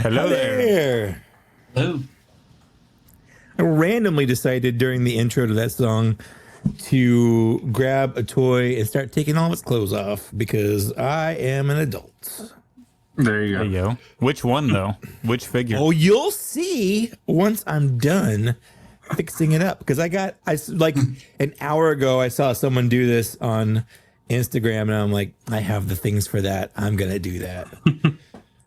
Hello there. Hello. I randomly decided during the intro to that song to grab a toy and start taking all its clothes off because I am an adult. There you go. Hey, yo. Which one, though? Which figure? Oh, you'll see once I'm done fixing it up. Because like an hour ago, I saw someone do this on Instagram, and I'm like, I have the things for that. I'm going to do that.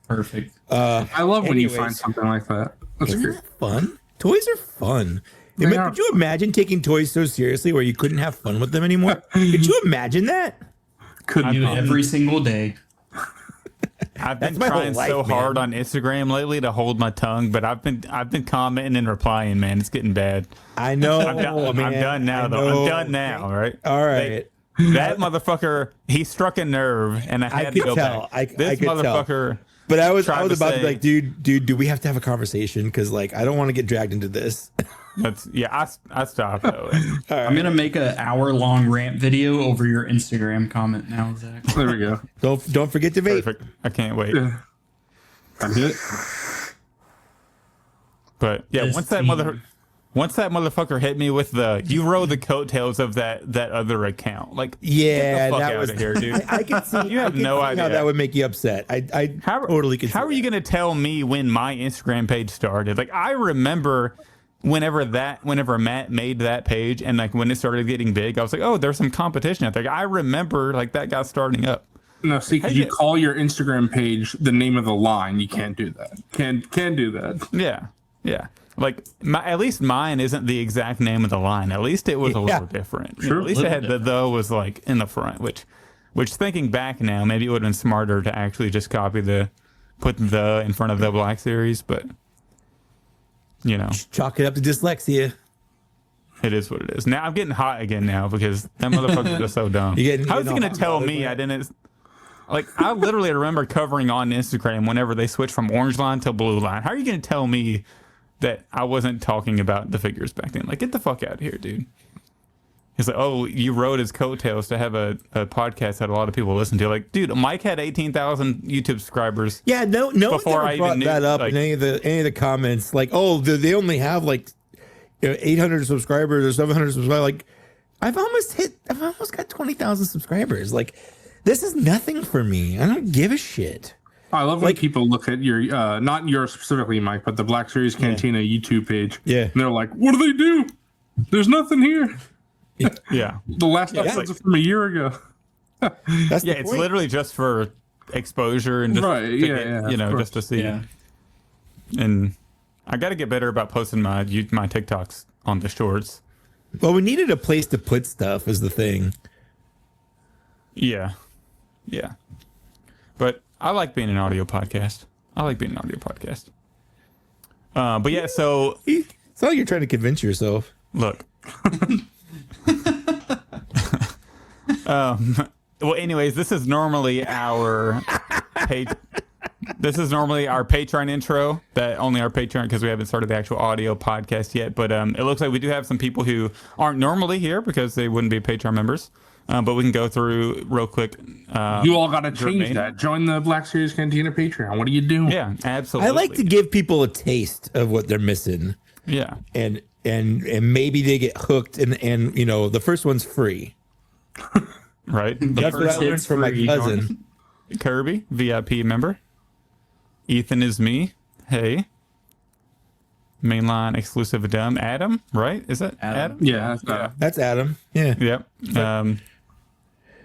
Perfect. I love when you find something like that. That's Isn't great. that fun? Toys are fun. Could you imagine taking toys so seriously where you couldn't have fun with them anymore? Could you imagine that? I do every single day. I've been trying so hard on Instagram lately to hold my tongue, but I've been commenting and replying, man. It's getting bad. I know. I'm done now, though. I'm done now, right? All right. That motherfucker, he struck a nerve, and I had to go back. This motherfucker. But I was about to be like, dude, do we have to have a conversation? Because like, I don't want to get dragged into this. I stopped though. Right. I'm gonna make an hour-long rant video over your Instagram comment now, Zach. There we go. Don't forget to vape. Perfect. I can't wait. I did it. But yeah, once that motherfucker hit me with you rode the coattails of that other account. Like, yeah, get the fuck that out was of here, dude. I can see. You have no idea how that would make you upset. I totally can. How are you gonna tell me when my Instagram page started? Like, I remember whenever Matt made that page and like when it started getting big, I was like, oh, there's some competition out there. I remember like that guy starting up. No, see, because you call your Instagram page the name of the line, you can't do that. Can't do that. Yeah. Like at least mine isn't the exact name of the line. At least it was a little different. Sure, at least it had the was like in the front, which thinking back now, maybe it would have been smarter to actually just put the in front of the Black Series, but you know, chalk it up to dyslexia. It is what it is. Now I'm getting hot again now because that motherfucker is so dumb. How is he gonna tell me I didn't? Like, I literally remember covering on Instagram whenever they switched from orange line to blue line. How are you gonna tell me that I wasn't talking about the figures back then? Like, get the fuck out of here, dude. He's like, oh, you rode his coattails to have a podcast that a lot of people listen to. Like, dude, Mike had 18,000 YouTube subscribers. Yeah, no one ever brought that up in any of the comments. Like, oh, they only have like 800 subscribers or 700 subscribers. Like, I've almost got 20,000 subscribers. Like, this is nothing for me. I don't give a shit. I love when people look at your, not yours specifically, Mike, but the Black Series Cantina YouTube page. Yeah. And they're like, what do they do? There's nothing here. Yeah. The last episode from a year ago. That's Yeah, it's literally just for exposure and just just to see. Yeah. And I got to get better about posting my TikToks on the shorts. Well, we needed a place to put stuff is the thing. Yeah. But I like being an audio podcast. But yeah, so It's not like you're trying to convince yourself. look. Well, anyways, this is normally our Patreon intro. That only our Patreon, because we haven't started the actual audio podcast yet. But it looks like we do have some people who aren't normally here because they wouldn't be Patreon members. But we can go through real quick. You all got to change that. Join the Black Series Cantina Patreon. What are you doing? Yeah, absolutely. I like to give people a taste of what they're missing. Yeah, and maybe they get hooked, and the first one's free. Right. That's what I learned from my cousin. Kirby, VIP member. Ethan is me. Hey. Mainline exclusive Adam. Adam, right? Is that Adam? Yeah, that's Adam. Yeah. Yep.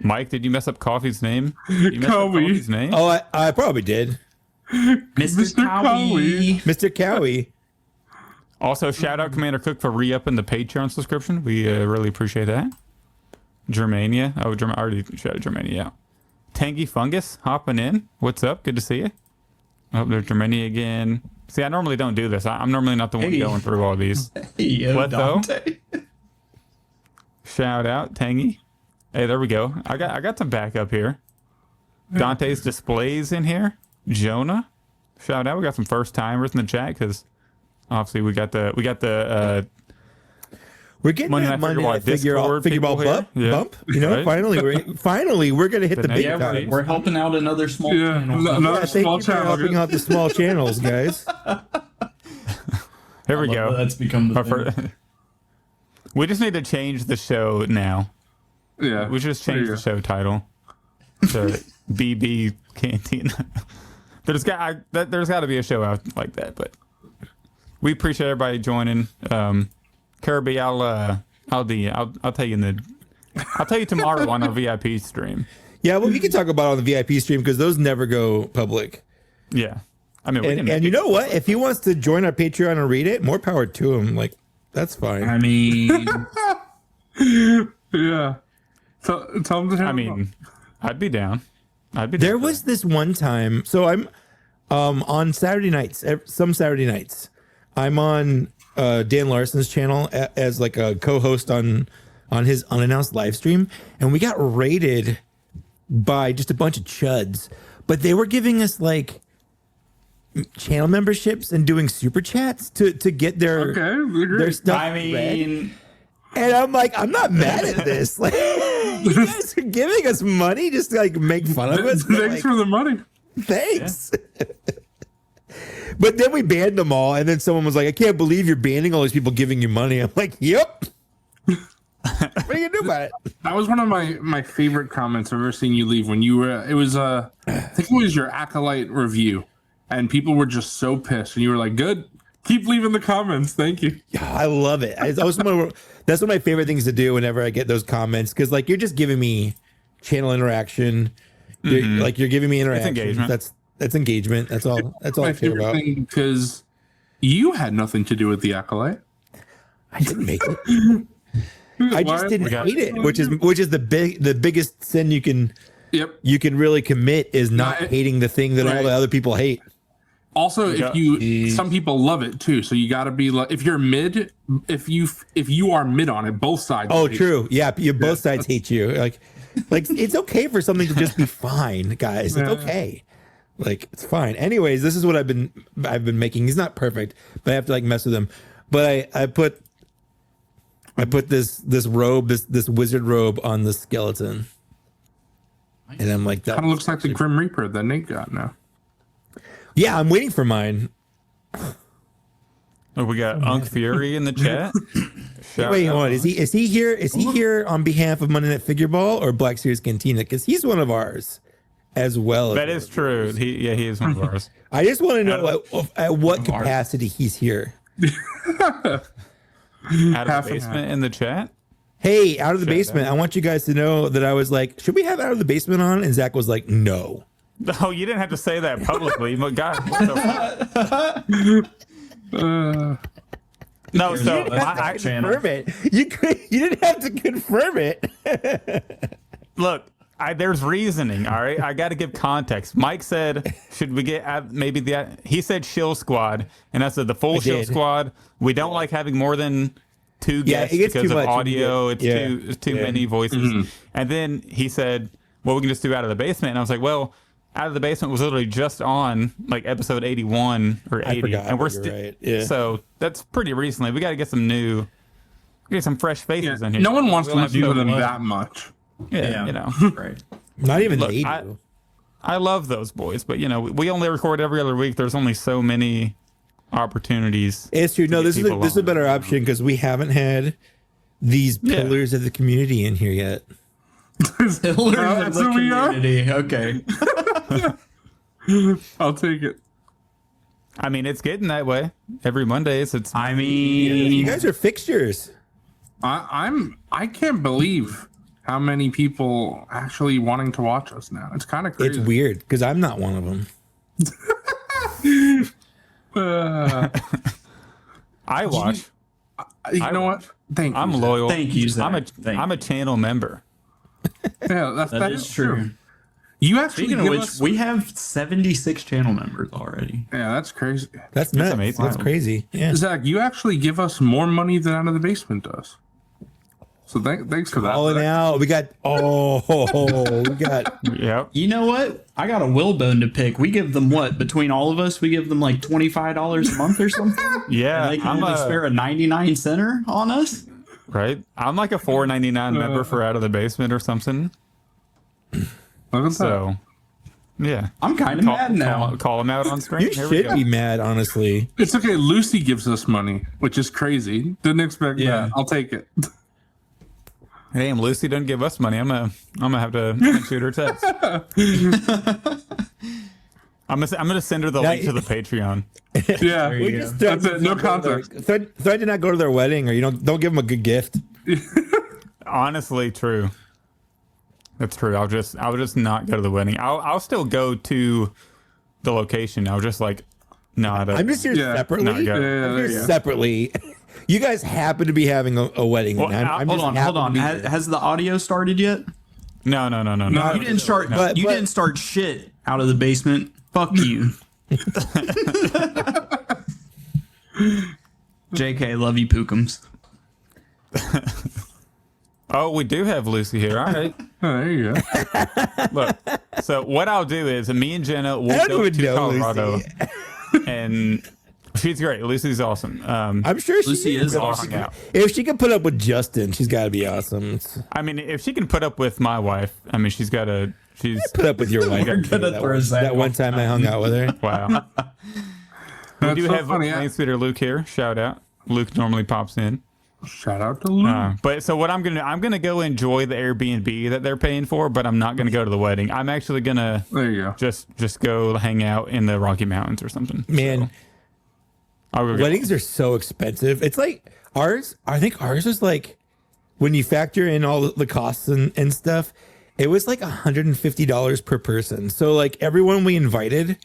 Mike, did you mess up Coffee's name? You messed up Coffee's name? Oh, I probably did. Mr. Cowie. Mr. Cowie. Also, shout out Commander Cook for re-upping the Patreon subscription. We really appreciate that. Germania. I already shouted Germania out. Tangy Fungus hopping in. What's up? Good to see you. Oh, there's Germania again. See, I normally don't do this. I'm normally not the one going through all these. Hey, what Dante. though? Shout out, Tangy. Hey, there we go. I got some backup here. Dante's displays in here. Jonah. Shout out. We got some first timers in the chat because obviously we got the we're getting Monday that Night Monday Night Figureball bump. Yeah. Bump. You know, Right? finally we're gonna hit the big time. We're helping out another small channel. Thank you for helping out the small channels, guys. Here we go. That's become the thing. We just need to change the show now. Yeah. We should just change the show title to BB Cantina. There's got to be a show out like that, but we appreciate everybody joining. Kirby, I'll tell you I'll tell you tomorrow on our VIP stream. Yeah, well, we can talk about it on the VIP stream because those never go public. Yeah, I mean, and you know what? If he wants to join our Patreon and read it, more power to him. Like, that's fine. I mean, yeah. So tell him to I mean, I'd be down. There was this one time. So I'm on Saturday nights. Some Saturday nights, I'm on Dan Larson's channel as like a co-host on his unannounced live stream, and we got raided by just a bunch of chuds, but they were giving us like channel memberships and doing super chats to get their stuff. I mean, read. And I'm like, I'm not mad at this. Like, you guys are giving us money just to like make fun of us. Thanks for the money. Thanks. Yeah. But then we banned them all, and then someone was like, I can't believe you're banning all these people giving you money. I'm like, yep. What are you gonna do about it? That was one of my favorite comments I've ever seen you leave when you were. It was I think it was your Acolyte review, and people were just so pissed, and you were like, "Good, keep leaving the comments, thank you." Yeah, I love it. That's one of my favorite things to do whenever I get those comments, because like you're just giving me channel interaction. You're giving me interaction. It's engagement. That's engagement. That's all. That's all I care about. Because you had nothing to do with the Acolyte. I didn't make it. I just didn't hate it, which is the biggest sin you can really commit is not hating the thing that all the other people hate. Also, some people love it too, so you got to be like, if you're mid, if you are mid on it, both sides. Oh, true. Yeah, both sides hate you. Like it's okay for something to just be fine, guys. It's okay. Like it's fine. Anyways, this is what I've been making. He's not perfect, but I have to like mess with him. But I put this robe, this wizard robe on the skeleton. Nice. And I'm like, that kind of looks like the Grim Reaper that Nate got now. Yeah, I'm waiting for mine. Oh, we got Unk Fury in the chat. Wait, hold on. Is he here? Is he here on behalf of Monday Night Figureball or Black Series Cantina? Because he's one of ours as well. That is true. He is one of ours. I just want to know at what capacity he's here. Out of the basement in the chat. Hey, Out of the Basement, I want you guys to know that I was like, should we have Out of the Basement on? And Zach was like, no. No, you didn't have to say that publicly, but God. What the no, so I confirm it. You didn't have to confirm it. Look, there's reasoning, all right? I got to give context. Mike said, should we get maybe he said shill squad, and I said the full shill squad. We don't like having more than 2 guests because of audio. It's too many voices. Mm-hmm. And then he said, well, we can just do Out of the Basement. And I was like, well, Out of the Basement was literally just on like episode 81 or 80. And we're still right. Yeah. So that's pretty recently. We got to get some fresh faces in here. No one wants to listen to them that much. Yeah. You know. Right. Not even they do. I love those boys, but you know, we only record every other week. There's only so many opportunities. It's true. No, this is a better option because we haven't had these pillars of the community in here yet. Pillars of the community. Okay. I'll take it. I mean, it's getting that way. Every Mondays, it's. I mean, you guys are fixtures. I can't believe how many people actually wanting to watch us now. It's kind of crazy. It's weird because I'm not one of them. I watch. You know what? Thank you. I'm loyal. Thank you, Zach. I'm a channel member. Yeah, that is true. You actually Speaking of which, we have 76 channel members already. Yeah, that's crazy. That's nuts. That's crazy. Yeah. Zach, you actually give us more money than Out of the Basement does. So thanks for that. Calling out. We got. Yep. You know what? I got a Willbone to pick. We give them what? Between all of us, we give them like $25 a month or something. Yeah. And they can only spare a 99 center on us. Right. I'm like a $4.99 member for Out of the Basement or something. Look at so, yeah. I'm kind of mad now. Call them out on screen. You should be mad, honestly. It's okay. Lucy gives us money, which is crazy. Didn't expect that. I'll take it. Damn, Lucy doesn't give us money. I'm gonna have to shoot her text. I'm gonna send her the link to the Patreon. Yeah, that's it. No context. Thread did not go to their wedding, or don't give them a good gift. Honestly, true. That's true. I'll just not go to the wedding. I'll still go to the location. I'll just like not. I'm just here separately. Separately. You guys happen to be having a wedding. Well, hold on. Has the audio started yet? No. You didn't start. You didn't start shit Out of the Basement. Fuck you. JK, love you, Pookums. Oh, we do have Lucy here. All right. Oh, there you go. Look, so what I'll do is me and Jenna will go to Colorado, and she's great. Lucy's awesome. I'm sure Lucy is awesome. If she can put up with Justin, she's got to be awesome. I mean, if she can put up with my wife, I mean, she's put up with your wife. That one time I hung out with her. Wow. We do have Lane Speeder Luke here. Shout out. Luke normally pops in. Shout out to Luke. But so what I'm gonna go enjoy the Airbnb that they're paying for, but I'm not gonna go to the wedding. I'm actually gonna just go hang out in the Rocky Mountains or something. Man. So weddings are so expensive. It's like ours. I think ours was like, when you factor in all the costs and stuff, it was like $150 per person. So like everyone we invited,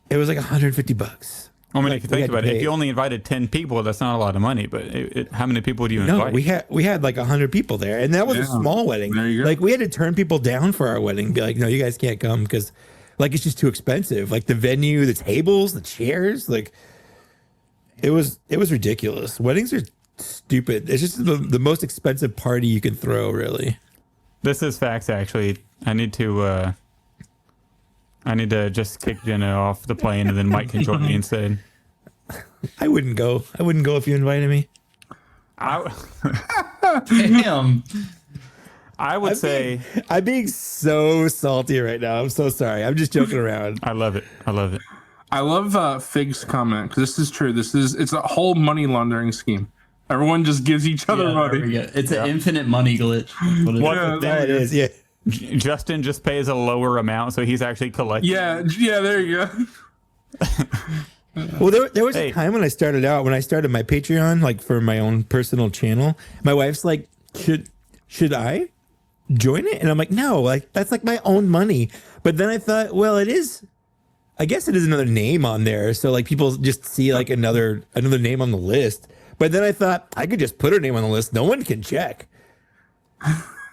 it was like $150. I mean, if you think about it, if you only invited 10 people, that's not a lot of money. But how many people do you invite? No, we had like 100 people there, and that was a small wedding. There you go. Like we had to turn people down for our wedding. Be like, no, you guys can't come because like it's just too expensive. Like the venue, the tables, the chairs, like. It was ridiculous. Weddings are stupid. It's just the most expensive party you can throw, really. This is facts, actually. I need to just kick Jenna off the plane, and then Mike can join me instead. I wouldn't go. If you invited me. Damn. I would say I'm being so salty right now. I'm so sorry. I'm just joking around. I love it. I love Fig's comment because this is true. It's a whole money laundering scheme. Everyone just gives each other money. It's an infinite money glitch. That is, yeah. Justin just pays a lower amount, so he's actually collecting. Yeah, there you go. Well, there was a time when I started my Patreon, like for my own personal channel. My wife's like, should I join it? And I'm like, no, like that's like my own money. But then I thought, well, I guess it is another name on there. So like people just see like another name on the list. But then I thought I could just put her name on the list. No one can check.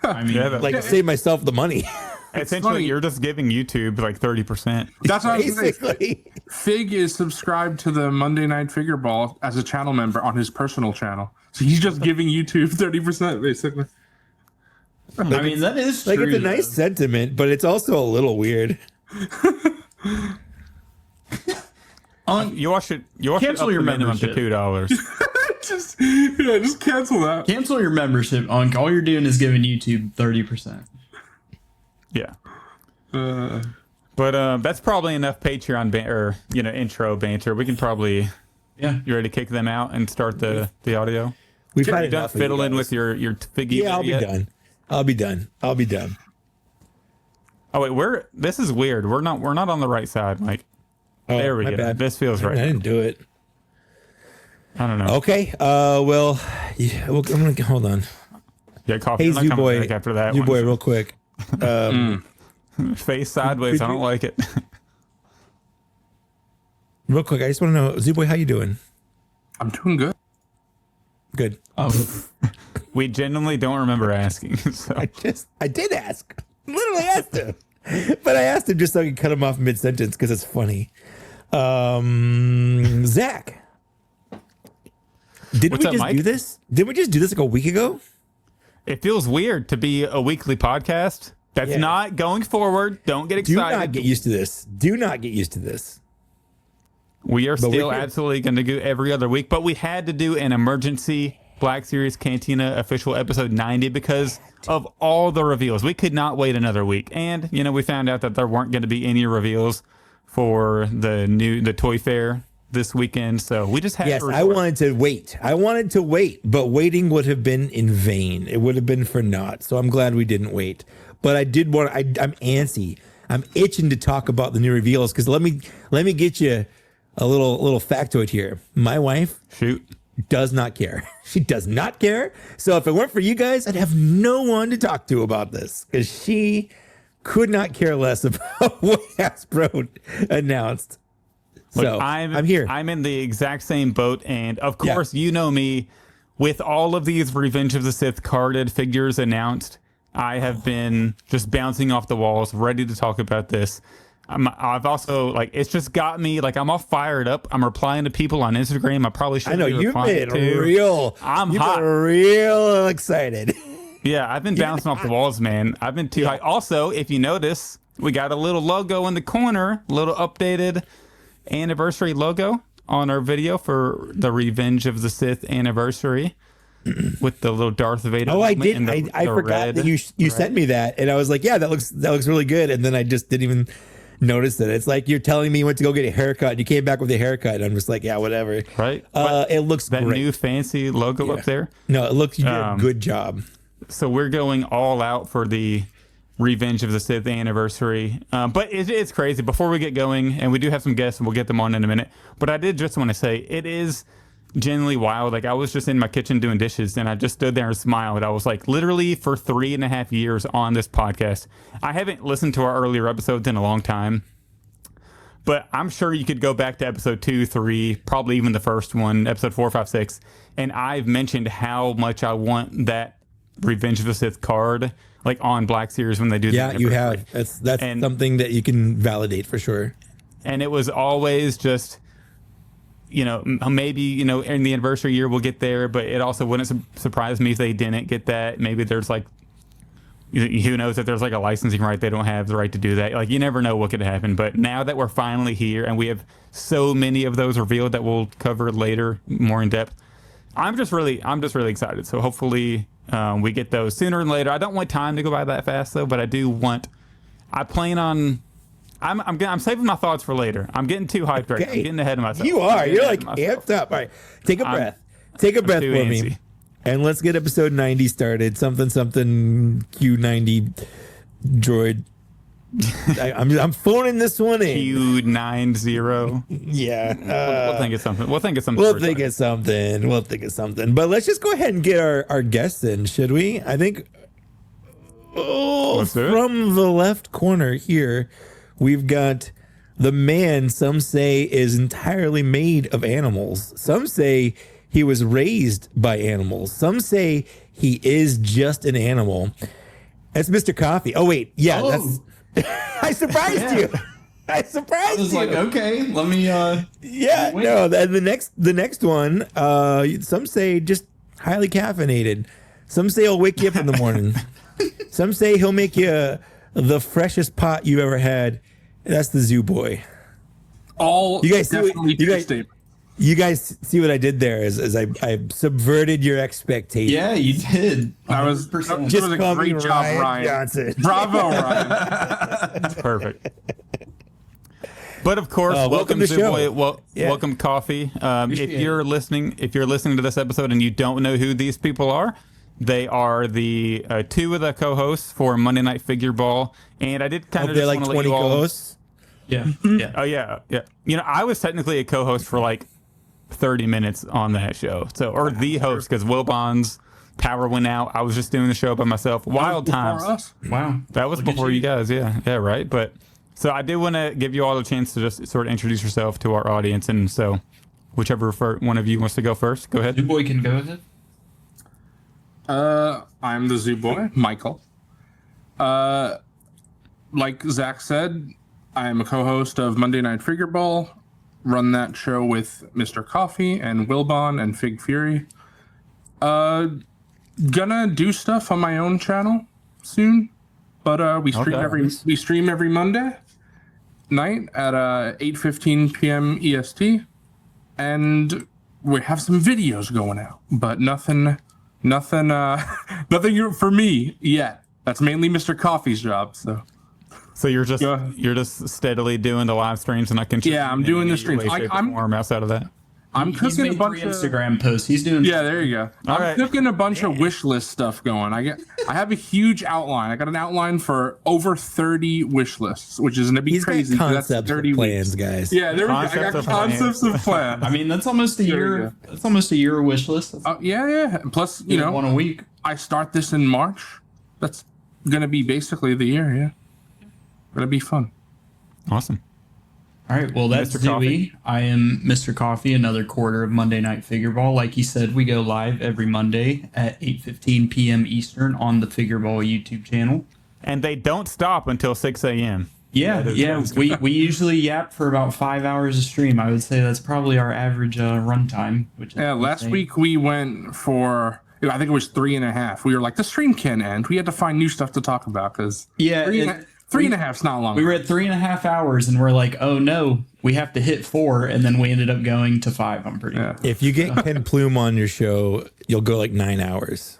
I mean, like save myself the money. Essentially, you're just giving YouTube like 30%. That's what I was saying. Fig is subscribed to the Monday Night Figureball as a channel member on his personal channel. So he's just giving YouTube 30%, basically. I mean, that is true. Like, it's a nice sentiment, but it's also a little weird. You should cancel your membership to $2. just cancel that. Cancel your membership. All you're doing is giving YouTube 30%. Yeah. But that's probably enough Patreon intro banter. We can probably you ready to kick them out and start the audio? We've had you done fiddling with your figgy? Yeah, I'll be done. Oh wait, this is weird. We're not on the right side, Mike. Oh, there we go. Bad. This feels right. I didn't do it. I don't know. Okay. Well, I'm gonna hold on. Yeah, coffee. Hey, you boy. After that, you boy, real quick. Face sideways. I don't like it. Real quick, I just want to know, Z-Boy, how you doing? I'm doing good. Good. We genuinely don't remember asking. So. I did ask. Literally asked him. But I asked him just so I could cut him off mid-sentence because it's funny. Zach. Didn't we just do this? Didn't we just do this like a week ago? It feels weird to be a weekly podcast. That's not going forward. Don't get excited. Do not get used to this. Do not get used to this. We are still absolutely going to do every other week, but we had to do an emergency Black Series Cantina official episode 90 because of all the reveals. We could not wait another week. And, we found out that there weren't going to be any reveals for the Toy Fair this weekend, so we just had to record. I wanted to wait, but waiting would have been in vain. It would have been for naught. So I'm glad we didn't wait. But I'm antsy. I'm itching to talk about the new reveals because let me get you a little factoid here. My wife does not care. She does not care. So if it weren't for you guys, I'd have no one to talk to about this because she could not care less about what Hasbro announced. Look, so I'm here. I'm in the exact same boat, and of course, you know me. With all of these Revenge of the Sith carded figures announced, I have been just bouncing off the walls, ready to talk about this. I've also it's just got me I'm all fired up. I'm replying to people on Instagram. I probably should. I know you've been real. I'm hot, real excited. Yeah, I've been bouncing off the walls, man. I've been too high. Also, if you notice, we got a little logo in the corner, a little updated anniversary logo on our video for the Revenge of the Sith anniversary with the little Darth Vader. Oh, I did. I forgot that you sent me that, and I was like, yeah, that looks really good. And then I just didn't even notice it. It's like you're telling me you went to go get a haircut, and you came back with a haircut, and I'm just like, yeah, whatever. Right. It looks that great. New fancy logo up there. No, it looks. You did a good job. So we're going all out for the Revenge of the Sith anniversary. But it's crazy. Before we get going, and we do have some guests, and we'll get them on in a minute, but I did just want to say, it is genuinely wild. I was just in my kitchen doing dishes, and I just stood there and smiled. I was literally for 3.5 years on this podcast. I haven't listened to our earlier episodes in a long time, but I'm sure you could go back to episode 2, 3, probably even the first one, episode 4, 5, 6, and I've mentioned how much I want that Revenge of the Sith card on Black Series when they do that. Yeah, you have. That's something that you can validate for sure. And it was always just, maybe, in the anniversary year we'll get there, but it also wouldn't surprise me if they didn't get that. Maybe there's who knows if there's a licensing right, they don't have the right to do that. You never know what could happen. But now that we're finally here and we have so many of those revealed that we'll cover later more in depth, I'm just really excited. So hopefully we get those sooner than later. I don't want time to go by that fast though, but I plan on. I'm saving my thoughts for later. I'm getting too hyped right now. I'm getting ahead of myself. You are. You're amped up. All right, take a breath. Take a breath for me, and let's get episode 90 started. Something Q90 droid I'm phoning this one in. Q90. Yeah. We'll think of something. We'll think of something. But let's just go ahead and get our guests in, should we? I think from the left corner here, we've got the man some say is entirely made of animals. Some say he was raised by animals. Some say he is just an animal. That's MrCawfee. Oh, wait. Yeah, that's... I surprised you. I was like, okay, let me. Yeah, no. The next one. Some say just highly caffeinated. Some say he'll wake you up in the morning. Some say he'll make you the freshest pot you ever had. That's the Zoo Boy. All you guys see. You guys see what I did there? Is I subverted your expectations. Yeah, you did. That was a great job, Ryan Johnson. Bravo, Ryan. That's perfect. But of course, welcome to the show. Welcome, Coffee. If you're listening to this episode and you don't know who these people are, they are the two of the co-hosts for Monday Night Figureball, and I did kind of just want to let you all. Co-hosts? Yeah. Oh yeah. You know, I was technically a co-host for like 30 minutes on that show. So, or the host, because Wilbon's power went out. I was just doing the show by myself. Wild times. Wow. That was before you guys. Yeah, right. But so I did want to give you all a chance to just sort of introduce yourself to our audience. And so whichever one of you wants to go first, go ahead. Zoo Boy can go ahead. I'm the Zoo Boy, Michael. Like Zach said, I'm a co-host of Monday Night Figureball. Run that show with MrCawfee and Wilbon and Fig Fury. Gonna do stuff on my own channel soon, but we stream every Monday night at 8:15 p.m. EST, and we have some videos going out, but nothing for me yet. That's mainly MrCawfee's job, so. So you're just steadily doing the live streams, and I can. Yeah, I'm doing the streams. I'm outside of that. I'm cooking a bunch of Instagram posts. He's doing. Yeah, there you go. I'm cooking a bunch of wish list stuff going. I have a huge outline. I got an outline for over 30 wish lists, which is gonna be crazy. That's 30 plans, guys. Yeah, there we go. I got concepts of plans. I mean, that's almost a year. That's almost a year wish list. Yeah. Plus, you know, one a week. I start this in March. That's gonna be basically the year. Yeah. Gonna be fun. Awesome. All right. Well, that's Dewey. I am MrCawfee, another quarter of Monday Night Figureball. Like he said, we go live every Monday at 8:15 p.m. Eastern on the Figureball YouTube channel. And they don't stop until 6 a.m. Yeah. We usually yap for about 5 hours of stream. I would say that's probably our average runtime. Last week we went for, I think it was 3.5. We were like, the stream can't end. We had to find new stuff to talk about because 3.5 is not long. We were at 3.5 hours and we're like, oh no, we have to hit 4, and then we ended up going to 5. I'm pretty sure. If you get Ken Plume on your show, you'll go like 9 hours.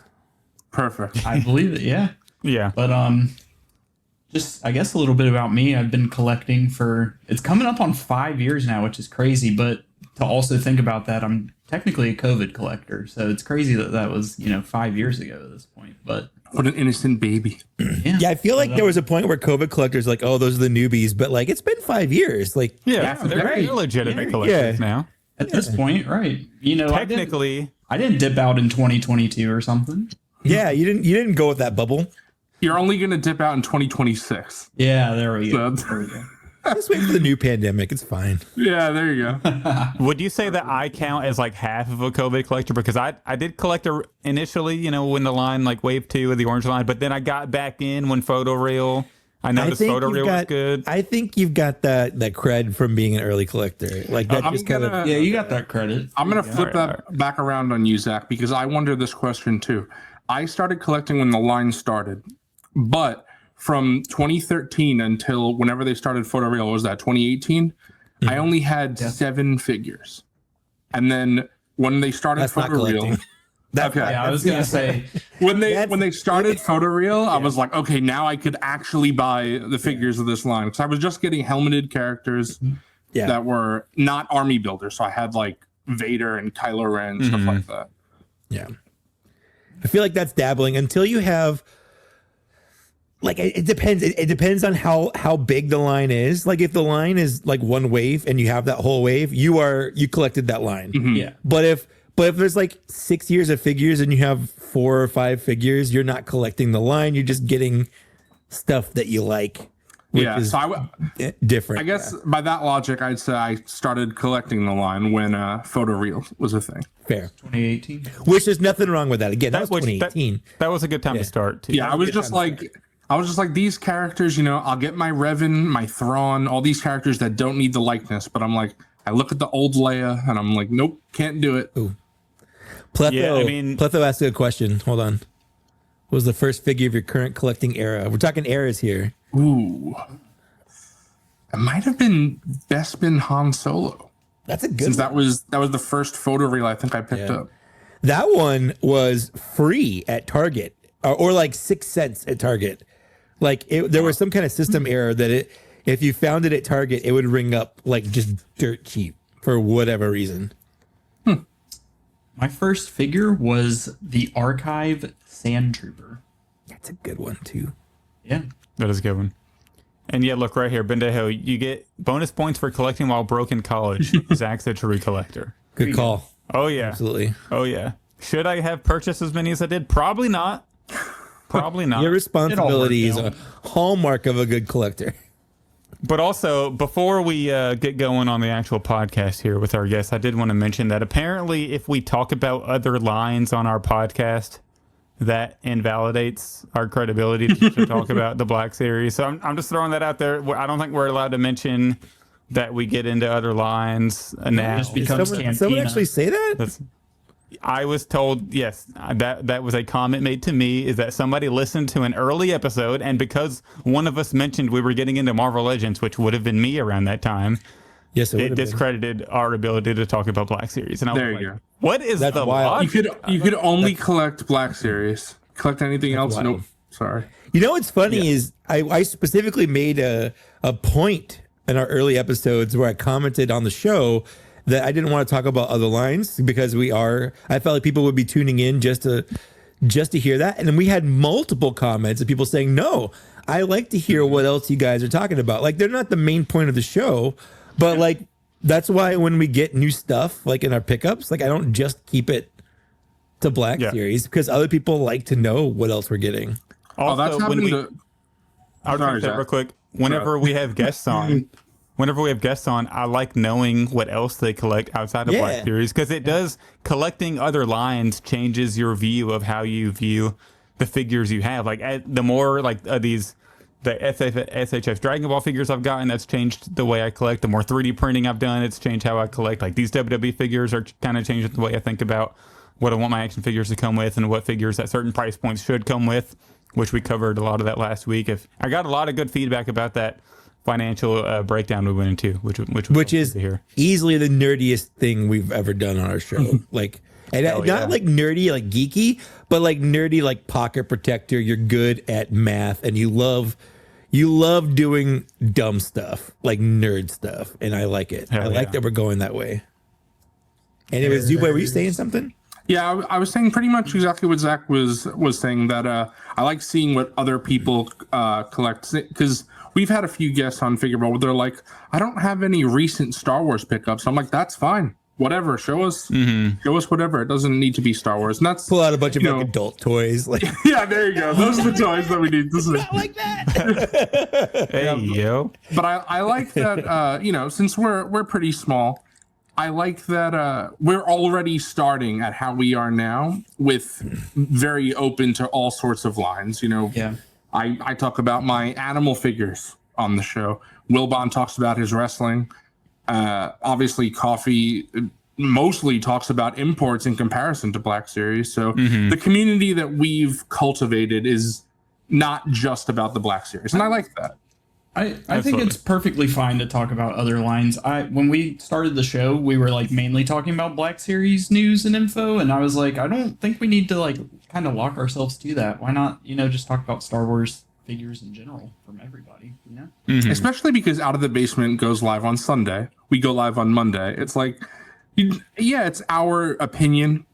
Perfect. I believe it, yeah. Yeah. But just I guess a little bit about me. I've been collecting it's coming up on 5 years now, which is crazy, but to also think about that, I'm technically a COVID collector. So it's crazy that was, 5 years ago at this point. But what an innocent baby. Yeah, I feel like there was a point where COVID collectors like, oh, those are the newbies, but like it's been 5 years. Like, they're legitimate collectors now. At this point, right? Technically, I didn't dip out in 2022 or something. Yeah, you didn't go with that bubble. You're only gonna dip out in 2026. Yeah, there we go. Just wait for the new pandemic. It's fine. Yeah, there you go. Would you say that I count as like half of a COVID collector? Because I did collect initially, when the line like wave 2 of the orange line, but then I got back in when photoreal. I noticed photoreal was good. I think you've got that cred from being an early collector. Like that you got that credit. I'm gonna flip that back around on you, Zach, because I wonder this question too. I started collecting when the line started, but from 2013 until whenever they started photoreal, what was that 2018? I only had 7 figures, and then when they started photoreal, I was gonna say when they started photoreal, I was like, okay, now I could actually buy the figures of this line because I was just getting helmeted characters that were not army builders, so I had like Vader and Kylo Ren stuff like that. Yeah, I feel like that's dabbling until you have. like it depends. It depends on how big the line is. Like if the line is like one wave and you have that whole wave, you collected that line. Mm-hmm. Yeah. But if there's like 6 years of figures and you have 4 or 5 figures, you're not collecting the line. You're just getting stuff that you like. Which is different. I guess by that logic, I'd say I started collecting the line when photoreal was a thing. Fair. 2018. Which there's nothing wrong with that. Again, that was 2018. That was a good time to start too. Yeah, I was just like these characters, you know, I'll get my Revan, my Thrawn, all these characters that don't need the likeness, but I'm like, I look at the old Leia and I'm like, nope, can't do it. Ooh. Pletho asked a question. Hold on. What was the first figure of your current collecting era? We're talking eras here. Ooh. It might have been Bespin Han Solo. That's a good Since one. that was the first photoreal I think I picked up. That one was free at Target or like 6 cents at Target. Like there was some kind of system error that if you found it at Target, it would ring up like just dirt cheap for whatever reason. My first figure was the Archive Sand Trooper. That's a good one too. Yeah. That is a good one. And yeah, look right here, Bendejo, you get bonus points for collecting while broke in college. Zach's a true collector. Good call. Oh yeah. Absolutely. Oh yeah. Should I have purchased as many as I did? Probably not. Probably not. Your responsibility is a hallmark of a good collector. But also, before we get going on the actual podcast here with our guests, I did want to mention that apparently if we talk about other lines on our podcast, that invalidates our credibility to talk about the Black Series. So I'm just throwing that out there. I don't think we're allowed to mention that we get into other lines now. Just becomes someone actually say that? I was told, yes, that was a comment made to me, is that somebody listened to an early episode, and because one of us mentioned we were getting into Marvel Legends, which would have been me around that time, yes, it discredited our ability to talk about Black Series. And I there was you like, go. What is That's the wild. logic? You could only collect Black Series. Collect anything else? wild. Nope. Sorry. You know what's funny is I specifically made a point in our early episodes where I commented on the show that I didn't want to talk about other lines because I felt like people would be tuning in just to hear that. And then we had multiple comments of people saying, no, I like to hear what else you guys are talking about. Like, they're not the main point of the show, but like, that's why when we get new stuff, like in our pickups, like I don't just keep it to Black Series because other people like to know what else we're getting. Also, that's happened to... I'll try that real quick. Whenever we have guests on, I like knowing what else they collect outside of Black Series because it does. Collecting other lines changes your view of how you view the figures you have. Like the more like the SHF Dragon Ball figures I've gotten, that's changed the way I collect. The more 3D printing I've done, it's changed how I collect. Like these WWE figures are kind of changing the way I think about what I want my action figures to come with and what figures at certain price points should come with, which we covered a lot of that last week. I got a lot of good feedback about that financial breakdown we went into, which is easily the nerdiest thing we've ever done on our show. Like, and not like nerdy, like geeky, but like nerdy, like pocket protector. You're good at math and you love doing dumb stuff, like nerd stuff. And I like it. I like that we're going that way. Anyways, Zuboy, were you saying something? Yeah, I was saying pretty much exactly what Zach was saying, that I like seeing what other people collect, because we've had a few guests on Figureball where they're like, I don't have any recent Star Wars pickups. I'm like, that's fine. Whatever. Show us whatever. It doesn't need to be Star Wars. And that's pull out a bunch of like adult toys. Like yeah, there you go. Those are the toys that we need. This is not like that. Hey yo. But I like that since we're pretty small, I like that we're already starting at how we are now with very open to all sorts of lines. I talk about my animal figures on the show. Wilbon talks about his wrestling. Obviously, Coffee mostly talks about imports in comparison to Black Series. So the community that we've cultivated is not just about the Black Series. And I like that. I think it's perfectly fine to talk about other lines. When we started the show, we were like mainly talking about Black Series news and info. And I was like, I don't think we need to like kind of lock ourselves to that. Why not, just talk about Star Wars figures in general from everybody, Especially because Out of the Basement goes live on Sunday. We go live on Monday. It's like, it's our opinion,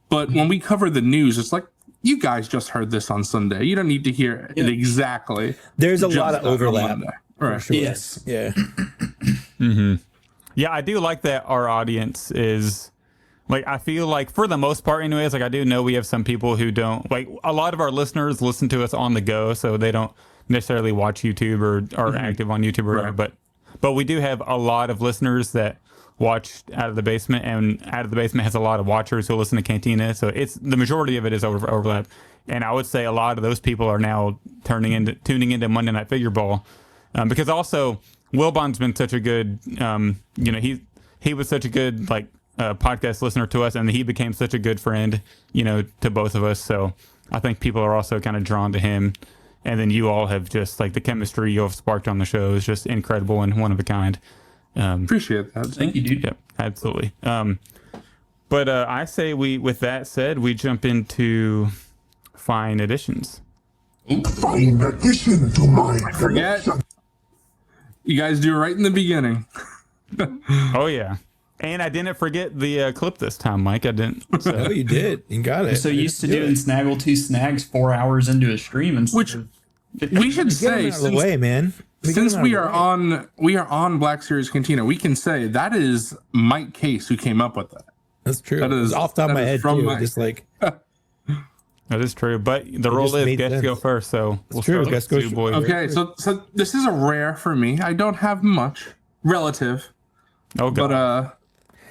but when we cover the news, it's like, you guys just heard this on Sunday. You don't need to hear it exactly. There's a lot of overlap. Right. Sure. Yes. Yeah. Yeah, I do like that our audience is like, I feel like for the most part anyways, like I do know we have some people who don't, like a lot of our listeners listen to us on the go, so they don't necessarily watch YouTube or are active on YouTube or whatever, but we do have a lot of listeners that watch Out of the Basement, and Out of the Basement has a lot of watchers who listen to Cantina, so it's the majority of it is overlap. And I would say a lot of those people are now tuning into Monday Night Figureball, because also Wilbon's been such a good, he was such a good podcast listener to us, and he became such a good friend, to both of us. So I think people are also kind of drawn to him. And then you all have just the chemistry you have sparked on the show is just incredible and one of a kind. Appreciate that. Thank you, dude. Yep, absolutely. But I say with that said, we jump into fine additions. Fine addition to my collection. You guys do it right in the beginning. Oh yeah, and I didn't forget the clip this time, Mike. I didn't. So. No, you did. You got it. I'm so used to doing Snaggle 2 Snags 4 hours into a stream, and Which we should say, out of the way, man. Since we are on Black Series Cantina, we can say that is Mike Case who came up with that. That's true. That is off the top of my head from too. Mike. Just That is true, but the rule is guests go first, so we'll true. start with you, boys. Okay, so this is a rare for me. I don't have much relative, Oh god. but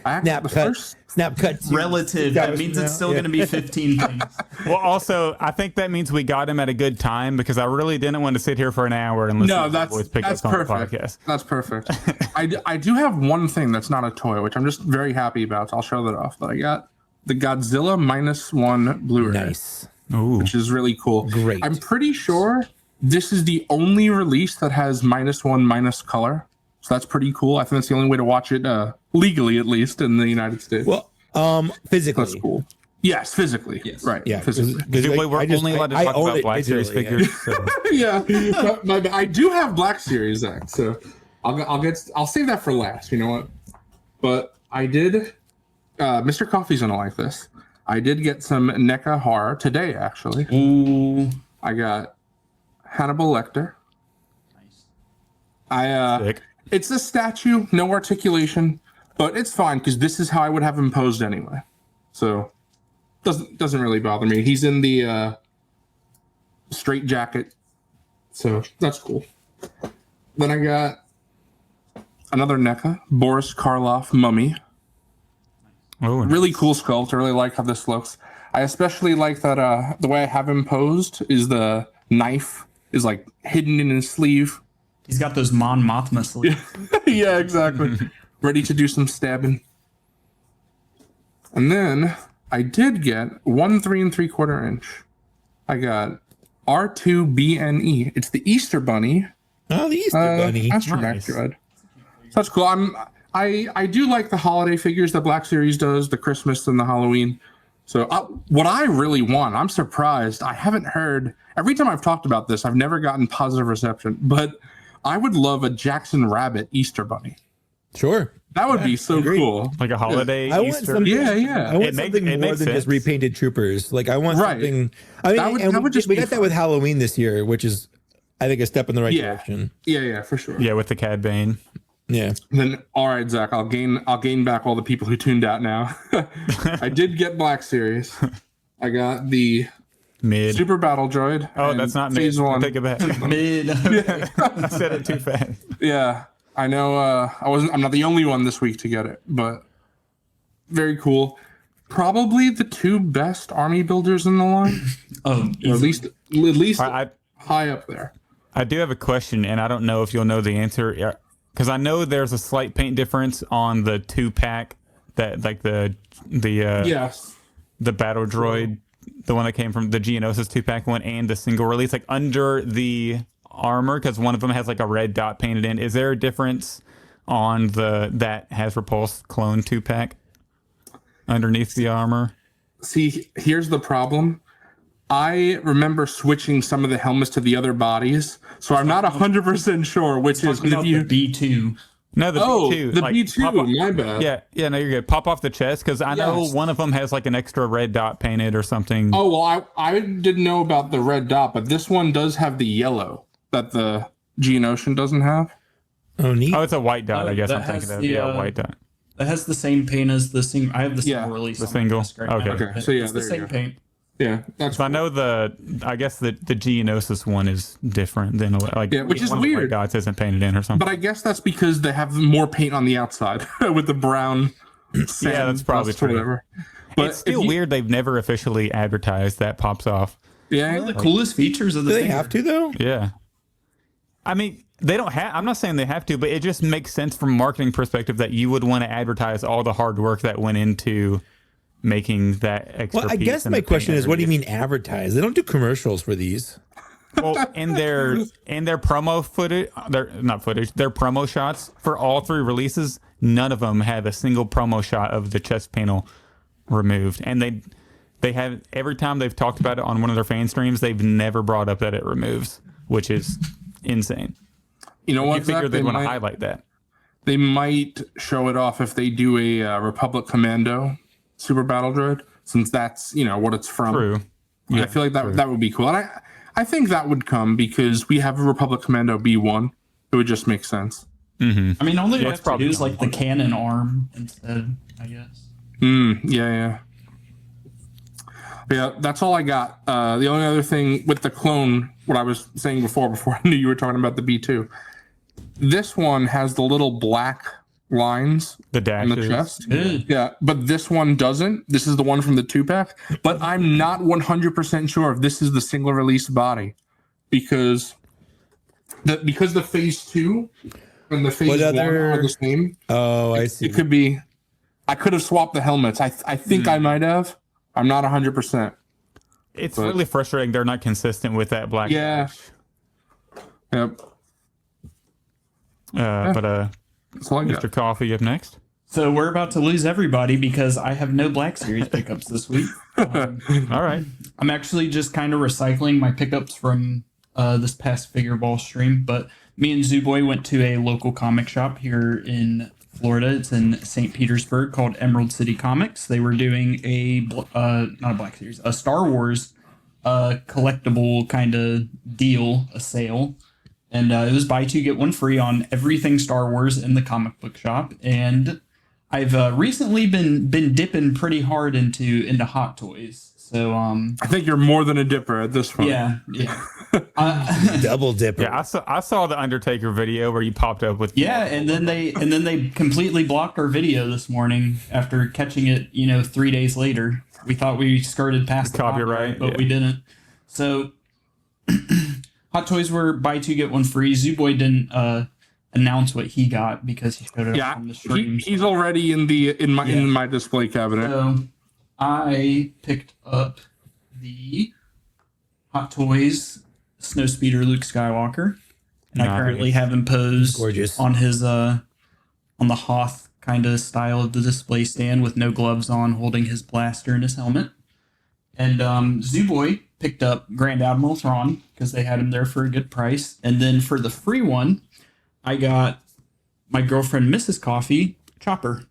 I actually snap cut. relative. That means it's still going to be 15 things. Well, also, I think that means we got him at a good time because I really didn't want to sit here for an hour and listen to the boys pick up on the podcast. That's perfect. I do have one thing that's not a toy, which I'm just very happy about. So I'll show that off. But I got the Godzilla -1 Blu-ray. Nice. Ooh. Which is really cool. Great. I'm pretty sure this is the only release that has -1 color. So that's pretty cool. I think that's the only way to watch it legally, at least in the United States. Well, physically. That's cool. Yes, physically. Yes. Right. Yeah, physically. We're only allowed to talk about Black Series figures. So. Yeah. I do have Black Series, Zach. So I'll save that for last. You know what? But I did. MrCawfee's gonna like this. I did get some NECA horror today, actually. Ooh. I got Hannibal Lecter. Nice. Sick. It's a statue, no articulation, but it's fine because this is how I would have him posed anyway. So doesn't really bother me. He's in the straight jacket, so that's cool. Then I got another NECA, Boris Karloff Mummy. Oh, nice. Really cool sculpt. I really like how this looks. I especially like that the way I have him posed is the knife is hidden in his sleeve. He's got those Mon Mothma sleeves. Yeah, exactly. Ready to do some stabbing. And then I did get 1 3 3/4 inch. I got R2BNE. It's the Easter Bunny. Oh, the Easter Bunny. Astromech Nice. Droid. So that's cool. I do like the holiday figures that Black Series does, the Christmas and the Halloween. So what I really want, I'm surprised. I haven't heard, every time I've talked about this, I've never gotten positive reception, but I would love a Jackson Rabbit Easter Bunny. Sure. That would be so cool. Like a holiday I want Easter. something. Yeah. I want It makes- something it more makes than just sense. repainted troopers. I want Right. something. I mean, That would just we be got that fun. with Halloween this year, which is, I think, a step in the right direction. Yeah, for sure. Yeah, with the Cad Bane. Yeah. Then all right, Zach, I'll gain back all the people who tuned out now. I did get Black Series. I got the Mid. Super Battle Droid. Oh, and that's not Phase mid. 1. Take it back. Mid. I said it too fast. Yeah, I know. I'm not the only one this week to get it, but very cool. Probably the 2 best army builders in the line, Oh, or at least I high up there. I do have a question, and I don't know if you'll know the answer, because I know there's a slight paint difference on the 2-pack that the Yes. the Battle Droid, the one that came from the Geonosis 2-pack one, and the single release, under the armor, because one of them has a red dot painted in. Is there a difference on that Hasbro Pulse clone 2-pack underneath the armor? See, here's the problem. I remember switching some of the helmets to the other bodies, so I'm not 100% sure which is. Talking about the B2. No, the B2. The like, B2. My bad. Yeah. No, you're good. Pop off the chest because I know one of them has like an extra red dot painted or something. Oh well, I didn't know about the red dot, but this one does have the yellow that the Geonosian doesn't have. Oh, neat. Oh, it's a white dot. I guess I'm thinking of. Yeah, white dot. It has the same paint as the single. I have the single release. The single. Okay. So yeah, it's the same paint. Yeah, that's. So cool. I guess the Geonosis one is different than like which is one weird. Of the white dots isn't painted in or something. But I guess that's because they have more paint on the outside with the brown. Sand, yeah, that's probably true. Whatever. But it's still weird they've never officially advertised that pops off. Yeah, one of the coolest features of the. Do they have to though? Yeah. I mean, they don't have. I'm not saying they have to, but it just makes sense from a marketing perspective that you would want to advertise all the hard work that went into making that extra. Well, I guess my question is, what do you mean advertise? They don't do commercials for these. Well, in their promo footage, their promo shots for all 3 releases, none of them have a single promo shot of the chest panel removed, and they have every time they've talked about it on one of their fan streams, they've never brought up that it removes, which is insane. You know what? You figure they want to highlight that. They might show it off if they do a Republic Commando Super Battle Droid, since that's what it's from. True. Yeah, I feel like that would be cool, and I think that would come because we have a Republic Commando B1. It would just make sense. Mm-hmm. I mean, only you have to use like the cannon arm instead, I guess. Yeah. That's all I got. The only other thing with the clone, what I was saying before I knew you were talking about the B2. This one has the little black lines on the chest. Yeah, but this one doesn't. This is the one from the 2-pack. But I'm not 100% sure if this is the single release body because the phase 2 and the phase 1 are the same. Oh, I see. It could be. I could have swapped the helmets. I think I might have. I'm not 100%. It's really frustrating. They're not consistent with that black. Yeah. Yep. But MrCawfee up next. So we're about to lose everybody because I have no Black Series pickups this week. All right. I'm actually just kind of recycling my pickups from this past Figureball stream. But me and Zooboy went to a local comic shop here in Florida. It's in St. Petersburg called Emerald City Comics. They were doing not a Black Series, a Star Wars collectible kind of deal, a sale. And it was buy 2 get 1 free on everything Star Wars in the comic book shop. And I've recently been dipping pretty hard into Hot Toys. So I think you're more than a dipper at this point. Yeah. Double dipper. Yeah, I saw the Undertaker video where you popped up with. Yeah, and then they completely blocked our video this morning after catching it. 3 days later, we thought we skirted past the copyright, but we didn't. So. Hot Toys were buy 2 get 1 free. Zooboy didn't announce what he got because he showed up on the stream. He's already in my display cabinet. So I picked up the Hot Toys Snowspeeder Luke Skywalker, and I currently have him posed on his on the Hoth kind of style of the display stand with no gloves on, holding his blaster and his helmet. And Zooboy picked up Grand Admiral Thrawn because they had him there for a good price. And then for the free one, I got my girlfriend MrCawfee Chopper.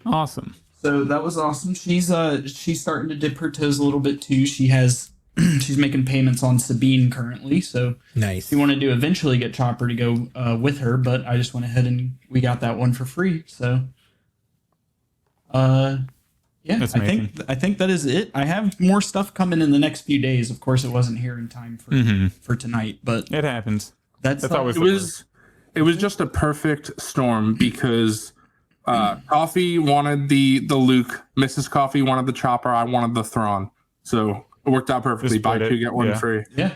Awesome. So that was awesome. She's starting to dip her toes a little bit too. She's making payments on Sabine currently. So nice. We wanted to eventually get Chopper to go with her, but I just went ahead and we got that one for free. So yeah, I think that is it. I have more stuff coming in the next few days. Of course, it wasn't here in time for tonight, but it happens. That's always it was just a perfect storm because Coffee wanted the Luke, MrCawfee wanted the Chopper, I wanted the Thrawn. So it worked out perfectly. Buy 2 get 1 free. Yeah.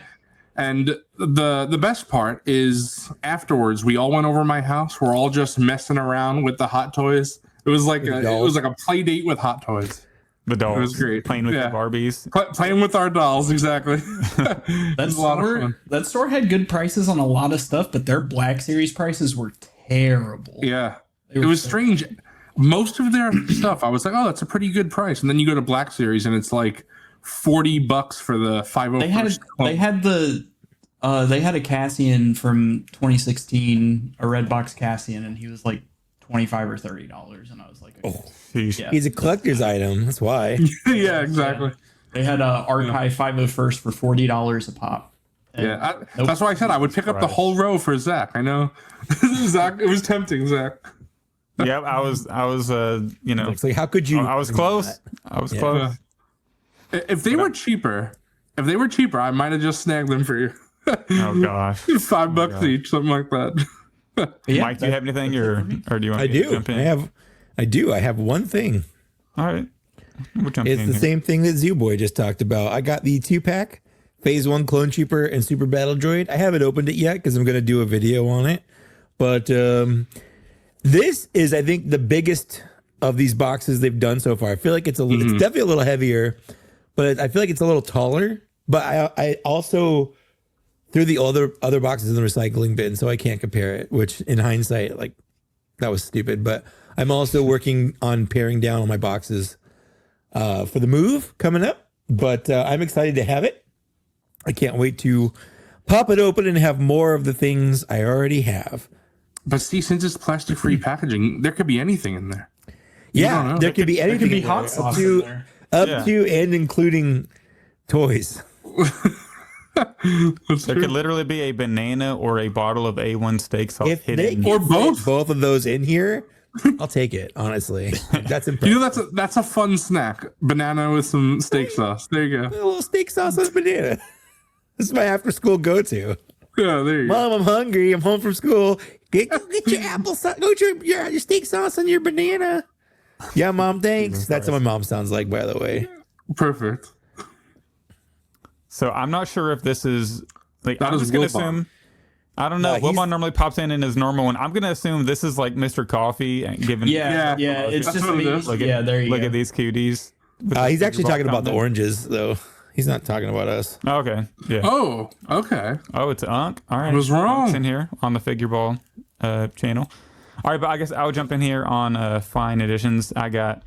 And the best part is afterwards we all went over to my house. We're all just messing around with the Hot Toys. It was like a play date with Hot Toys. The dolls. It was great. Playing with the Barbies. Playing with our dolls, exactly. That store had good prices on a lot of stuff, but their Black Series prices were terrible. Yeah. It was strange. Most of their stuff, I was like, oh, that's a pretty good price. And then you go to Black Series and it's like $40 for the 501st. They had the They had a Cassian from 2016, a red box Cassian, and he was like $25 or $30, and I was like, yeah. He's a collector's item. That's why. Yeah, exactly. Yeah. They had Archive 501st for $40 a pop. And that's why I said I would pick up the whole row for Zach. I know, Zach. It was tempting, Zach. Yep, I was. It's like, how could you? I was close. I was close. If they were cheaper, I might have just snagged them for you. Oh gosh, $5 each, something like that. Mike, do you have anything, or do you want? I do. I have one thing. All right. It's the same thing that ZooBoy just talked about. I got the 2-pack, Phase 1 Clone Trooper and Super Battle Droid. I haven't opened it yet because I'm going to do a video on it. But this is, I think, the biggest of these boxes they've done so far. I feel like it's definitely a little heavier, but I feel like it's a little taller. But I also threw the other boxes in the recycling bin, so I can't compare it, which in hindsight, like, that was stupid. But I'm also working on paring down on my boxes for the move coming up, but I'm excited to have it. I can't wait to pop it open and have more of the things I already have. But see, since it's plastic-free packaging, there could be anything in there. Yeah, there could be anything. There could be hot sauce in there. Up to and including toys. There could literally be a banana or a bottle of A1 steak sauce hidden. Or both of those in here, I'll take it, honestly. That's impressive. You know, that's a fun snack. Banana with some steak sauce. There you go. A little steak sauce and banana. This is my after-school go-to. Yeah, there you go. Mom, I'm hungry. I'm home from school. Get your apple sauce. Go get your steak sauce and your banana. Yeah, Mom, thanks. That's what my mom sounds like, by the way. Perfect. So I'm not sure if this is like, that I'm just going to assume. I don't know. Wilbon normally pops in his normal one. I'm going to assume this is like MrCawfee giving. Yeah. It's just me. There you go. Look at these cuties. He's actually talking about the oranges, though. He's not talking about us. Oh, okay. Yeah. Oh, okay. Oh, it's Unk. All right. I was wrong. Unk's in here on the Figureball channel. All right, but I guess I'll jump in here on fine editions. I got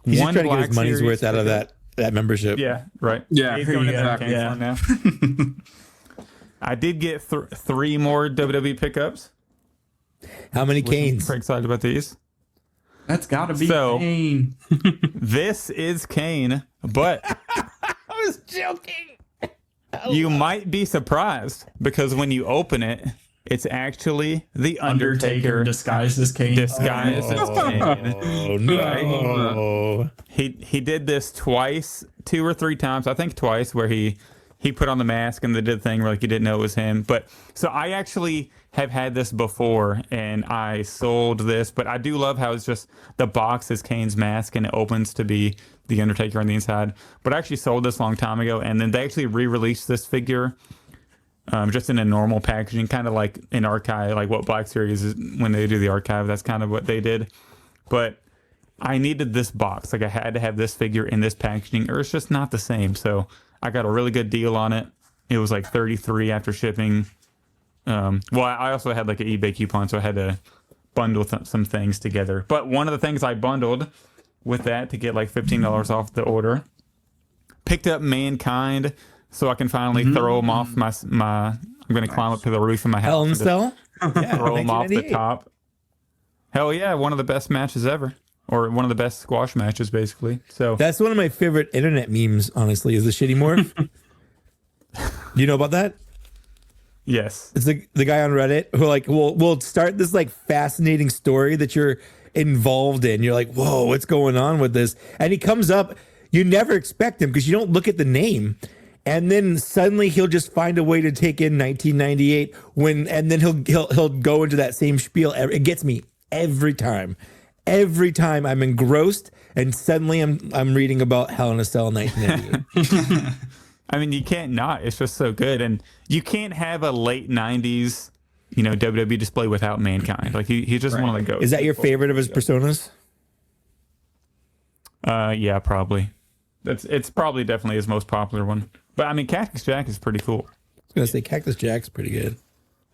He's one trying to Black get his money's Series worth out of that membership. Yeah, right. Yeah, He's going exactly. to now. I did get 3 more WWE pickups. How many Canes? Pretty excited about these. That's got to be Kane. This is Kane, but I was joking. You might be surprised because when you open it, it's actually the Undertaker disguised as Kane. Disguised as Kane. Oh no! He did this twice, 2 or 3 times. I think twice, where he put on the mask and they did the thing where like you didn't know it was him. But so I actually have had this before and I sold this, but I do love how it's just the box is Kane's mask and it opens to be the Undertaker on the inside. But I actually sold this a long time ago, and then they actually re-released this figure just in a normal packaging, kind of like an archive, like what Black Series is when they do the archive. That's kind of what they did. But I needed this box. Like I had to have this figure in this packaging, or it's just not the same. So I got a really good deal on it. It was like $33 after shipping. Well, I also had like an eBay coupon, so I had to bundle some things together. But one of the things I bundled with that to get like $15 off the order, picked up Mankind, so I can finally throw them off my. I'm going to climb up to the roof of my house. Hell in Cell? Yeah, throw them off the top. Hell yeah, one of the best matches ever. Or one of the best squash matches, basically. So that's one of my favorite internet memes, honestly, is the shitty morph. Do you know about that? Yes. It's the guy on Reddit who like will start this like fascinating story that you're involved in. You're like, whoa, what's going on with this? And he comes up, you never expect him because you don't look at the name. And then suddenly he'll just find a way to take in 1998 and then he'll go into that same spiel. It gets me every time. Every time I'm engrossed, and suddenly I'm reading about Hell in a Cell in 1998. I mean, you can't not. It's just so good, and you can't have a late 90s, WWE display without Mankind. Like he's just one of the go. Is that your favorite of his personas? Yeah, probably. It's probably definitely his most popular one. But I mean, Cactus Jack is pretty cool. I was gonna say Cactus Jack's pretty good.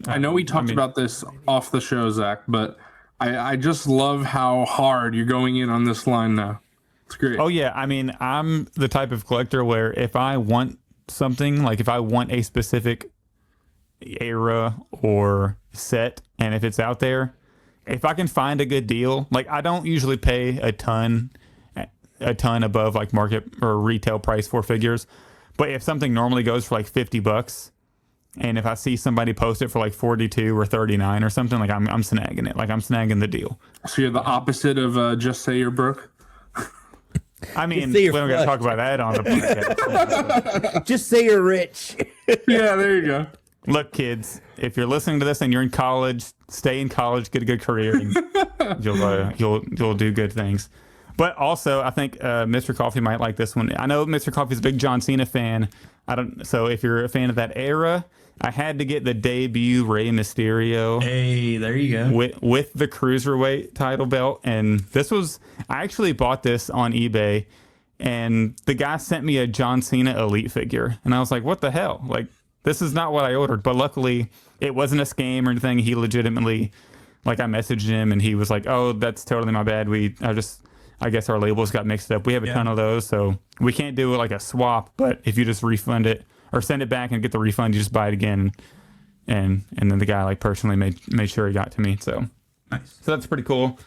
I know we talked about this off the show, Zach, but I just love how hard you're going in on this line now. It's great. Oh, yeah. I mean, I'm the type of collector where if I want something, like if I want a specific era or set, and if it's out there, if I can find a good deal, like I don't usually pay a ton above like market or retail price for figures, but if something normally goes for like $50, and if I see somebody post it for like 42 or 39 or something, like I'm snagging it. Like I'm snagging the deal. So you're the opposite of just say you're broke. I mean, we don't got to talk about that on the podcast. Just say you're rich. Yeah, there you go. Look, kids, if you're listening to this and you're in college, stay in college, get a good career, and you'll do good things. But also, I think MrCawfee might like this one. I know MrCawfee's a big John Cena fan. So if you're a fan of that era, I had to get the debut Rey Mysterio. Hey, there you go. With the Cruiserweight title belt. And I actually bought this on eBay, and the guy sent me a John Cena Elite figure. And I was like, what the hell? Like, this is not what I ordered. But luckily, it wasn't a scam or anything. He legitimately, like, I messaged him, and he was like, oh, that's totally my bad. I guess our labels got mixed up. We have a ton of those, so we can't do like a swap. But if you just refund it or send it back and get the refund, you just buy it again. And then the guy like personally made sure he got to me. So nice. So that's pretty cool.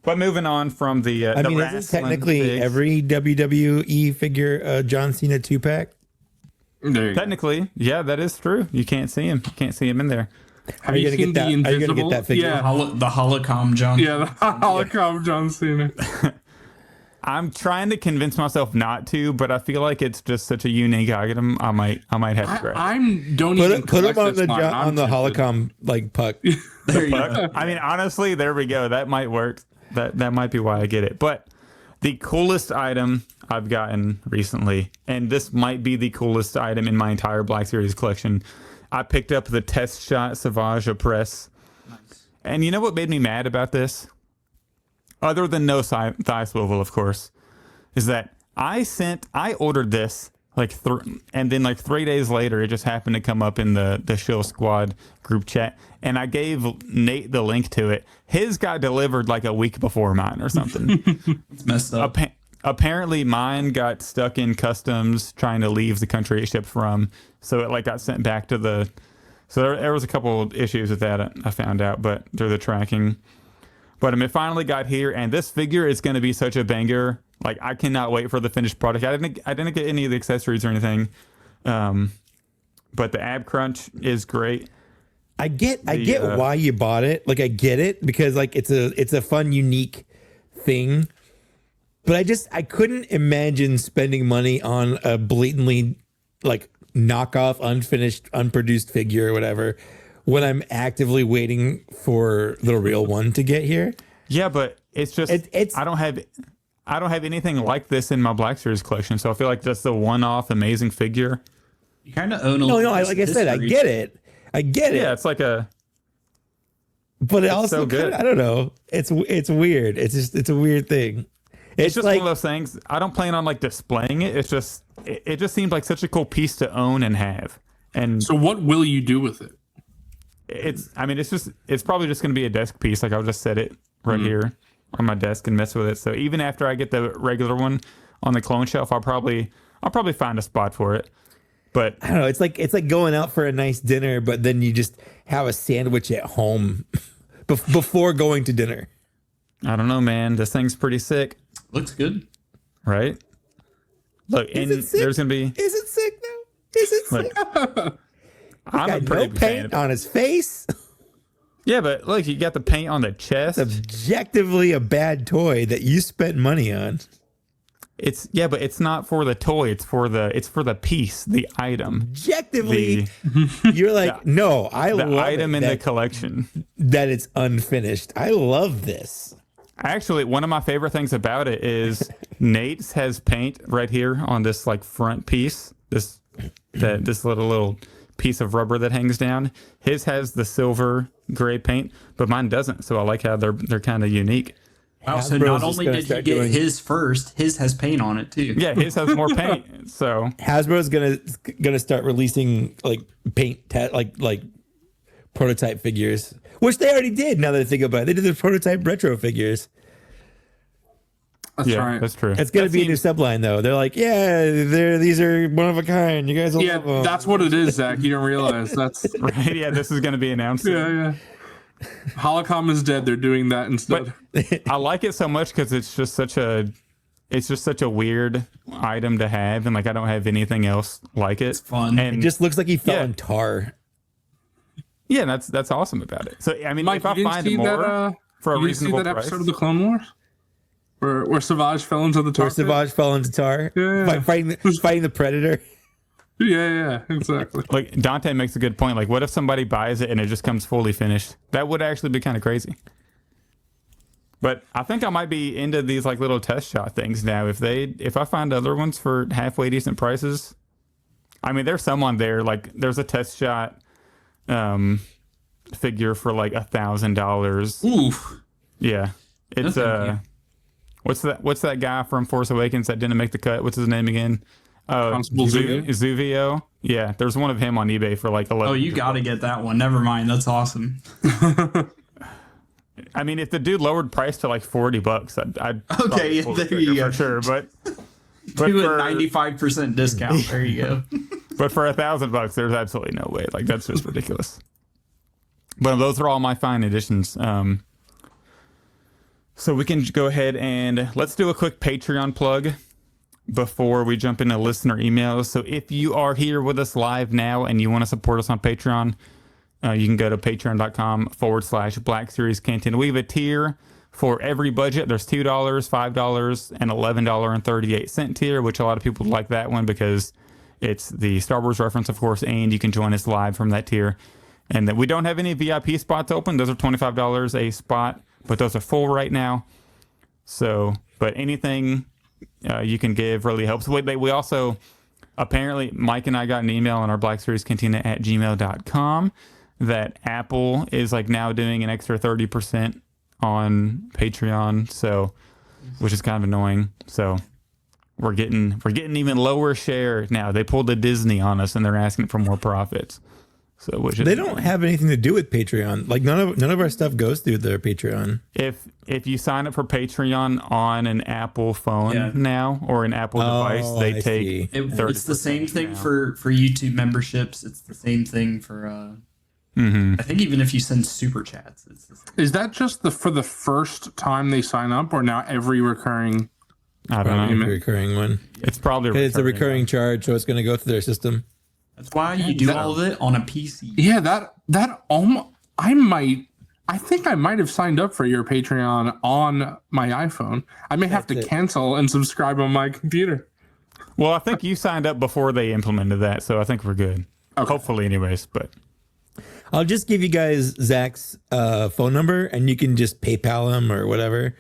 But moving on from the is technically every WWE figure John Cena 2-pack? Technically, yeah, that is true. You can't see him. You can't see him in there. Have you seen the Invisible? Are you gonna get that figure? Yeah. The holocom John. Yeah, the holocom John Cena. I'm trying to convince myself not to, but I feel like it's just such a unique item. I might have to grab. Put him on the holocom like puck. There you go. I mean, honestly, there we go. That might work. That might be why I get it. But the coolest item I've gotten recently, and this might be the coolest item in my entire Black Series collection, I picked up the Test Shot Savage Press. Nice. And you know what made me mad about this? Other than no thigh swivel, of course, is that I ordered this and then like 3 days later, it just happened to come up in the Shill Squad group chat, and I gave Nate the link to it. His got delivered like a week before mine or something. It's messed up. Apparently, mine got stuck in customs trying to leave the country it shipped from, so it like got sent back to the. So there was a couple of issues with that I found out, but through the tracking. But it finally got here, and this figure is going to be such a banger. Like, I cannot wait for the finished product. I didn't get any of the accessories or anything, but the ab crunch is great. I get why you bought it. Like, I get it because like it's a fun, unique thing. But I couldn't imagine spending money on a blatantly like knockoff, unfinished, unproduced figure or whatever, when I'm actively waiting for the real one to get here. Yeah, but it's just I don't have anything like this in my Black Series collection, so I feel like that's the one-off amazing figure. You kind of own a no. Like I said, I get it. Yeah, it's like a. But it also, so good. I don't know. It's weird. It's a weird thing. It's just like one of those things. I don't plan on like displaying it. It's just it just seems like such a cool piece to own and have. And so, what will you do with it? It's probably just going to be a desk piece. Like I'll just set it right here on my desk and mess with it. So even after I get the regular one on the clone shelf, I'll probably find a spot for it. But I don't know. It's like going out for a nice dinner, but then you just have a sandwich at home before going to dinner. I don't know, man. This thing's pretty sick. Looks good, right? Look, and there's gonna be. Is it sick though? Is it sick? I'm got no paint on his face. Yeah, but look, you got the paint on the chest. It's objectively a bad toy that you spent money on. But it's not for the toy. It's for the piece, the item. Objectively, you're like, no, I love the item in the collection that it's unfinished. I love this. Actually, one of my favorite things about it is Nate's has paint right here on this like front piece. This little piece of rubber that hangs down. His has the silver gray paint, but mine doesn't. So I like how they're kind of unique. Wow, so not only did you get his first, his has paint on it too. Yeah, his has more paint. So Hasbro's gonna start releasing like paint like prototype figures, which they already did. Now that I think about it, they did the prototype retro figures. That's right. That's true. It's gonna be a new subline though. They're like, these are one of a kind. You guys will love them. That's what it is, Zach. You don't realize that's right. Yeah, this is gonna be announced. Yeah. Holocom is dead. They're doing that instead. But I like it so much because it's just such a weird item to have, and like I don't have anything else like it. It's fun. And it just looks like he fell in tar. Yeah, that's awesome about it. So I mean, Mike, if I find more for a reasonable that price, episode of the Clone Wars where Savage fell into the tar? Where Savage fell into tar. Yeah. Fighting the Predator. Yeah, exactly. Like Dante makes a good point. Like, what if somebody buys it and it just comes fully finished? That would actually be kind of crazy. But I think I might be into these like little test shot things now. If I find other ones for halfway decent prices, I mean, there's some on there. Like, there's a test shot figure for like $1,000. Oof. Yeah, it's what's that guy from Force Awakens that didn't make the cut? What's his name again? Constable Zuvio. Yeah, there's one of him on eBay for like 11. Oh, you got to get that one. Never mind. That's awesome. I mean, if the dude lowered price to like $40, I'd okay. There you go. for sure. But do a 95% discount. There you go. But for $1,000, there's absolutely no way. Like, that's just ridiculous. But those are all my fine editions. So we can go ahead and let's do a quick Patreon plug before we jump into listener emails. So if you are here with us live now and you want to support us on Patreon, you can go to patreon.com/blackseriescantina. We have a tier for every budget. There's $2, $5, and $11.38 tier, which a lot of people like that one because it's the Star Wars reference, of course, and you can join us live from that tier. And that we don't have any VIP spots open. Those are $25 a spot, but those are full right now. So, but anything you can give really helps. We also, apparently, Mike and I got an email on our blackseriescantina@gmail.com that Apple is like now doing an extra 30% on Patreon. So, which is kind of annoying. So we're getting even lower share now. They pulled a Disney on us and they're asking for more profits. So which they don't have anything to do with Patreon. Like none of our stuff goes through their Patreon. If you sign up for Patreon on an Apple phone now or an Apple device, they take 30%. It's the same thing for YouTube memberships. It's the same thing for I think even if you send super chats, it's the same. Is that just for the first time they sign up, or now every recurring? I don't know. Every recurring one. It's probably it's a recurring charge, so it's going to go through their system. That's why you do all of it on a PC. Yeah, that almost. I think I might have signed up for your Patreon on my iPhone. I may have to cancel and subscribe on my computer. Well, I think you signed up before they implemented that, so I think we're good. Okay. Hopefully, anyways. But I'll just give you guys Zach's phone number, and you can just PayPal him or whatever.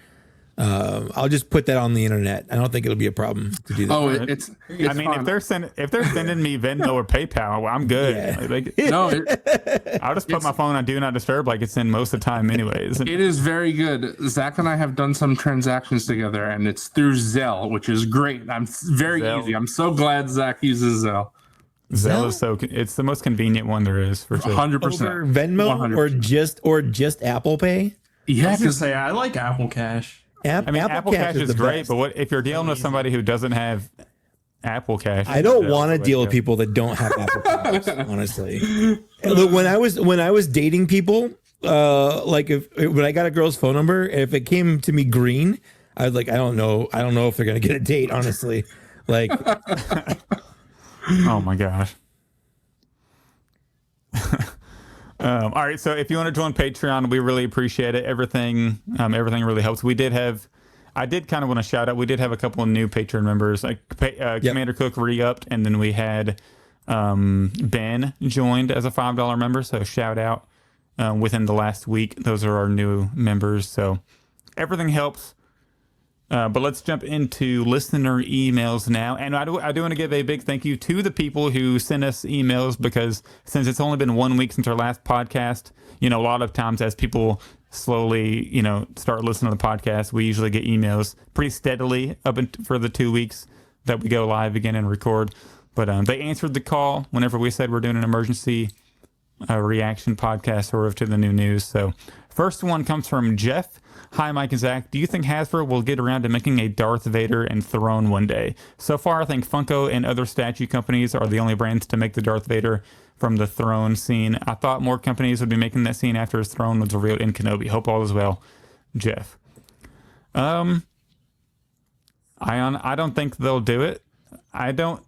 I'll just put that on the internet. I don't think it'll be a problem to do that. Oh, it's I mean, fun. if they're sending me Venmo or PayPal, well, I'm good. Yeah. I'll just put my phone on Do Not Disturb like it's in most of the time anyways. It is very good. Zach and I have done some transactions together, and it's through Zelle, which is great. Very easy. I'm so glad Zach uses Zelle. Zelle is it's the most convenient one there is for sure. 100%. Over Venmo 100%. or just Apple Pay? Yeah, I was gonna say I like Apple Cash. Apple Cash is great, best. but what if you're dealing with somebody who doesn't have Apple Cash? I don't want to deal with people that don't have Apple Cash, honestly. Look, when I was dating people, like when I got a girl's phone number, if it came to me green, I was like, I don't know if they're gonna get a date, honestly. Like, oh my gosh. All right, so if you want to join Patreon, we really appreciate it. Everything really helps. I did kind of want to shout out. We did have a couple of new Patreon members, like Commander Cook re-upped, and then we had Ben joined as a $5 member. So shout out within the last week. Those are our new members. So everything helps. But let's jump into listener emails now. And I do want to give a big thank you to the people who sent us emails, because since it's only been 1 week since our last podcast, a lot of times as people slowly, start listening to the podcast, we usually get emails pretty steadily for the 2 weeks that we go live again and record. But they answered the call whenever we said we're doing an emergency reaction podcast sort of to the new news. So First one comes from Jeff. Hi, Mike and Zach. Do you think Hasbro will get around to making a Darth Vader and throne one day? So far, I think Funko and other statue companies are the only brands to make the Darth Vader from the throne scene. I thought more companies would be making that scene after his throne was revealed in Kenobi. Hope all is well, Jeff. I don't think they'll do it. I think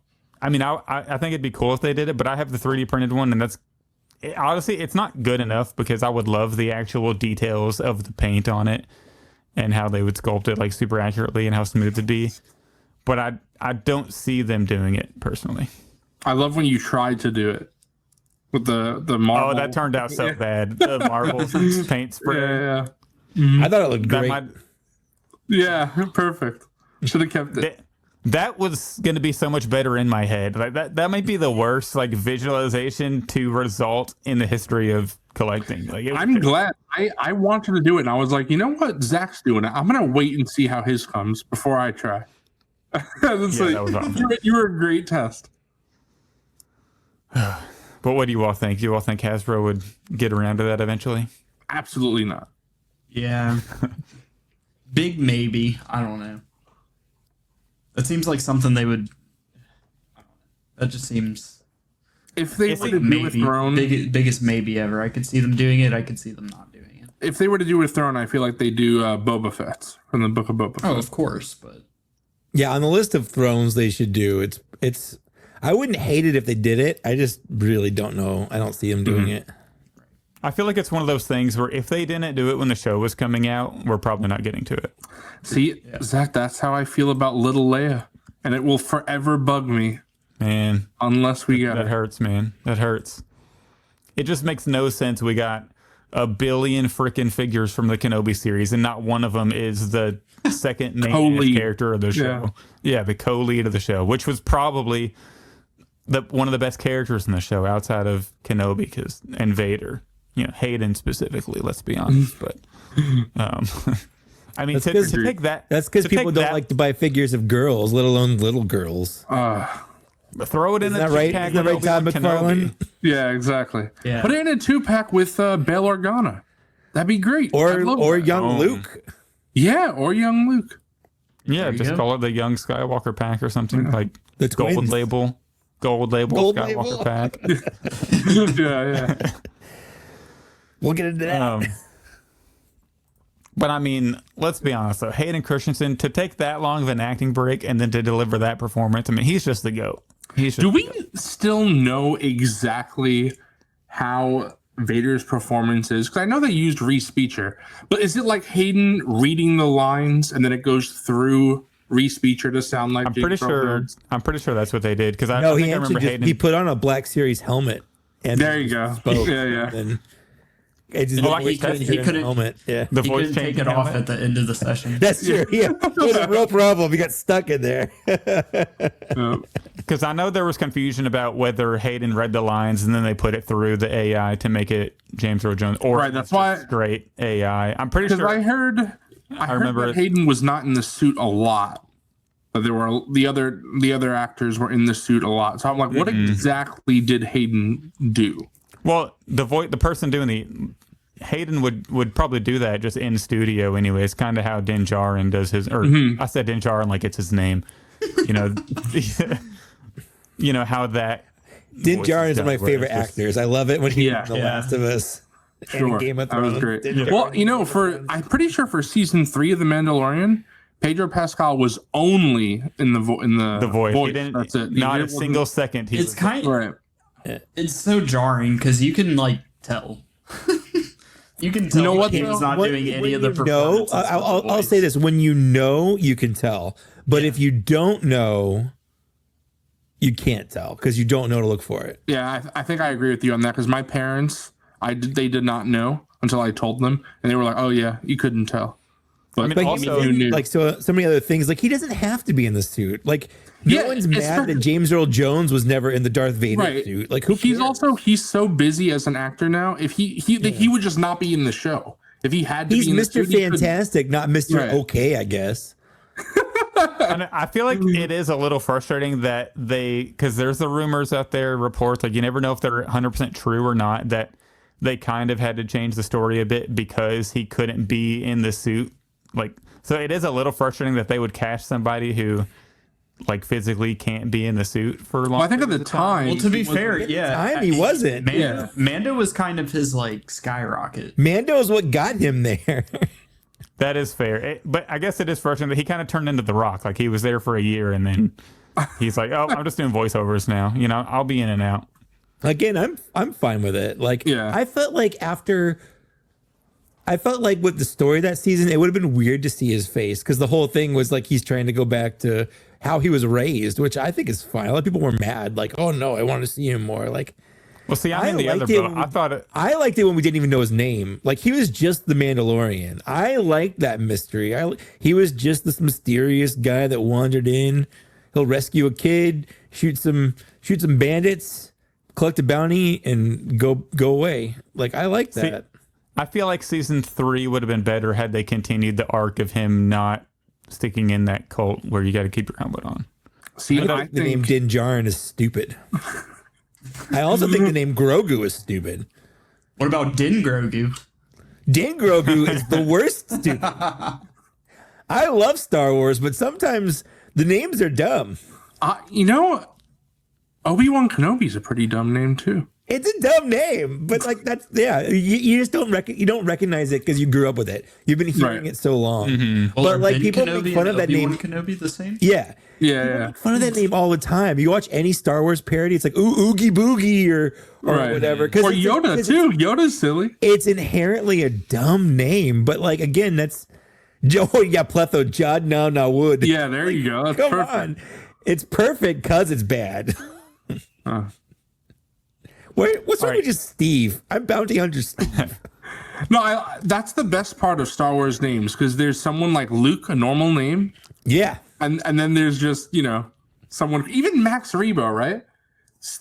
it'd be cool if they did it, but I have the 3D printed one, and honestly, it's not good enough because I would love the actual details of the paint on it and how they would sculpt it like super accurately and how smooth it'd be. But I don't see them doing it personally. I love when you tried to do it with the marble. Oh, that turned out so bad. The marble paint spray. Yeah. Mm-hmm. I thought it looked great. Yeah, perfect. Should have kept it. That was going to be so much better in my head. Like that might be the worst like visualization to result in the history of collecting. Like I'm glad. I wanted to do it, and I was like, you know what, Zach's doing it. I'm gonna wait and see how his comes before I try. That was awesome. You were a great test. But what do you all think? Do you all think Hasbro would get around to that eventually? Absolutely not. Yeah. Big maybe. I don't know. That seems like something they would. That just seems. If they were to do with Throne, biggest maybe ever. I could see them doing it. I could see them not doing it. If they were to do with Throne, I feel like they do Boba Fett's from the Book of Boba Fett. Oh, of course, but yeah, on the list of thrones they should do. It's. I wouldn't hate it if they did it. I just really don't know. I don't see them doing it. I feel like it's one of those things where if they didn't do it when the show was coming out, we're probably not getting to it. See, Zach, that's how I feel about Little Leia, and it will forever bug me. Man, unless we got that hurts, man. That hurts. It just makes no sense. We got a billion freaking figures from the Kenobi series, and not one of them is the second main character of the show. Yeah, the co-lead of the show, which was probably one of the best characters in the show outside of Kenobi and Vader. You know, Hayden specifically, let's be honest. But I mean, to take that. That's because people don't like to buy figures of girls, let alone little girls. Throw it in a 2-pack. Isn't that right, Todd McFarlane? Yeah, exactly. Yeah. Put it in a 2-pack with Bail Organa. That'd be great. Or young Luke. Yeah, or young Luke. Yeah, just call it the Young Skywalker pack or something like the gold label Skywalker pack. Yeah. We'll get into that. But I mean, let's be honest though. Hayden Christensen, to take that long of an acting break and then to deliver that performance, I mean, he's just the GOAT. Do we still know exactly how Vader's performance is? Because I know they used Reese Beecher, but is it like Hayden reading the lines and then it goes through Reese Beecher to sound like? I'm pretty sure that's what they did. Because I remember Hayden. He put on a Black Series helmet. And there you go. Spoke, yeah. He couldn't take it off at the end of the session. That's true. Yeah, it was a real problem. He got stuck in there. Because I know there was confusion about whether Hayden read the lines and then they put it through the AI to make it James Earl Jones, or that's why great AI. I'm pretty sure. I heard that Hayden was not in the suit a lot, but there were the other actors were in the suit a lot. So I'm like, what exactly did Hayden do? Well, the person doing Hayden would probably do that just in studio anyway. It's kind of how Din Djarin does his. Or I said Din Djarin like it's his name. You know, how that. Din Djarin is one of my favorite actors. I love it when he's in The Last of Us. Sure, Game of Thrones. That was great. Well, I'm pretty sure for season 3 of The Mandalorian, Pedro Pascal was only in the voice. He didn't, that's it. Not a single second. It's kind of right. It's so jarring because you can tell. You can tell what he's not doing any of the performances. I'll say this: when you know, you can tell. But if you don't know, you can't tell because you don't know to look for it. Yeah, I think I agree with you on that because my parents, they did not know until I told them, and they were like, "Oh yeah, you couldn't tell." But also, so many other things. Like he doesn't have to be in the suit. Like no one's mad that James Earl Jones was never in the Darth Vader suit. Like who cares? He's so busy as an actor now. If he would just not be in the show. If he had to be in the suit, Mr. Fantastic, not Mr. Okay, I guess. And I feel like it is a little frustrating that because there's the rumors out there, reports, like you never know if they're 100% true or not, that they kind of had to change the story a bit because he couldn't be in the suit. Like, so it is a little frustrating that they would cast somebody who like physically can't be in the suit for long. Well, I think at the time. Well, to be fair, he wasn't. Mando was kind of his like skyrocket. Mando is what got him there. That is fair. But I guess it is frustrating that he kind of turned into The Rock. Like he was there for a year and then he's like, oh, I'm just doing voiceovers now. You know, I'll be in and out. Again, I'm fine with it. Like, I felt like with the story that season, it would have been weird to see his face because the whole thing was like he's trying to go back to how he was raised, which I think is fine. A lot of people were mad, like, "Oh no, I want to see him more." Like, well, see, I'm in the other boat. I liked it when we didn't even know his name. Like, he was just the Mandalorian. I liked that mystery. He was just this mysterious guy that wandered in. He'll rescue a kid, shoot some bandits, collect a bounty, and go away. Like, I like that. See, I feel like season 3 would have been better had they continued the arc of him not sticking in that cult where you got to keep your helmet on. See, I think the name Din Djarin is stupid. I also think the name Grogu is stupid. What about Din Grogu? Din Grogu is the worst stupid. I love Star Wars, but sometimes the names are dumb. You know, Obi-Wan Kenobi's a pretty dumb name too. It's a dumb name, but like you just don't recognize it because you grew up with it. You've been hearing it so long. Mm-hmm. Well, but like Ben people Kenobi make fun of that name. Kenobi the same? Yeah. Yeah. Make fun of that name all the time. You watch any Star Wars parody, it's like Oogie Boogie or whatever. Or Yoda too. Yoda's silly. It's inherently a dumb name, but like again, that's Joe. You got Pletho Jod now Wood. Yeah, there you go. That's Come perfect. on, it's perfect because it's bad. What's wrong with just Steve? I'm Bounty Hunter Steve. No, that's the best part of Star Wars names because there's someone like Luke, a normal name. Yeah. And then there's just, someone, even Max Rebo, right?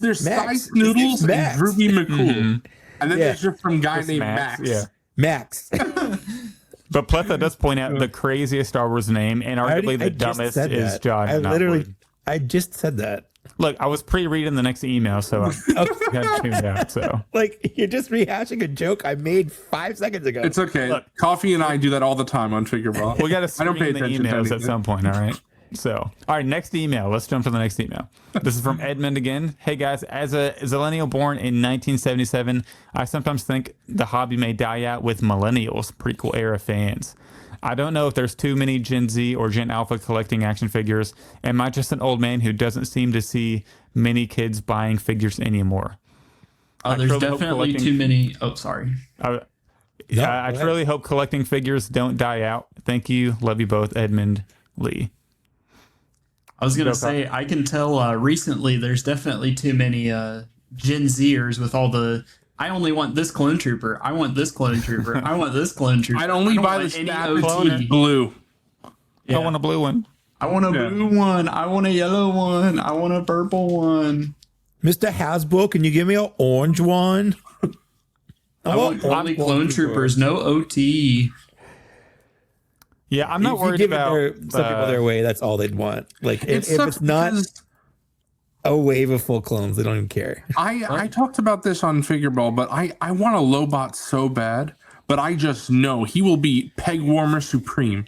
There's Spice Noodles and Ruby McCool. Mm-hmm. And then there's just some guy named Max. Yeah. Max. But Pletha does point out the craziest Star Wars name and arguably the dumbest is John. I just said that. Look, I was pre-reading the next email, so I got tuned out. So, like, you're just rehashing a joke I made 5 seconds ago. It's okay. Look, Coffee and I do that all the time on Figureball. We got to screen the emails at some point, all right? So, all right, next email. Let's jump to the next email. This is from Edmund again. Hey, guys, as a Zillennial born in 1977, I sometimes think the hobby may die out with millennials, prequel era fans. I don't know if there's too many Gen Z or Gen Alpha collecting action figures. Am I just an old man who doesn't seem to see many kids buying figures anymore? There's definitely too many. Oh, sorry. I truly hope collecting figures don't die out. Thank you. Love you both, Edmund Lee. I was going to say, I can tell recently there's definitely too many Gen Zers with all the... I only want this clone trooper. I want this clone trooper. I want this clone trooper. I'd only buy the snap blue. Yeah. I want a blue one. I want a blue one. I want a yellow one. I want a purple one. Mr. Hasbro, can you give me an orange one? I want only clone troopers, no OT. Yeah, I'm not worried about some people their way. That's all they'd want. Like if it's not a wave of full clones, they don't even care. I talked about this on Figureball, but I want a Lobot so bad, but I just know he will be peg warmer supreme.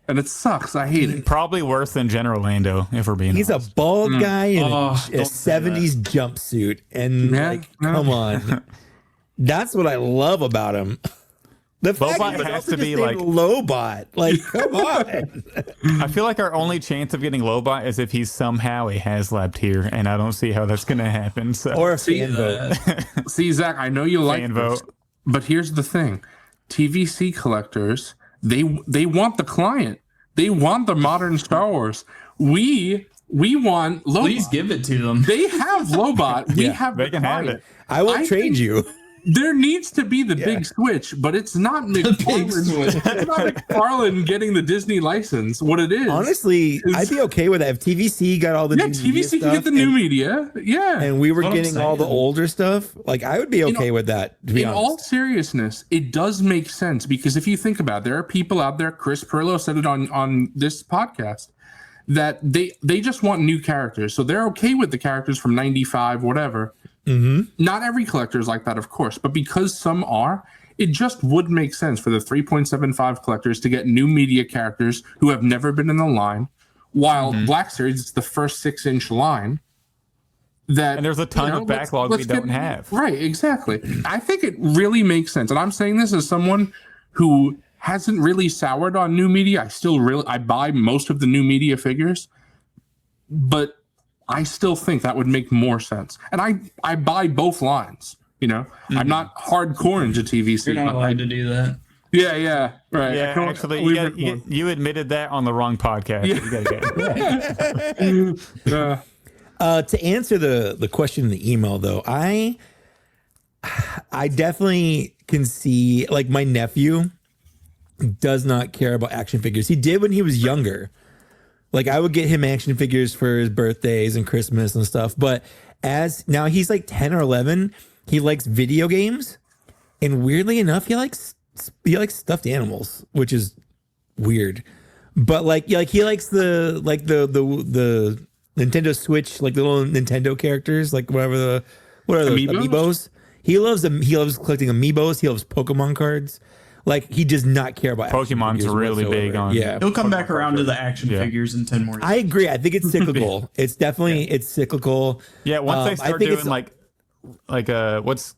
And it sucks. I hate it. Probably worse than General Lando, if we're being honest. He's a bald guy in a 70s jumpsuit. And come on. That's what I love about him. The fact Lobot has to be like Lobot. Like, come on. I feel like our only chance of getting Lobot is if he's somehow a HasLab tier, and I don't see how that's going to happen. So. Or a fan vote. See, Zach, I know you like fan this, vote. But here's the thing: TVC collectors, they want the client. They want the modern Star Wars. We want Lobot. Please give it to them. They have Lobot. We have. They can have it. I will trade you. There needs to be the big switch, but it's not McFarlane. It's not McFarlane getting the Disney license. What it is, honestly, I'd be okay with that if TVC got all the new TVC can get the new media, and we were getting all the older stuff. Like I would be okay with that. To be honest, all seriousness, it does make sense because if you think about it, there are people out there. Chris Perillo said it on this podcast that they just want new characters, so they're okay with the characters from '95, whatever. Not every collector is like that, of course, but because some are, it just would make sense for the 3.75 collectors to get new media characters who have never been in the line, while Black Series is the first 6-inch line. And there's a ton of backlog we don't have. Right, exactly. I think it really makes sense. And I'm saying this as someone who hasn't really soured on new media. I buy most of the new media figures, but I still think that would make more sense. And I buy both lines. I'm not hardcore into TVC. You're not allowed to do that. Yeah, right. Yeah, actually, you admitted that on the wrong podcast. Yeah. You gotta to answer the question in the email, though, I definitely can see, like, my nephew does not care about action figures. He did when he was younger. Like, I would get him action figures for his birthdays and Christmas and stuff. But as now he's like 10 or 11, he likes video games, and weirdly enough, he likes stuffed animals, which is weird. But like he likes the Nintendo Switch, like the little Nintendo characters, like what are those amiibos? He loves them. He loves collecting amiibos. He loves Pokemon cards. Like, he does not care about Pokemon's really big on. Yeah, he'll come back around to the action figures in 10 more years. I agree. I think it's cyclical. It's definitely it's cyclical. Yeah, once they start doing what's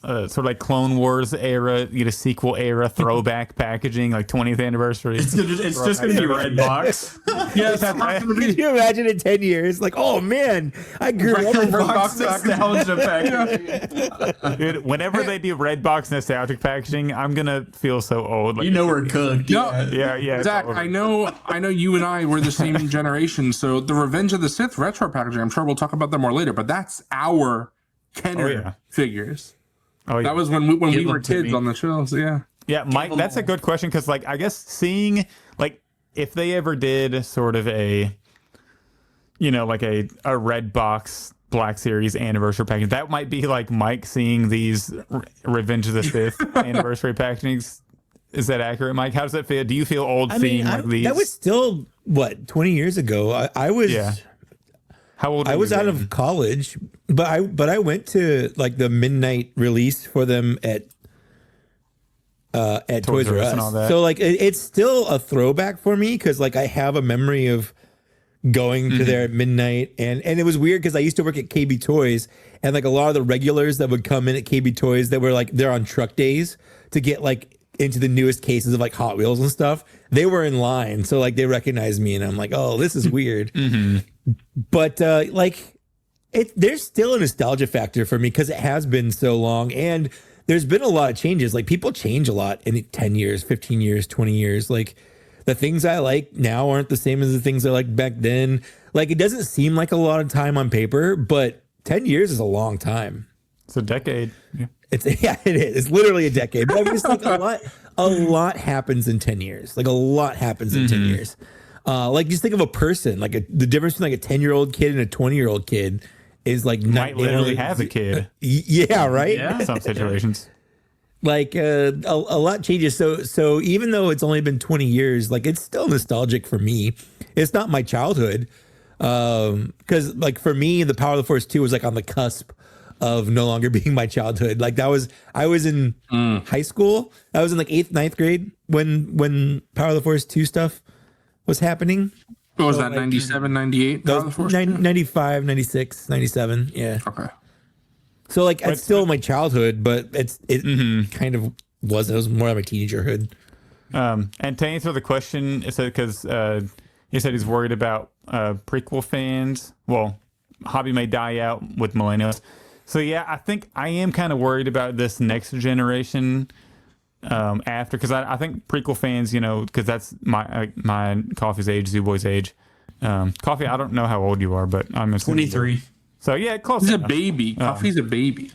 sort of like Clone Wars era, you get a sequel era throwback packaging, like 20th anniversary. It's just gonna be red box. Yes. Can you imagine in 10 years? Like, oh man, I grew up with red box nostalgia packaging. Dude, whenever they do red box nostalgic packaging, I'm gonna feel so old. Like, we're cooked. Yeah. Zach, I know you and I were the same generation, so the Revenge of the Sith retro packaging, I'm sure we'll talk about that more later, but that's our Kenner figures. Oh, yeah. That was when we were kids on the shelves. Yeah, Mike, that's a good question, because like, I guess seeing, like, if they ever did sort of a like a red box Black Series anniversary package, that might be like Mike seeing these Revenge of the Sith anniversary packagings. Is that accurate, Mike? How does that feel? Do you feel old seeing like these? That was still 20 years ago. I was How old? I was out of college, but I went to like the midnight release for them at Toys R Us and all that. So like it's still a throwback for me, because like I have a memory of going to there at midnight, and it was weird because I used to work at KB Toys, and like a lot of the regulars that would come in at KB Toys that were like they're on truck days to get like into the newest cases of like Hot Wheels and stuff, they were in line, so like they recognized me, and I'm like, oh, this is weird. But like there's still a nostalgia factor for me because it has been so long, and there's been a lot of changes. Like, people change a lot in 10 years, 15 years, 20 years. Like, the things I like now aren't the same as the things I liked back then. Like, it doesn't seem like a lot of time on paper, but 10 years is a long time. It's a decade. Yeah. It is. It's literally a decade. But I mean, it's like a lot happens in 10 years. Like, a lot happens in 10 years. Like, just think of a person. Like, the difference between like a 10-year-old kid and a 20-year-old kid is like might literally have a kid. Yeah, right. Yeah, some situations. Like a lot changes. So even though it's only been 20 years, like it's still nostalgic for me. It's not my childhood. Because like for me, the Power of the Force 2 was like on the cusp of no longer being my childhood. Like I was in high school. I was in like 8th, 9th grade when Power of the Force 2 stuff was happening. What was that, 97, 98? 95, 96, 97. Yeah. Okay. So like it's still my childhood, but it kind of wasn't. It was more of my teenagerhood. And to answer the question, it said because he said he's worried about prequel fans. Well, hobby may die out with millennials. So yeah, I think I am kind of worried about this next generation. After, because I think prequel fans, because that's my Coffee's age, Z-Boy's age. Coffee, I don't know how old you are, but I'm 23. So yeah, close. He's enough. A baby. Coffee's a baby.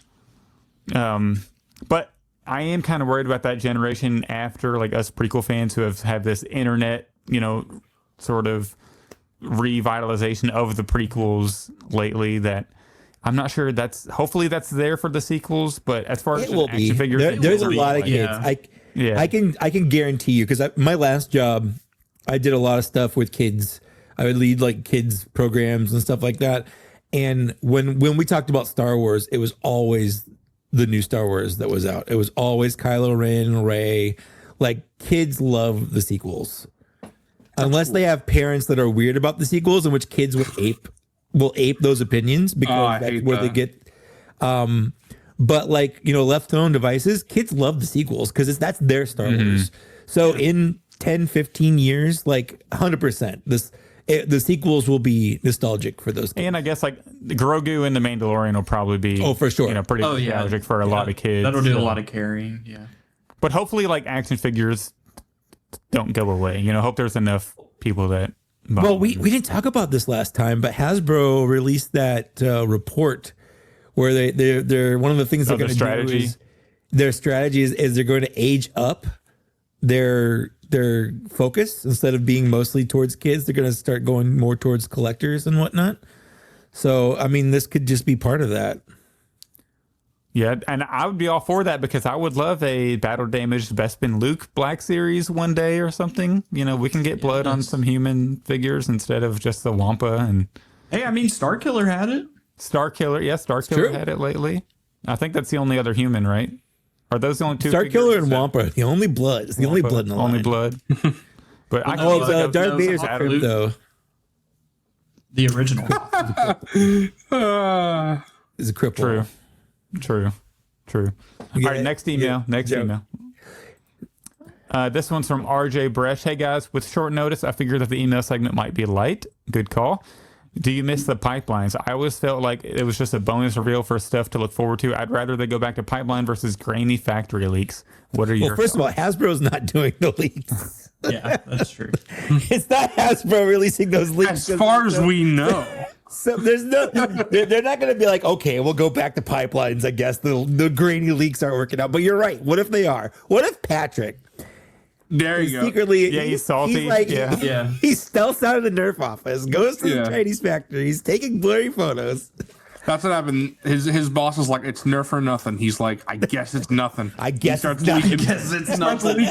But I am kind of worried about that generation after, like us prequel fans who have had this internet, sort of revitalization of the prequels lately. That I'm not sure hopefully that's there for the sequels, but as far as action figures, there's a lot of kids. I can guarantee you, because my last job, I did a lot of stuff with kids. I would lead like kids programs and stuff like that. And when we talked about Star Wars, it was always the new Star Wars that was out. It was always Kylo Ren, Rey. Like, kids love the sequels. Unless they have parents that are weird about the sequels, in which kids will ape those opinions because that's where they get. But like, left to their own devices, kids love the sequels because that's their Star Wars. So in 10, 15 years, like 100%, the sequels will be nostalgic for those kids. And I guess like the Grogu and the Mandalorian will probably be for sure pretty nostalgic for a lot of kids. That'll do a lot of carrying. Yeah. But hopefully like action figures don't go away. Hope there's enough people that Well, we didn't talk about this last time, but Hasbro released that report where they're one of the things they're going to do is their strategy is they're going to age up their focus. Instead of being mostly towards kids, they're going to start going more towards collectors and whatnot. So, I mean, this could just be part of that. Yeah, and I would be all for that because I would love a battle damaged Bespin Luke Black Series one day or something. We can get blood on some human figures instead of just the Wampa. And hey, I mean, Starkiller had it. Starkiller had it lately. I think that's the only other human, right? Are those the only two? Starkiller and Wampa, the only blood. It's the only blood in the line. Only blood. But Darth Vader's crib, though. The original is a cripple. True. All right, next email. This one's from RJ Bresh. Hey guys, with short notice, I figured that the email segment might be light. Good call. Do you miss the pipelines? I always felt like it was just a bonus reveal for stuff to look forward to. I'd rather they go back to pipeline versus grainy factory leaks. What are your thoughts? Of all, Hasbro's not doing the leaks. Yeah, that's true. It's not Hasbro releasing those leaks. As far as we know. So there's they're not going to be like, okay, we'll go back to pipelines. I guess the grainy leaks aren't working out. But you're right. What if they are? What if Patrick? There you go. Secretly, he's salty. He stealths out of the Nerf office, goes to the Chinese factory. He's taking blurry photos. That's what happened. His boss is like, it's Nerf or nothing. He's like, I guess it's nothing. I guess it's nothing.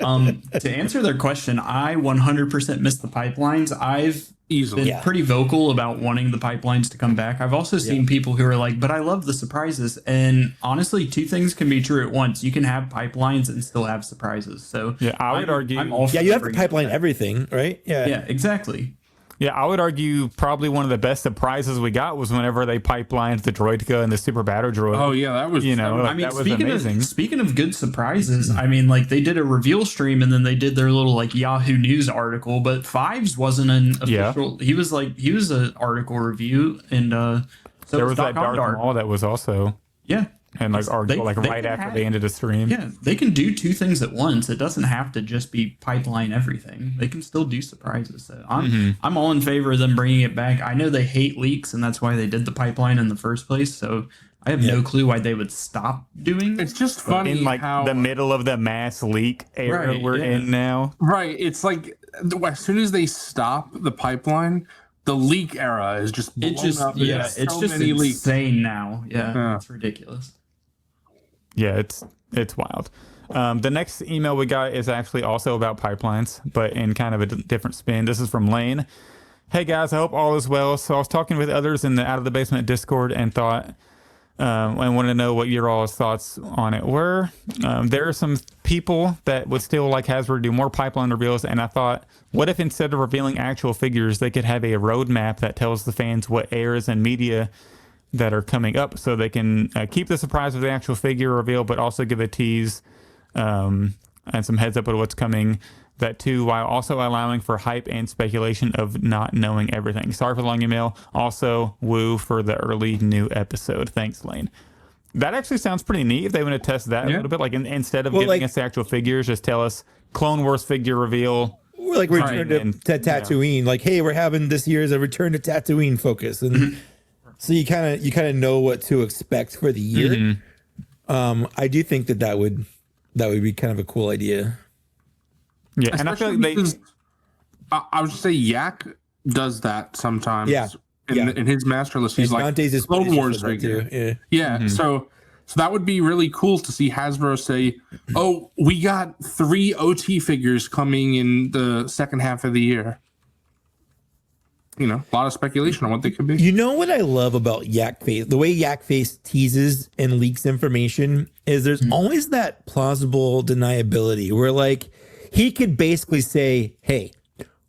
To answer their question, I 100% missed the pipelines. I've been pretty vocal about wanting the pipelines to come back. I've also seen people who are like, but I love the surprises. And honestly, two things can be true at once. You can have pipelines and still have surprises. So I would argue. You have to pipeline everything, right? Yeah, exactly. Yeah, I would argue probably one of the best surprises we got was whenever they pipelined the Droidka and the Super Battle Droid. Oh yeah, that was that was amazing. Speaking of good surprises, I mean, like they did a reveal stream and then they did their little like Yahoo News article, but Fives wasn't an official. He was an article review, and so there was that Darth Maul that was also and like article right after they ended the stream. Yeah, they can do two things at once. It doesn't have to just be pipeline everything. They can still do surprises. So I'm all in favor of them bringing it back. I know they hate leaks, and that's why they did the pipeline in the first place. So I have no clue why they would stop doing it. It's just funny in like the middle of the mass leak era we're in now. Right. It's like as soon as they stop the pipeline, the leak era is just blown up. It's just insane now. Yeah, it's ridiculous. Yeah, it's wild. The next email we got is actually also about pipelines, but in kind of a different spin. This is from Lane. Hey guys, I hope all is well. So I was talking with others in the Out of the Basement Discord and thought, and wanted to know what your all's thoughts on it were. There are some people that would still like Hasbro to do more pipeline reveals, and I thought, what if instead of revealing actual figures, they could have a roadmap that tells the fans what airs and media that are coming up, so they can keep the surprise of the actual figure reveal, but also give a tease and some heads up of what's coming. That too, while also allowing for hype and speculation of not knowing everything. Sorry for the long email. Also, woo for the early new episode. Thanks, Lane. That actually sounds pretty neat if they want to test that a little bit. Like instead of giving us the actual figures, just tell us Clone Wars figure reveal. We're like return to Tatooine. Like, hey, we're having this year's a return to Tatooine focus, and so you kind of know what to expect for the year. I do think that would be kind of a cool idea. Yeah, and I feel like I would say Yak does that sometimes. Yeah. In his master list, he's like Dante's Clone Wars figure. Yeah. So that would be really cool to see Hasbro say, "Oh, we got 3 OT figures coming in the second half of the year." a lot of speculation on what they could be. You know what I love about Yak Face? The way Yak Face teases and leaks information is there's always that plausible deniability where like he could basically say, hey,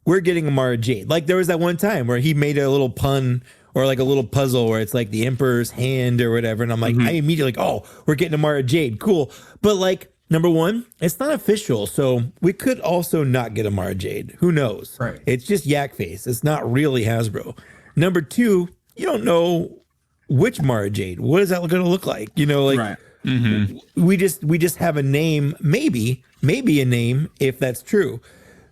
we're getting a Mara Jade. Like there was that one time where he made a little pun or like a little puzzle where it's like the Emperor's hand or whatever. And I'm like, I immediately like, oh, we're getting a Mara Jade. Cool. But like, number one, it's not official, so we could also not get a Mara Jade. Who knows? Right. It's just Yak Face. It's not really Hasbro. Number two, you don't know which Mara Jade. What is that going to look like? Like Right. we just have a name, maybe a name if that's true.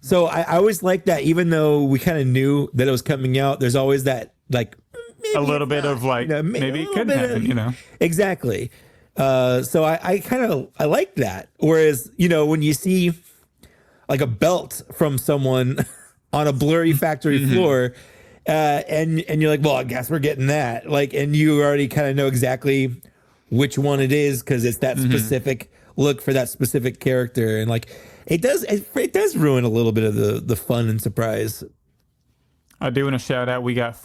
So I always like that, even though we kind of knew that it was coming out. There's always that like a little bit of like maybe it could happen. Exactly. So I like that. Whereas, when you see like a belt from someone on a blurry factory floor, and you're like, well, I guess we're getting that. Like, and you already kind of know exactly which one it is because it's that specific look for that specific character. And like, it does ruin a little bit of the fun and surprise. I do want to shout out. We got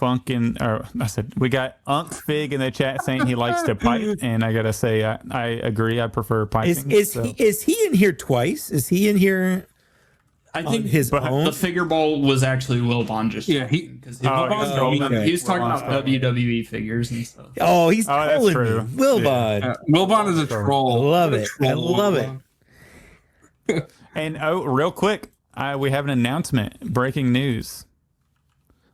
we got Unc Fig in the chat saying he likes to pipe, and I gotta say I agree. I prefer piping. Is he in here twice? Is he in here? I think his own. The Figureball was actually Wilbon just because he was talking about WWE figures and stuff. Oh, he's that's true. Wilbon. Yeah. Wilbon is a troll. I love it. I love it. And real quick, we have an announcement. Breaking news.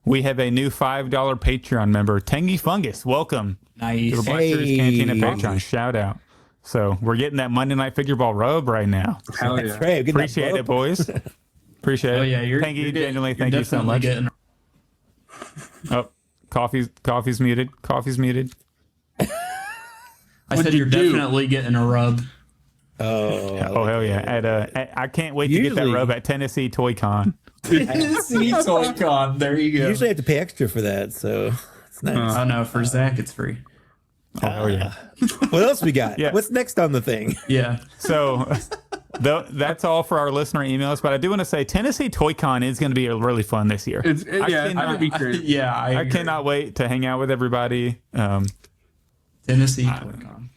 We have a new $5 Patreon member, Tangy Fungus. Welcome. Nice. To the Black Series Cantina Patreon. Shout out. So we're getting that Monday Night Figureball robe right now. Hell yeah. That's right. Appreciate it, boys. Appreciate it. Oh yeah, Tangy, genuinely, thank you so much. Coffee's muted. Coffee's muted. I said you're definitely getting a rub. Oh hell yeah! I can't wait to get that rub at Tennessee Toy Con. Tennessee Toy Con. There you go. You usually have to pay extra for that, so it's nice. Oh no, for Zach it's free. Oh yeah. What else we got? Yeah. What's next on the thing? Yeah. So that's all for our listener emails. But I do want to say Tennessee Toy Con is going to be really fun this year. It's be great. Yeah, I cannot wait to hang out with everybody. Tennessee Toy Con.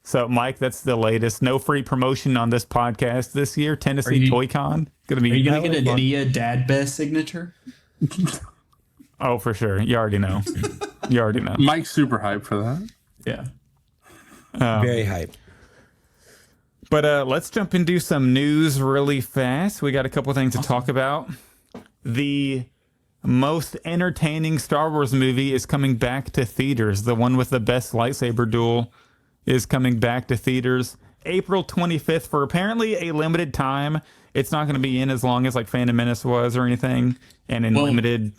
So, Mike, that's the latest. No free promotion on this podcast this year. Tennessee Toy Con. Are you going to get a Nia Dad Best signature? Oh, for sure. You already know. Mike's super hyped for that. Yeah. Very hyped. But let's jump into some news really fast. We got a couple things to talk about. The most entertaining Star Wars movie is coming back to theaters. The one with the best lightsaber duel is coming back to theaters April 25th for apparently a limited time. It's not going to be in as long as like Phantom Menace was or anything, and in limited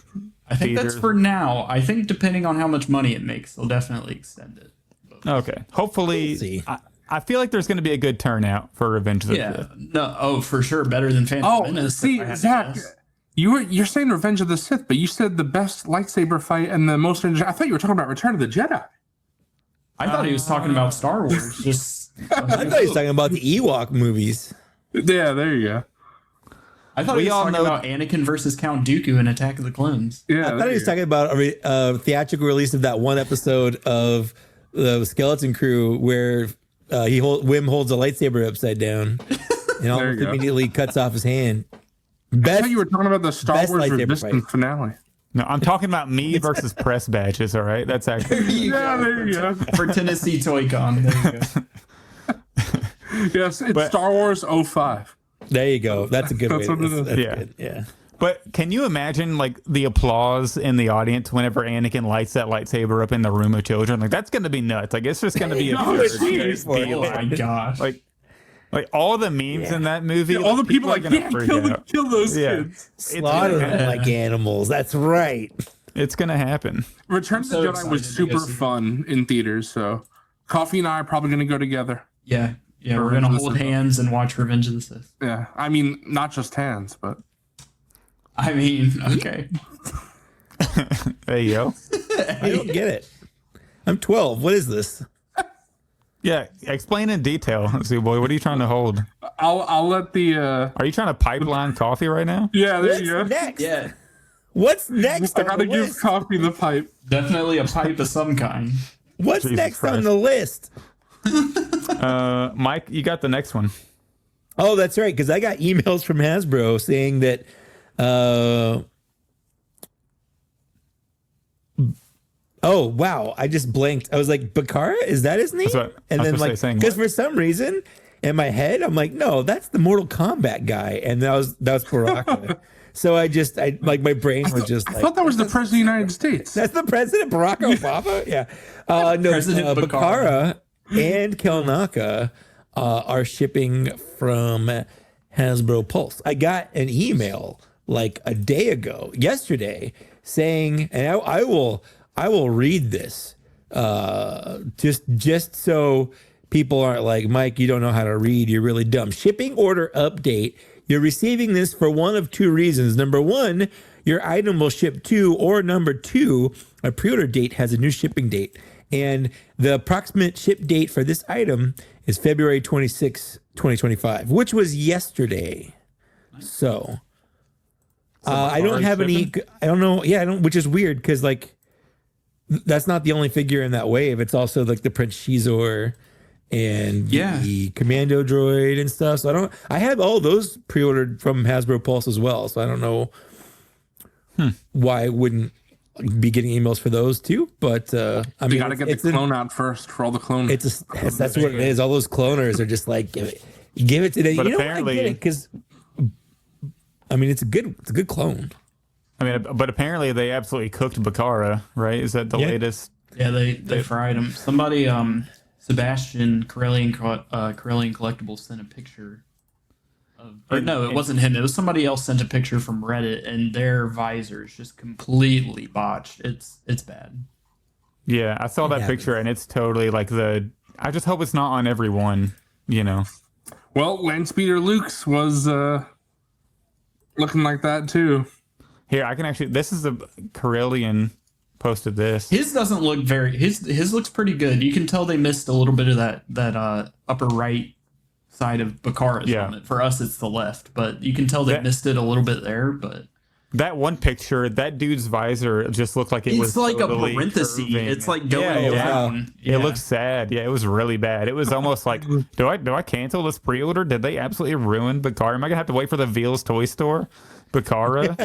I think theaters. that's for now. I think depending on how much money it makes, they'll definitely extend it. Okay. Hopefully, We'll see. I feel like there's going to be a good turnout for Revenge of the Sith. No, for sure. Better than Phantom Menace. See, Zach, you're saying Revenge of the Sith, but you said the best lightsaber fight and the most... I thought you were talking about Return of the Jedi. I thought he was talking about Star Wars. I thought he was talking about the Ewok movies. Yeah, there you go. I thought he was talking about Anakin versus Count Dooku in Attack of the Clones. Yeah, I thought he was talking about a theatrical release of that one episode of the Skeleton Crew where Wim holds a lightsaber upside down and almost immediately cuts off his hand. I thought you were talking about the Star Wars Resistance finale. No, I'm talking about me versus press badges, all right? That's actually... there you go. For Tennessee Toy Con. There you go. Yes, it's Star Wars 05. There you go. That's a good way. That's good. Yeah. But can you imagine like the applause in the audience whenever Anakin lights that lightsaber up in the room of children? Like that's going to be nuts. Like it's just going to be Oh my gosh. Like all the memes in that movie. All the people like, kill those kids. Slaughter them like animals. That's right. It's going to happen. Return of the Jedi was super fun in theaters. So Coffee and I are probably going to go together. Yeah. Yeah, we're going to hold hands and watch Revenge of the Sith. Yeah. I mean, not just hands, but... I mean, okay. There you go. I don't get it. I'm 12. What is this? Yeah, explain in detail. Let's see, boy, what are you trying to hold? I'll let the... Are you trying to pipeline coffee right now? Yeah, there you go. Next? Yeah. What's next? I gotta give Coffee the pipe. Definitely a pipe of some kind. What's next on the list? Mike, you got the next one. Oh, that's right, because I got emails from Hasbro saying that oh wow, I just blanked. I was like, Bakara, is that his name? And then like, because for some reason in my head, I'm like, no, that's the Mortal Kombat guy, and that was Baraka. So I like my brain was just. I thought that was the president of the United States. That's the president, Barack Obama. Yeah, no, President Bakara and Kelnaka are shipping from Hasbro Pulse. I got an email like a day ago, yesterday, saying, and I will read this just so people aren't like, Mike, you don't know how to read, you're really dumb. Shipping order update. You're receiving this for one of two reasons. Number one, your item will ship to, or number two, a pre-order date has a new shipping date. And the approximate ship date for this item is February 26, 2025, which was yesterday. So I don't have any, I don't know. Yeah, I don't, which is weird because like that's not the only figure in that wave. It's also like the Prince Shizor and the Commando droid and stuff. So I have all those pre-ordered from Hasbro Pulse as well. So I don't know why I wouldn't be getting emails for those too. But I mean, you gotta get the clone out first for all the clone. That's what it is. All those cloners are just like, give it to them. But you know apparently, what? I get it because I mean, it's a good clone. I mean, but apparently they absolutely cooked Bakara, right? Is that the latest? Yeah, they fried him. Somebody, Sebastian Corellian Collectibles sent a picture of, or no, it wasn't him. It was somebody else sent a picture from Reddit, and their visor is just completely botched. It's bad. Yeah, I saw that picture, and it's totally like I just hope it's not on every one, you know. Well, Landspeeder Luke's was looking like that too. Here, I can actually. This is a Corellian posted this. His doesn't look very. His looks pretty good. You can tell they missed a little bit of that upper right side of Bakara's helmet. For us, it's the left, but you can tell they missed it a little bit there. But that one picture, that dude's visor just looked like it was like totally a parenthesis. curving. It's like going down. It looks sad. Yeah, it was really bad. It was almost like, do I cancel this pre-order? Did they absolutely ruin Bakara? Am I gonna have to wait for the Veals toy store? Bakara?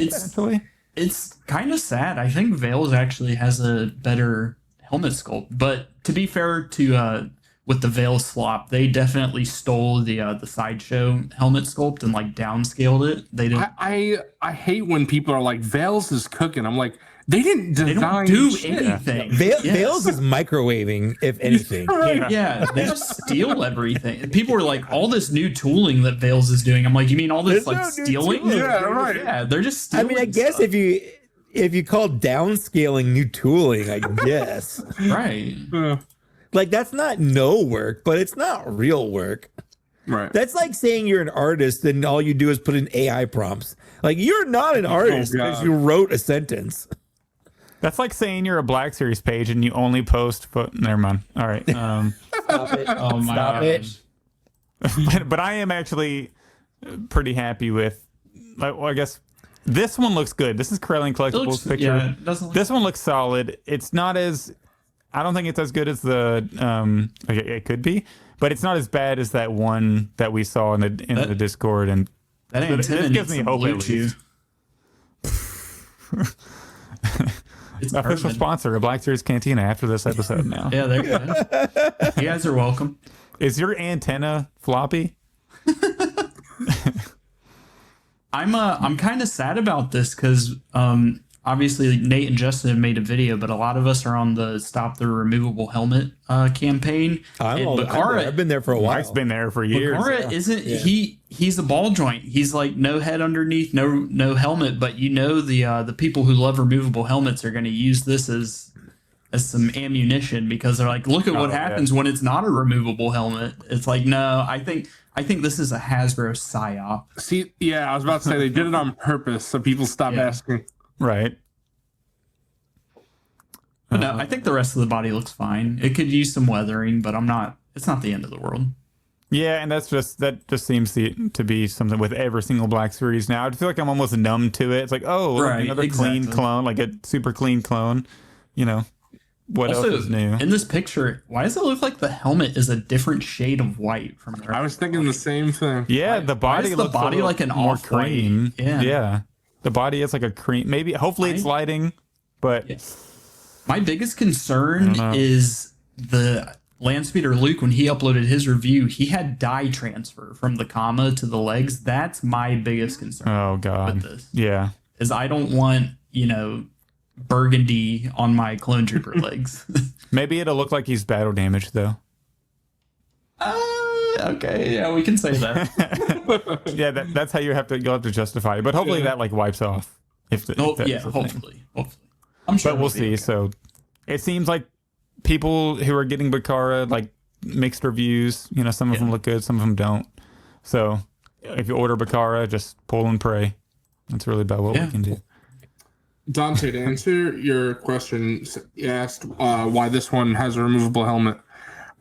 It's kind of sad. I think Veils actually has a better helmet sculpt, but to be fair to with the Veils swap, they definitely stole the sideshow helmet sculpt and like downscaled it. They didn't. I hate when people are like Veils is cooking. I'm like, they didn't design anything. Veils is microwaving, if anything. Yeah, they just steal everything. People were like, all this new tooling that Veils is doing. I'm like, you mean all this stealing? Yeah, right. Yeah, they're just stealing. I mean, I guess stuff. if you call downscaling new tooling, I guess. Right. Like that's not no work, but it's not real work. Right. That's like saying you're an artist and all you do is put in AI prompts. Like you're not an artist because you wrote a sentence. That's like saying you're a Black Series page and you only post. Never mind. All right. Stop it. Oh my gosh. But I am actually pretty happy with. I guess this one looks good. This is Corellian Collectibles picture. Yeah, this one looks solid. It's not as. I don't think it's as good as the. It could be, but it's not as bad as that one that we saw in the Discord. And that antenna gives me hope at least. It's official sponsor of Black Series Cantina after this episode now. Yeah, there you go. You guys are welcome. Is your antenna floppy? I'm kind of sad about this because obviously Nate and Justin have made a video, but a lot of us are on the Stop the Removable Helmet campaign. I've been there for a while. Mike's been there for years. Bakara isn't he's a ball joint. He's like no head underneath, no helmet, but you know the people who love removable helmets are going to use this as some ammunition because they're like, look at what happens when it's not a removable helmet. It's like, no, I think this is a Hasbro psyop. See, yeah, I was about to say they did it on purpose so people stop asking. Right. But no, I think the rest of the body looks fine. It could use some weathering, but it's not the end of the world. Yeah, and that just seems to be something with every single Black Series now. I feel like I'm almost numb to it. It's like, oh, look, another clean clone, like a super clean clone. You know, what else is new? In this picture, why does it look like the helmet is a different shade of white from there? I was thinking the same thing. Yeah, the body looks like an more cream. Yeah, the body is like a cream. Maybe, hopefully, it's lighting, but my biggest concern is the Landspeeder Luke. When he uploaded his review, he had dye transfer from the comma to the legs. That's my biggest concern. Oh God, with this, is I don't want burgundy on my clone trooper legs. Maybe it'll look like he's battle damaged though. Okay, yeah, we can say that. Yeah, that's how you'll have to justify it. But hopefully that like wipes off. Hopefully. I'm sure. But we'll see. Okay. So it seems like people who are getting Bakara, like mixed reviews. You know, some of them look good, some of them don't. So if you order Bakara, just pull and pray. That's really about what we can do. Dante, to answer your question, you asked why this one has a removable helmet.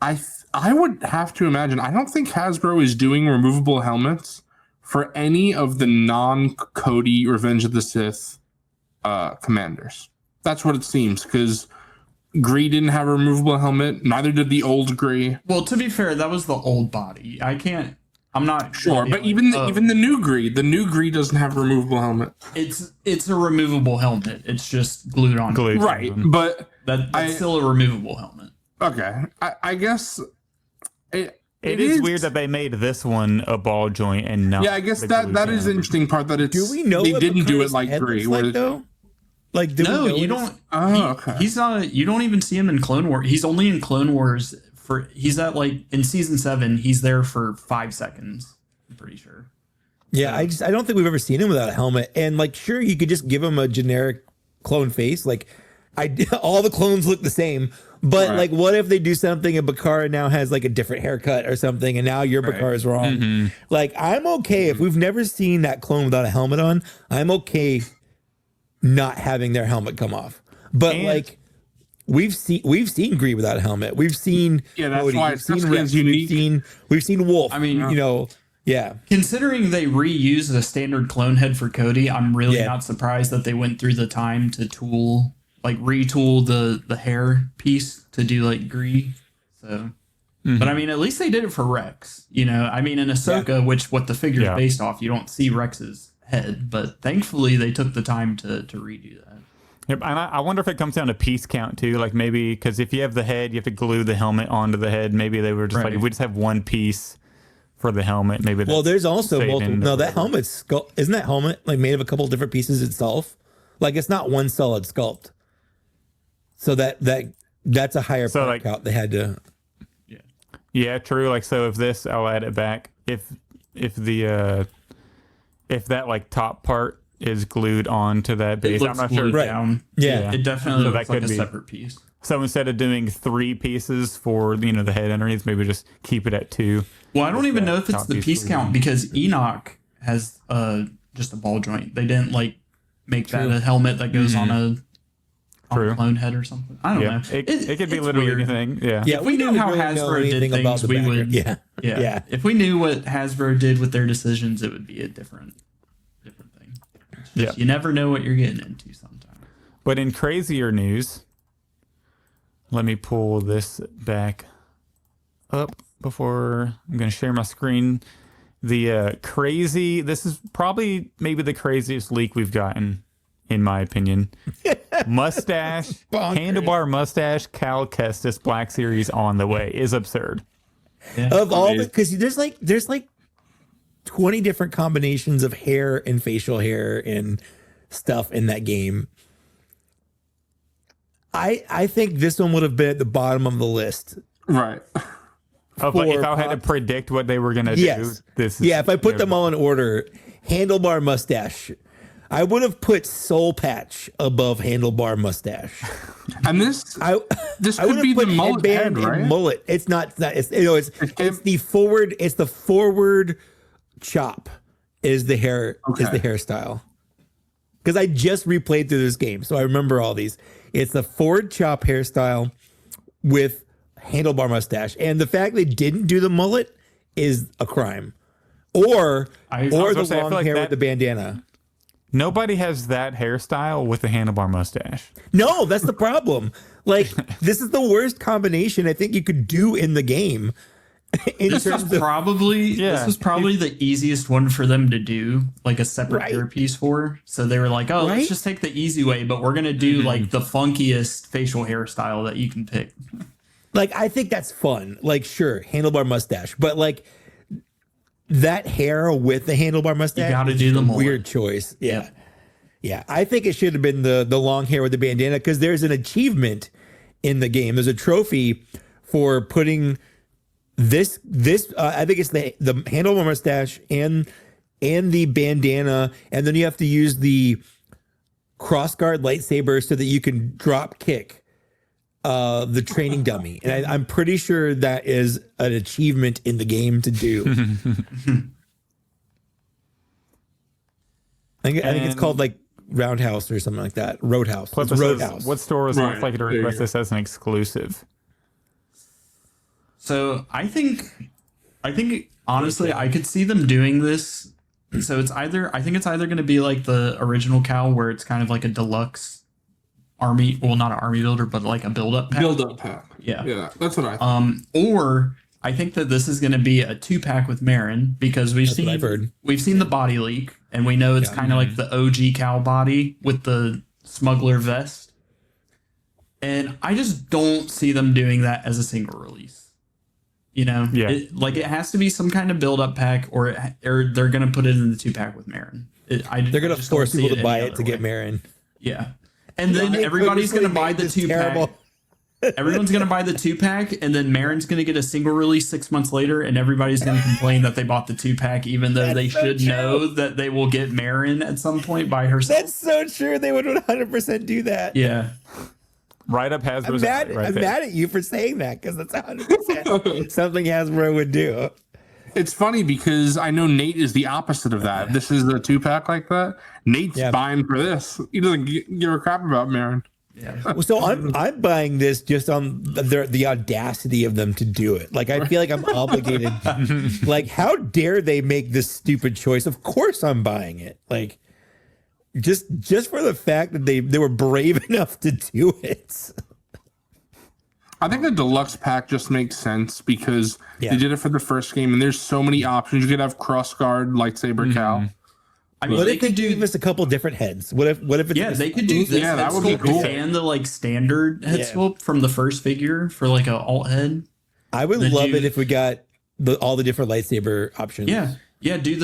I would have to imagine, I don't think Hasbro is doing removable helmets for any of the non-Cody Revenge of the Sith commanders. That's what it seems, because Gree didn't have a removable helmet. Neither did the old Gree. Well, to be fair, that was the old body. I'm not sure, but even the new Gree doesn't have a removable helmet. It's a removable helmet. It's just glued on. Right, but that's still a removable helmet. Okay, I guess it is weird that they made this one a ball joint and not. Yeah, I guess that is the interesting part. That do we know they didn't do it like Gree? Like, though? Like, no, you don't. Okay. He's not. You don't even see him in Clone Wars. He's only in Clone Wars. He's at like in season 7, he's there for 5 seconds. I'm pretty sure. Yeah, I don't think we've ever seen him without a helmet. And like, sure, you could just give him a generic clone face. Like, all the clones look the same. But like, what if they do something and Bakara now has like a different haircut or something, and now your Bakara is wrong? Mm-hmm. Like, I'm okay if we've never seen that clone without a helmet on. I'm okay not having their helmet come off. But like, we've seen Gree without a helmet. We've seen that's Cody. why We've seen Rex. We've seen Wolf. I mean, yeah. Considering they reused a standard clone head for Cody, I'm really not surprised that they went through the time to retool the hair piece to do like Gree. So, but I mean, at least they did it for Rex. You know, I mean, in Ahsoka, what the figure is based off, you don't see Rex's head, but thankfully they took the time to redo that. Yep, and I wonder if it comes down to piece count too. Like maybe because if you have the head, you have to glue the helmet onto the head. Maybe they were just like, if we just have one piece for the helmet, maybe. There's also multiple. No, that helmet's isn't that helmet like made of a couple of different pieces itself? Like it's not one solid sculpt. So that's a higher part count. They had to. Yeah, true. Like so, if this, I'll add it back. If that like top part is glued onto that base, I'm not sure. Down. Yeah, it definitely looks like a separate piece. So instead of doing 3 pieces for the head underneath, maybe just keep it at 2. Well, I don't even know if it's the piece count because Enoch has just a ball joint. They didn't like make that a helmet that goes on a clone head or something. I don't know. It could be literally anything. Yeah. If we knew how Hasbro did things, we would. Yeah. If we knew what Hasbro did with their decisions, it would be a different thing. You never know what you're getting into sometimes. But in crazier news, let me pull this back up before I'm going to share my screen. This is probably maybe the craziest leak we've gotten, in my opinion. Mustache, handlebar mustache, Cal Kestis Black Series on the way is absurd. Yeah. Of all because there's like 20 different combinations of hair and facial hair and stuff in that game. I think this one would have been at the bottom of the list. Right. If I had to predict what they were going to do. If I put them all in order, handlebar mustache. I would have put soul patch above handlebar mustache. And this could be the mullet head, right? Mullet. It's not. It's the forward. It's the forward chop. Is the hair? Okay. Is the hairstyle? Because I just replayed through this game, so I remember all these. It's the forward chop hairstyle with handlebar mustache, and the fact they didn't do the mullet is a crime. Or the long hair with the bandana. Nobody has that hairstyle with a handlebar mustache. No, that's the problem. Like, this is the worst combination I think you could do in the game. This was probably the easiest one for them to do, like a separate earpiece for. So they were like, let's just take the easy way, but we're going to do like the funkiest facial hairstyle that you can pick. Like, I think that's fun. Like, sure, handlebar mustache, but like that hair with the handlebar mustache, you got to do the weird choice. Yeah. Yeah. I think it should have been the long hair with the bandana, because there's an achievement in the game. There's a trophy for putting this I think it's the handlebar mustache and the bandana, and then you have to use the crossguard lightsaber so that you can drop kick the training dummy. And I'm pretty sure that is an achievement in the game to do. I think it's called like Roundhouse or something like that. Roadhouse. It's Roadhouse. What stores look like to request this as an exclusive? So I think honestly, I could see them doing this. So I think it's either going to be like the original Cal, where it's kind of like a deluxe army, well, not an army builder, but like a build-up pack. Yeah, that's what I thought. Or I think that this is going to be a 2-pack with Marin, because we've seen the body leak, and we know it's kind of like the OG Cal body with the smuggler vest. And I just don't see them doing that as a single release. You know, it has to be some kind of build-up pack, or they're going to put it in the 2-pack with Marin. They're going to force people to buy it to get Marin. Yeah. And then everybody's going to buy the 2-pack. Everyone's going to buy the 2-pack, and then Marin's going to get a single release 6 months later, and everybody's going to complain that they bought the 2-pack, even though they should know that they will get Marin at some point by herself. That's so true. They would 100% do that. Yeah. Right up Hasbro's. I'm mad at you for saying that, because that's 100% something Hasbro would do. It's funny because I know Nate is the opposite of that. This is a 2-pack like that. Nate's buying for this. He doesn't give a crap about Marin. Yeah. Well, so I'm buying this just on the audacity of them to do it. Like, I feel like I'm obligated. Like, how dare they make this stupid choice? Of course I'm buying it. Like, just for the fact that they were brave enough to do it. I think the deluxe pack just makes sense because they did it for the first game, and there's so many options. You could have crossguard, lightsaber, Cal. I mean, what if they give us a couple different heads? What if it's they could do this. Yeah, that would be cool. And the like standard head sculpt from the first figure for like a alt head. I would love it if we got all the different lightsaber options. Yeah. Do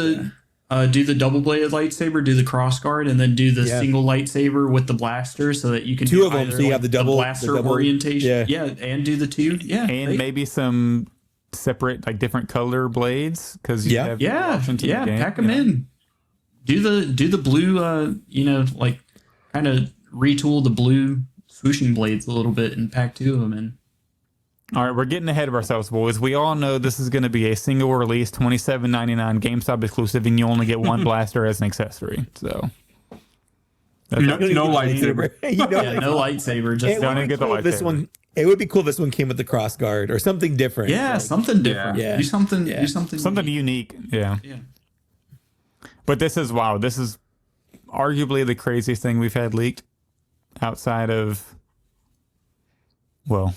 the double bladed lightsaber, do the crossguard, and then do the single lightsaber with the blaster, so that you can two of them. So you have the double blaster orientation. Yeah, and do the two. Yeah, and maybe some separate, like, different color blades, because you have pack them in. Do the blue, like, kind of retool the blue swooshing blades a little bit and pack 2 of them in. All right, we're getting ahead of ourselves, boys. We all know this is going to be a single release, $27.99 GameStop exclusive, and you only get one blaster as an accessory. So no lightsaber. No lightsaber. Just don't even get the lightsaber. It would be cool if this one came with the crossguard or something different. Yeah, something different. Yeah. Do something unique. Yeah. But this is This is arguably the craziest thing we've had leaked outside of, well,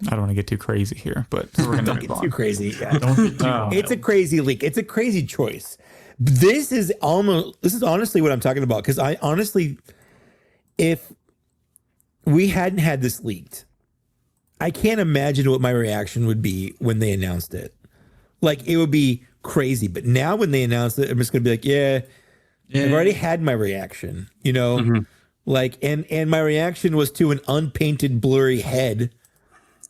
I don't want to get too crazy here, but we're going to get too crazy. Yeah. It's a crazy leak. It's a crazy choice. This is honestly what I'm talking about, because I honestly, if we hadn't had this leaked, I can't imagine what my reaction would be when they announced it. Like, it would be crazy. But now when they announced it, I'm just going to be like, I've already had my reaction, like, and my reaction was to an unpainted, blurry head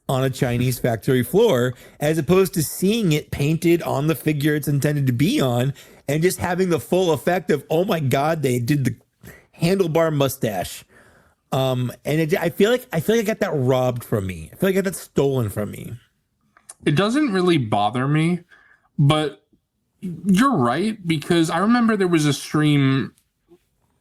on a Chinese factory floor, as opposed to seeing it painted on the figure it's intended to be on, and just having the full effect of, oh my God, they did the handlebar mustache. I feel like I got that robbed from me. I feel like I got that stolen from me. It doesn't really bother me, but you're right, because I remember there was a stream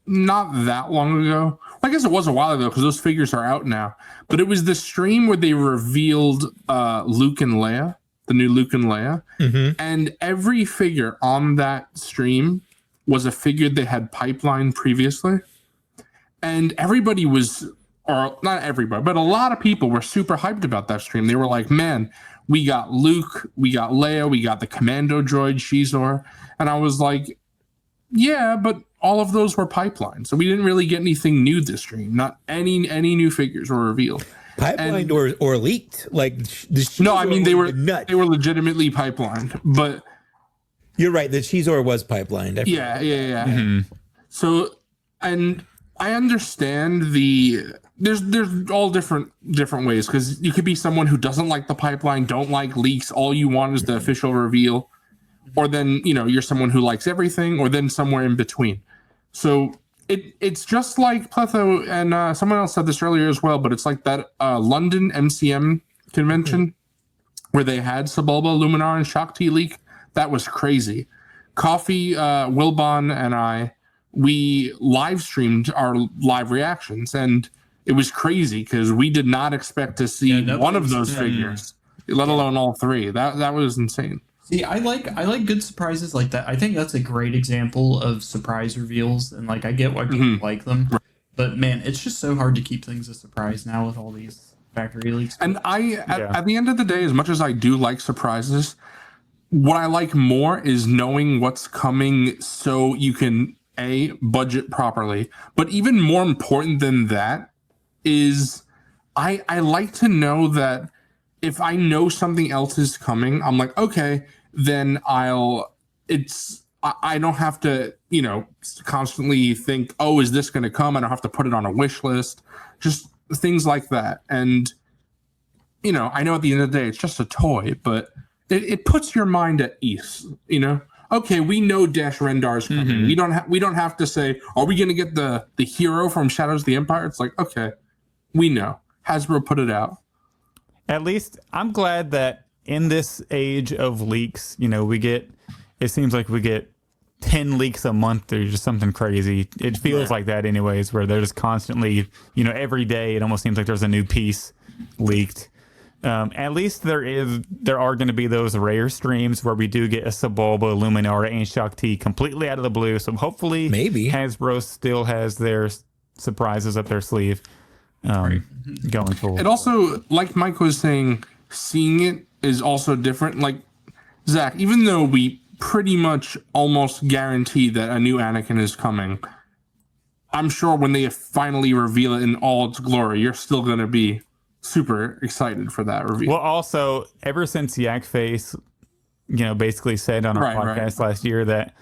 not that long ago. I guess it was a while ago, because those figures are out now. But it was the stream where they revealed Luke and Leia. the new Luke and Leia, and every figure on that stream was a figure they had pipelined previously, and everybody was, or not everybody, but a lot of people were super hyped about that stream. They were like, man, we got Luke, we got Leia, we got the Commando droid, Shizor. And I was like, yeah, but all of those were pipelined. So we didn't really get anything new this stream. Not any new figures were revealed. Pipelined or leaked? Like no, I mean they were legitimately pipelined. But you're right, the Shizor was pipelined. Yeah. Mm-hmm. So, and I understand there's all different ways, because you could be someone who doesn't like the pipeline, don't like leaks, all you want is the official reveal, or then you're someone who likes everything, or then somewhere in between. So it's just like Pletho, and someone else said this earlier as well, but it's like that London MCM convention where they had Sebulba, Luminar, and Shakti leak. That was crazy. Coffee, Wilbon, and we live streamed our live reactions, and it was crazy because we did not expect to see one of those figures, let alone all three. That was insane. See, I like good surprises like that. I think that's a great example of surprise reveals, and like I get why people like them, but man, it's just so hard to keep things a surprise now with all these factory leaks. And at the end of the day, as much as I do like surprises, what I like more is knowing what's coming so you can budget properly. But even more important than that is I like to know that if I know something else is coming, I'm like, okay, then I don't have to, constantly think, oh, is this going to come? I don't have to put it on a wish list, just things like that. And, I know at the end of the day, it's just a toy, but it puts your mind at ease, Okay, we know Dash Rendar's coming. We don't have to say, are we going to get the hero from Shadows of the Empire? It's like, okay, we know. Hasbro put it out. At least I'm glad that in this age of leaks, it seems like we get 10 leaks a month or just something crazy. It feels like that anyways, where they're just constantly, every day it almost seems like there's a new piece leaked. At least there are going to be those rare streams where we do get a Sebulba, Luminara, and Shakti completely out of the blue. So hopefully maybe Hasbro still has their surprises up their sleeve going forward. It also, like Mike was saying, seeing it is also different. Like, Zach, even though we pretty much almost guarantee that a new Anakin is coming, I'm sure when they finally reveal it in all its glory, you're still going to be super excited for that reveal. Well, also, ever since Yakface, basically said on our podcast last year that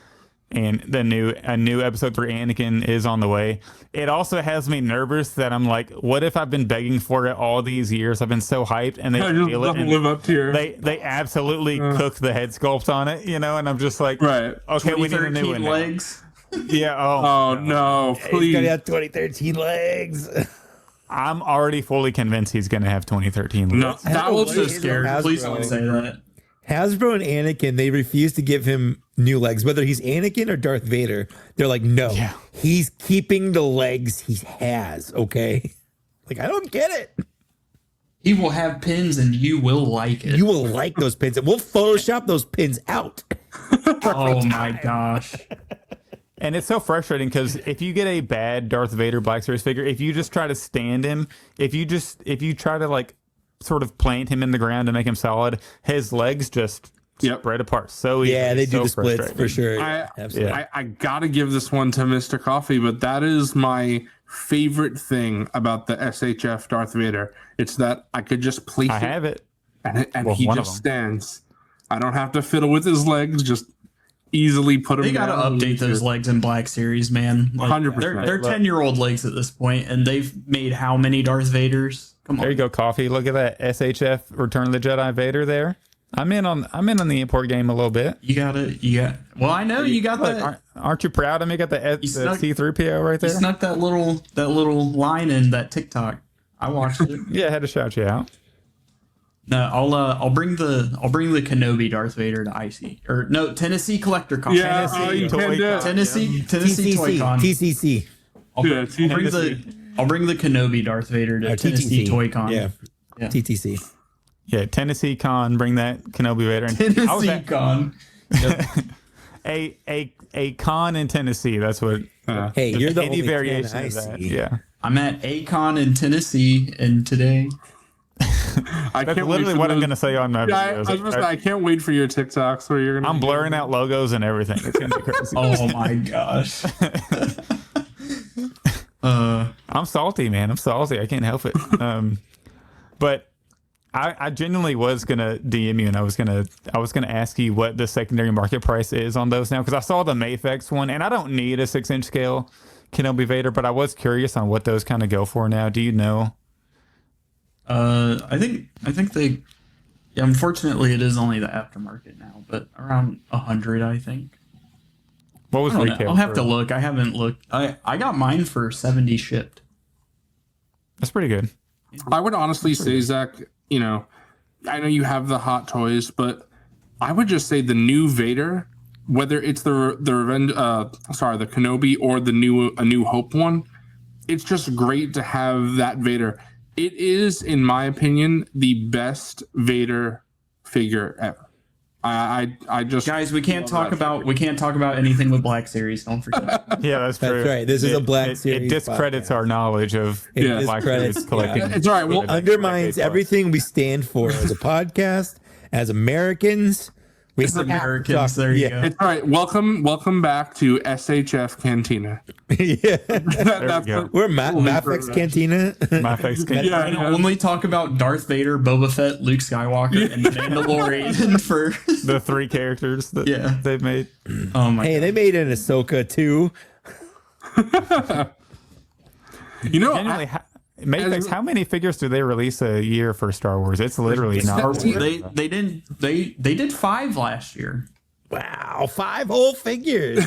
and a new episode for Anakin is on the way, it also has me nervous that I'm like, what if I've been begging for it all these years? I've been so hyped, and they reveal it, and live up to your... they absolutely cook the head sculpt on it, and I'm just like, okay, we need a new one legs. Yeah. Oh no! Please. He's gonna have 2013 legs. I'm already fully convinced he's going to have 2013 legs. No, that was so scared. Please don't say that. Hasbro and Anakin, they refuse to give him new legs, whether he's Anakin or Darth Vader. They're like, no, he's keeping the legs he has. Okay, like I don't get it. He will have pins, and you will like it. You will like those pins, and we'll Photoshop those pins out. Oh my gosh. And it's so frustrating because if you get a bad Darth Vader Black Series figure, if you just try to stand him, if you try to like sort of plant him in the ground to make him solid, his legs just spread apart so easily. Yeah, they do the splits for sure. I gotta give this one to MrCawfee, but that is my favorite thing about the SHF Darth Vader. It's that I could just place I have it. And he just stands. I don't have to fiddle with his legs, just easily put them. They gotta update those legs in Black Series, man. 100%. They're 10-year-old legs at this point, and they've made how many Darth Vaders? Come on. There you go, Coffee. Look at that SHF Return of the Jedi Vader there. I'm in on the import game a little bit. Well, I know you got that. Aren't you proud of me? Got the C3PO right there. You snuck that little line in that TikTok. I watched it. Yeah, I had to shout you out. No, I'll bring the Kenobi Darth Vader to Tennessee Collector Con. Yeah, Tennessee Toy Con. TCC. I'll bring the Kenobi Darth Vader to Tennessee Toy Con. Yeah. TTC. Yeah, Tennessee Con, bring that Kenobi Vader. Tennessee Con. Yep. A con in Tennessee. That's what. Hey, you're the any only variation I of that. see. Yeah. I'm at A-Con in Tennessee, and today. That's literally what I'm going to say on my videos. I can't wait for your TikToks where you're going to. I'm blurring out logos and everything. It's going to be crazy. Oh my gosh. I'm salty, man. I'm salty. I can't help it. But I genuinely was gonna DM you, and I was gonna ask you what the secondary market price is on those now, because I saw the Mayfex one, and I don't need a 6-inch scale Kenobi Vader, but I was curious on what those kind of go for now. Do you know? I think they. Yeah, unfortunately, it is only the aftermarket now, but around 100, I think. What was retail? I'll have to look. I haven't looked. I got mine for 70 shipped. That's pretty good. I would honestly say, Zach, I know you have the hot toys, but I would just say the new Vader, whether it's the Kenobi or the A New Hope one, it's just great to have that Vader. It is, in my opinion, the best Vader figure ever. I just, guys, we can't talk about anything with Black Series. Don't forget. Yeah, that's true. That's right. This is a Black Series. It discredits our knowledge of Black Series collecting. It's all right. Well, undermines everything we stand for as a podcast, as Americans. As Americans, there you go. It's all right. Welcome back to SHF Cantina. Yeah, we're Mafex Cantina. Mafex Cantina. Yeah, and only talk about Darth Vader, Boba Fett, Luke Skywalker, and the Mandalorian for the 3 characters that they've made. Oh my! Hey, they made an Ahsoka too. Genuinely, Mayfex, how many figures do they release a year for Star Wars? It's literally not. They did 5 last year. Wow, 5 whole figures.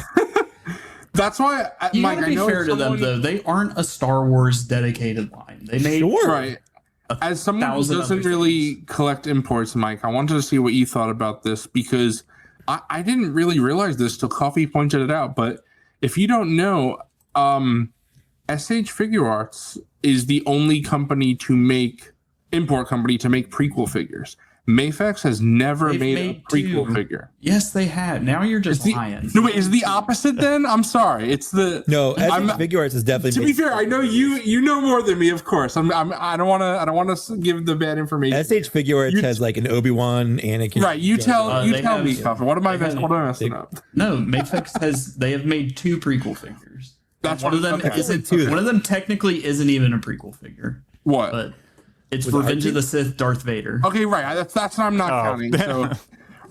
That's why, you Mike, gotta be fair to them though. They aren't a Star Wars dedicated line. They made right. As someone who doesn't really collect imports, Mike, I wanted to see what you thought about this, because I didn't really realize this till Coffee pointed it out. But if you don't know, SH Figure Arts is the only import company to make prequel figures. Mayfex has never made a prequel figure. Yes, they had. Now you're just lying. No, wait, is the opposite then? I'm sorry. It's the SH Figure Arts is definitely. To be fair, I know you know more than me, of course. I don't want to give the bad information. SH Figure Arts has like an Obi-Wan, Anakin. Right, you tell me, Coffee. What am I messing up? No, Mayfex they have made 2 prequel figures. That's one of them isn't. One of them technically isn't even a prequel figure. What? But it's Revenge of the Sith, Darth Vader. Okay, right. That's what I'm not counting. So,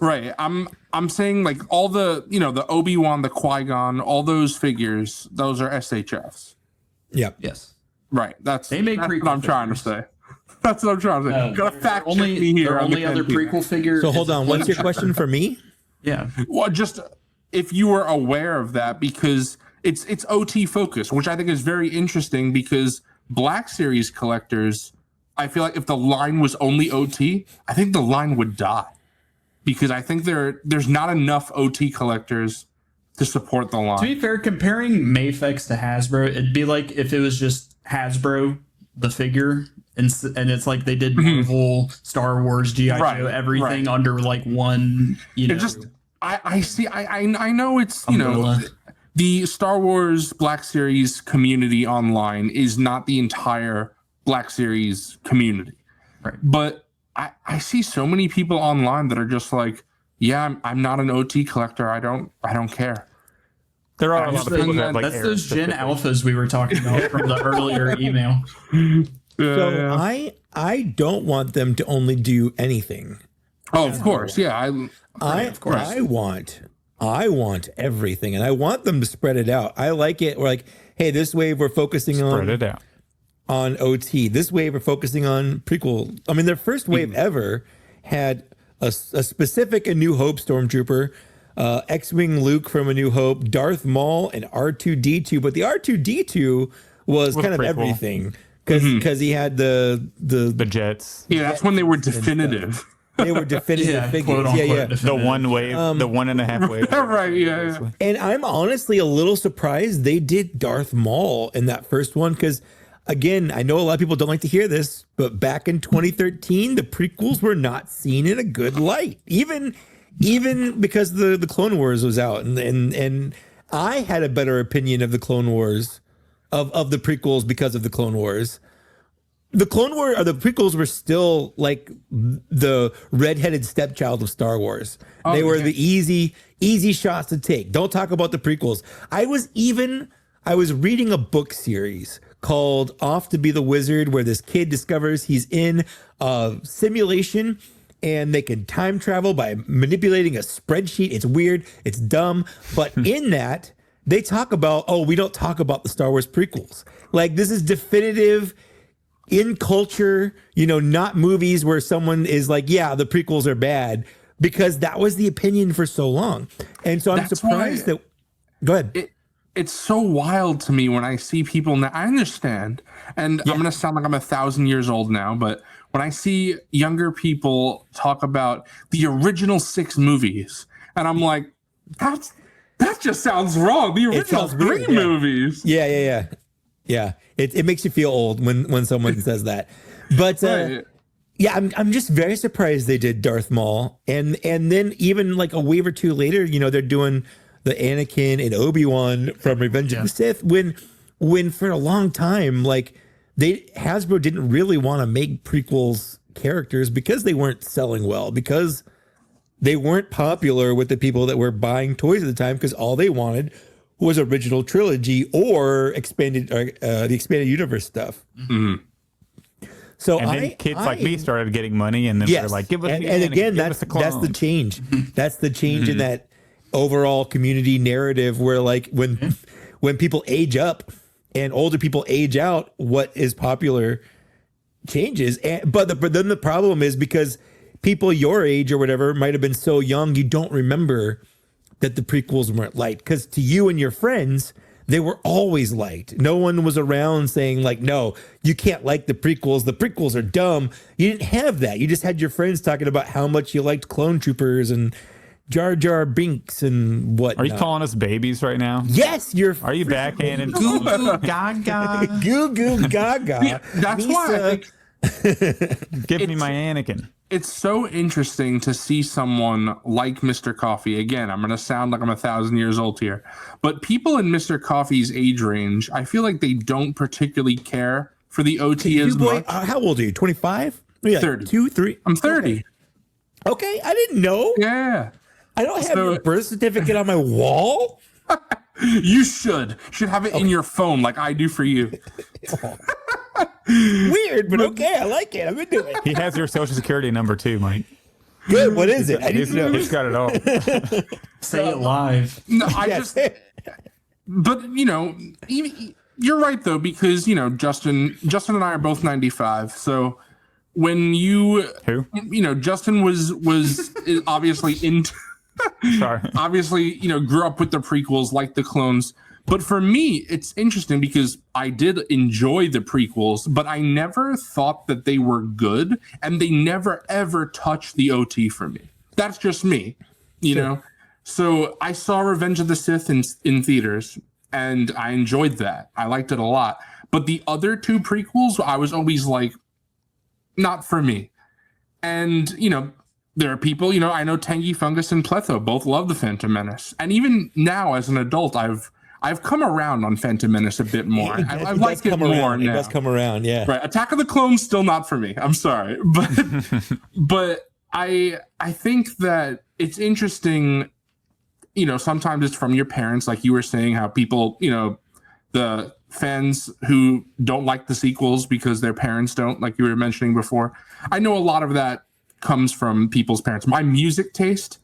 right. I'm saying like all the the Obi-Wan, the Qui-Gon, all those figures. Those are SHFs. Yep. Yes. Right. That's what I'm trying to say. That's what I'm trying to say. Gotta fact check me here. The only other prequel figure. So hold on. What's your question for me? Yeah. Well, just if you were aware of that, because it's OT focused, which I think is very interesting, because Black Series collectors, I feel like if the line was only OT, I think the line would die, because I think there's not enough OT collectors to support the line. To be fair, comparing Mayfex to Hasbro, it'd be like if it was just Hasbro, the figure, and it's like they did Marvel, Star Wars, G.I. Joe, everything under like one, It just, I see, I know it's, umbrella. The Star Wars Black Series community online is not the entire Black Series community. Right. But I see so many people online that are just like, yeah, I'm not an OT collector. I don't care. There are a lot of people that like that's those Gen Alphas we were talking about from the earlier email. So I don't want them to only do anything. Oh, of course. Yeah. Of course. I want everything, and I want them to spread it out. I like it. We're like, hey, this wave we're focusing on OT. This wave we're focusing on prequel. I mean, their first wave ever had a specific A New Hope Stormtrooper, X-Wing Luke from A New Hope, Darth Maul, and R2-D2. But the R2-D2 was kind of everything, because he had the jets. Yeah, that's when they were definitive. They were definitive figures. Definitive. The 1 wave, the 1.5 wave. Right, yeah. And I'm honestly a little surprised they did Darth Maul in that first one, because again, I know a lot of people don't like to hear this, but back in 2013, the prequels were not seen in a good light, even because the Clone Wars was out, and I had a better opinion of the Clone Wars, of the prequels because of the Clone Wars. The prequels were still like the redheaded stepchild of Star Wars. They were the easy shots to take. Don't talk about the prequels. I was reading a book series called Off to Be the Wizard, where this kid discovers he's in a simulation and they can time travel by manipulating a spreadsheet. It's weird. It's dumb. But in that, they talk about, we don't talk about the Star Wars prequels. Like, this is definitive in culture, not movies where someone is like, yeah, the prequels are bad, because that was the opinion for so long. And so I'm surprised that. Go ahead. It's so wild to me when I see people now. I understand, and I'm going to sound like I'm 1,000 years old now, but when I see younger people talk about the original 6 movies, and I'm like, that just sounds wrong. The original 3 movies. Yeah. It makes you feel old when someone says that. But I'm just very surprised they did Darth Maul, and then even like a wave or two later, they're doing the Anakin and Obi-Wan from Revenge of the Sith, when for a long time, like, Hasbro didn't really want to make prequels characters because they weren't selling well, because they weren't popular with the people that were buying toys at the time, because all they wanted was original trilogy or the expanded universe stuff. Mm-hmm. So and then kids like me started getting money, and then they're like, "Give us the and again, that's the change. That's the change in that overall community narrative, where like when people age up and older people age out, what is popular changes. But then the problem is, because people your age or whatever might have been so young, you don't remember that the prequels weren't liked, because to you and your friends, they were always liked. No one was around saying like, no, you can't like the prequels are dumb. You didn't have that. You just had your friends talking about how much you liked clone troopers and Jar Jar Binks and what. Are you calling us babies right now? Yes, Are you backhanded? Goo goo gaga. Goo goo gaga. Yeah, that's why. Give me my Anakin. It's so interesting to see someone like MrCawfee. Again, I'm going to sound like I'm 1,000 years old here, but people in MrCawfee's age range, I feel like they don't particularly care for the OT as much. How old are you? 25? 30. 2, 3? I'm 30. Okay, I didn't know. Yeah. I don't have your birth certificate on my wall. You should have it in your phone like I do for you. Weird, but okay, I like it. I'm into it. He has your social security number too, Mike. Good. What is it? I need to know. He's got it all. Say it live. No, but you're right though, because Justin and I are both 95. So when Justin was obviously into. Sorry. Obviously, grew up with the prequels, like the clones. But for me, it's interesting because I did enjoy the prequels, but I never thought that they were good, and they never ever touched the OT for me. That's just me, you know? So I saw Revenge of the Sith in theaters, and I enjoyed that. I liked it a lot. But the other 2 prequels, I was always like, not for me. And, there are people, I know Tangy Fungus and Pletho both love the Phantom Menace. And even now as an adult, I've come around on Phantom Menace a bit more. I like it more now. It does come around, yeah. Right. Attack of the Clones, still not for me. I'm sorry. But I think that it's interesting, sometimes it's from your parents, like you were saying, how people, the fans who don't like the sequels because their parents don't, like you were mentioning before. I know a lot of that comes from people's parents. My music taste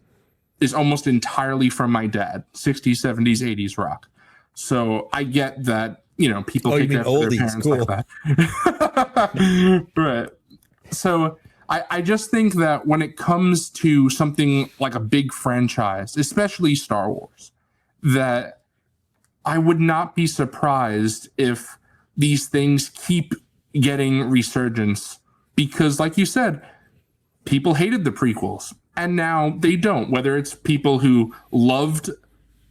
is almost entirely from my dad, 60s, 70s, 80s rock. So I get that, people pick after their parents like that. Right. So I just think that when it comes to something like a big franchise, especially Star Wars, that I would not be surprised if these things keep getting resurgence, because like you said, people hated the prequels, and now they don't. Whether it's people who loved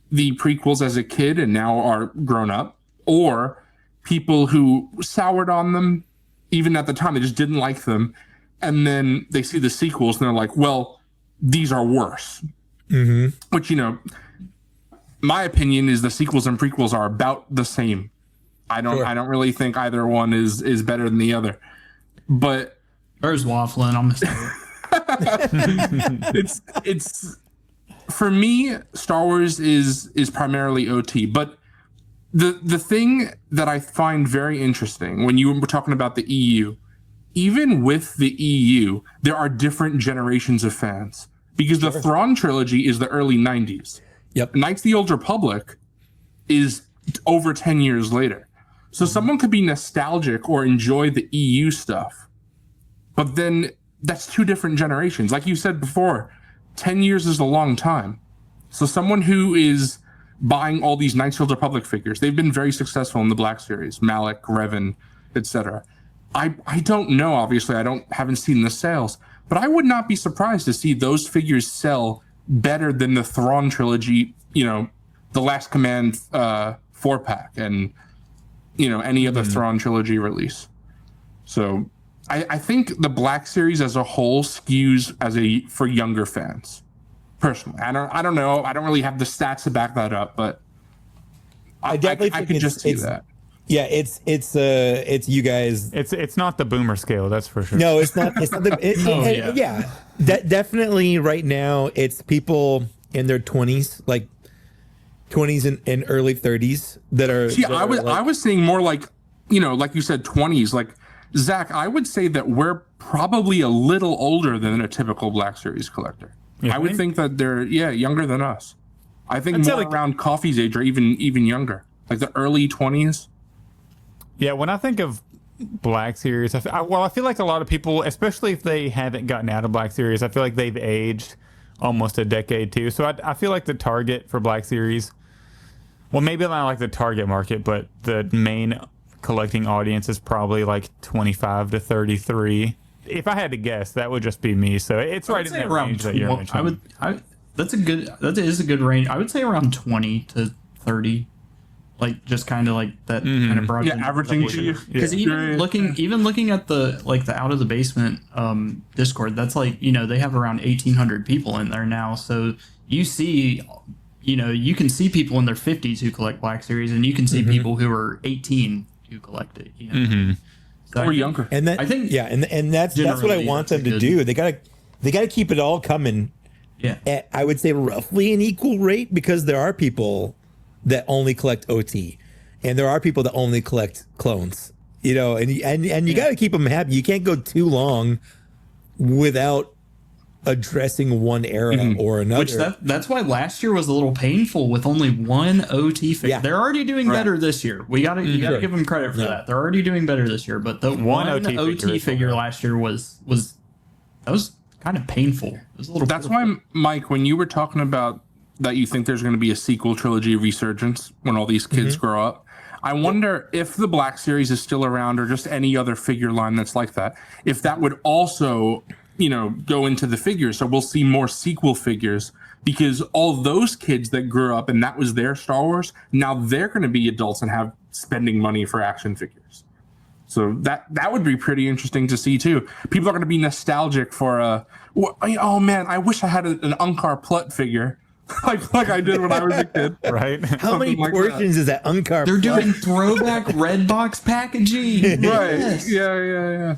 the prequels as a kid and now are grown up, or people who soured on them, even at the time, they just didn't like them. And then they see the sequels and they're like, well, these are worse. Which, you know, my opinion is the sequels and prequels are about the same. I don't really think either one is better than the other. But there's waffling. I'm it's for me, Star Wars is primarily OT. But the thing that I find very interesting when you were talking about the EU, even with the EU, there are different generations of fans. Because the Thrawn trilogy is the early 90s. Yep. Knights of the Old Republic is over 10 years later. So someone could be nostalgic or enjoy the EU stuff. But then that's two different generations. Like you said before, 10 years is a long time. So someone who is buying all these Knights of the Old Republic figures, they've been very successful in the Black Series, Malik, Revan, etc. I don't know, obviously, haven't seen the sales, but I would not be surprised to see those figures sell better than the Thrawn trilogy, you know, the Last Command 4-pack and, you know, any other Thrawn trilogy release. So I think the Black Series as a whole skews for younger fans. Personally, I don't know. I don't really have the stats to back that up, but I can just see that. Yeah, it's you guys. It's not the boomer scale, that's for sure. No, it's not. It's not definitely right now. It's people in their 20s, like 20s and early 30s that are. See, I was saying more like, you know, like you said, 20s. Like Zach, I would say that we're probably a little older than a typical Black Series collector. I would think that they're younger than us. I think more around Coffee's age or even younger, like the early 20s. Yeah, when I think of Black Series, I feel like a lot of people, especially if they haven't gotten out of Black Series, I feel like they've aged almost a decade too. So I feel like the target for Black Series, well, maybe not like the target market, but the main collecting audience is probably like 25 to 33. If I had to guess, that would just be me. So it's right in that range that you're mentioning. That is a good range. I would say around 20 to 30. Like just kind of like that kind of broad. Yeah, averaging. Because even looking at the Out of the Basement Discord, that's like, you know, they have around 1,800 people in there now. So you see, you know, you can see people in their 50s who collect Black Series, and you can see people who are 18 who collect it. You know? So or younger. And that, I think, and that's what I want them to do. They gotta keep it all coming. Yeah, at, I would say roughly an equal rate, because there are people that only collect OT, and there are people that only collect clones. You know, and you got to keep them happy. You can't go too long without addressing one era or another. Which that's why last year was a little painful with only one OT figure. Yeah. They're already doing better this year. You gotta give them credit for that. They're already doing better this year. But the one OT figure last year was kind of painful. It was a little. That's why, Mike, when you were talking about that, you think there's going to be a sequel trilogy resurgence when all these kids grow up. I wonder if the Black Series is still around, or just any other figure line that's like that, if that would also, you know, go into the figures. So we'll see more sequel figures, because all those kids that grew up and that was their Star Wars, now they're going to be adults and have spending money for action figures. So that would be pretty interesting to see too. People are going to be nostalgic for oh man, I wish I had an Unkar Plutt figure. like I did when I was a kid. Right? How many portions is that Unkar? They're doing throwback red box packaging. Right. Yes. Yeah.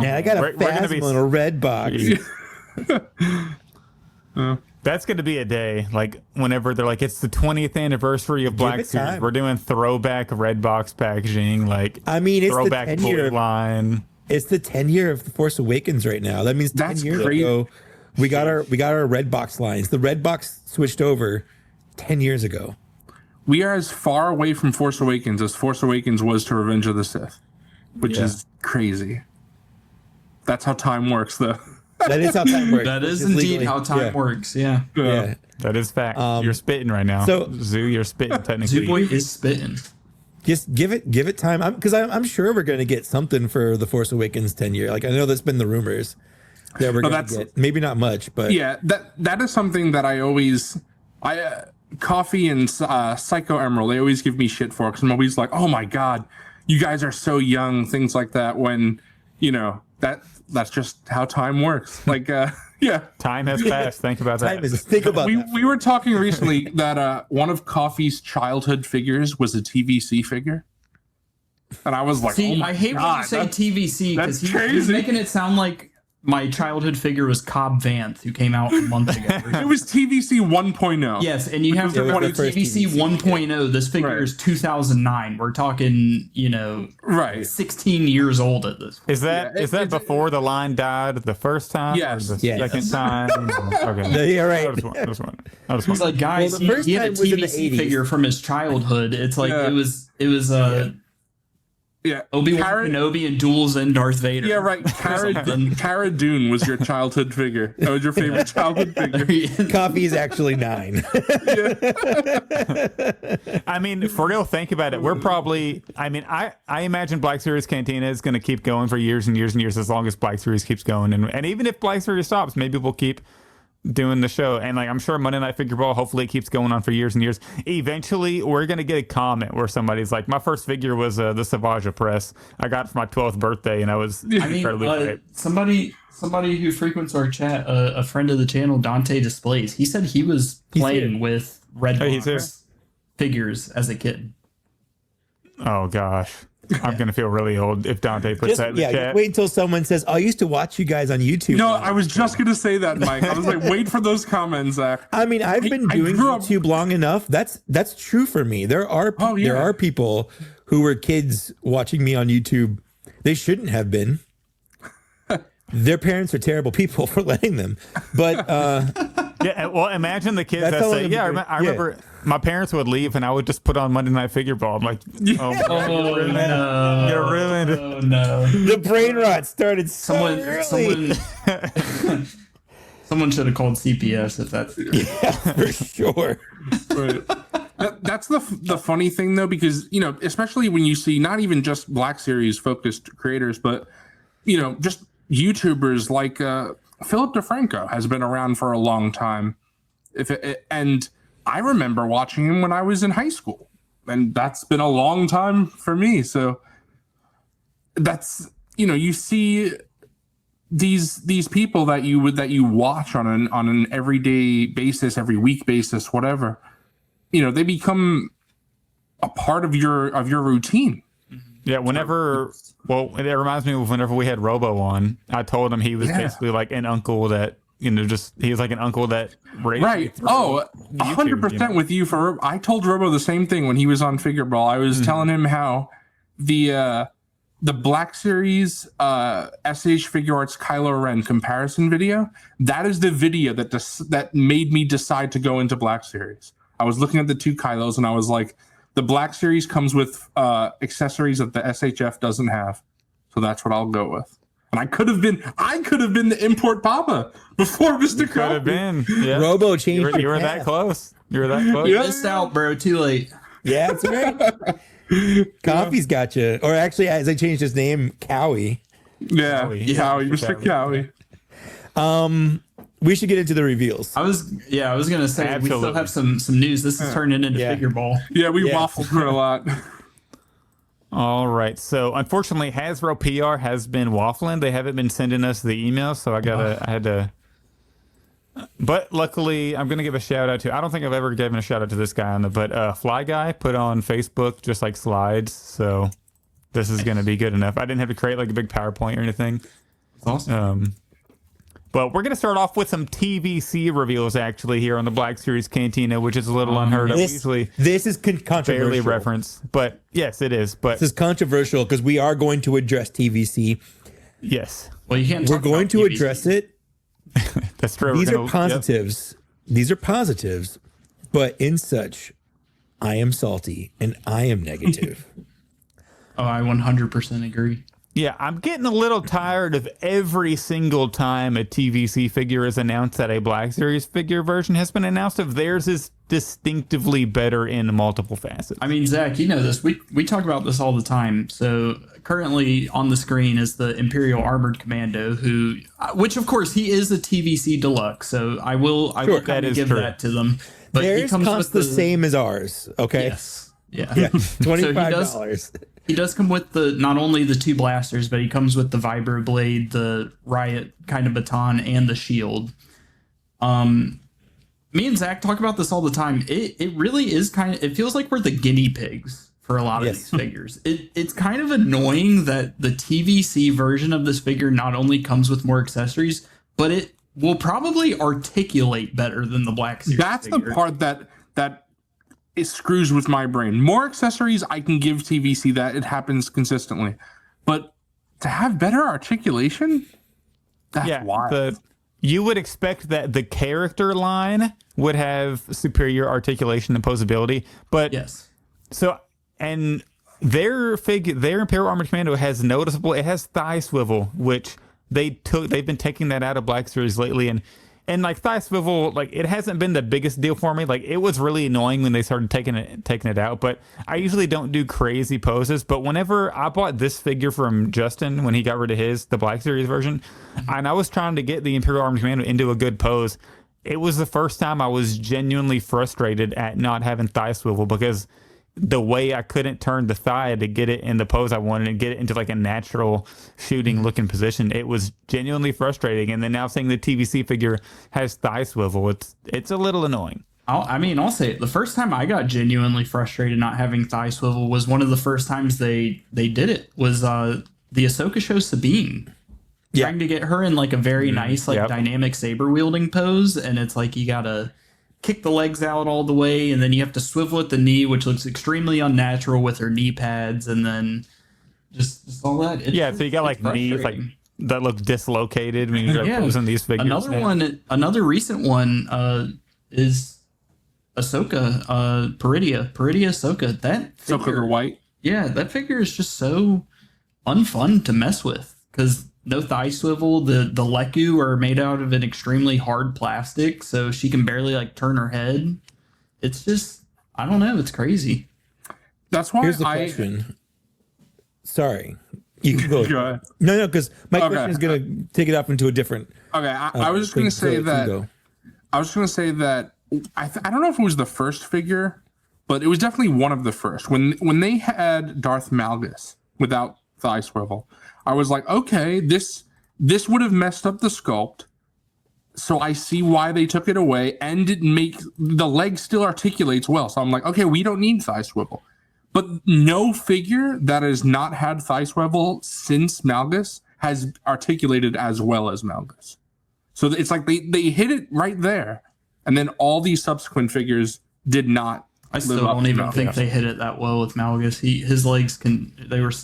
Yeah, I got a Phasma in a red box. That's going to be a day, like whenever they're like, it's the 20th anniversary of Black Series. We're doing throwback red box packaging. Like, I mean, it's throwback the 10-year line. It's the 10 year of The Force Awakens right now. That means 10 years ago, we got our red box lines. The red box switched over 10 years ago. We are as far away from Force Awakens as Force Awakens was to Revenge of the Sith, which is crazy. That's how time works, though. That is how time works. That is indeed how time works. Yeah. That is fact. You're spitting right now. So Zoo, you're spitting technically. Zoo Boy is spitting. Just give it time, because I'm sure we're going to get something for the Force Awakens 10 year. Like, I know that's been the rumors that we're going to get. Maybe not much, but yeah, that is something that I always Coffee and Psycho Emerald, they always give me shit for, because I'm always like, oh my god, you guys are so young, things like that, when, you know, that's just how time works. Like, yeah. Time has passed. Think about that. We were talking recently that one of Coffee's childhood figures was a TVC figure. And I was like, see, oh my I hate God, when you say TVC, because he's crazy. making it sound like my childhood figure was Cobb Vanth, who came out a month ago. It was TVC 1.0. Yes, and you have to remember TVC 1.0. This figure is 2009. We're talking, you know, 16 years old at this point. Is that before the line died the first time? Yes. Or the second time? Okay. No, you're right. I just want. He's like, guys, he had a TVC figure from his childhood. It's like it was Obi-Wan Kenobi and duels in Darth Vader. Yeah, right. Cara Dune was your childhood figure. That was your favorite childhood figure. Coffee is actually 9. I mean, for real, think about it. We're probably, I mean, I imagine Black Series Cantina is going to keep going for years and years and years, as long as Black Series keeps going. And even if Black Series stops, maybe we'll keep doing the show. And like, I'm sure Monday Night Figureball, hopefully it keeps going on for years and years. Eventually we're gonna get a comment where somebody's like, my first figure was the Savage Press I got for my 12th birthday, and I was incredibly great. Somebody who frequents our chat, a friend of the channel, Dante Displays, he said he was playing with Red Box figures as a kid. Oh gosh, I'm gonna feel really old if Dante puts that in the chat. Wait until someone says, I used to watch you guys on YouTube. No, I was just gonna say that, Mike. I was like, wait for those comments, Zach. I mean, I've been doing YouTube long enough. That's true for me. There are people who were kids watching me on YouTube. They shouldn't have been. Their parents are terrible people for letting them. But yeah, well, imagine the kids that say, I remember my parents would leave and I would just put on Monday Night Figureball. I'm like, no. You're ruined. Oh, no. The brain rot started someone should have called CPS if that's for sure. Right. That's the funny thing, though, because, you know, especially when you see not even just Black Series focused creators, but, you know, just YouTubers like Philip DeFranco has been around for a long time. And I remember watching him when I was in high school, and that's been a long time for me. So that's, you know, you see these people that you watch on an everyday basis, every week basis, whatever, you know, they become a part of your routine. Yeah, well, it reminds me of whenever we had Robo on, I told him he was basically like an uncle that, you know, he was like an uncle that raised right. Oh, 100% with you. I told Robo the same thing when he was on Figureball. I was telling him how the Black Series SH Figure Arts Kylo Ren comparison video, that is the video that made me decide to go into Black Series. I was looking at the two Kylos and I was like, the Black Series comes with accessories that the SHF doesn't have, so that's what I'll go with. And I could have been the import papa before Mr. Could have been. Yeah. Robo changed. You were that close. You were that close. You missed out, bro. Too late. Yeah, that's right. Coffee's got you. Or actually, as I changed his name, Cowie. Yeah, Cowie, Mr. Cowie. We should get into the reveals. I was gonna say we still have some news. This is turning into Figureball. Yeah, we waffled for a lot. All right. So unfortunately, Hasbro PR has been waffling. They haven't been sending us the emails, so I had to. But luckily, I'm gonna give a shout out to. I don't think I've ever given a shout out to this guy on the, but Fly Guy put on Facebook just like slides. So this is gonna be good enough. I didn't have to create like a big PowerPoint or anything. That's awesome. But we're going to start off with some TVC reveals, actually, here on the Black Series Cantina, which is a little unheard of. This is controversial. Barely reference, but yes, it is. But this is controversial because we are going to address TVC. Yes. Well, you can't. We're going to address it. That's true. These are positives. Yep. These are positives, but in such, I am salty and I am negative. Oh, I 100% agree. Yeah, I'm getting a little tired of every single time a TVC figure is announced that a Black Series figure version has been announced of theirs is distinctively better in multiple facets. I mean, Zach, you know this. We talk about this all the time. So currently on the screen is the Imperial Armored Commando, which of course he is a TVC deluxe. So I will kind of give that to them. But theirs costs the same as ours. Okay. Yes. Yeah. $25. He does come with not only the 2 blasters, but he comes with the vibro blade, the riot kind of baton, and the shield. Me and Zach talk about this all the time. It really is it feels like we're the guinea pigs for a lot of these figures. It's kind of annoying that the TVC version of this figure not only comes with more accessories, but it will probably articulate better than the Black Series That's figure. the part that it screws with my brain. More accessories, I can give TVC that. It happens consistently. But to have better articulation, that's wild. You would expect that the character line would have superior articulation and posability, but and their Imperial Armored Commando has it has thigh swivel, which they've been taking that out of Black Series lately, and like thigh swivel, like it hasn't been the biggest deal for me. Like it was really annoying when they started taking it out, but I usually don't do crazy poses. But whenever I bought this figure from Justin when he got rid of the Black Series version, and I was trying to get the Imperial Armored Commando into a good pose, it was the first time I was genuinely frustrated at not having thigh swivel, because the way I couldn't turn the thigh to get it in the pose I wanted and get it into like a natural shooting looking position, it was genuinely frustrating. And then now seeing the TVC figure has thigh swivel, it's a little annoying. I'll say it. The first time I got genuinely frustrated not having thigh swivel was one of the first times they did it was the Ahsoka show Sabine. Trying to get her in like a very nice dynamic saber wielding pose, and it's like you gotta kick the legs out all the way, and then you have to swivel at the knee, which looks extremely unnatural with her knee pads, and then just all that. So you got like knees like that look dislocated when you're posing these figures. Another recent one is Ahsoka, Peridia Ahsoka. That figure, white. Yeah, that figure is just so unfun to mess with because no thigh swivel. The Leku are made out of an extremely hard plastic, so she can barely like turn her head. It's just, I don't know. It's crazy. That's why Here's the question. Sorry. You can go. Go ahead. No, because my question is going to take it up into a different. Okay, I was just going to say that. I was going to say that I don't know if it was the first figure, but it was definitely one of the first. When they had Darth Malgus without thigh swivel, I was like, okay, this would have messed up the sculpt. So I see why they took it away, and it the leg still articulates well. So I'm like, okay, we don't need thigh swivel. But no figure that has not had thigh swivel since Malgus has articulated as well as Malgus. So it's like they hit it right there, and then all these subsequent figures did not. I still don't even think they hit it that well with Malgus. His legs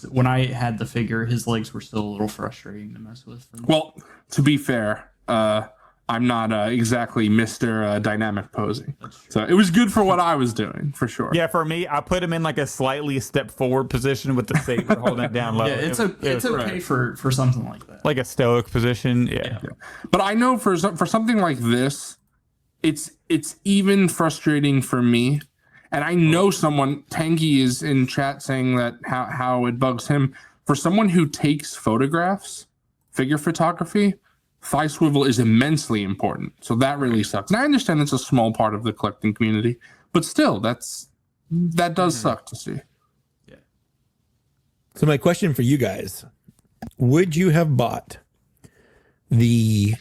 when I had the figure, his legs were still a little frustrating to mess with. Well, to be fair, I'm not exactly Mr. Dynamic posing. So it was good for what I was doing, for sure. Yeah, for me, I put him in like a slightly step forward position with the saber holding it down low. Yeah, it's okay for something like that. Like a stoic position, yeah. But I know for something like this, it's even frustrating for me. And I know Tangy is in chat saying that how it bugs him. For someone who takes photographs, figure photography, thigh swivel is immensely important. So that really sucks. And I understand it's a small part of the collecting community, but still, that does suck to see. Yeah. So my question for you guys, would you have bought the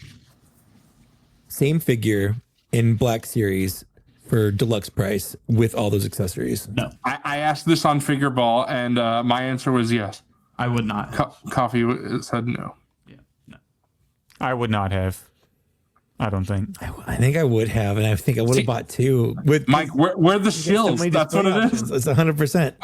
same figure in Black Series for deluxe price with all those accessories? No. I asked this on Figureball, and my answer was yes. I would not. Coffee said no. Yeah, no. I would not have. I don't think. I think I would have, and I think I would have bought two. With Mike, we're the shields. That's what it is. It's 100%.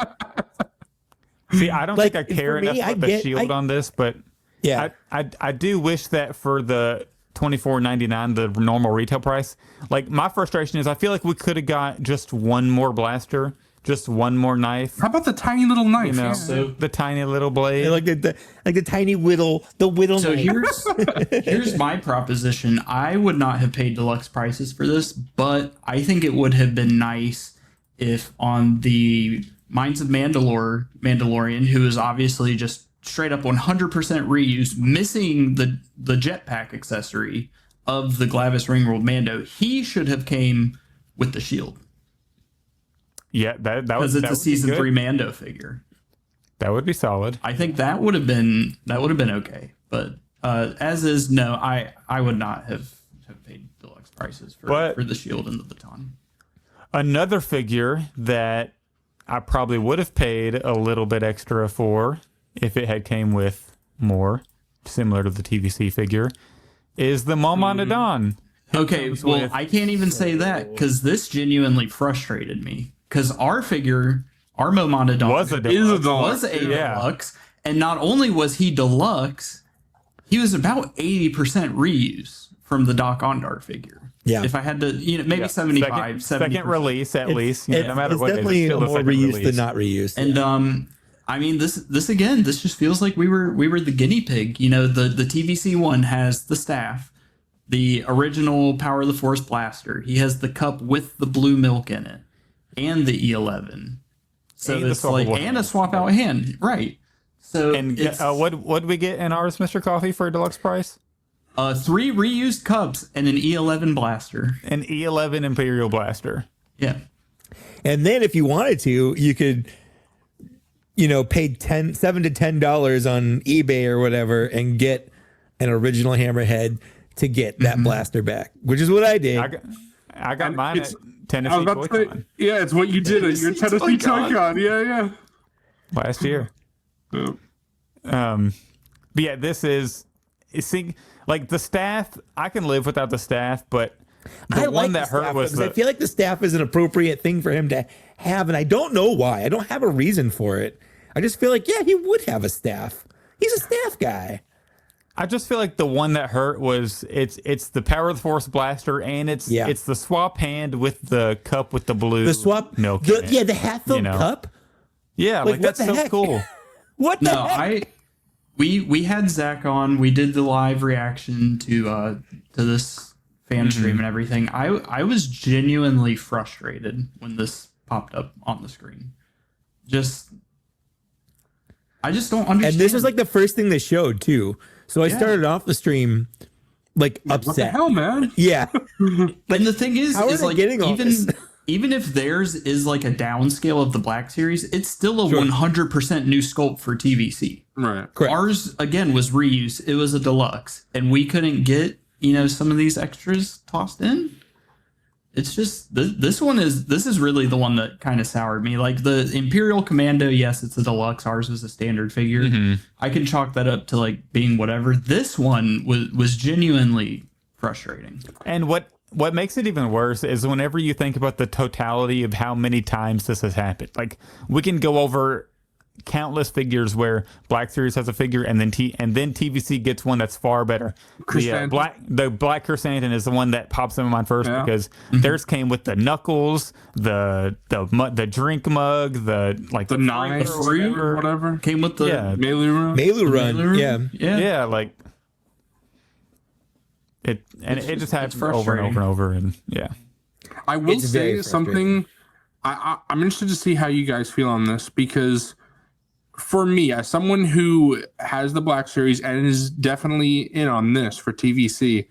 See, I don't think I care enough about the shield on this, but yeah, I do wish that for the $24.99, the normal retail price. Like, my frustration is I feel like we could have got just one more blaster just one more knife. How about the tiny little knife? So The tiny little blade. Like the tiny whittle, So knife. here's my proposition. I would not have paid deluxe prices for this, but I think it would have been nice if on the Minds of Mandalorian, who is obviously just straight up 100% reuse, missing the jetpack accessory of the Glavis Ringworld Mando, he should have came with the shield. Yeah, that because it's a season 3 Mando figure. That would be solid. I think that would have been okay. But as is, no, I would not have paid deluxe prices for the shield and the baton. Another figure that I probably would have paid a little bit extra for if it had came with more, similar to the TVC figure, is the Mom-Monadon. Okay, well, I can't even say that because this genuinely frustrated me. Because our figure, our Mom-Monadon was a deluxe, and not only was he deluxe, he was about 80% reuse from the Doc Ondar figure. Yeah. If I had to, maybe 75, 70%. Second release at least. No matter what, it's definitely more reused than not reused. And I mean, this just feels like we were the guinea pig. The TVC one has the staff, the original Power of the Force blaster. He has the cup with the blue milk in it, and the E11. So it's like, and a swap out hand, right? So and what did we get in ours, MrCawfee, for a deluxe price? 3 reused cups and an E11 blaster. An E11 Imperial blaster. Yeah. And then if you wanted to, you could, pay $7 to $10 on eBay or whatever and get an original Hammerhead to get that blaster back, which is what I did. I got mine at Tennessee Toy Con. Yeah, it's what you did at your Tennessee Toy Con. Yeah. Last year. Yeah. But yeah, this is like the staff. I can live without the staff, but the one that hurt was I feel like the staff is an appropriate thing for him to have, and I don't know why. I don't have a reason for it. I just feel like, he would have a staff. He's a staff guy. I just feel like the one that hurt was it's the Power of the Force blaster, and it's the swap hand with the cup with the blue milk. The half-filled cup. Yeah, like that's so cool. What the heck? We had Zach on. We did the live reaction to this fan stream and everything. I was genuinely frustrated when this popped up on the screen. I just don't understand. And this was like the first thing they showed too. So I started off the stream upset. What the hell, man? Yeah. And the thing is, how are they getting all this? Even if theirs is like a downscale of the Black Series, it's still a 100% new sculpt for TVC. Right. Correct. Ours, again, was reuse. It was a deluxe. And we couldn't get, some of these extras tossed in. It's just, this is really the one that kind of soured me. Like the Imperial Commando, yes, it's a deluxe. Ours was a standard figure. I can chalk that up to being whatever. This one was genuinely frustrating. And what makes it even worse is whenever you think about the totality of how many times this has happened. Like, we can go over countless figures where Black Series has a figure and then TVC gets one that's far better. The Black Chrysanthemum is the one that pops in my mind first because theirs came with the knuckles, the drink mug, the knife, or whatever. Came with the Melu Run. Yeah. Like it just happens over and over and over, and I will say something. I'm interested to see how you guys feel on this, because for me, as someone who has the Black Series and is definitely in on this for TVC,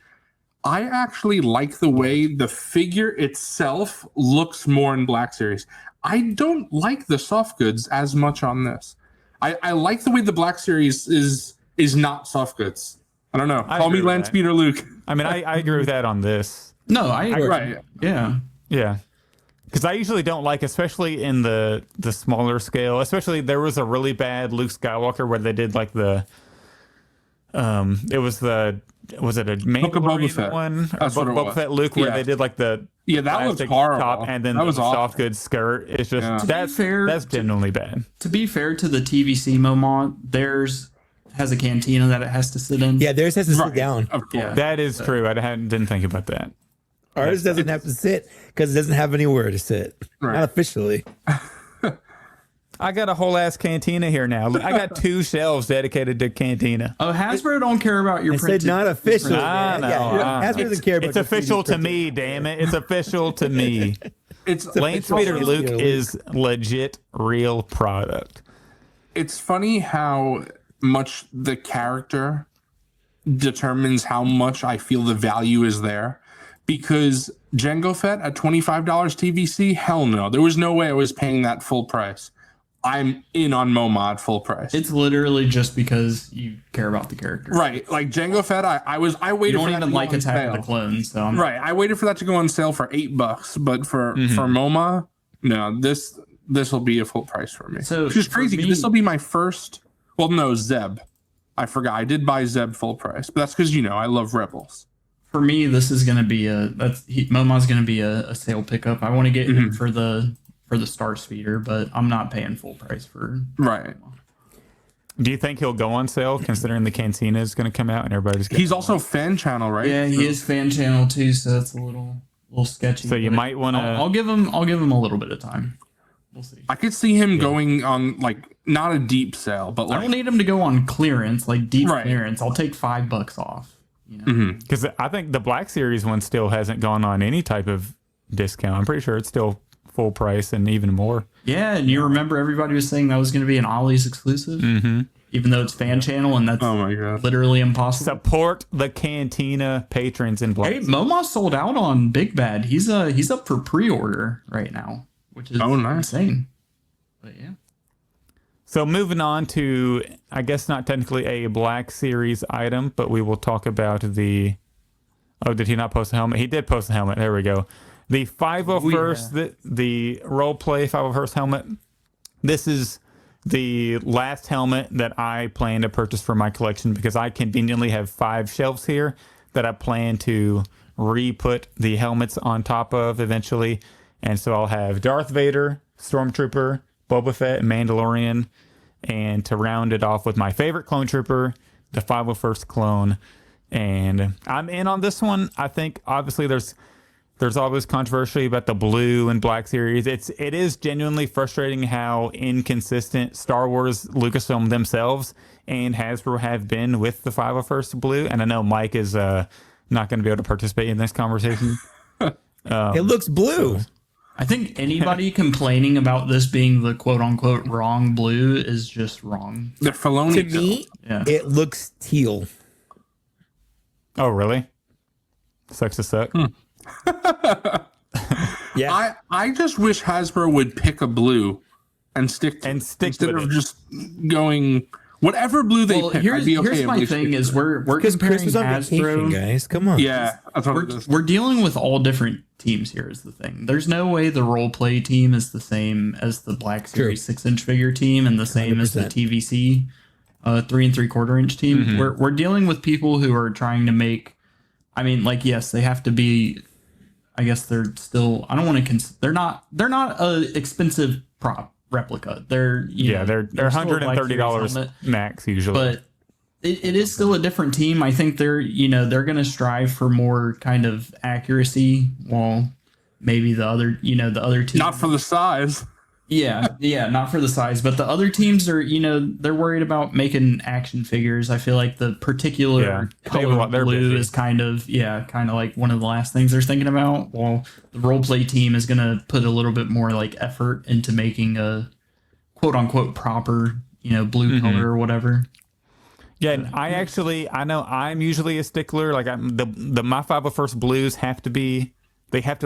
I actually like the way the figure itself looks more in Black Series. I don't like the soft goods as much on this. I like the way the Black Series is not soft goods. I don't know. Call me Lance Peter Luke. I mean, I agree with that on this. No, I agree. Right. Yeah. Because I usually don't like, especially in the smaller scale, especially there was a really bad Luke Skywalker where they did like was it a Mandalorian one? That's what it was. Boba Fett Luke where they did like the that was horrible. Top and then the soft goods skirt. It's just that's genuinely bad. To be fair to the TVC Momont, theirs has a cantina that it has to sit in. Yeah, theirs has to sit down. Yeah, that is true. I didn't think about that. Ours doesn't have to sit because it doesn't have anywhere to sit. Not officially. I got a whole ass Cantina here now. I got 2 shelves dedicated to Cantina. Oh, Hasbro don't care about your printed. Said not official. Hasbro doesn't care about it's official to me, damn it. It's official to me. It's Lane Speeder Luke is legit real product. It's funny how much the character determines how much I feel the value is there. Because Jango Fett at $25 TVC, hell no. There was no way I was paying that full price. I'm in on MoMA at full price. It's literally just because you care about the character. Right. Like Jango Fett, I waited for that to go on sale. You don't even like Attack of the Clones. So right. I waited for that to go on sale for $8, but for MoMA, no, this will be a full price for me. So which is crazy. This will be my first. Well, no, Zeb. I forgot. I did buy Zeb full price, but that's because I love Rebels. For me, this is going to be MoMA's going to be a sale pickup. I want to get him for the Star Speeder, but I'm not paying full price for right. MoMA. Do you think he'll go on sale, considering the Cantina is going to come out and everybody's? He's also fan channel, right? Yeah, he is fan channel too, so it's a little sketchy. So you might want to. I'll give him a little bit of time. We'll see. I could see him going on not a deep sale, but I don't need him to go on clearance, deep clearance. I'll take $5 off. Because I think the Black Series one still hasn't gone on any type of discount. I'm pretty sure it's still full price and even more. Yeah, and you remember everybody was saying that was going to be an Ollie's exclusive, even though it's fan channel, and that's literally impossible. Support the Cantina patrons in Black. Hey, MoMA sold out on Big Bad. He's up for pre-order right now, which is insane. But yeah. So moving on to, I guess not technically a Black Series item, but we will talk about the... Oh, did he not post a helmet? He did post a helmet. There we go. The 501st, the roleplay 501st helmet. This is the last helmet that I plan to purchase for my collection because I conveniently have 5 shelves here that I plan to re-put the helmets on top of eventually. And so I'll have Darth Vader, Stormtrooper, Boba Fett, and Mandalorian, and to round it off with my favorite clone trooper, the 501st clone. And I'm in on this one. I think obviously there's always controversy about the blue and Black Series. It is genuinely frustrating how inconsistent Star Wars, Lucasfilm themselves, and Hasbro have been with the 501st blue. And I know Mike is not going to be able to participate in this conversation. It looks blue. I think anybody complaining about this being the quote-unquote wrong blue is just wrong. The Filoni. To me, it looks teal. Oh, really? Sucks to suck. Yeah. I just wish Hasbro would pick a blue and stick instead of just going whatever blue they pick. Here's my thing is we're comparing Chris was on vacation, guys. Come on. Yeah, we're dealing with all different teams here is the thing. There's no way the role play team is the same as the Black Series 6-inch figure team and the same 100%. As the TVC 3 3/4 inch team. Mm-hmm. We're dealing with people who are trying to make. I mean, yes, they have to be. I guess they're still. I don't want to. They're not a expensive prop replica. They're $130 max usually. But it is still a different team. I think they're going to strive for more kind of accuracy. While maybe the other team not for the size. Yeah, not for the size, but the other teams are, they're worried about making action figures. I feel like the particular color blue is kind of like one of the last things they're thinking about. While the roleplay team is going to put a little bit more effort into making a quote unquote proper, blue color or whatever. Yeah, and I know I'm usually a stickler. Like my 501st blues have to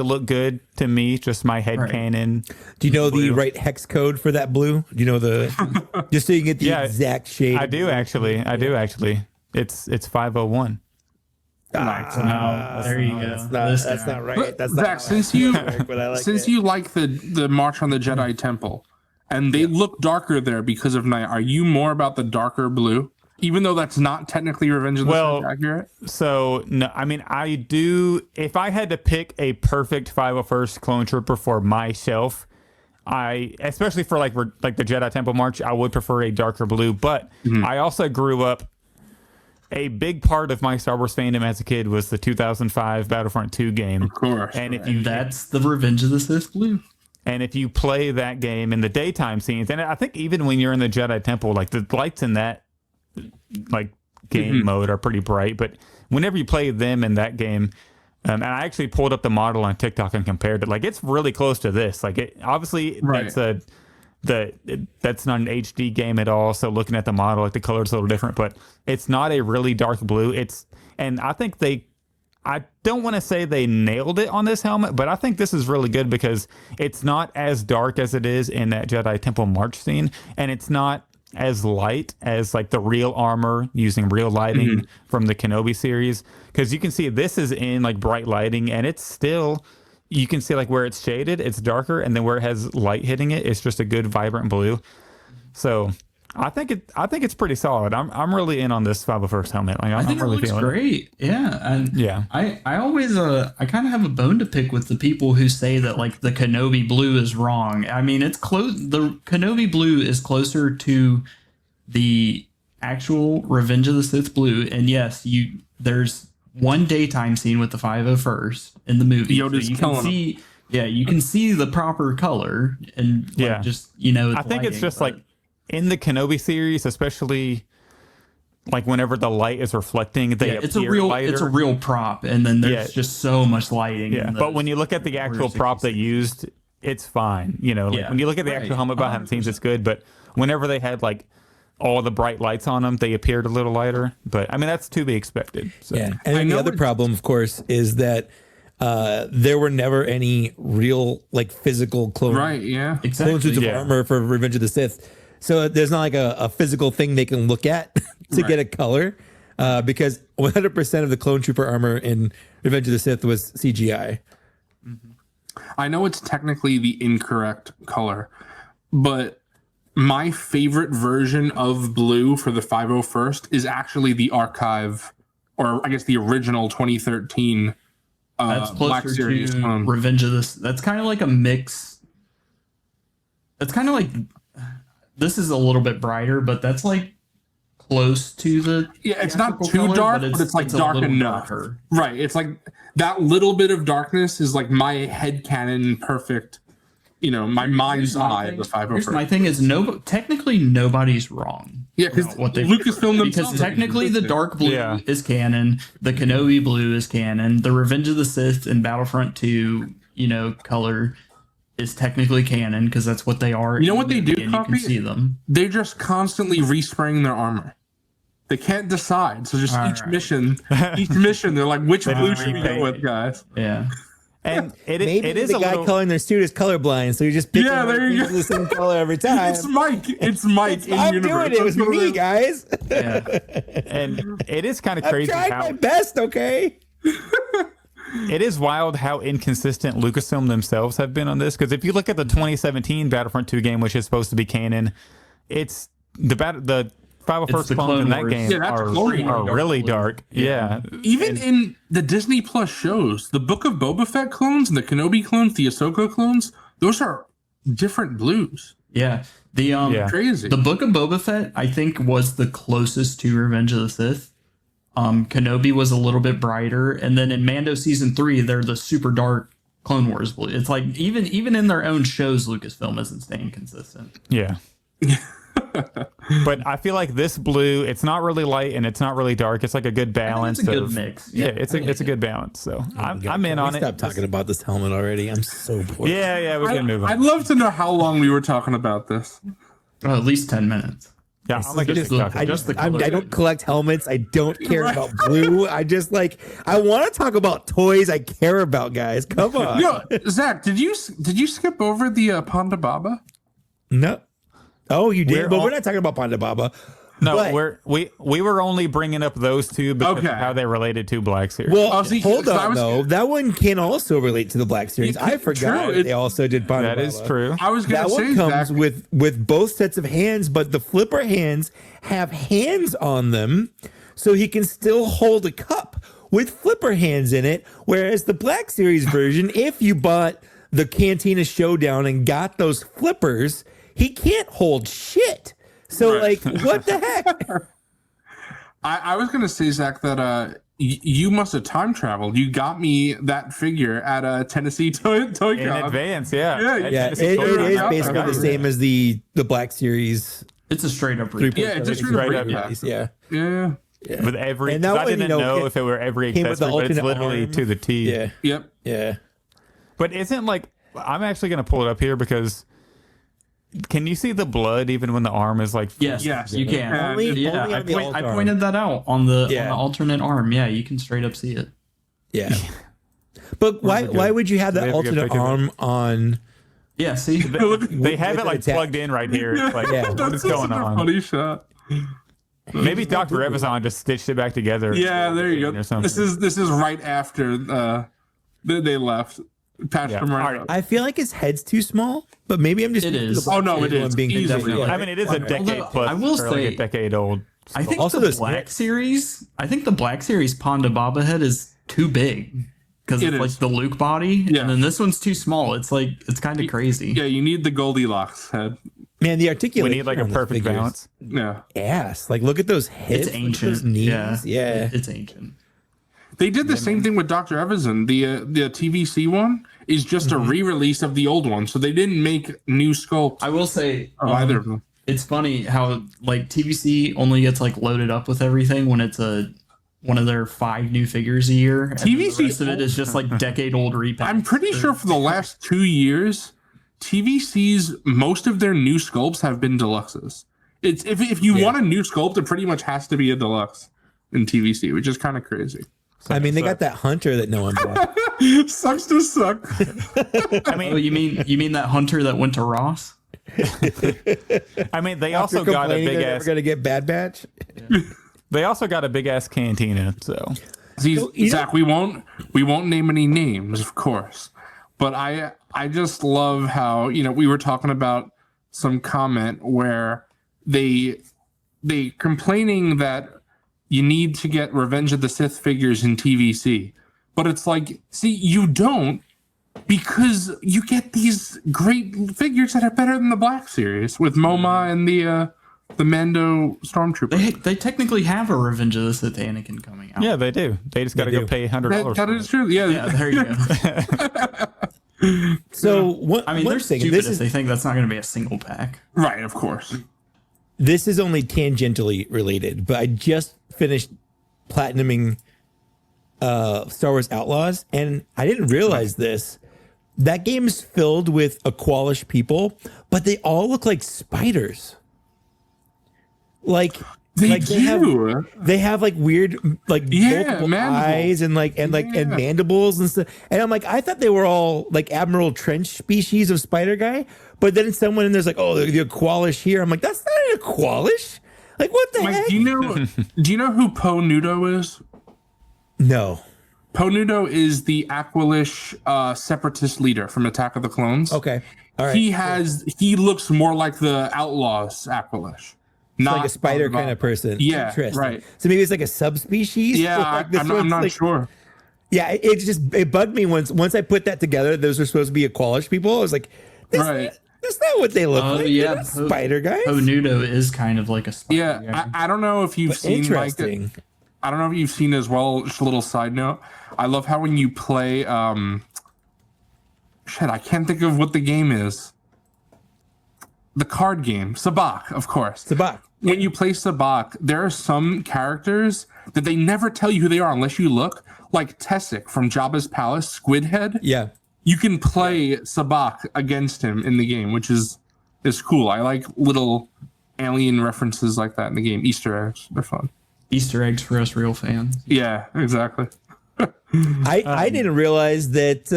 look good to me, just my headcanon. Do you know the right hex code for that blue? Do you know just so you get the exact shade? I do actually. It's 501. There you go. That's not right. That's Zach, since you like the March on the Jedi Temple, and they look darker there because of night, are you more about the darker blue? Even though that's not technically Revenge of the Sith accurate? So, no, I mean, I do... If I had to pick a perfect 501st Clone Trooper for my shelf, especially for like the Jedi Temple March, I would prefer a darker blue. But I also grew up... A big part of my Star Wars fandom as a kid was the 2005 Battlefront 2 game. Of course. And that's the Revenge of the Sith blue. And if you play that game in the daytime scenes, and I think even when you're in the Jedi Temple, like the lights in that like game mode are pretty bright. But whenever you play them in that game, and I actually pulled up the model on TikTok and compared it, like it's really close to this. Like it obviously that's not an HD game at all. So looking at the model, like the color's a little different, but it's not a really dark blue. And I think I don't want to say they nailed it on this helmet, but I think this is really good because it's not as dark as it is in that Jedi Temple March scene, and it's not as light as like the real armor using real lighting from the Kenobi series. Because you can see this is in like bright lighting, and it's still, you can see like where it's shaded, it's darker, and then where it has light hitting it, it's just a good vibrant blue. So I think it's pretty solid. I'm really in on this 501st helmet. Like, I think really it looks feeling great. Yeah, and yeah. I always I kind of have a bone to pick with the people who say that like the Kenobi blue is wrong. I mean, it's close. The Kenobi blue is closer to the actual Revenge of the Sith blue, and yes, there's one daytime scene with the 501st in the movie. Yoda's killing him. Yeah, you can see the proper color and like, just I think it's just like. In the Kenobi series, especially like whenever the light is reflecting, it's a real prop, and then there's just so much lighting. Yeah, but when you look at the actual prop they used, it's fine. You know, like when you look at the actual helmet behind the scenes, it's good. But whenever they had like all the bright lights on them, they appeared a little lighter. But I mean, that's to be expected. So. Yeah, and then the other problem, of course, is that there were never any real like physical clone, clone suits of armor for Revenge of the Sith. So there's not like a physical thing they can look at to get a color, because 100% of the clone trooper armor in Revenge of the Sith was CGI. I know it's technically the incorrect color, but my favorite version of blue for the 501st is actually the archive, or I guess the original 2013 that's Black closer Series to clone. Revenge of this. That's kind of like a mix. That's kind of like, this is a little bit brighter, but that's like close to the it's not too dark, but it's like dark enough. Darker. Right. It's like that little bit of darkness is like my headcanon perfect, my mind's eye of the 501st. Here's my thing is technically nobody's wrong. Yeah, because Lucasfilm themselves. Because technically the dark blue is canon, the Kenobi blue is canon, the Revenge of the Sith and Battlefront 2, color is technically canon because that's what they are. You know what they do, and you can see them. They're just constantly respraying their armor. They can't decide. So just each mission, they're like, which blue should we go with, guys? Yeah. And maybe it is the guy calling their suit is colorblind, so you just pick the same color every time. It's Mike. I'm doing it. It was me, guys. Yeah. And it is kind of crazy. I'm trying my best, okay? It is wild how inconsistent Lucasfilm themselves have been on this. Because if you look at the 2017 Battlefront 2 game, which is supposed to be canon, it's the 501st clones in that game are really dark. Yeah. Even in the Disney Plus shows, the Book of Boba Fett clones and the Kenobi clones, the Ahsoka clones, those are different blues. Yeah. Crazy. The Book of Boba Fett, I think, was the closest to Revenge of the Sith. Kenobi was a little bit brighter, and then in Mando season 3, they're the super dark Clone Wars blue. It's like even in their own shows, Lucasfilm isn't staying consistent. Yeah. But I feel like this blue, it's not really light and it's not really dark. It's like a good balance. It's a good mix. Yeah, it's a good balance. So I'm in on it. Stop talking about this helmet already. I'm so bored. Yeah, we can move on. I'd love to know how long we were talking about this. At least 10 minutes. Yeah, I don't collect helmets. I don't care about blue. I just I want to talk about toys I care about, guys. Come on. Yo, Zach, did you skip over the Ponda Baba? No. Oh, you did, but we're not talking about Ponda Baba. No, we were only bringing up those two because of how they related to Black Series. Well, hold on, though. That one can also relate to the Black Series. I forgot they also did Ponda Baba. That is true. I was going to say that one comes with both sets of hands, but the flipper hands have hands on them, so he can still hold a cup with flipper hands in it. Whereas the Black Series version, if you bought the Cantina Showdown and got those flippers, he can't hold shit. So, what the heck? I was going to say, Zach, that You must have time traveled. You got me that figure at a Tennessee Toy Con. In advance, yeah. Yeah, it is basically the same as the Black Series. It's a straight up replay. Yeah, it's just straight up release. Yeah. With every, And that I one, didn't know if it were every came with the accessory, but it's alternate literally arm. to the T. Yeah. Yep. Yeah. But isn't like, I'm actually going to pull it up here because can you see the blood even when the arm is like? Yes, you can. Only on the alt I arm. pointed that out on the alternate arm. Yeah, you can straight up see it. Yeah. But why would you have that alternate arm on? Yeah, see, they have it like plugged in right here. It's like, what is going on? Funny shot. Maybe Dr. Evazan just stitched it back together. Yeah, there you go. This is right after they left. Pastor Mando. I feel like his head's too small, but maybe I'm just. It is. Oh no, it is. Easily. I mean, it is a decade plus. I will or say, like a decade old. I think Also, the this Black Series. I think the Black Series Ponda Baba head is too big because it's like the Luke body, and then this one's too small. It's like it's kind of crazy. Yeah, you need the Goldilocks head. Man, the articulation. We need like a perfect balance. Yeah. Ass. Like, look at those hips. It's ancient. Those knees. Yeah. It's ancient. They did the same thing with Dr. Evazan. The TVC one is just a re-release of the old one, so they didn't make new sculpts. I will say either of them. It's funny how like TVC only gets like loaded up with everything when it's one of their 5 new figures a year. And TVC the rest of it is just like decade-old repacks. I'm pretty sure for the last 2 years, TVC's most of their new sculpts have been deluxes. It's if you want a new sculpt, it pretty much has to be a deluxe in TVC, which is kind of crazy. I mean, they got that hunter that no one bought. Sucks to suck. I mean, Oh, you mean that hunter that went to Ross? I mean, they also got a big ass. We're gonna get Bad Batch. They also got a big ass cantina. So, Zach, we won't name any names, of course, but I just love how we were talking about some comment where they complaining that you need to get Revenge of the Sith figures in TVC, but it's like, see, you don't, because you get these great figures that are better than the Black Series with MoMA and the Mando Stormtrooper. They technically have a Revenge of the Sith Anakin coming out. yeah, they do. They just got to go pay $100. That is true. Yeah, There you go. So They're stupid if they think that's not going to be a single pack. right, of course. This is only tangentially related, but I just finished platinuming Star Wars Outlaws, and I didn't realize this. That game is filled with Aqualish people, but they all look like spiders. They have like weird multiple eyes and mandibles and stuff. And I'm like, I thought they were all like Admiral Trench species of spider guy, but then someone in there's like, oh, the Aqualish here. I'm like, that's not an Aqualish. Like, what the heck? Do you know who Poe Nudo is? No. Poe Nudo is the Aqualish separatist leader from Attack of the Clones. Okay. All right. He looks more like the Outlaws Aqualish. Not like a spider kind of person. Yeah, interesting. right. So maybe it's like a subspecies. Yeah, like I'm not sure. Yeah, it bugged me once I put that together. Those are supposed to be Aqualish people. I was like, that's not what they look like. Yeah, They're not spider guys. Poe Nudo is kind of like a spider. Yeah, I don't know if you've seen interesting. I don't know if you've seen as well. Just a little side note. I love how when you play, I can't think of what the game is. The card game, Sabacc, of course. Sabacc. When you play Sabacc, there are some characters that they never tell you who they are unless you look. Like Tessic from Jabba's Palace, Squid Head. Yeah. You can play Sabacc against him in the game, which is cool. I like little alien references like that in the game. Easter eggs, they're fun. Easter eggs for us real fans. Yeah, exactly. I didn't realize that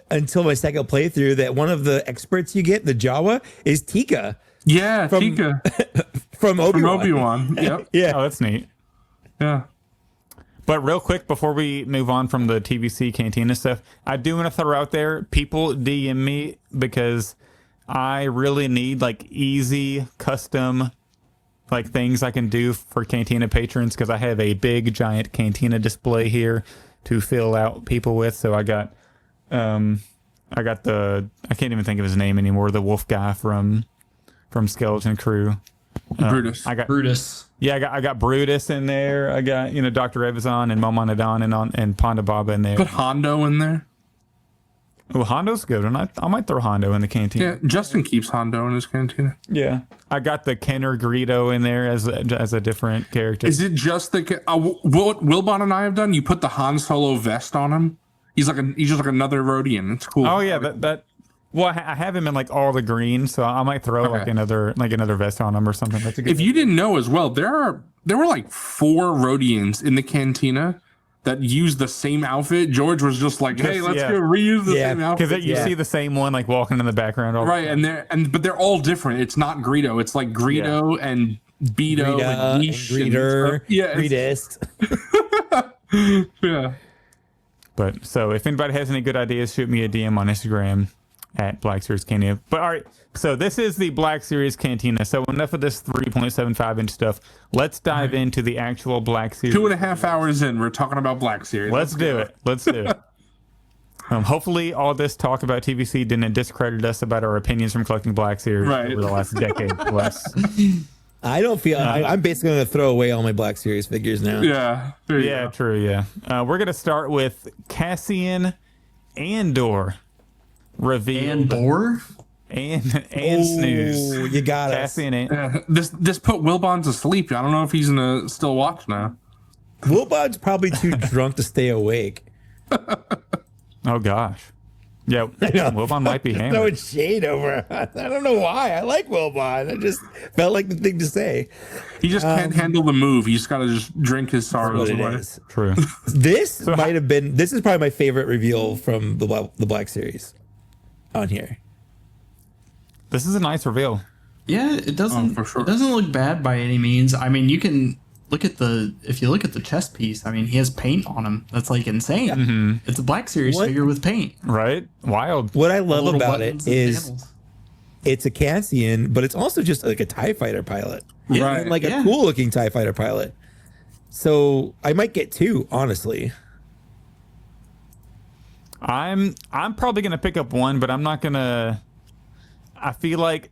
until my second playthrough that one of the experts you get, the Jawa, is Tika. Yeah, Tika. From Obi-Wan. From Obi-Wan. Yep. Yeah. Oh, that's neat. Yeah. But real quick, before we move on from the TVC Cantina stuff, I do want to throw out there, people DM me because I really need like easy custom like things I can do for Cantina patrons because I have a big giant Cantina display here to fill out people with. So I got I can't even think of his name anymore, the wolf guy from Skeleton Crew. Brutus. I got Brutus. Yeah, I got Brutus in there. I got Dr. Evazan and Momonadon and Ponda Baba in there. Put Hondo in there. Oh, Hondo's good, and I might throw Hondo in the canteen. Yeah, Justin keeps Hondo in his cantina. Yeah, I got the Kenner Greedo in there as a different character. Is it just what Wilbon and I have done? You put the Han Solo vest on him. He's just like another Rhodian. It's cool. Oh yeah, that. Well, I have him in like all the green, so I might throw like another vest on him or something. That's a good. If you didn't know as well, there were like 4 Rhodians in the cantina that used the same outfit. George was just like, "Hey, let's go reuse the same outfit." Because you see the same one like walking in the background, but they're all different. It's not Greedo. It's like Greedo and Beto and Niche and Greeter, Greedist. Yeah. But so if anybody has any good ideas, shoot me a DM on Instagram at Black Series Cantina. But all right, so this is the Black Series Cantina. So enough of this 3.75 inch stuff. Let's dive into the actual Black Series. 2.5 hours in, we're talking about Black Series. Let's do it. Hopefully all this talk about TVC didn't discredit us about our opinions from collecting Black Series over the last decade plus. I don't feel I'm basically going to throw away all my Black Series figures now. Yeah. True. Yeah. We're going to start with Cassian Andor. Revealed and snooze. You got Cassian it. This put Wilbon to sleep. I don't know if he's gonna still watch now. Wilbon's probably too drunk to stay awake. Oh gosh. Yeah, Wilbon might be hammered. Throwing shade over. I don't know why. I like Wilbon. I just felt like the thing to say. He just can't handle the move. He's got to just drink his sorrows away. True. This might have been. This is probably my favorite reveal from the Black Series on here. This is a nice reveal. Yeah, it doesn't. For sure. It doesn't look bad by any means. I mean, you can look at if you look at the chest piece. I mean, he has paint on him. That's like insane. Yeah. Mm-hmm. It's a Black Series figure with paint. Right? Wild. What I love about it is it's a Cassian, but it's also just like a TIE fighter pilot. Yeah. Right. Like a cool looking TIE fighter pilot. So I might get 2, honestly. I'm probably gonna pick up 1, but I'm not gonna. I feel like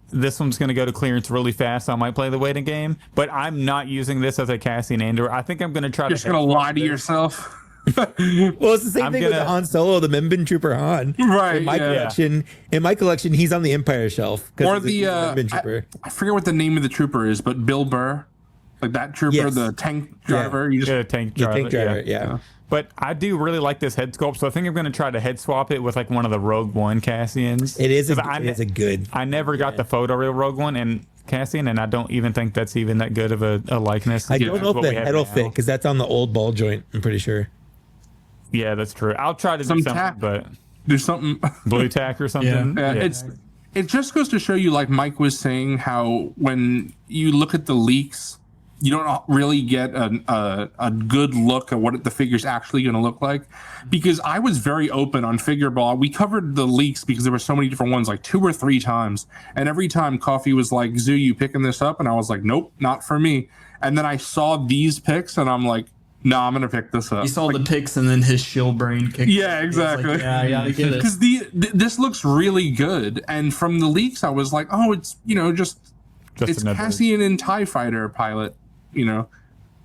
this one's gonna go to clearance really fast. So I might play the waiting game, but I'm not using this as a Cassian Andor. I think I'm gonna try. You're just gonna lie to yourself. Well, it's the same thing with Han Solo, the Mimban Trooper Han. Right. In my collection, he's on the Empire shelf. Or the Mimban Trooper. I forget what the name of the trooper is, but Bill Burr, like that trooper, the tank driver. Tank driver. But I do really like this head sculpt, so I think I'm going to try to head swap it with like one of the Rogue One Cassians. It is a good. I never got the photo real Rogue One and Cassian, and I don't even think that's even that good of a likeness. I don't know if the head will fit because that's on the old ball joint. I'm pretty sure. Yeah, that's true. I'll try to do something, but do something blue tack or something. It just goes to show you, like Mike was saying, how when you look at the leaks, you don't really get a good look at what the figure's actually going to look like. Because I was very open on Figureball. We covered the leaks because there were so many different ones, like 2 or 3 times. And every time Coffee was like, Zoo, you picking this up? And I was like, nope, not for me. And then I saw these pics and I'm like, no, I'm going to pick this up. You saw the pics and then his shill brain kicked. Yeah, exactly. Like, yeah, I got to get it. Because this looks really good. And from the leaks, I was like, oh, it's, it's Cassian and TIE fighter pilot.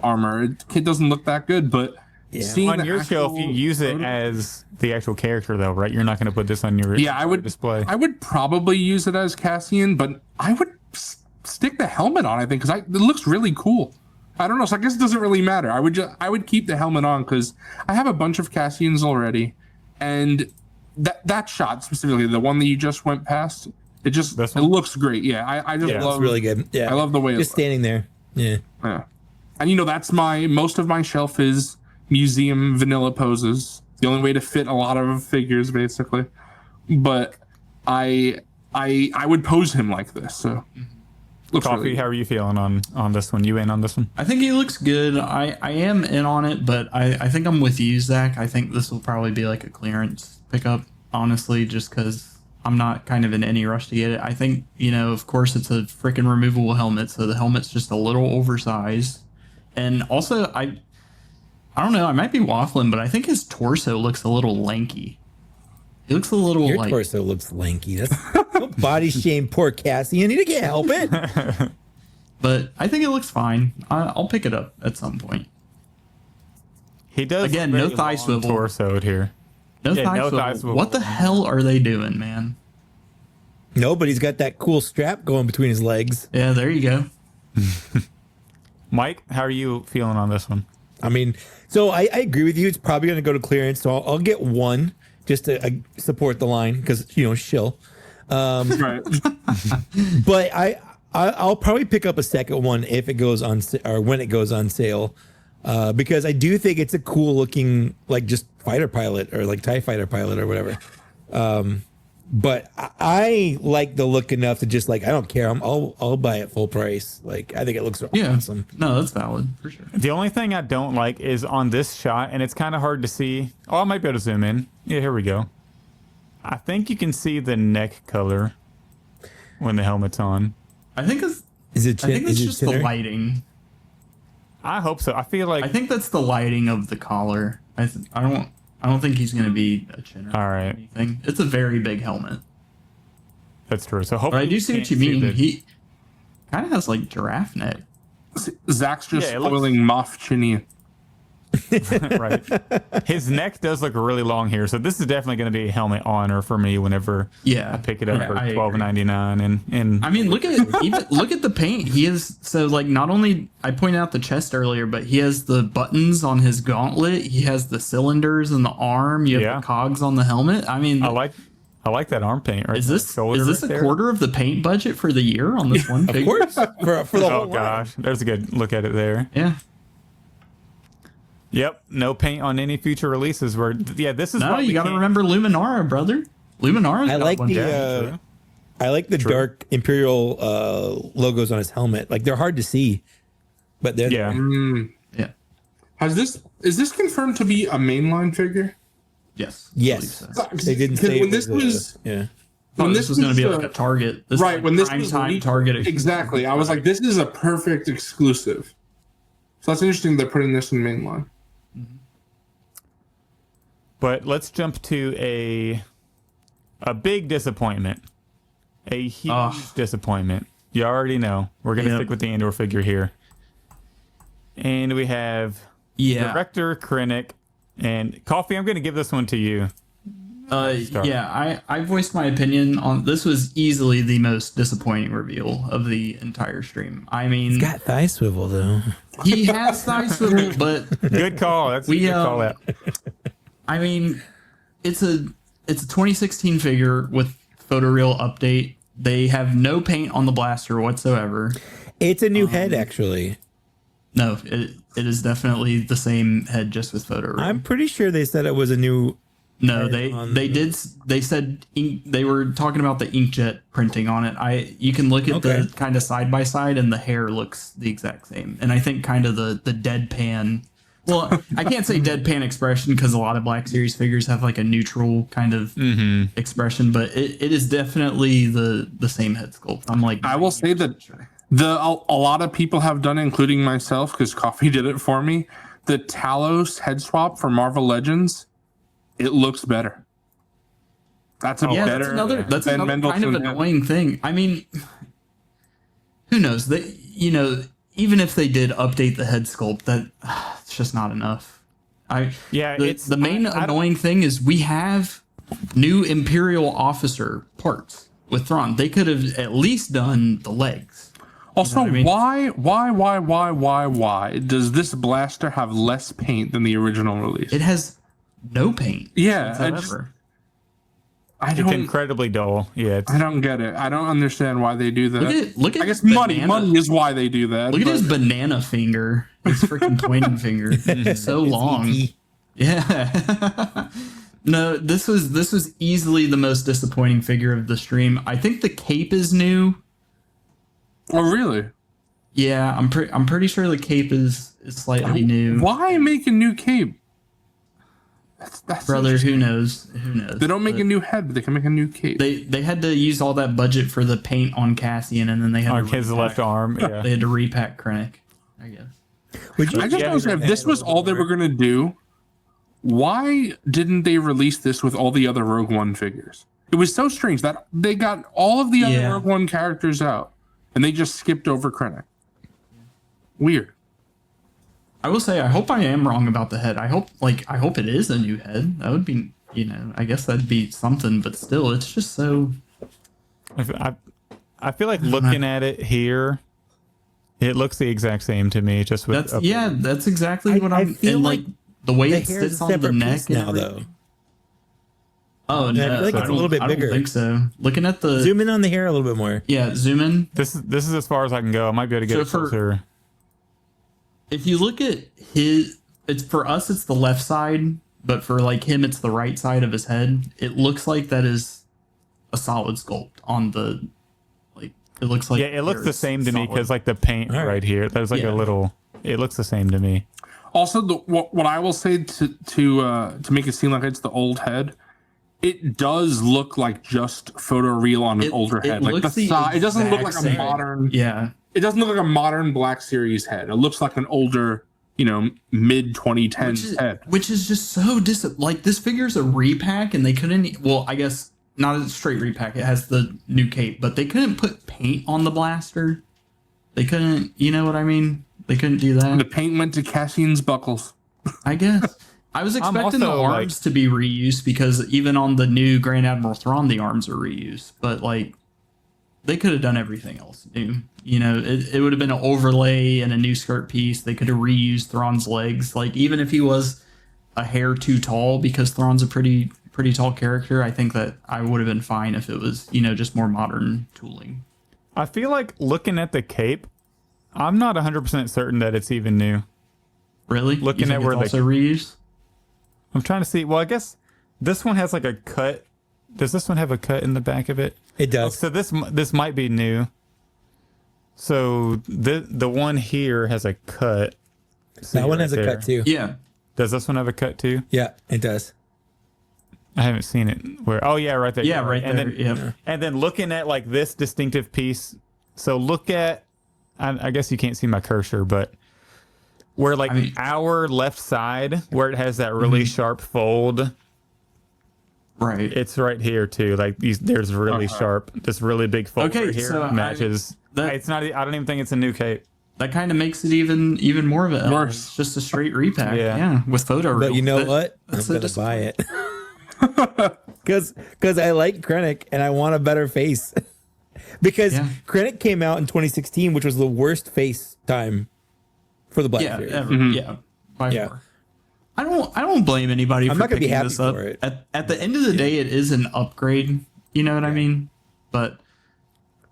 Armor. It doesn't look that good, but on your shelf, you use it as the actual character, though, right? You're not going to put this on your display. I would probably use it as Cassian, but I would stick the helmet on. I think because it looks really cool. I don't know, so I guess it doesn't really matter. I would keep the helmet on because I have a bunch of Cassians already, and that shot specifically, the one that you just went past, it looks great. Yeah, I just love. It's really good. Yeah, I love the way just standing there. Yeah. And that's most of my shelf is museum vanilla poses. The only way to fit a lot of figures, basically. But I would pose him like this. So, Coffee, really how are you feeling on this one? You in on this one? I think he looks good. I am in on it, but I think I'm with you, Zach. I think this will probably be like a clearance pickup, honestly, just because I'm not kind of in any rush to get it. I think, of course, it's a freaking removable helmet, so the helmet's just a little oversized. And also, I don't know, I might be waffling, but I think his torso looks a little lanky. He looks a little Your torso looks lanky. Don't body shame poor Cassian. You can't help it. but I think it looks fine. I'll pick it up at some point. He does again, no thigh swivel torso here. No thigh swivel. What the hell are they doing, man? No, but he's got that cool strap going between his legs. Yeah, there you go. Mike, how are you feeling on this one? I mean, so I agree with you. It's probably going to go to clearance, so I'll get one just to support the line because shill. Right. But I'll probably pick up a second one if it goes on or when it goes on sale, because I do think it's a cool looking like just fighter pilot or like TIE fighter pilot or whatever. But I like the look enough to just like, I don't care. I'll buy it full price. Like, I think it looks awesome. No, that's valid for sure. The only thing I don't like is on this shot, and it's kind of hard to see. Oh, I might be able to zoom in. Yeah, here we go. I think you can see the neck color when the helmet's on. I think it's just the lighting. I hope so. I think that's the lighting of the collar. I don't think he's going to be a chinner. All right. Or anything. It's a very big helmet. That's true. So hopefully, but I do see what you mean. He kind of has like giraffe neck. Zach's just spoiling Moff Chinny. Right. His neck does look really long here, so this is definitely going to be a helmet honor for me whenever I pick it up for $12.99. And I mean, look at it. Look at the paint. He is so like not only I pointed out the chest earlier, but he has the buttons on his gauntlet. He has the cylinders in the arm. You have the cogs on the helmet. I mean, I like that arm paint. Right, is this a quarter of the paint budget for the year on this one figure? Of course, for the whole gosh, there's a good look at it there. Yeah. Yep, no paint on any future releases. This is you got to remember Luminara, brother. Luminara. I like the dark Imperial logos on his helmet. Like they're hard to see, but they're yeah. Is this confirmed to be a mainline figure? Yes. Yes. So. They didn't say when this was when this was going to be like a Target. Right, when this was time Target exclusive. Exactly. I was like, this is a perfect exclusive. So that's interesting. They're putting this in mainline. But let's jump to a big disappointment. A huge disappointment. You already know. We're going to stick with the Andor figure here. And we have Director Krennic. And Coffee, I'm going to give this one to you. I voiced my opinion on this. Was easily the most disappointing reveal of the entire stream. I mean, he's got thigh swivel though. He has thigh swivel, but good call. That's a good call. That. I mean, it's a 2016 figure with photoreal update. They have no paint on the blaster whatsoever. It's a new head, actually. No, it is definitely the same head, just with photoreal. I'm pretty sure they said it was a new. No, they said they were talking about the inkjet printing on it. You can look at the kind of side by side, and the hair looks the exact same. And I think kind of the deadpan. Well, I can't say deadpan expression because a lot of Black Series figures have like a neutral kind of expression, but it is definitely the same head sculpt. I'm like, I will say that a lot of people have done, including myself, because Coffee did it for me. The Talos head swap for Marvel Legends, it looks better. That's better. That's another kind of annoying thing. I mean, who knows? Even if they did update the head sculpt, it's just not enough. The main annoying thing is we have new Imperial officer parts with Thrawn. They could have at least done the legs. Also, why does this blaster have less paint than the original release? It has no paint. Yeah, it's incredibly dull. Yeah, I don't get it. I don't understand why they do that. Look at I guess money is why they do that. Look at his banana finger. His freaking pointing finger. It's so long. Yeah. No, this was easily the most disappointing figure of the stream. I think the cape is new. Oh, really? Yeah, I'm pretty sure the cape is slightly new. Why make a new cape? That's brother, who knows? They don't make a new head, but they can make a new cape. They had to use all that budget for the paint on Cassian, and then they had on his left arm. Yeah. They had to repack Krennic, I guess. I just don't understand if this was all they were gonna do. Why didn't they release this with all the other Rogue One figures? It was so strange that they got all of the other Rogue One characters out, and they just skipped over Krennic. Weird. I will say, I hope I am wrong about the head. I hope it is a new head. That would be, I guess that'd be something. But still, it's just so. I feel like looking at it here, it looks the exact same to me. Just with that's exactly what I'm. feel and like the way the it hair's sits a on the separate neck piece now, though. Oh no, I feel like it's a little bit bigger. I don't think so. Looking at the Zoom in on the hair a little bit more. Yeah, zoom in. This is as far as I can go. I might be able to get it closer. If you look at it's for us, it's the left side, but for like him, it's the right side of his head. It looks like that is a solid sculpt on the, like, it looks like. Yeah, it looks the same to me because like the paint right here, there's like a little, it looks the same to me. Also, what I will say to make it seem like it's the old head, it does look like just photoreal on an older head. Like the size, it doesn't look like a modern. Yeah. It doesn't look like a modern Black Series head. It looks like an older, mid 2010s head. Which is just so like this figure's a repack, and they couldn't. Well, I guess not a straight repack. It has the new cape, but they couldn't put paint on the blaster. They couldn't. You know what I mean? They couldn't do that. The paint went to Cassian's buckles. I guess. I was expecting the arms to be reused because even on the new Grand Admiral Thrawn, the arms are reused. But like, they could have done everything else new. It would have been an overlay and a new skirt piece. They could have reused Thrawn's legs. Like, even if he was a hair too tall, because Thrawn's a pretty tall character, I think that I would have been fine if it was, just more modern tooling. I feel like looking at the cape, I'm not 100% certain that it's even new. Really? Looking at where it's also reused? I'm trying to see. Well, I guess this one has like a cut. Does this one have a cut in the back of it? It does. Oh, so this might be new. So the one here has a cut. That one has a cut too. Yeah. Does this one have a cut too? Yeah, it does. I haven't seen it. Where? Oh yeah, right there. Yeah, right and there. Then, and then looking at like this distinctive piece. So look at. I guess you can't see my cursor, but where our left side, where it has that really sharp fold. Right. It's right here too. Like there's really sharp, this really big fold right here so matches. It's not. I don't even think it's a new cape. That kind of makes it even more of a worse. It's just a straight repack. Yeah, with photo. But you know what? I'm gonna buy it because I like Krennic and I want a better face. Because Krennic came out in 2016, which was the worst face time for the Black Series. Ever. Yeah, by far. I don't blame anybody for picking this up. At the end of the day, it is an upgrade. You know what I mean? But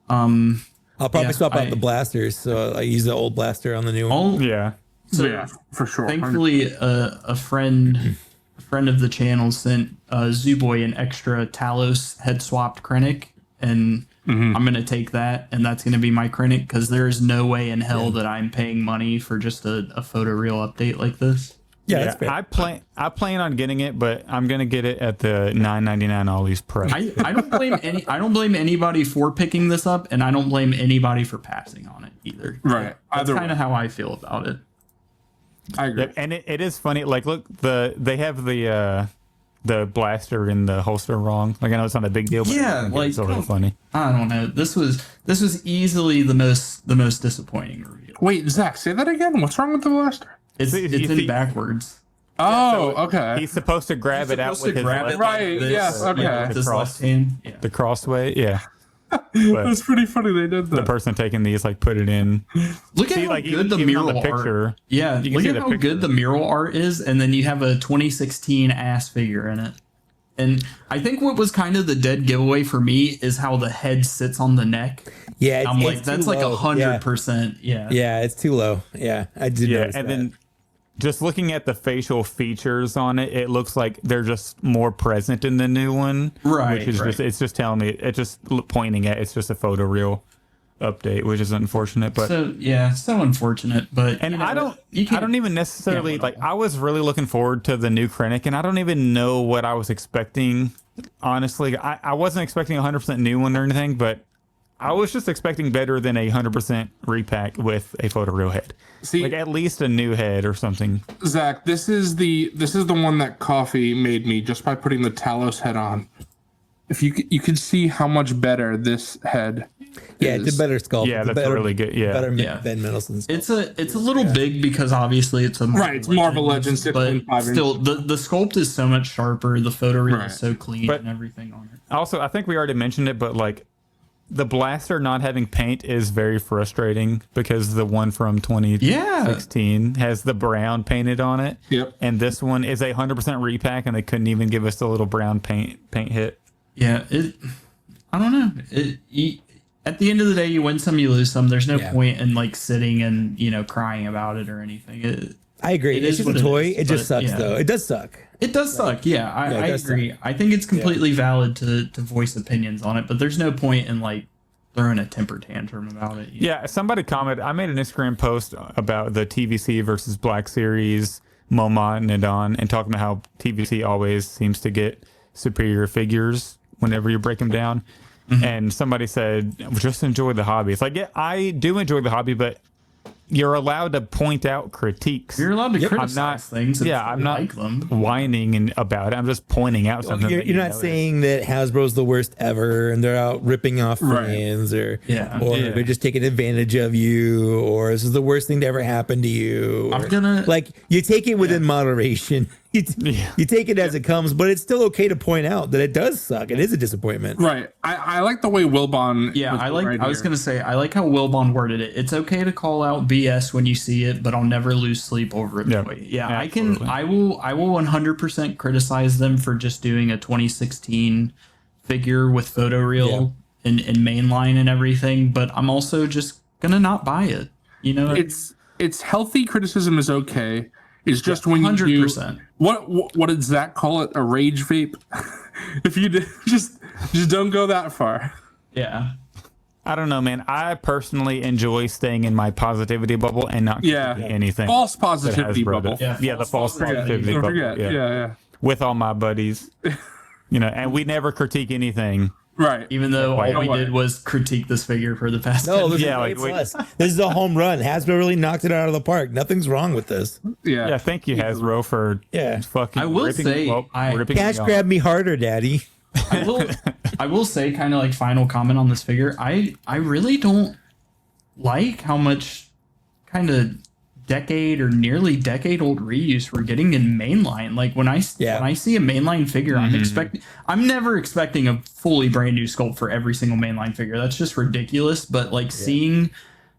I'll probably swap out the blasters, so I use the old blaster on the new one. So for sure. Thankfully, a friend of the channel sent Zooboy an extra Talos head swapped Krennic, and I'm gonna take that, and that's gonna be my Krennic because there is no way in hell that I'm paying money for just a photoreal update like this. Yeah, that's fair. I plan on getting it, but I'm gonna get it at the $9.99 Ollie's price. I don't blame anybody for picking this up, and I don't blame anybody for passing on it either. Right. That's kind of how I feel about it. I agree. And it is funny. Like, look, they have the blaster in the holster wrong. Like, I know it's not a big deal, but it's sort of funny. I don't know. This was easily the most disappointing reveal. Wait, Zach, say that again. What's wrong with the blaster? It's in backwards. Oh, okay. He's supposed to grab it out with his left. Right. Yes. Okay. His left hand. Yeah. The crossway. Yeah. That's pretty funny. They did that. The person taking these put it in. Look at how good the mural art. Yeah. Look at how good the mural art is, and then you have a 2016 ass figure in it. And I think what was kind of the dead giveaway for me is how the head sits on the neck. Yeah, I'm like, that's like 100%. Yeah. Yeah, it's too low. Yeah, I did notice that. Then just looking at the facial features on it, it looks like they're just more present in the new one. Right. Which is it's just telling me, it's just pointing at, it's just a photoreal update, which is unfortunate. But so unfortunate. But I don't even necessarily I was really looking forward to the new Krennic, and I don't even know what I was expecting. Honestly, I wasn't expecting 100% new one or anything, but I was just expecting better than a 100% repack with a photoreal head. See, at least a new head or something. Zach, this is the one that Coffee made me just by putting the Talos head on. If you could see how much better this head Yeah, it's a better sculpt. Yeah, it's that's really good. Yeah, better Yeah. Ben Mendelsohn sculpt. It's a little big because obviously it's a Marvel It's Marvel Legends, but 6.5 still the sculpt is so much sharper. The photoreal Right. is so clean But- and everything on it. Also, I think we already mentioned it, but like the blaster not having paint is very frustrating because the one from 2016 has the brown painted on it. Yep. And this one is 100% repack, and they couldn't even give us the little brown paint hit. Yeah, I don't know. At the end of the day, you win some, you lose some. There's no point in like sitting and crying about it or anything. I agree. It's just a toy. It just sucks, yeah. though. It does suck. It does suck. Yeah, I agree. I think it's completely valid to voice opinions on it, but there's no point in like throwing a temper tantrum about it. Yeah, somebody commented. I made an Instagram post about the TVC versus Black Series, MoMA, and Nadon, and talking about how TVC always seems to get superior figures whenever you break them down. Mm-hmm. And somebody said, just enjoy the hobby. It's like, yeah, I do enjoy the hobby, but you're allowed to point out critiques. You're allowed to criticize things. I'm not like them. whining about it. I'm just pointing out something. You're not saying that Hasbro's the worst ever and they're out ripping off fans or they're just taking advantage of you or this is the worst thing to ever happen to you. Like you take it within moderation. You take it as it comes, but it's still okay to point out that it does suck. It is a disappointment. Right. I like the way Wilbon. Yeah, I was gonna say I like how Wilbon worded it. It's okay to call out BS when you see it, but I'll never lose sleep over it. Yeah, absolutely. I will 100% criticize them for just doing a 2016 figure with photoreal and mainline and everything, but I'm also just gonna not buy it. You know, it's healthy criticism is okay. It's just when 100%. You what did Zach call it? A rage vape? If you just don't go that far. Yeah. I don't know, man. I personally enjoy staying in my positivity bubble and not anything. False positivity bubble. Yeah, the false positivity bubble. Yeah. With all my buddies. And we never critique anything. Right. Even though all we did was critique this figure for the past 10 years. This is a home run. Hasbro really knocked it out of the park. Nothing's wrong with this. Yeah. Thank you, Hasbro, for fucking I will say, cash grab me harder, daddy. I will say, kind of like final comment on this figure, I really don't like how much kind of decade or nearly decade old reuse we're getting in mainline. Like when I see a mainline figure, I'm never expecting a fully brand new sculpt for every single mainline figure. That's just ridiculous. But like seeing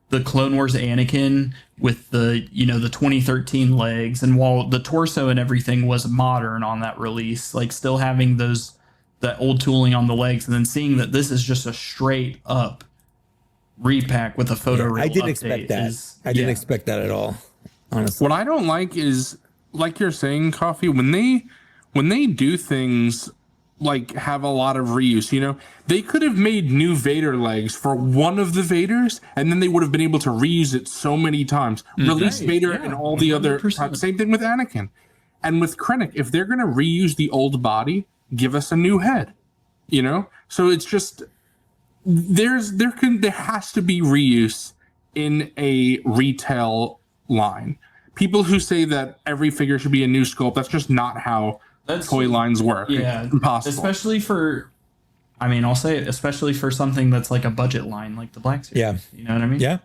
the Clone Wars Anakin with the the 2013 legs, and while the torso and everything was modern on that release, like still having that old tooling on the legs, and then seeing that this is just a straight up repack with a photo. I didn't expect that. I didn't expect that at all. Honestly, what I don't like is, like you're saying, Coffee, when they do things like have a lot of reuse. They could have made new Vader legs for one of the Vaders, and then they would have been able to reuse it so many times. Release Vader and all the 100%. Other. Same thing with Anakin, and with Krennic. If they're gonna reuse the old body, give us a new head. So it's just. There has to be reuse in a retail line. People who say that every figure should be a new sculpt, that's just not how toy lines work. Yeah, it's impossible. Especially for, I'll say it, especially for something that's like a budget line, like the Black Series. Yeah. You know what I mean? Yeah.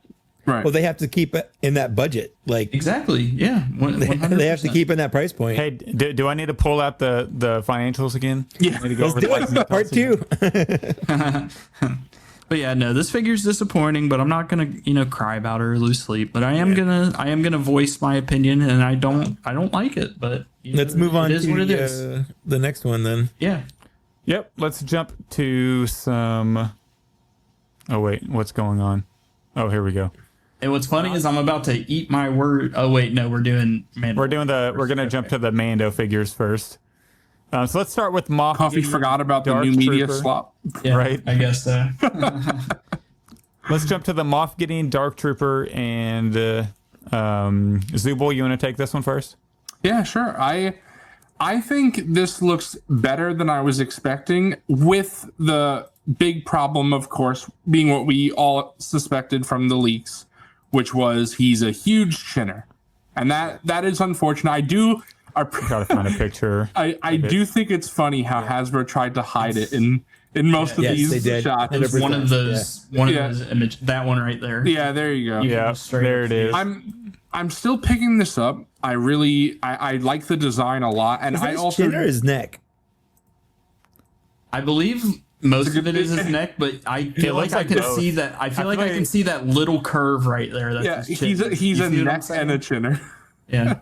Right. Well, they have to keep it in that budget. Like exactly. Yeah. 100%. They have to keep in that price point. Hey, do I need to pull out the financials again? Yeah. I need to go Let's do it. Part 2. But yeah, no, this figure's disappointing, but I'm not gonna cry about it or lose sleep. But I am gonna voice my opinion, and I don't like it. But let's move on to the next one then. Yeah. Yep. Let's jump to some. Oh wait, what's going on? Oh, here we go. And what's funny is I'm about to eat my word. Oh wait, no, we're doing Mando. We're gonna jump to the Mando figures first. So let's start with Moff. Coffee forgot about the new media slot. Yeah, right? I guess so. Let's jump to the Moff Gideon, Dark Trooper, and Zubul. You want to take this one first? Yeah, sure. I think this looks better than I was expecting, with the big problem, of course, being what we all suspected from the leaks, which was he's a huge chinner. And that is unfortunate. Gotta find a picture. I do think it's funny how Hasbro tried to hide it in in most of these shots. It's one of those image, that one right there. Yeah, there you go. Yeah, there it is. I'm still picking this up. I like the design a lot, and I also chin or his neck. I believe most of it is his neck, but I feel like I can see that. I feel like I can see that little curve right there. That's his chin. He's a neck and a chinner. Yeah.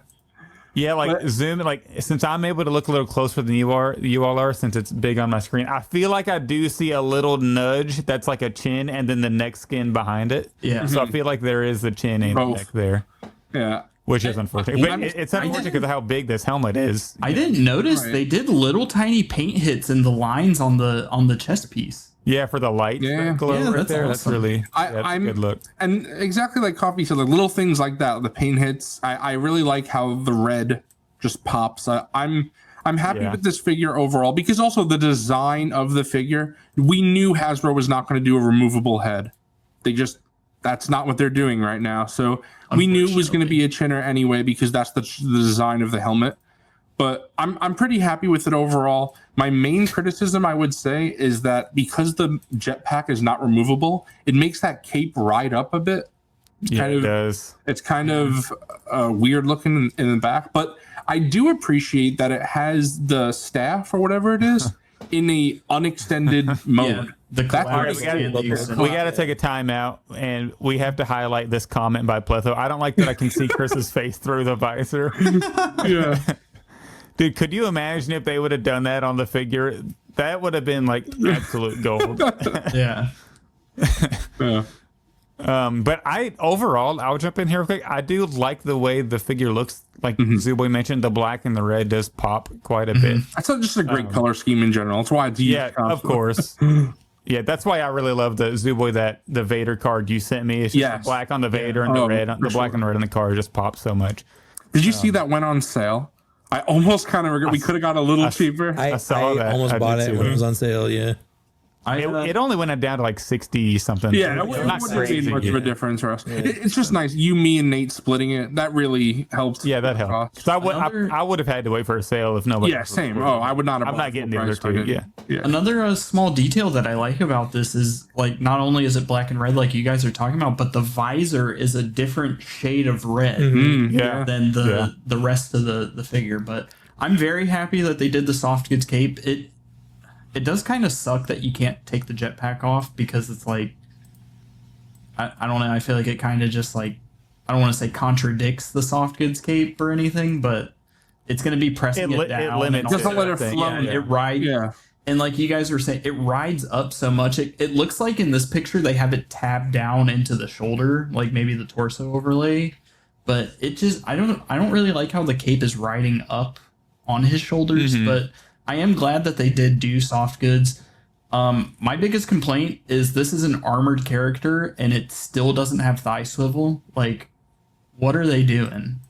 Yeah, like zoom, like since I'm able to look a little closer than you all are, since it's big on my screen, I feel like I do see a little nudge that's like a chin and then the neck skin behind it. Yeah. So I feel like there is the chin and the neck there. Yeah. Which is unfortunate. But it's unfortunate because of how big this helmet is. I didn't notice they did little tiny paint hits in the lines on the chest piece. Yeah, for the light glow right there. Awesome. That's really a good look. And exactly like Coffee said, like little things like that, the paint hits. I really like how the red just pops. I'm happy with this figure overall because also the design of the figure. We knew Hasbro was not going to do a removable head. That's not what they're doing right now. So we knew it was going to be a chinner anyway because that's the design of the helmet. But I'm pretty happy with it overall. My main criticism, I would say, is that because the jetpack is not removable, it makes that cape ride up a bit. It does. It's kind of weird looking in the back. But I do appreciate that it has the staff or whatever it is in a unextended mode. We got to take a time out, and we have to highlight this comment by Pletho. I don't like that I can see Chris's face through the visor. Yeah. Dude, could you imagine if they would have done that on the figure? That would have been like absolute gold. Yeah. But I'll jump in here real quick. I do like the way the figure looks. Like Zuboy mentioned, the black and the red does pop quite a bit. That's just a great color scheme in general. That's why it's used constantly. Of course. Yeah, that's why I really love the Zuboy, that the Vader card you sent me. It's just the black on the Vader and the red, the black and red on the card just pops so much. Did you see that went on sale? I almost kind of regret. We could have got a little cheaper. I saw that. Almost bought it when it was on sale. Yeah. It only went down to like 60 something. Yeah, it wouldn't have much of a difference for us. Yeah. It's just nice. You, me, and Nate splitting it. That really helps. Yeah, that helps. I would have had to wait for a sale if nobody. Yeah, same. I would not have. I'm not getting the other two. Yeah. Another small detail that I like about this is like not only is it black and red like you guys are talking about, but the visor is a different shade of red than the rest of the figure. But I'm very happy that they did the soft goods cape. It does kind of suck that you can't take the jetpack off because it's like, I don't know. I feel like it kind of just like, I don't want to say contradicts the soft goods cape or anything, but it's going to be pressing it down. It doesn't let it float. It rides. Yeah. And like you guys were saying, it rides up so much. It looks like in this picture, they have it tabbed down into the shoulder, like maybe the torso overlay, but it just, I don't really like how the cape is riding up on his shoulders, but I am glad that they did do soft goods. My biggest complaint is this is an armored character and it still doesn't have thigh swivel. Like, what are they doing?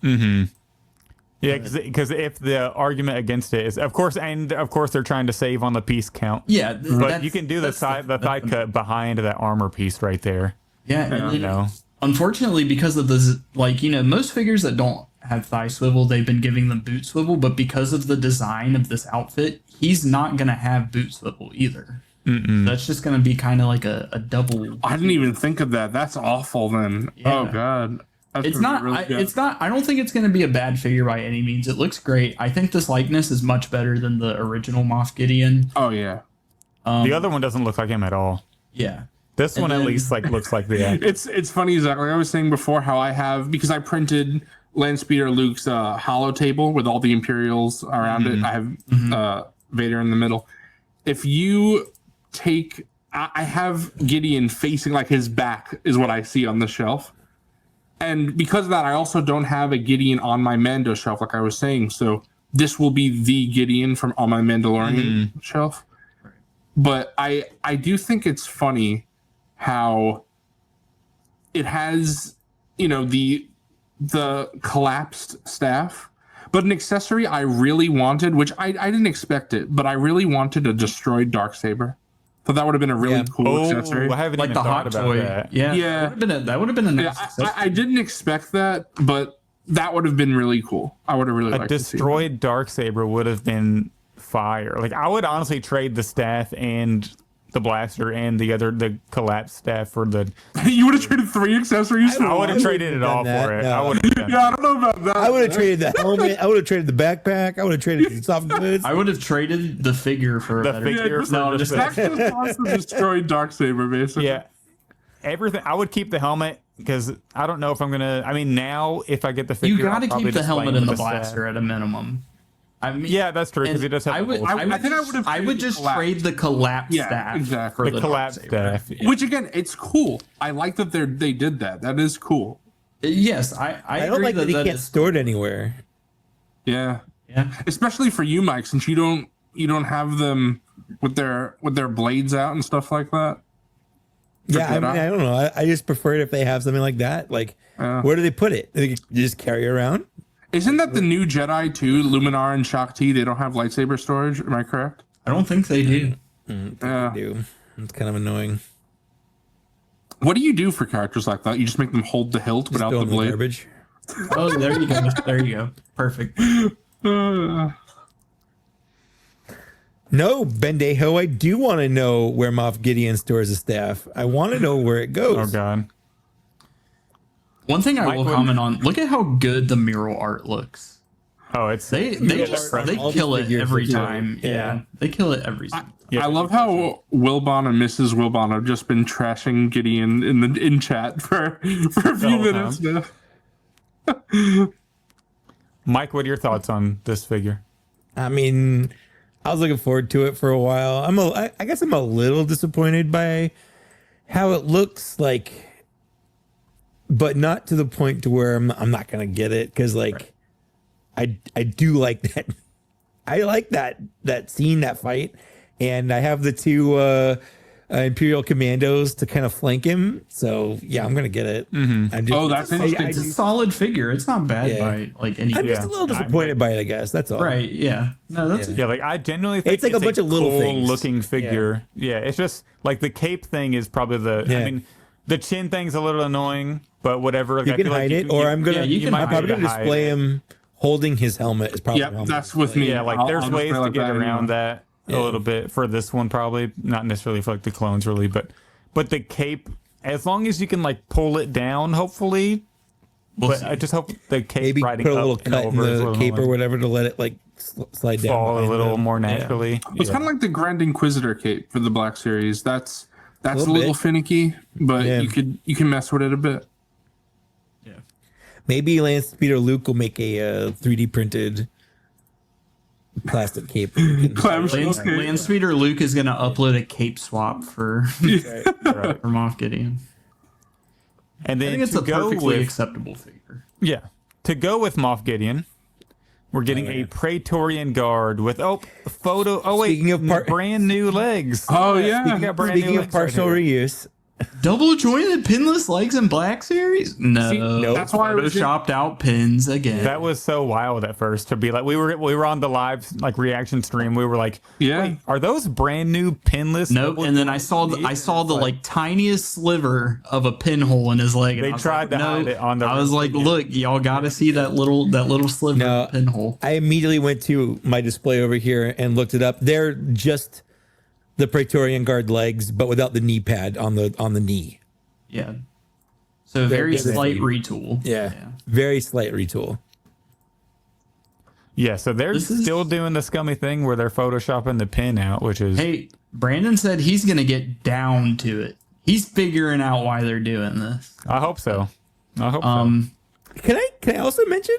Yeah, because if the argument against it is, of course, they're trying to save on the piece count. Yeah, but you can do the thigh cut behind that armor piece right there. Yeah, and unfortunately, because of this, like most figures that don't have thigh swivel, they've been giving them boot swivel, but because of the design of this outfit, he's not going to have boot swivel either. That's just going to be kind of like a double. I didn't even think of that. That's awful then. Yeah. Oh god. It's not I don't think it's going to be a bad figure by any means. It looks great. I think this likeness is much better than the original Moff Gideon. Oh yeah. The other one doesn't look like him at all. Yeah. This one at least looks like the actor. It's funny, Zach. Like I was saying before, how I have, because I printed Landspeeder Luke's hollow table with all the Imperials around it. I have Vader in the middle. If you take, I have Gideon facing like his back is what I see on the shelf. And because of that, I also don't have a Gideon on my Mando shelf, like I was saying. So this will be the Gideon from on my Mandalorian shelf. Right. But I do think it's funny how it has, the collapsed staff, but an accessory I really wanted, which I didn't expect it, but I really wanted a destroyed Darksaber. So that would have been a really cool accessory. I haven't even thought about that. Yeah. That would have been a nice accessory. I didn't expect that, but that would have been really cool. I would have really liked a destroyed Darksaber would have been fire. Like I would honestly trade the staff and the blaster and the collapsed staff for the. You would have traded 3 accessories. I would have traded it all for it. No. Yeah, I don't know about that. I would have traded the helmet. I would have traded the backpack. I would have traded the soft goods. I would have traded the figure for The figure for just destroyed Darksaber, basically. Yeah, everything. I would keep the helmet because I don't know if I'm gonna. I mean, now if I get the figure, you got to I'll keep the just helmet play and the with blaster at a minimum. I mean, Yeah, that's true because and it does have. I would. the I, I think I would have. I would just collapsed. trade the collapsed Yeah, staff exactly. for the collapsed Darksaber. staff. Yeah. Which again, it's cool. I like that they did that. That is cool. Yes, I don't agree like that he that can't is- store it anywhere. Yeah. Yeah. Especially for you, Mike, since you don't have them with their blades out and stuff like that. Yeah, I mean, I don't know. I just prefer it if they have something like that. Like, where do they put it? You just carry it around? Isn't that the new Jedi too? Luminar and Shakti, they don't have lightsaber storage. Am I correct? I don't think they do. Yeah. They do. It's kind of annoying. What do you do for characters like that? You just make them hold the hilt Just without throw the them in blade. garbage. Oh, there you go. There you go. Perfect. No, Bendejo, I do want to know where Moff Gideon stores his staff. I want to know where it goes. Oh god. One thing I Mike will would- comment on: look at how good the mural art looks. Oh, it's They all kill the it figures every look good. time. Yeah, they kill it every time. I love how Wilbon and Mrs. Wilbon have just been trashing Gideon in chat for a few whole minutes now. Mike, what are your thoughts on this figure? I mean, I was looking forward to it for a while. I guess I'm a little disappointed by how it looks like, but not to the point to where I'm not gonna get it because like I do like that. I like that scene, that fight, and I have the two Imperial commandos to kind of flank him. So yeah, I'm gonna get it. Oh, that's interesting. It's a solid figure. It's not bad by like any. I'm just a little disappointed by it. I guess that's all. Right? Yeah. No, that's Yeah, like I genuinely think It's like a bunch of little cool things. looking figure. Yeah, it's just like the cape thing is probably the. Yeah. I mean, the chin thing's a little annoying, but whatever. Like, You I can feel like hide it, or I'm gonna. you can I'm hide probably it. gonna display him holding his helmet. Is probably Yep, the helmet. that's with me. Yeah, like I'll there's just ways play to like get that around anyway. that a little bit for this one, probably not necessarily for like the clones, really, but the cape, as long as you can like pull it down, hopefully. But I just hope the cape Maybe riding put a up little and cut in over is the what cape I'm or like, whatever to let it like slide down. fall a behind little the- more naturally. It's kind of like the Grand Inquisitor cape for the Black Series. That's a little little bit. finicky, but Yeah. you can mess with it a bit. Maybe Lance Speeder Luke will make a 3D printed plastic cape. Clamshell cape. Landspeeder Luke is going to upload a cape swap for Moff Gideon. And I then think it's to a go perfectly with acceptable figure. to go with Moff Gideon, we're getting a Praetorian Guard with photo. Oh wait, Speaking of brand new legs. Oh yeah. We got brand new Speaking of legs right partial here. reuse, Double jointed pinless legs in Black Series? No. nope. That's why I was Photoshopped out pins again. That was so wild at first to be like we were on the live like reaction stream. We were like, Yeah. wait, are those brand new pinless? Nope. And then I saw the like tiniest sliver of a pinhole in his leg. And They I was tried like, to hide it on the. I was like, look, y'all got to see that little sliver No. of a pinhole. I immediately went to my display over here and looked it up. They're just the Praetorian Guard legs, but without the knee pad on the knee. Yeah. So very they're slight big. retool. Yeah, very slight retool. yeah, so they're This is- still doing the scummy thing where they're photoshopping the pin out, which is Hey, Brandon said he's going to get down to it. He's figuring out why they're doing this. I hope so. I hope so. Can I also mention?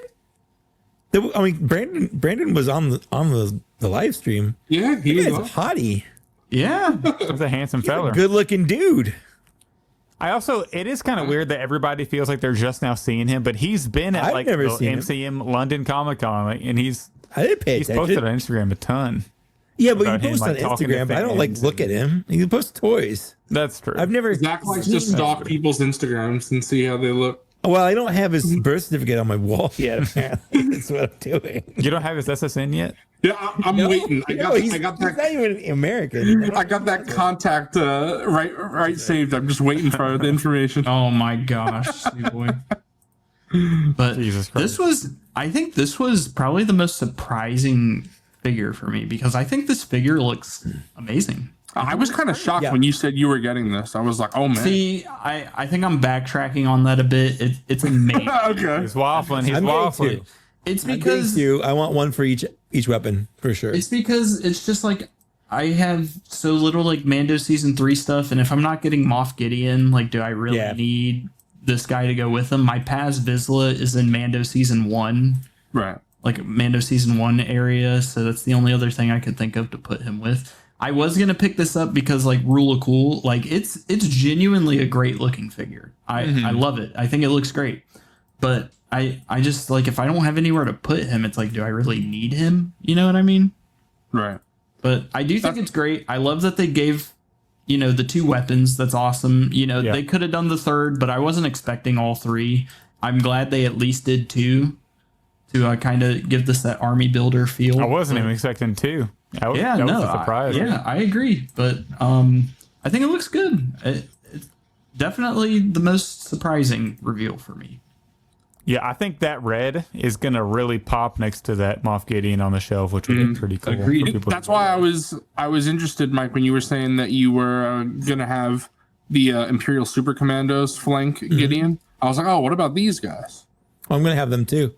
I mean, Brandon was on the live stream. Yeah, He he is a was. hottie, Yeah. He's a handsome fella. good looking dude. I also, it is kind of weird that everybody feels like they're just now seeing him, but he's been at I've like never the seen him. MCM London Comic Con, like, and he's I didn't pay posted attention. on Instagram a ton. Yeah, but you about him, post like, on talking to Instagram. But I don't like fans look at him. You post toys. That's true. I've never. Zach likes to stalk people's Instagrams and see how they look. Well, I don't have his birth certificate on my wall yet. Apparently, that's what I'm doing. You don't have his SSN yet? Yeah, I'm waiting. I got he's that. not even American. I got that contact right saved. I'm just waiting for the information. Oh my gosh, sweet boy. But Jesus Christ. I think this was probably the most surprising figure for me because I think this figure looks amazing. I was kind of shocked when you said you were getting this. I was like, oh, man. See, I think I'm backtracking on that a bit. It's amazing. Okay. He's waffling. He's waffling. It's because I want one for each weapon for sure. It's because it's just like I have so little like Mando season 3 stuff, and if I'm not getting Moff Gideon, like, do I really need this guy to go with him? My Paz Vizsla is in Mando season 1, right? Like Mando season 1 area, so that's the only other thing I could think of to put him with. I was gonna pick this up because like Rule of Cool, like it's genuinely a great looking figure. I love it. I think it looks great, but I just like if I don't have anywhere to put him, it's like, do I really need him? You know what I mean? Right. But I do think it's great. I love that they gave, the 2 weapons. That's awesome. They could have done the 3rd, but I wasn't expecting all 3. I'm glad they at least did 2 to kind of give this that army builder feel. I wasn't even expecting 2. That was a surprise. I agree. But I think it looks good. It's definitely the most surprising reveal for me. Yeah, I think that red is going to really pop next to that Moff Gideon on the shelf, which would be pretty cool. Agreed. That's why I was interested, Mike, when you were saying that you were going to have the Imperial Super Commandos flank Gideon. I was like, oh, what about these guys? Well, I'm going to have them too.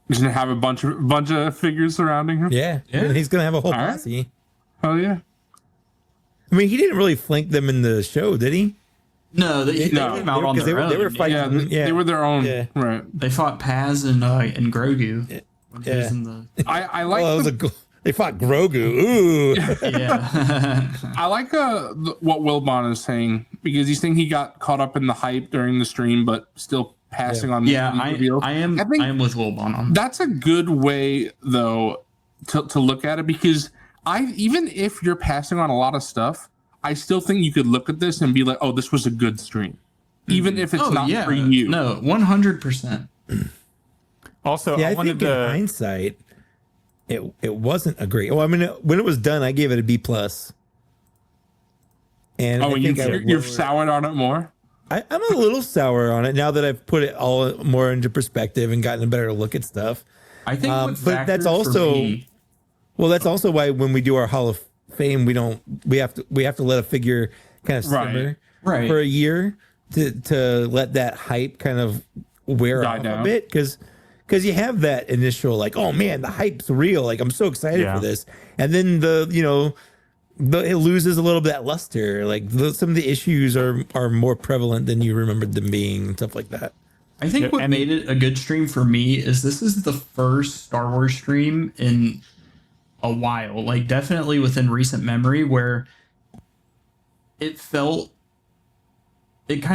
He's going to have a bunch of figures surrounding him? Yeah. And he's going to have a whole posse. Oh, yeah. I mean, he didn't really flank them in the show, did he? No, they came out on their own. They were fighting. They were their own. Yeah. Right. They fought Paz and Grogu. I like they fought Grogu. Ooh. Yeah. I like what Wilbon is saying because he's saying he got caught up in the hype during the stream, but still passing on. I am with Wilbon on that. That's a good way though to look at it because even if you're passing on a lot of stuff, I still think you could look at this and be like, oh, this was a good stream. Even if it's not for you. No, 100%. Also, I think in hindsight, it wasn't a great. Well, I mean, when it was done, I gave it a B+. And you've soured on it more? I'm a little sour on it now that I've put it all more into perspective and gotten a better look at stuff. I think but that's also that's also why when we do our Hall of Fame, we have to let a figure kind of simmer for a year to let that hype kind of wear off a bit because you have that initial like, oh man, the hype's real, like I'm so excited for this, and then it loses a little bit that luster, like some of the issues are more prevalent than you remembered them being and stuff like that. I think what made it a good stream for me is this is the first Star Wars stream in a while, like definitely within recent memory, where it kind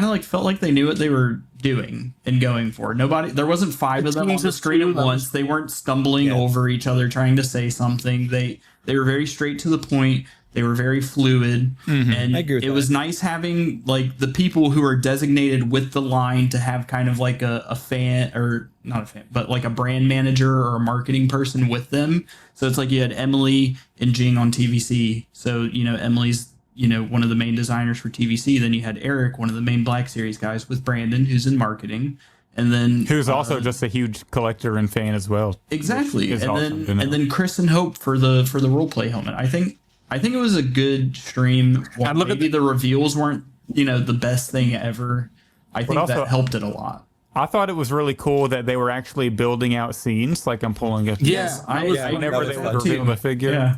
of felt like they knew what they were doing and going for. There wasn't 5 of them on the screen at once. They weren't stumbling over each other trying to say something. They were very straight to the point. They were very fluid, and it was nice having like the people who are designated with the line to have kind of like a fan, or not a fan, but like a brand manager or a marketing person with them. So it's like you had Emily and Jing on TVC. So, Emily's, one of the main designers for TVC. Then you had Eric, one of the main Black Series guys, with Brandon, who's in marketing. And then who's also just a huge collector and fan as well. Exactly. And then Chris and Hope for the roleplay helmet. I think it was a good stream. Well, maybe the reveals weren't, the best thing ever. I think that helped it a lot. I thought it was really cool that they were actually building out scenes. Like I'm pulling a whenever they would reveal the figure. Yeah.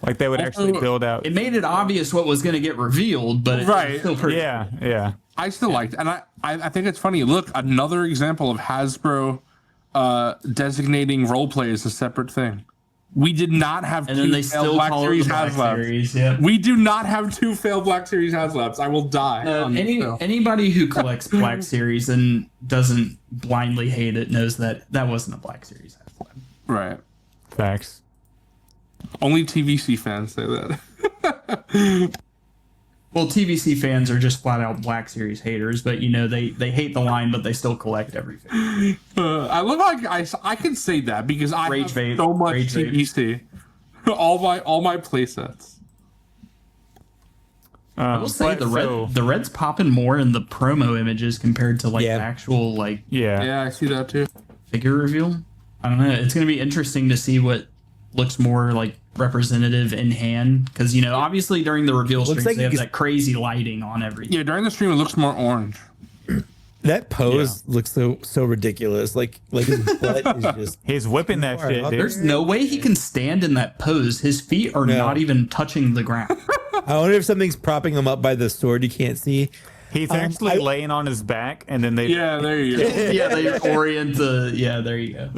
Like they would actually build out. It made it obvious what was going to get revealed, but it was still pretty cool. Yeah. I still liked it. And I think it's funny. Look, another example of Hasbro designating roleplay as a separate thing. We did not have two failed Black Series HasLabs. We do not have 2 failed Black Series HasLabs. I will die. Anybody who collects Black Series and doesn't blindly hate it knows that wasn't a Black Series HasLab. Right. Facts. Only TVC fans say that. Well, TVC fans are just flat out Black Series haters, but they hate the line, but they still collect everything. I look like I can say that because I have so much TVC. all my play sets. I will say the red's popping more in the promo images compared to the actual I see that too. Figure reveal. I don't know. It's going to be interesting to see what looks more like representative in hand, because obviously during the reveal streams they have that crazy lighting on everything. Yeah, during the stream it looks more orange. That pose looks so ridiculous. Like his butt is just. He's whipping that shit, dude. There's no way he can stand in that pose. His feet are not even touching the ground. I wonder if something's propping him up by the sword you can't see. He's actually laying on his back, and then they. Yeah, there you go. They orient the. Yeah, there you go.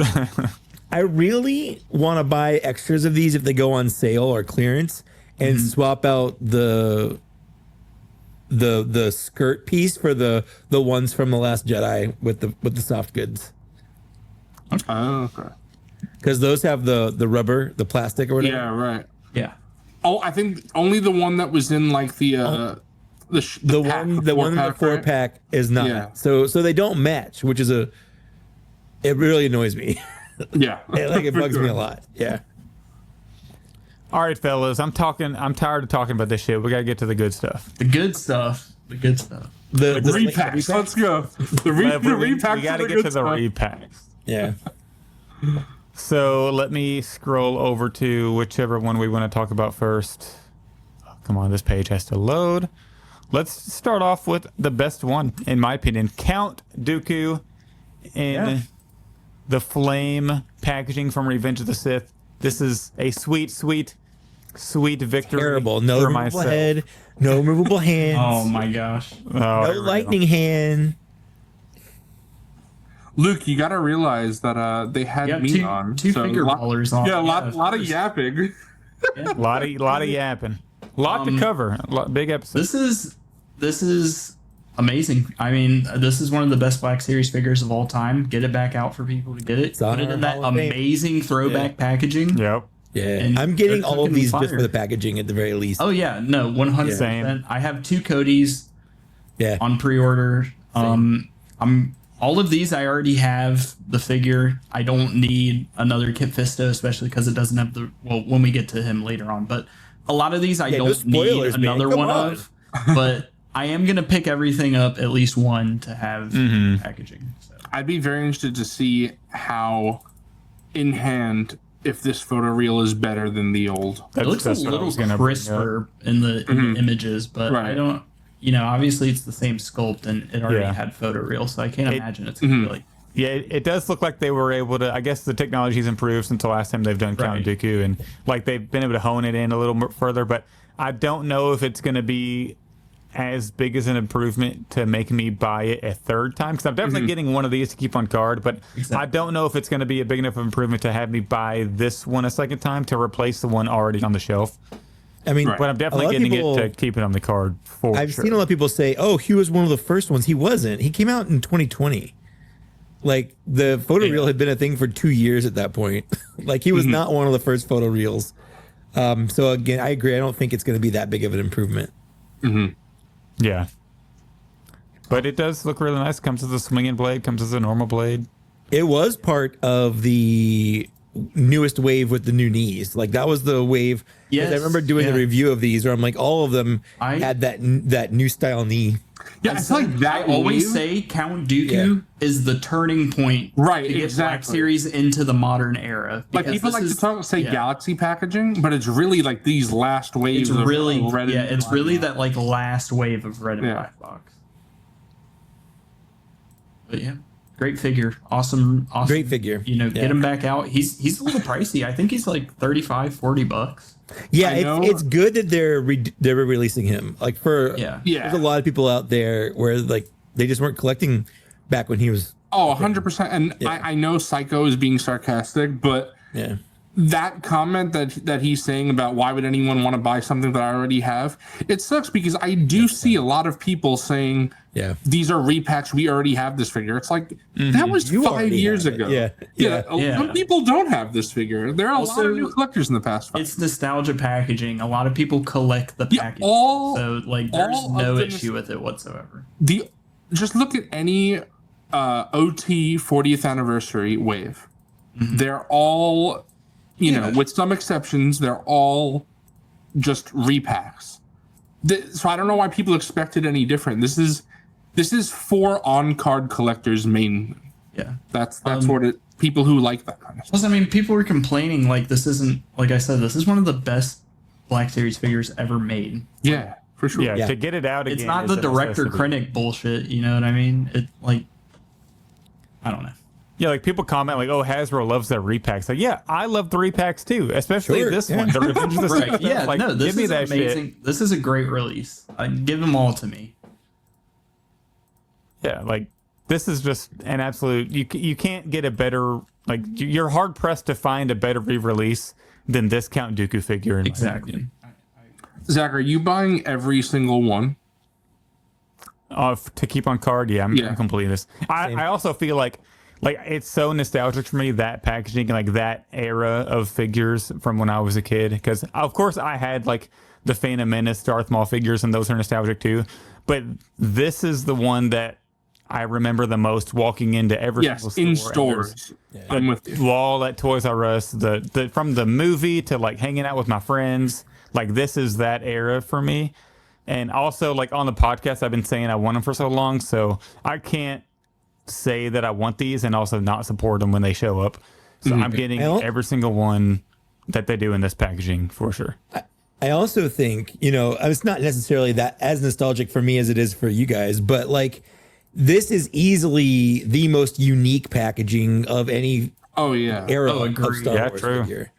I really want to buy extras of these if they go on sale or clearance, and swap out the skirt piece for the ones from The Last Jedi with the soft goods. Okay. Because those have the rubber, the plastic or whatever. Yeah, right. Yeah. Oh, I think only the one that was in like the one in the 4-pack is not. Yeah. So they don't match, which is it really annoys me. Yeah. It bugs me a lot. Yeah. All right, fellas, I'm tired of talking about this shit. We gotta get to the good stuff. The good stuff. The repacks. Let's go. The repacks. We gotta get to the repacks. Yeah. So let me scroll over to whichever one we want to talk about first. Oh, come on, this page has to load. Let's start off with the best one, in my opinion. Count Dooku in the flame packaging from Revenge of the Sith. This is a sweet victory. Terrible. No removable head. No removable hands. Oh my gosh. No lightning hand. Luke, you gotta realize that they had me on. Two finger ballers on. Yeah, a lot of yapping. A lot of yapping. A lot to cover. Big episode. This is amazing. I mean, this is one of the best Black Series figures of all time. Get it back out for people to get it. Put it in that amazing throwback packaging. Yep. Yeah, and I'm getting all of these just for the packaging at the very least. Oh yeah, no, 100%. I have 2 Codys. On pre-order. All of these I already have the figure. I don't need another Kit Fisto, especially because it doesn't have when we get to him later on. But a lot of these I don't need another one of. But I am gonna pick everything up, at least one, to have packaging. So. I'd be very interested to see how in hand if this photoreal is better than the old. It looks a little crisper in the images, but I don't. Obviously it's the same sculpt, and it already had photoreal, so I can't imagine it's gonna be like. Yeah, it does look like they were able to. I guess the technology's improved since the last time they've done Count Dooku, and like they've been able to hone it in a little more further. But I don't know if it's going to be as big as an improvement to make me buy it a third time, because I'm definitely getting one of these to keep on card. But I don't know if it's going to be a big enough improvement to have me buy this one a second time to replace the one already on the shelf. I mean, but I'm definitely getting it to keep it on the card for I've seen a lot of people say, "Oh, he was one of the first ones." He wasn't. He came out in 2020. Like the photoreal had been a thing for 2 years at that point. Like he was not one of the first photoreals. So again, I agree. I don't think it's going to be that big of an improvement. Yeah, but it does look really nice. Comes as a swinging blade. Comes as a normal blade. It was part of the newest wave with the new knees. Like that was the wave. Yes, I remember doing the review of these where I'm like, all of them had that new style knee. Yeah, it's like that. I always say Count Dooku is the turning point, right? To get Black Series into the modern era. Like people like to say Galaxy packaging, but it's really like these last waves. It's really of red and it's really that like last wave of red and black box. But yeah. Great figure. Awesome. Great figure. Get him back out. He's a little pricey. I think he's like $35-$40. Yeah, it's good that they're releasing him. Like there's a lot of people out there where like they just weren't collecting back when he was. Oh, 100%. And I know Psycho is being sarcastic, but that comment that he's saying about why would anyone want to buy something that I already have, it sucks because I do see a lot of people saying, these are repacks. We already have this figure. It's like that was 5 years ago. Some people don't have this figure. There are also a lot of new collectors in the past 5 years. It's nostalgia packaging. A lot of people collect the packaging. So like there's no issue with it whatsoever. Just look at any OT 40th anniversary wave. They're all, with some exceptions, they're all just repacks. So I don't know why people expected any different. This is for on-card collectors mainly. Yeah, that's what it people who like that kind of stuff. Plus, I mean, people were complaining like this isn't, like I said, this is one of the best Black Series figures ever made. Yeah, for sure. Yeah, to get it out again. It's not the director Krennic bullshit, you know what I mean? It like, I don't know. Yeah, like people comment like, "Oh, Hasbro loves their repacks." Like, yeah, I love the repacks too, especially this one. The Revenge of the Sith. Right. Yeah, like, no, this give me is that amazing. shit. This is a great release. Give them all to me. Yeah, like this is just an absolute. You can't get a better, like, you're hard pressed to find a better re-release than this Count Dooku figure. Exactly. Zach, are you buying every single one? To keep on card, yeah, I'm completing this. I also feel like it's so nostalgic for me, that packaging and like that era of figures from when I was a kid, because of course I had like the Phantom Menace, Darth Maul figures, and those are nostalgic too, but this is the one that I remember the most, walking into every single store. In stores. I'm with you. Wall at Toys R Us, the from the movie to like hanging out with my friends, like this is that era for me. And also, like on the podcast, I've been saying I want them for so long, so I can't say that I want these and also not support them when they show up. So I'm getting every single one that they do in this packaging for sure. I also think, it's not necessarily that as nostalgic for me as it is for you guys, but like this is easily the most unique packaging of any era of Star Wars figure.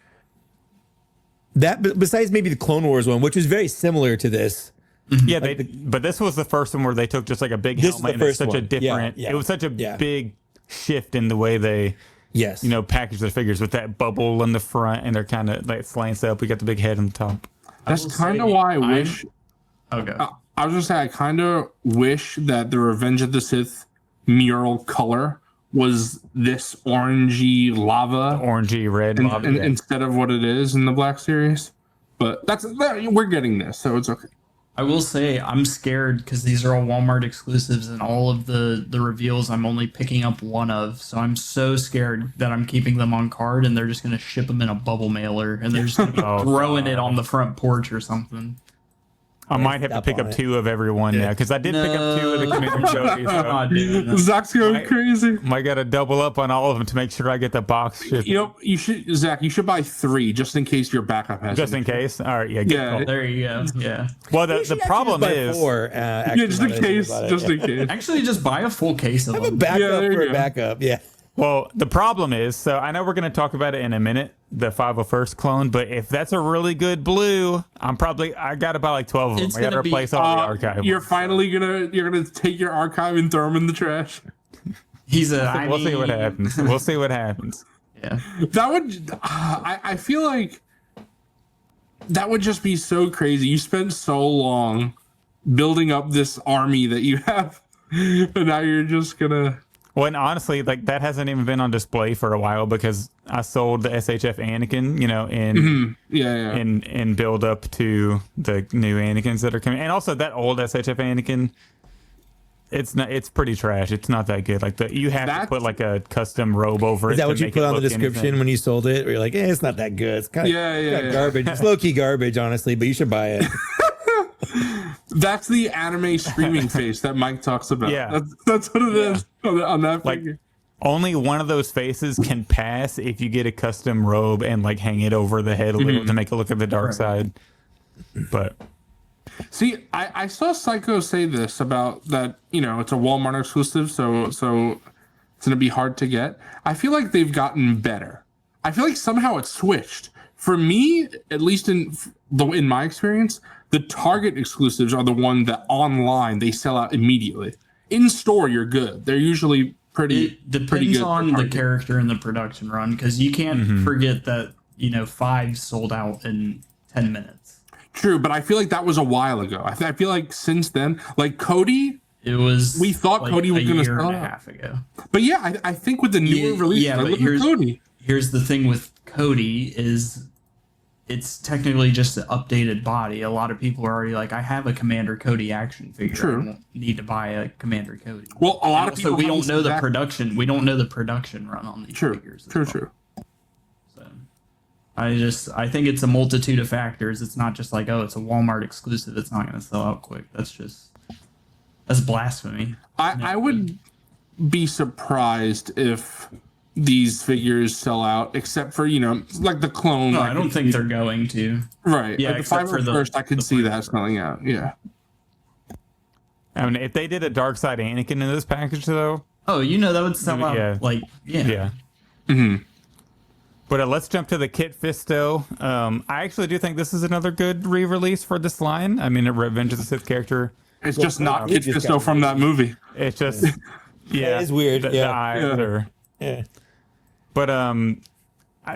That besides maybe the Clone Wars one, which was very similar to this. Yeah, but this was the first one where they took just like a big helmet and it's such a different. It was such a big shift in the way they, package their figures with that bubble in the front, and they're kind of like slants up. We got the big head on the top. That's kind of why I wish. Okay. I was gonna say I kind of wish that the Revenge of the Sith mural color was this orangey lava, orangey red lava, instead of what it is in the Black Series. But we're getting this, so it's okay. I will say I'm scared because these are all Walmart exclusives, and all of the reveals I'm only picking up one of. So I'm so scared that I'm keeping them on card and they're just going to ship them in a bubble mailer and they're just going to be throwing it on the front porch or something. I might have to pick up 2 of every one now, because I did pick up 2 of the Commander Cody. So. Zach's going crazy. Might got to double up on all of them to make sure I get the box shipped. You should, Zach. You should buy 3 just in case your backup has. Just in case. All right, there you go. Yeah. Well, the problem is 4. Just in case. Just in case. Actually, just buy a full case of them. Have a backup for a backup. Yeah. Well, the problem is, so I know we're going to talk about it in a minute, the 501st clone, but if that's a really good blue, I got to buy like 12 of them. I got to replace all the archive. You're finally you're gonna take your archive and throw them in the trash. We'll see what happens. We'll see what happens. Yeah. That would, I feel like that would just be so crazy. You spent so long building up this army that you have, and now you're just gonna. Well, and honestly, like that hasn't even been on display for a while because I sold the SHF Anakin, in build up to the new Anakins that are coming, and also that old SHF Anakin. It's pretty trash. It's not that good. Like you have to put like a custom robe over it. Is that what you put on the description when you sold it? Where you're like, it's not that good. It's kind of garbage. It's low key garbage, honestly, but you should buy it. That's the anime screaming face that Mike talks about. Yeah, that's what it is on that figure. Only one of those faces can pass if you get a custom robe and like hang it over the head a little to make it look at the dark side. But see, I saw Psycho say this about that. It's a Walmart exclusive, so it's gonna be hard to get. I feel like they've gotten better. I feel like somehow it's switched. For me, at least in my experience, the Target exclusives are the one that online they sell out immediately. In store, you're good. They're usually pretty good on the character and the production run, because you can't forget that 5 sold out in 10 minutes. True, but I feel like that was a while ago. I feel like since then, like Cody, we thought like Cody was going to sell out a half ago. But yeah, I think with the newer release, here's the thing with Cody is it's technically just an updated body. A lot of people are already like, I have a Commander Cody action figure. True. I don't need to buy a Commander Cody. Well, a lot of people we don't know the production. We don't know the production run on these figures. True. So I think it's a multitude of factors. It's not just like, it's a Walmart exclusive. It's not going to sell out quick. That's blasphemy. I would be surprised if these figures sell out, except for, like the clone. No, I don't think they're going to. Right. Yeah, like the 501st, I could see that selling out. Yeah. I mean, if they did a dark side Anakin in this package, though. Oh, that would sell out. Yeah. Like, yeah. Mm-hmm. But let's jump to the Kit Fisto. I actually do think this is another good re-release for this line. I mean, a Revenge of the Sith character. It's just not Kit Fisto from that movie. It's just, yeah. It is weird. The eyes are. Yeah. But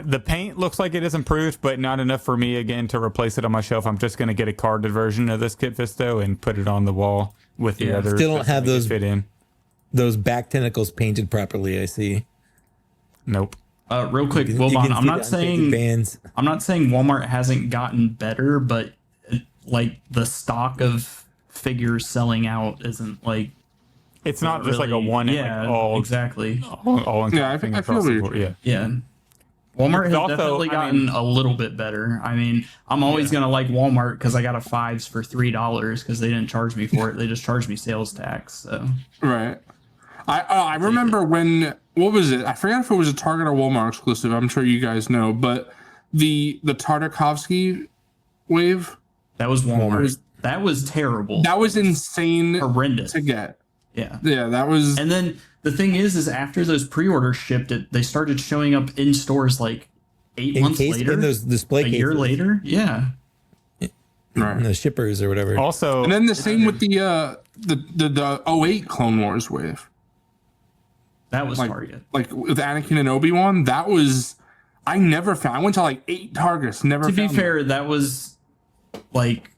the paint looks like it is improved, but not enough for me, again, to replace it on my shelf. I'm just going to get a carded version of this Kit Fisto and put it on the wall with the other. Still don't have those fit in. Those back tentacles painted properly, I see. Nope. Real quick, Wilbon, I'm not saying Walmart hasn't gotten better, but like the stock of figures selling out isn't like it's not just really, like a one. Yeah, all exactly. All yeah, I feel weird. Yeah. Walmart has definitely gotten a little bit better. I mean, I'm always gonna like Walmart because I got a 5s for $3 because they didn't charge me for it. They just charged me sales tax. So right. I remember when, what was it? I forgot if it was a Target or Walmart exclusive. I'm sure you guys know, but the Tartakovsky wave. That was Walmart. That was terrible. That was insane. Horrendous to get. Yeah. Yeah, that was. And then the thing is after those pre-orders shipped, they started showing up in stores like 8 months later. In those display cases. A year later. Yeah. Right. And the shippers or whatever. Also. And then the same with the 08 Clone Wars wave. That was Target. Like with Anakin and Obi-Wan, that was. I never found. I went to like 8 Targets. Never. To be fair, that was like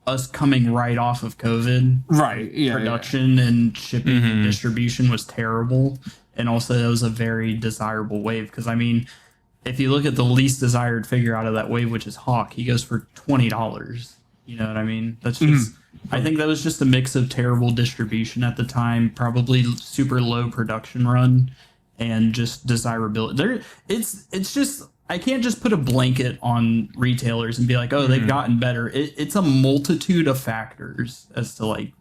us coming right off of COVID. Right. Yeah. Production and shipping and distribution was terrible, and also it was a very desirable wave because I mean, if you look at the least desired figure out of that wave, which is Hawk, he goes for $20. You know what I mean? That's just. I think that was just a mix of terrible distribution at the time, probably super low production run, and just desirability. It's just I can't just put a blanket on retailers and be like, oh, they've gotten better. It's a multitude of factors as to like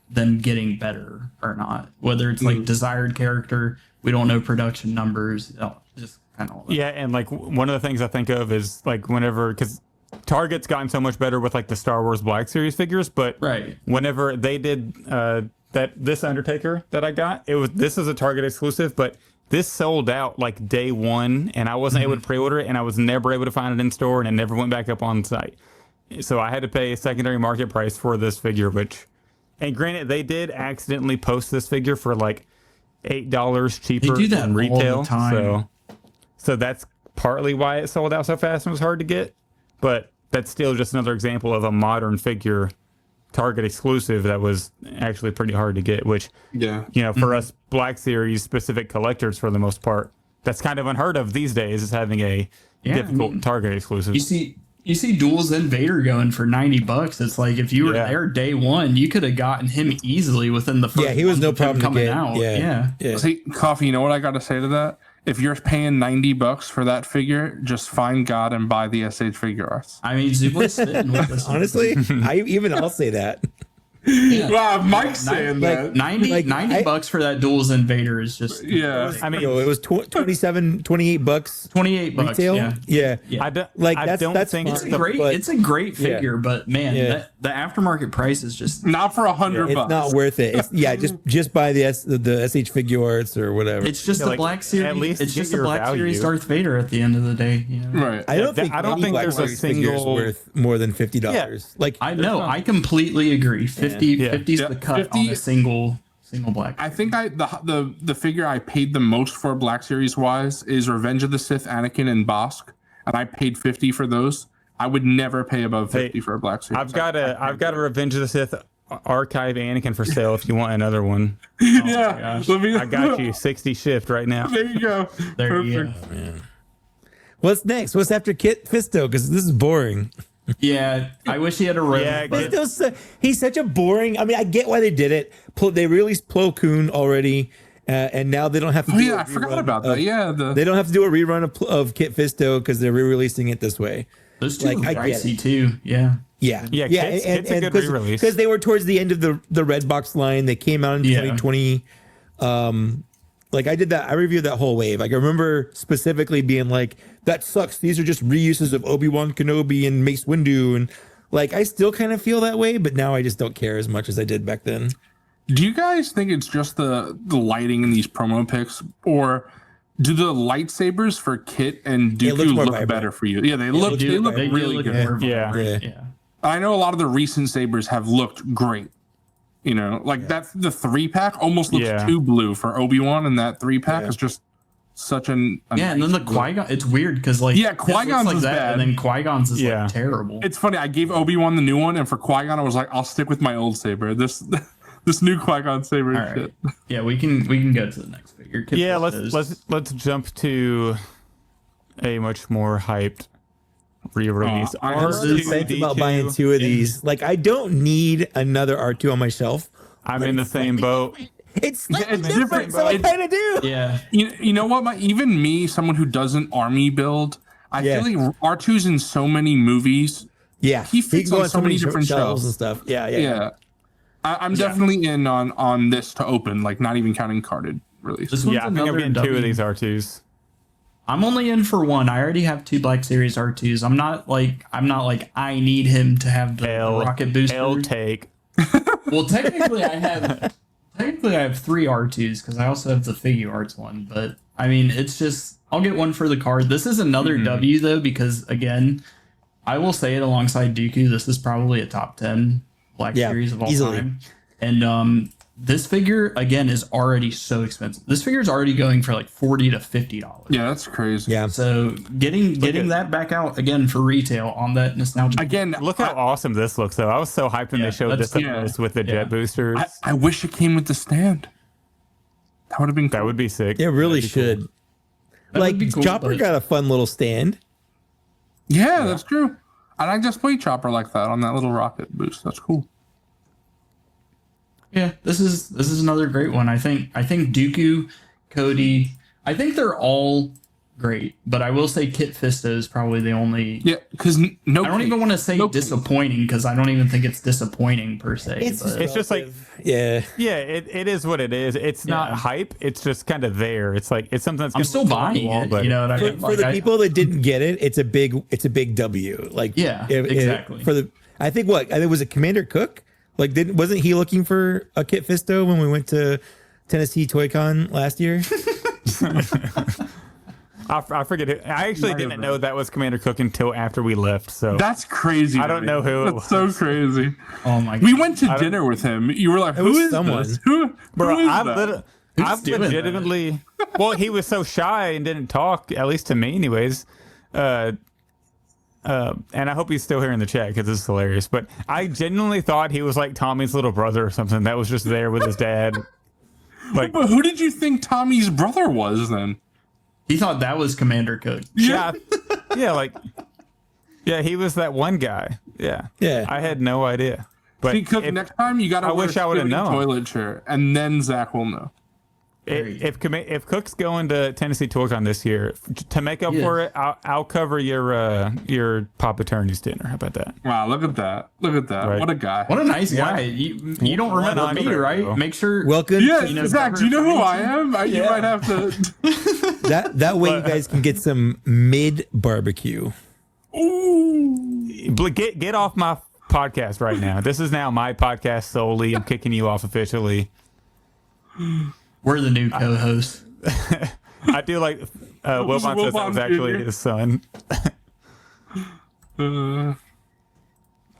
them getting better or not. Whether it's like desired character, we don't know production numbers, just kind of. Yeah, and like one of the things I think of is like whenever because. Target's gotten so much better with like the Star Wars Black Series figures, but whenever they did this Undertaker that I got, this is a Target exclusive, but this sold out like day one, and I wasn't able to pre-order it, and I was never able to find it in store, and it never went back up on site. So I had to pay a secondary market price for this figure, and granted, they did accidentally post this figure for like $8 cheaper than retail. All the time. So that's partly why it sold out so fast and was hard to get. But that's still just another example of a modern figure Target exclusive that was actually pretty hard to get, which, for us Black Series specific collectors, for the most part, that's kind of unheard of these days, is having a difficult Target exclusive. You see Duels and Vader going for $90. It's like if you were there day one, you could have gotten him easily within the first. Yeah, he was no problem coming to get. out. Yeah. See, Coffee, you know what I got to say to that? If you're paying $90 for that figure, just find God and buy the SH figure arts. I mean, Zubo's sitting with us. Honestly, I'll say that. Yeah. Well, Mike's saying that. $90 for that Duels Invader is just. Yeah. I mean, it was $28. $28 retail. Yeah. I don't think it's a great figure, but man, the aftermarket price is just not for $100. It's not worth it. Just buy the SH figure arts or whatever. It's just a Black Series. At least it's just a Black Series Darth Vader at the at the end of the day. You know? Right. I don't think there's a single worth more than $50. Yeah. Like I know, I completely agree. 50's the cut 50, on a single Black. I think the figure I paid the most for Black Series wise is Revenge of the Sith Anakin and Bosk, and I paid $50 for those. I would never pay above $50 for a Black Series. I've got a Revenge of the Sith archive Anakin for sale if you want another one. Yeah, I got you 60 shift right now. There you go. There you go. Man. What's next? What's after Kit Fisto? Because this is boring. Yeah, I wish he had a room. Yeah, he's such a boring. I mean, I get why they did it. They released Plo Koon already, and now they don't have to. I forgot about that. They don't have to do a rerun of Kit Fisto because they're re-releasing it this way. Those two are pricey too. Yeah. Kit's a good re-release because they were towards the end of the Red Box line. They came out in 2020. Like I did that. I reviewed that whole wave. Like I remember specifically being like, that sucks. These are just reuses of Obi-Wan Kenobi and Mace Windu. And like, I still kind of feel that way, but now I just don't care as much as I did back then. Do you guys think it's just the lighting in these promo pics, or do the lightsabers for Kit and Dooku look better for you? Yeah, they look really good. Yeah. I know a lot of the recent sabers have looked great. You know, like that's the 3-pack almost looks too blue for Obi-Wan, and that 3-pack is just such an and then the Qui-Gon, it's weird because like Qui-Gon's like is that, bad, and then Qui-Gon's is like terrible. It's funny. I gave Obi-Wan the new one, and for Qui-Gon, I was like, I'll stick with my old saber. This new Qui-Gon saber. All right. Yeah, we can go to the next figure. Let's jump to a much more hyped re-release. I'm so thinking about buying 2 of these. Like, I don't need another R2 on my shelf. I'm in the same boat. It's different, so I kind of do. Yeah. You know what? Even me, someone who doesn't army build, I feel like R2's in so many movies. Yeah. He fits on so many different shelves and stuff. Yeah. I'm definitely in on this to open, like not even counting carded release. Yeah, I think I'm getting 2 of these R2s. I'm only in for 1. I already have 2 Black Series R2s. I'm not like I need him to have the rocket booster. L take. Well, technically I have 3 R2s because I also have the Figure Arts one. But I mean, it's just I'll get 1 for the card. This is another W though, because again, I will say it alongside Dooku. This is probably a top 10 Black Series of all time. And this figure again is already so expensive. This figure is already going for like $40 to $50. Yeah, that's crazy. Yeah. So getting that back out again for retail on that nostalgia. Again, look how awesome this looks though. I was so hyped when they showed this with the jet boosters. I wish it came with the stand. That would have been cool. That would be sick. It really should. Cool. Like cool, Chopper got a fun little stand. Yeah, that's true. And I just played Chopper like that on that little rocket boost. That's cool. Yeah, this is another great one. I think Dooku, Cody, I think they're all great, but I will say Kit Fisto is probably the only. Yeah, because I don't even want to say disappointing because I don't even think it's disappointing per se. It's just like it is what it is. It's not hype. It's just kind of there. It's like it's something that's. I'm still buying it. You know what I mean? For the people that didn't get it, it's a big W. Like exactly. I think it was a Commander Cook. Like, wasn't he looking for a Kit Fisto when we went to Tennessee Toy Con last year? I forget. I actually didn't know that was Commander Cook until after we left. So that's crazy. I don't know who it was. So crazy. Oh my god. We went to dinner with him. You were like, who is someone? This? Who Bro, is that? I've legitimately. Well, he was so shy and didn't talk, at least to me, anyways. And I hope he's still here in the chat because this is hilarious. But I genuinely thought he was like Tommy's little brother or something that was just there with his dad. Like, but who did you think Tommy's brother was then? He thought that was Commander Cook. Yeah, he was that one guy. Yeah. I had no idea. But see, Cook, next time you got to. I wish I would have known. Toilet chair, and then Zach will know. If Cook's going to Tennessee Toy Con this year, to make up for it, I'll cover your Papa Attorney's dinner. How about that? Wow, look at that! Right. What a guy! What a nice guy! You don't remember me, right? Make sure. Welcome. Yeah, Zach. Do you know who I am? You might have to. that way, you guys can get some mid barbecue. Ooh! Get off my podcast right now. This is now my podcast solely. I'm kicking you off officially. We're the new co-hosts. I do like Wilbon says that was actually his son.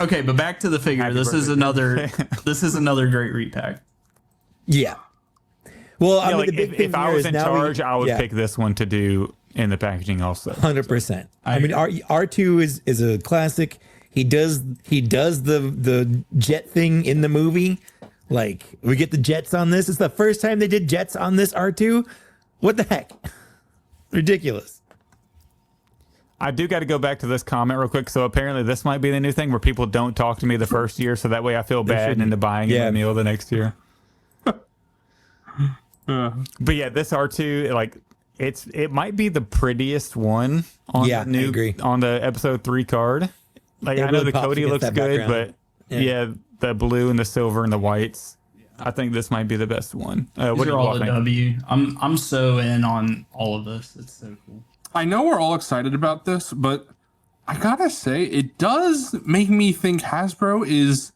Okay, but back to the figure. This is another great repack. Yeah. Well, I mean, like, if I was in charge, I would pick this one to do in the packaging also. 100%. I mean, R2 is a classic. He does the jet thing in the movie. Like, we get the jets on this. It's the first time they did jets on this R2. What the heck? Ridiculous. I do got to go back to this comment real quick. So apparently this might be the new thing where people don't talk to me the first year, so that way I feel bad into buying a meal the next year. But yeah, this R2, like, it might be the prettiest one on the episode 3 card. Like, I know the Cody looks good, but the blue and the silver and the whites. I think this might be the best one. These are all the W. I'm so in on all of this. It's so cool. I know we're all excited about this, but I gotta say, it does make me think Hasbro is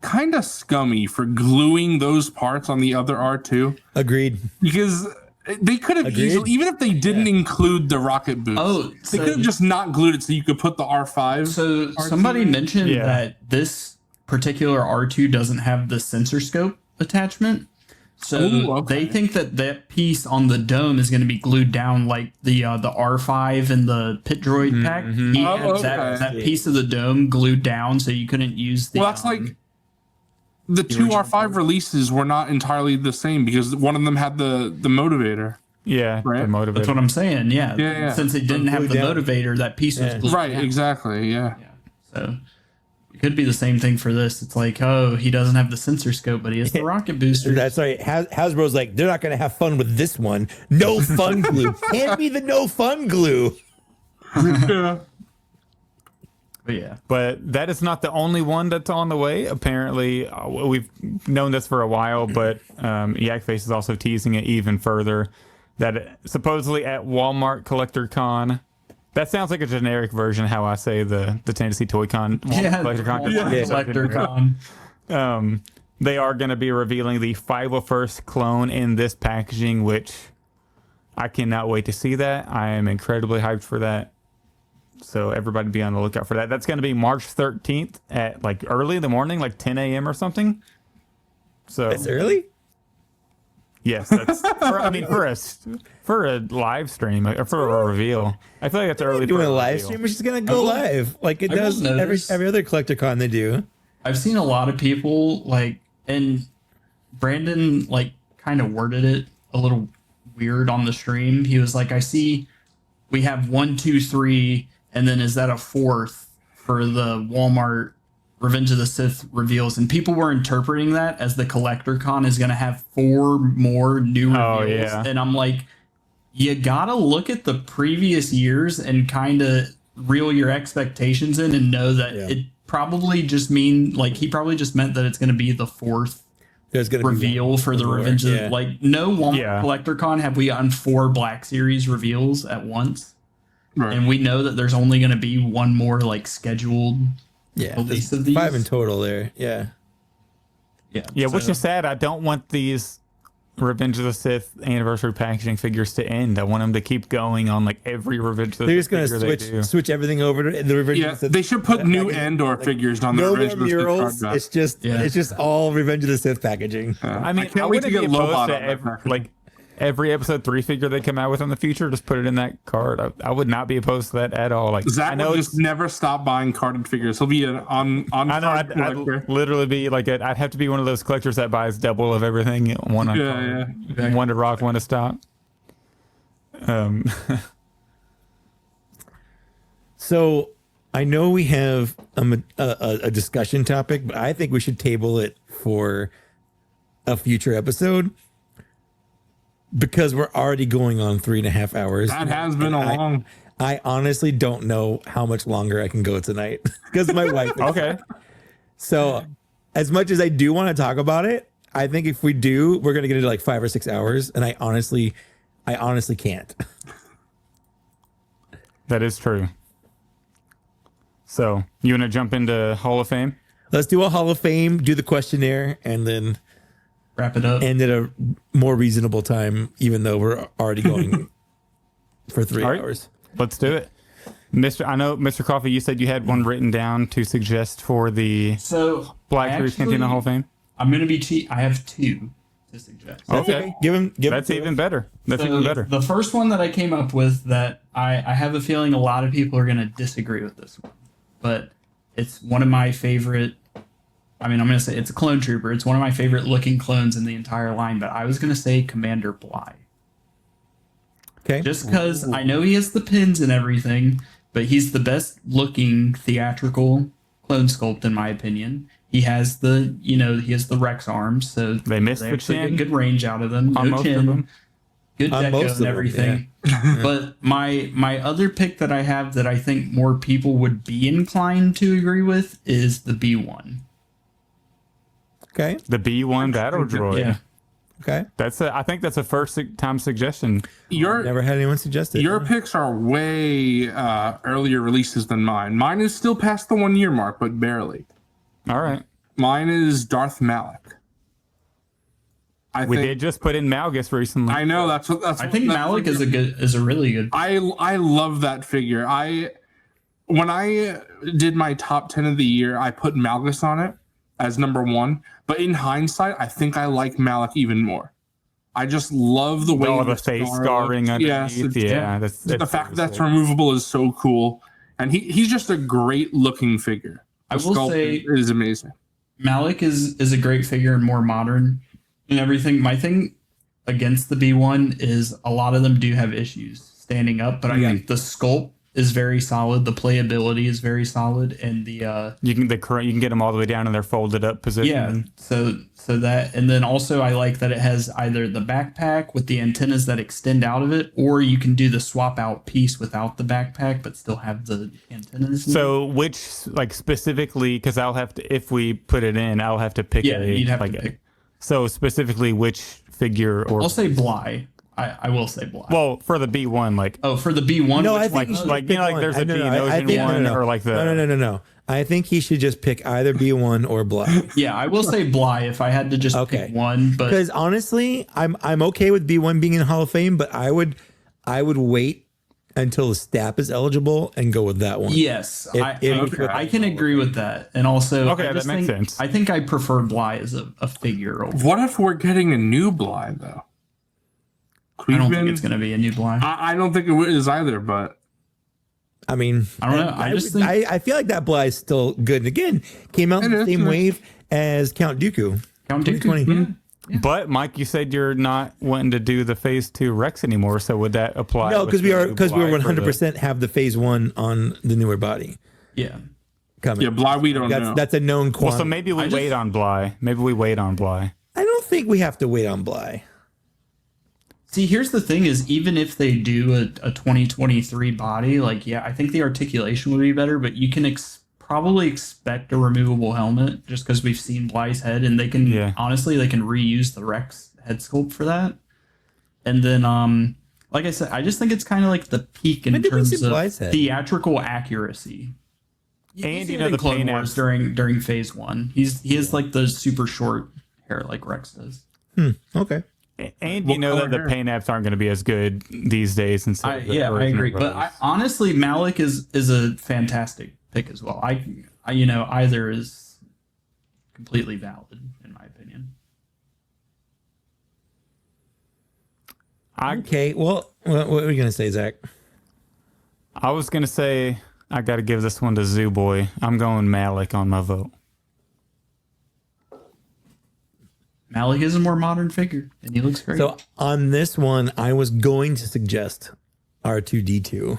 kind of scummy for gluing those parts on the other R2. Agreed. Because they could have easily, even if they didn't include the rocket boost, they could have just not glued it so you could put the R5. So R2. Somebody mentioned that this particular R2 doesn't have the sensor scope attachment. So they think that piece on the dome is going to be glued down like the R5 and the pit droid pack. He had that piece of the dome glued down, so you couldn't use the. Well, that's like the two R5 releases were not entirely the same because one of them had the motivator. Yeah, right. The motivator. That's what I'm saying. Yeah. Since it didn't have the motivator, that piece was glued right. down. Exactly. Yeah. So. It could be the same thing for this. It's like, oh, he doesn't have the sensor scope, but he has the rocket booster. That's right. Hasbro's like, they're not going to have fun with this one. No fun glue. Can't be the no fun glue. Yeah. But that is not the only one that's on the way. Apparently, we've known this for a while, but Yakface is also teasing it even further. That supposedly at Walmart Collector Con. That sounds like a generic version of how I say the Tennessee Toy Con. Collector Con. They are going to be revealing the 501st clone in this packaging, which I cannot wait to see that. I am incredibly hyped for that. So everybody be on the lookout for that. That's going to be March 13th at like early in the morning, like 10 a.m. or something. So that's early? Yes, that's for a live stream or for a reveal. I feel like that's early. Doing a live stream, which is gonna go live like it does every other collector con they do. I've seen a lot of people like, and Brandon like kind of worded it a little weird on the stream. He was like, "I see, we have 1, 2, 3, and then is that a 4th for the Walmart Revenge of the Sith reveals?" And people were interpreting that as the collector con is going to have 4 more new reveals. And I'm like, you got to look at the previous years and kind of reel your expectations in and know that it probably just he probably just meant that it's going to be the 4th reveal for the Revenge of like no Walmart collector con have we gotten 4 Black Series reveals at once. Right. And we know that there's only going to be one more like scheduled release of these. 5 in total there. Yeah, which is sad. I don't want these Revenge of the Sith anniversary packaging figures to end. I want them to keep going on like every Revenge of the Sith. They're just going to switch everything over to the Revenge of the Sith. They should put new Andor figures on the Revenge of the Sith card. It's just all Revenge of the Sith packaging. I mean, I wouldn't be opposed to every episode 3 figure they come out with in the future, just put it in that card. I would not be opposed to that at all. Like Zach would just never stop buying carded figures. He'll be an on I know I'd literally be like I'd have to be one of those collectors that buys double of everything. One on card, one to rock, one to stock. So I know we have a discussion topic, but I think we should table it for a future episode. Because we're already going on 3.5 hours. That has been a long. I honestly don't know how much longer I can go tonight because my wife. Okay. So, as much as I do want to talk about it, I think if we do, we're gonna get into like 5 or 6 hours, and I honestly can't. That is true. So, you want to jump into Hall of Fame? Let's do a Hall of Fame, do the questionnaire, and then wrap it up. And at a more reasonable time, even though we're already going for 3 hours. Let's do it. I know, MrCawfee, you said you had one written down to suggest for the Black Cantina Hall of Fame. I'm going to be cheap. I have 2 to suggest. Okay. That's even better. That's even better. The first one that I came up with that I have a feeling a lot of people are going to disagree with this one. But it's one of my favorite. I mean, I'm going to say it's a clone trooper. It's one of my favorite looking clones in the entire line, but I was going to say Commander Bly. Okay. Just because I know he has the pins and everything, but he's the best looking theatrical clone sculpt, in my opinion. He has the Rex arms, so they missed the chin. Get good range out of them. No chin. Good deco and everything. Yeah. But my other pick that I have that I think more people would be inclined to agree with is the B1. Okay. The B1 Battle Droid. Yeah. Okay. I think that's a first time suggestion. Never had anyone suggest it. Your picks are way earlier releases than mine. Mine is still past the 1 year mark, but barely. All right. Mine is Darth Malak. We did just put in Malgus recently. I know that's. I think Malak is a really good. I love that figure. When I did my top 10 of the year, I put Malgus on it as number 1. But in hindsight, I think I like Malak even more. I just love the way the face scarring underneath. Yeah, the fact that's removable is so cool, and he's just a great looking figure. I will say it is amazing. Malak is a great figure and more modern and everything. My thing against the B1 is a lot of them do have issues standing up, but I think the sculpt is very solid. The playability is very solid, and you can get them all the way down in their folded up position. Yeah, so that, and then also I like that it has either the backpack with the antennas that extend out of it, or you can do the swap out piece without the backpack but still have the antennas. So which specifically, because I'll have to, if we put it in, I'll have to pick. Yeah, you'd have to pick. So specifically, which figure? Or I'll say Bly. I will say Bly. Well, for the B1, for the B1, no, I think there's a Geonosian one, or like the no. I think he should just pick either B1 or Bly. Yeah, I will say Bly if I had to just pick one. But because honestly, I'm okay with B1 being in Hall of Fame, but I would wait until the STAP is eligible and go with that one. Yes, I can agree with that. And also, that makes sense. I think I prefer Bly as a figure. What if we're getting a new Bly though? I don't think it's going to be a new Bly. I don't think it is either, but I mean, I don't know. I feel like that Bly is still good. And again, came out in the same wave as Count Dooku. Count Dooku. Yeah. But Mike, you said you're not wanting to do the Phase 2 Rex anymore, so would that apply? No, because we 100% have the Phase 1 on the newer body. Yeah. Coming. Yeah, Bly we don't know. That's a known quantity. Well, so maybe we wait on Bly. I don't think we have to wait on Bly. See, here's the thing is, even if they do a 2023 body, I think the articulation would be better, but you can probably expect a removable helmet just because we've seen Bly's head, and they can, honestly, they can reuse the Rex head sculpt for that. And then, like I said, I just think it's kind of like the peak in terms of theatrical accuracy. And the Clone Wars during Phase 1. He has the super short hair like Rex does. Okay. And that the paint apps aren't going to be as good these days. I agree. But honestly, Malak is a fantastic pick as well. Either is completely valid in my opinion. Okay. Well, what were you going to say, Zach? I was going to say I got to give this one to Zoo Boy. I'm going Malak on my vote. Malak is a more modern figure, and he looks great. So on this one, I was going to suggest R2-D2.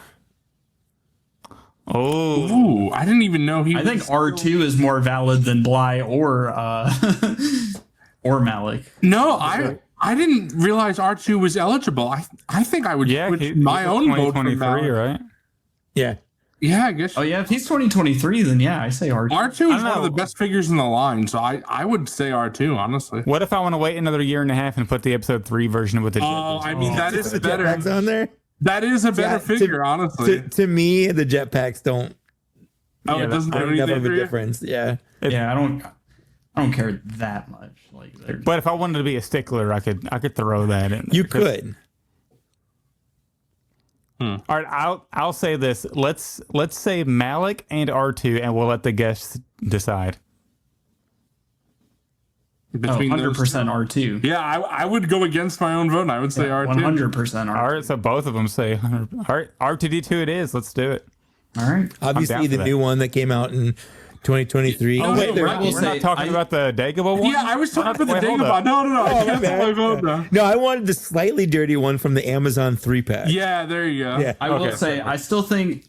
Oh, I didn't even know I think R2 is more valid than Bly or Malak. No, I didn't realize R2 was eligible. I think I would switch my own vote for Malak. Right? Yeah. Yeah, I guess. Oh, yeah. If he's 2023, then I say R2. R2 is one of the best figures in the line, so I would say R2, honestly. What if I want to wait another year and a half and put the episode 3 version with the jetpacks? I mean, that is better. Jetpacks on there? That is a better figure, honestly. To me, the jetpacks don't. Oh, it doesn't have enough of a difference. Yeah. I don't care that much. But if I wanted to be a stickler, I could throw that in. You could. All right, I'll say this. Let's say Malak and R2, and we'll let the guests decide. Between 100% R2. Yeah, I would go against my own vote, and I would say R2. 100% R2. All right, so both of them say 100. All right, R2D2 it is. Let's do it. All right. Obviously, the new one that came out in 2023. Oh, wait, we're not talking about the Dagobah one? Yeah, I was talking about the Dagobah. No. I can't put my vote now. No, I wanted the slightly dirty one from the Amazon 3-pack. Yeah, there you go. Yeah. I will say, I still think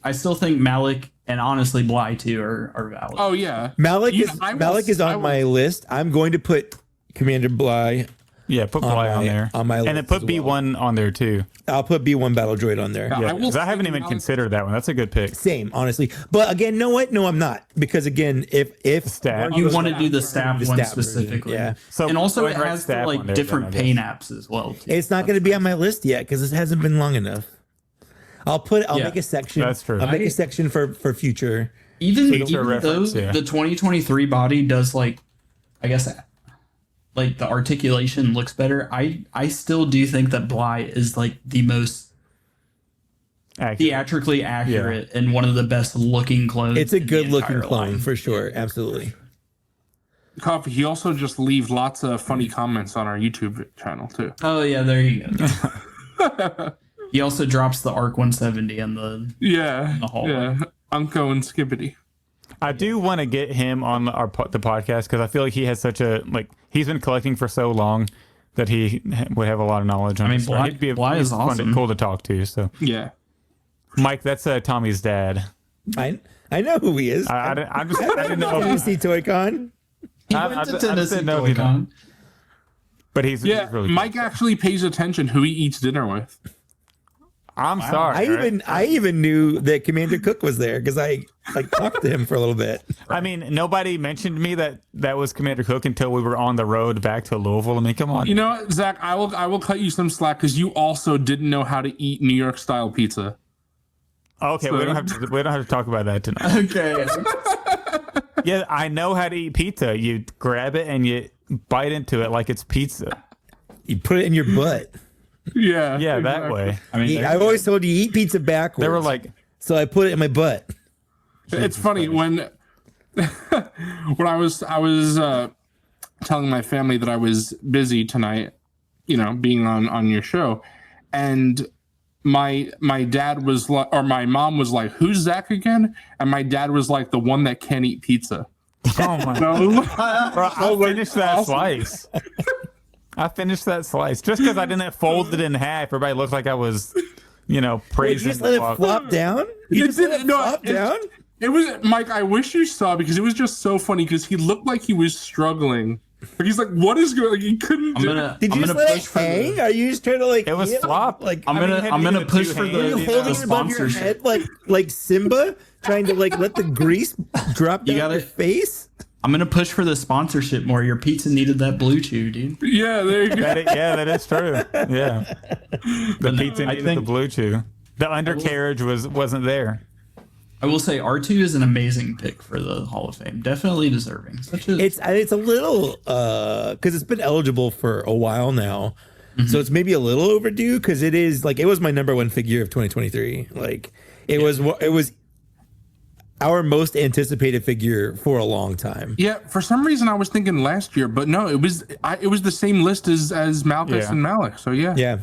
Malak and honestly Bly too are valid. Oh, yeah. Malak is on my list. I'm going to put Commander Bly Yeah, put Bly on there. On my and list then put as B1 on there too. I'll put B1 Battle Droid on there. Yeah, because I haven't even considered that one. That's a good pick. Same, honestly. But again, know what? No, I'm not. Because again, if stab. You want to do the stab one specifically. Yeah. So and also it has the, like different paint apps as well. Too. It's not going to be on my list yet because it hasn't been long enough. I'll make a section. That's true. I'll make a section for future. Even though the 2023 body does like, I guess, like the articulation looks better. I still do think that Bly is like the most theatrically accurate and one of the best looking clones. It's a good looking clone for sure. Absolutely. Coffee. He also just leaves lots of funny comments on our YouTube channel too. Oh yeah, there you go. He also drops the ARC 170 in the hallway. Yeah, Unco and Skibbity. I do want to get him on the podcast because I feel like he has such a he's been collecting for so long that he would have a lot of knowledge on. Bly is awesome. Cool to talk to. So yeah, Mike, that's Tommy's dad. I know who he is. I didn't know. Tennessee Toy Con. He went to Tennessee Toy Con. But he's really Mike actually pays attention who he eats dinner with. I'm sorry. I even knew that Commander Cook was there because I talked to him for a little bit. I mean, nobody mentioned me that was Commander Cook until we were on the road back to Louisville. I mean, come on. You know what, Zach? I will cut you some slack because you also didn't know how to eat New York style pizza. Okay, so. we don't have to talk about that tonight. Okay. Yeah, I know how to eat pizza. You grab it and you bite into it like it's pizza. You put it in your butt. Yeah, exactly. That way. I mean, I've always told you eat pizza backwards. They were like, so I put it in my butt. It's funny when I was telling my family that I was busy tonight, being on your show, and my dad was like, or my mom was like, "Who's Zach again?" And my dad was like, "The one that can't eat pizza." Oh my! Bro, I finished that slice. I finished that slice just because I didn't fold it in half. Everybody looked like I was, praising. Wait, you just let it flop down? You just let it flop down? It was Mike. I wish you saw because it was just so funny because he looked like he was struggling. Like he's like, "What is going?" Like he couldn't. Did you just let it hang? Are you just trying to It was flop. Like I'm gonna push for the sponsorship. Above your head like Simba trying to let the grease drop down your face. I'm gonna push for the sponsorship more. Your pizza needed that blue chew, dude. Yeah, there you go. That is true. Yeah, the pizza needed the blue chew. The undercarriage wasn't there. I will say R2 is an amazing pick for the Hall of Fame. Definitely deserving. It's a little because it's been eligible for a while now, so it's maybe a little overdue because it is it was my number one figure of 2023. It was our most anticipated figure for a long time. Yeah, for some reason I was thinking last year, but no, it was the same list as Malchus and Malik. So yeah,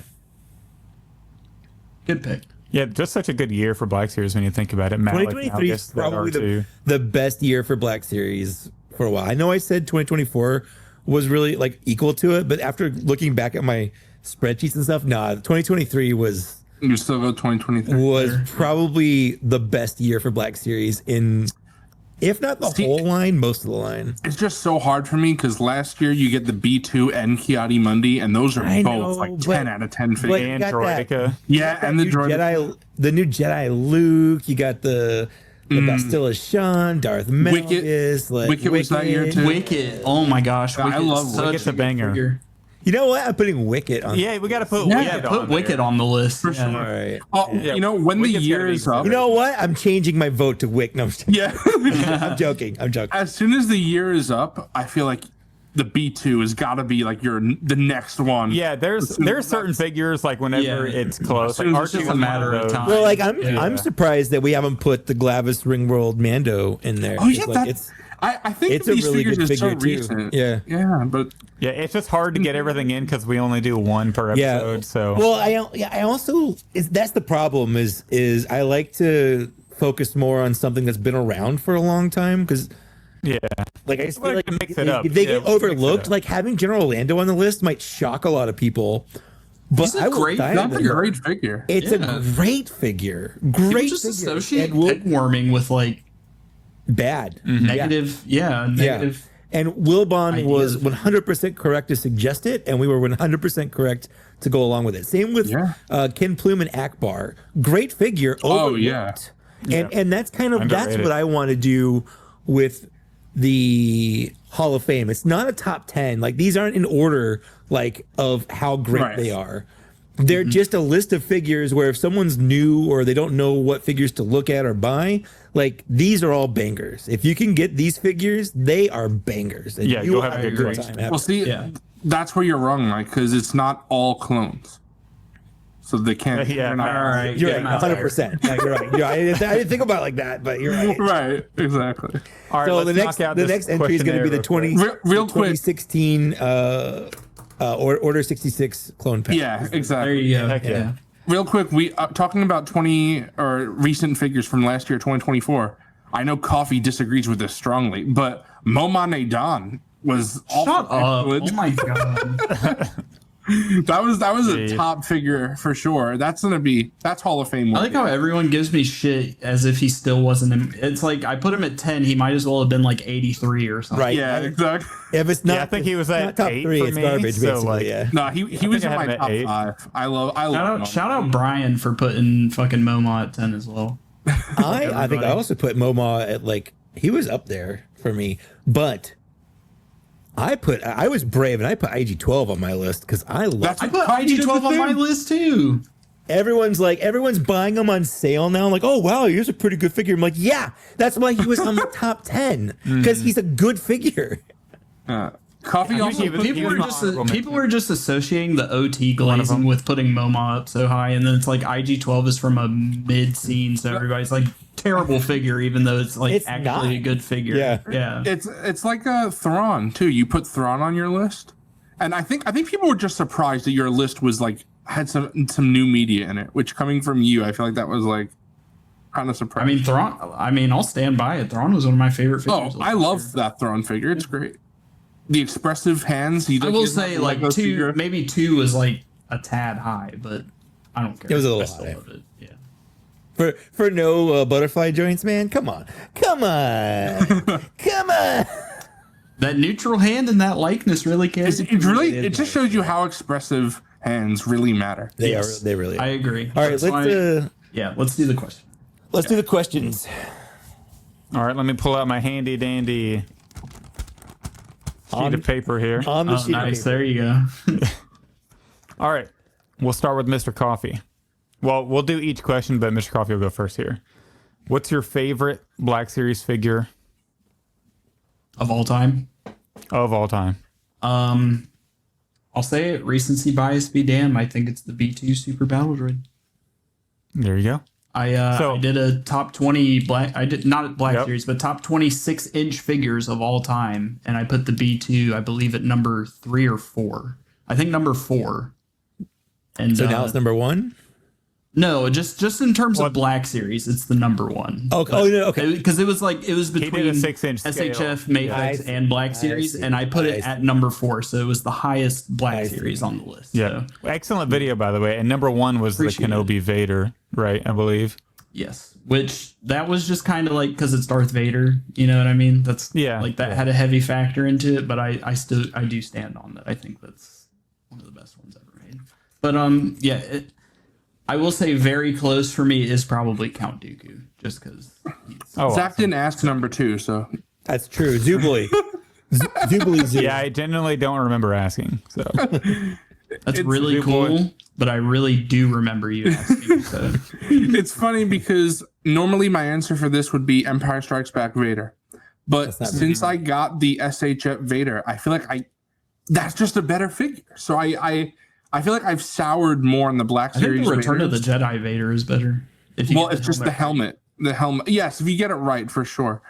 good pick. Yeah, just such a good year for Black Series when you think about it. Malik, 2023 is probably the best year for Black Series for a while. I know I said 2024 was really equal to it, but after looking back at my spreadsheets and stuff, 2023 was. You still go 2023. Was probably the best year for Black Series in, if not the whole line, most of the line. It's just so hard for me because last year you get the B2 and Kiadi Mundi, and those are both 10 out of 10 figures. And Droidica. Yeah, and the Droidica. The new Jedi Luke. You got the Bastilla Shan, Darth Malgus. Wicket was that year too. Wicket. Oh my gosh. I love Wicket's a banger. Figure. You know what? I'm putting Wicket on. Yeah, we got to put Wicket on the list. For sure. All right. When Wicket's the year is up. You know what? I'm changing my vote to Wick. No, I'm joking. As soon as the year is up, I feel like the B2 has got to be the next one. Yeah, there's certain figures whenever it's close. It's just a matter of time. Well, I'm surprised that we haven't put the Glavis Ringworld Mando in there. Oh yeah, I think it's these really figures are so recent. Yeah, but it's just hard to get everything in because we only do one per episode. So I also that's the problem is I like to focus more on something that's been around for a long time because I just feel like mix it up. They get overlooked. Having General Lando on the list might shock a lot of people. But that's a great figure. It's a great figure. Great just figure. Associate pegwarming with bad, negative, negative. And Wilbon was 100% correct to suggest it, and we were 100% correct to go along with it. Same with Ken Plume and Akbar. Great figure. Overlooked. And that's kind of that's what I want to do with the Hall of Fame. It's not a top 10. Like, these aren't in order like of how great they are. They're just a list of figures where if someone's new or they don't know what figures to look at or buy, like, these are all bangers. If you can get these figures, they are bangers. And you'll have a good time. Well, see, that's where you're wrong, Mike, because it's not all clones. So they can't. You're right. 100%. You're right. I didn't think about it like that, but you're right. Right. Exactly. All right. So the next entry is going to be the 2016 Order 66 clone pack. Yeah, exactly. There you go. Yeah. Real quick, we talking about recent figures from last year, 2024. I know Coffee disagrees with this strongly, but Moma Nadan was Shut up. Oh my god. that was a top figure for sure. That's Hall of Fame. I like how everyone gives me shit as if he still wasn't in. It's like I put him at 10. He might as well have been like 83 or something. Right. Yeah, exactly. If it's not, I think he was at top 8 3. for It's me, garbage, so basically. No, he was in my top 8. 5. I love Shout out Brian for putting fucking Moma at 10 as well. I think I also put Moma at, like, he was up there for me, but I was brave and I put IG-12 on my list because I put IG-12 on my list too. Everyone's buying them on sale now. I'm like, oh wow, here's a pretty good figure. I'm like, yeah, that's why he was on the top 10 because he's a good figure. Coffee also people were just associating the OT glazing with putting Moma up so high, and then it's like IG-12 is from a mid scene, so everybody's like terrible figure, even though it's actually a good figure. Yeah. It's like a Thrawn too. You put Thrawn on your list, and I think people were just surprised that your list was like had some new media in it. Which coming from you, I feel like that was like kind of surprising. I mean, Thrawn. I mean, I'll stand by it. Thrawn was one of my favorite figures. Oh, I love that Thrawn figure. It's great. The expressive hands. I will say, like, 2, maybe 2 was like a tad high, but I don't care. It was a little high. Yeah. For no butterfly joints, man. Come on. That neutral hand and that likeness really cares. It just shows you how expressive hands really matter. They really are. I agree. All right, let's do the question. Let's do the questions. All right, let me pull out my handy dandy sheet of paper here. On the sheet nice. of paper. There you go. All right. We'll start with MrCawfee. Well, we'll do each question, but MrCawfee will go first here. What's your favorite Black Series figure of all time? Of all time. I'll say it. Recency bias be damned. I think it's the B2 Super Battle Droid. There you go. I did a top 20 series, but top 26-inch figures of all time, and I put the B2, I believe, at number 3 or 4. I think number 4. And so now it's number 1. No, just in terms of Black Series, it's the number 1. Okay. Because it was between a 6-inch SHF, Matrix, and Black Series, and I put it at number 4, so it was the highest Black Series on the list. Yeah, so. Excellent video, by the way. And number 1 was the Kenobi Vader, right? I believe. Yes, which that was just kind of like because it's Darth Vader, you know what I mean? That's that had a heavy factor into it, but I do stand on that. I think that's one of the best ones ever made. But I will say very close for me is probably Count Dooku, just because. Zach didn't ask number 2, so that's true. Zubly. Zubly. Yeah, I genuinely don't remember asking. So that's really cool. But I really do remember you asking. So. It's funny because normally my answer for this would be Empire Strikes Back Vader. But since I got the SHF Vader, I feel like that's just a better figure. So I feel like I've soured more on the Black Series. I think the Return of the Jedi Vader is better. It's just the helmet. The helmet. Yes, if you get it right, for sure.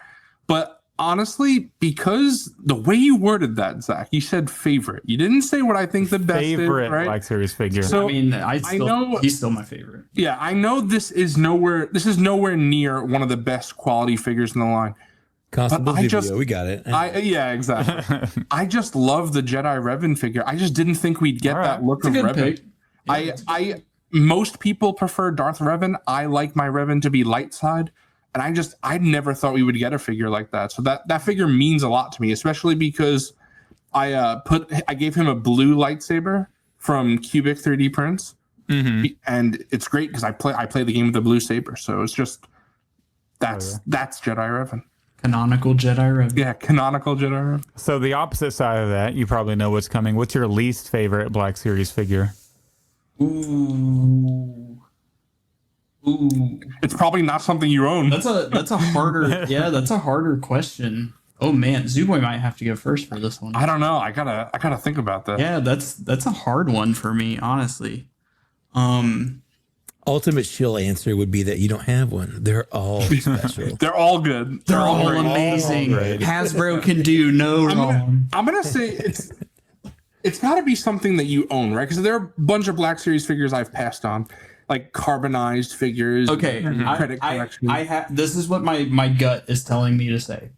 But honestly, because the way you worded that, Zach, you said favorite. You didn't say what I think the best favorite is, right? Black Series figure. So I mean, I know he's still my favorite. Yeah, I know this is nowhere near one of the best quality figures in the line. Constable we got it. Yeah, exactly. I just love the Jedi Revan figure. I just didn't think we'd get that look of Revan. Most people prefer Darth Revan. I like my Revan to be light side. And I never thought we would get a figure like that. So that figure means a lot to me, especially because I gave him a blue lightsaber from Cubic 3D prints. And it's great because I play the game with the blue saber. So it's just that's Jedi Revan. Canonical Jedi Revan. Yeah, canonical Jedi Revan. So the opposite side of that, you probably know what's coming. What's your least favorite Black Series figure? Ooh. It's probably not something you own. That's a harder question. Oh man, Zooboy might have to go first for this one. I don't know. I gotta think about that. Yeah, that's a hard one for me, honestly. Ultimate shill answer would be that you don't have one. They're all special. They're all good. They're all amazing. Hasbro can do no wrong. I'm gonna say it's got to be something that you own, right? Because there are a bunch of Black Series figures I've passed on, like carbonized figures. Okay, credit collection. This is what my gut is telling me to say.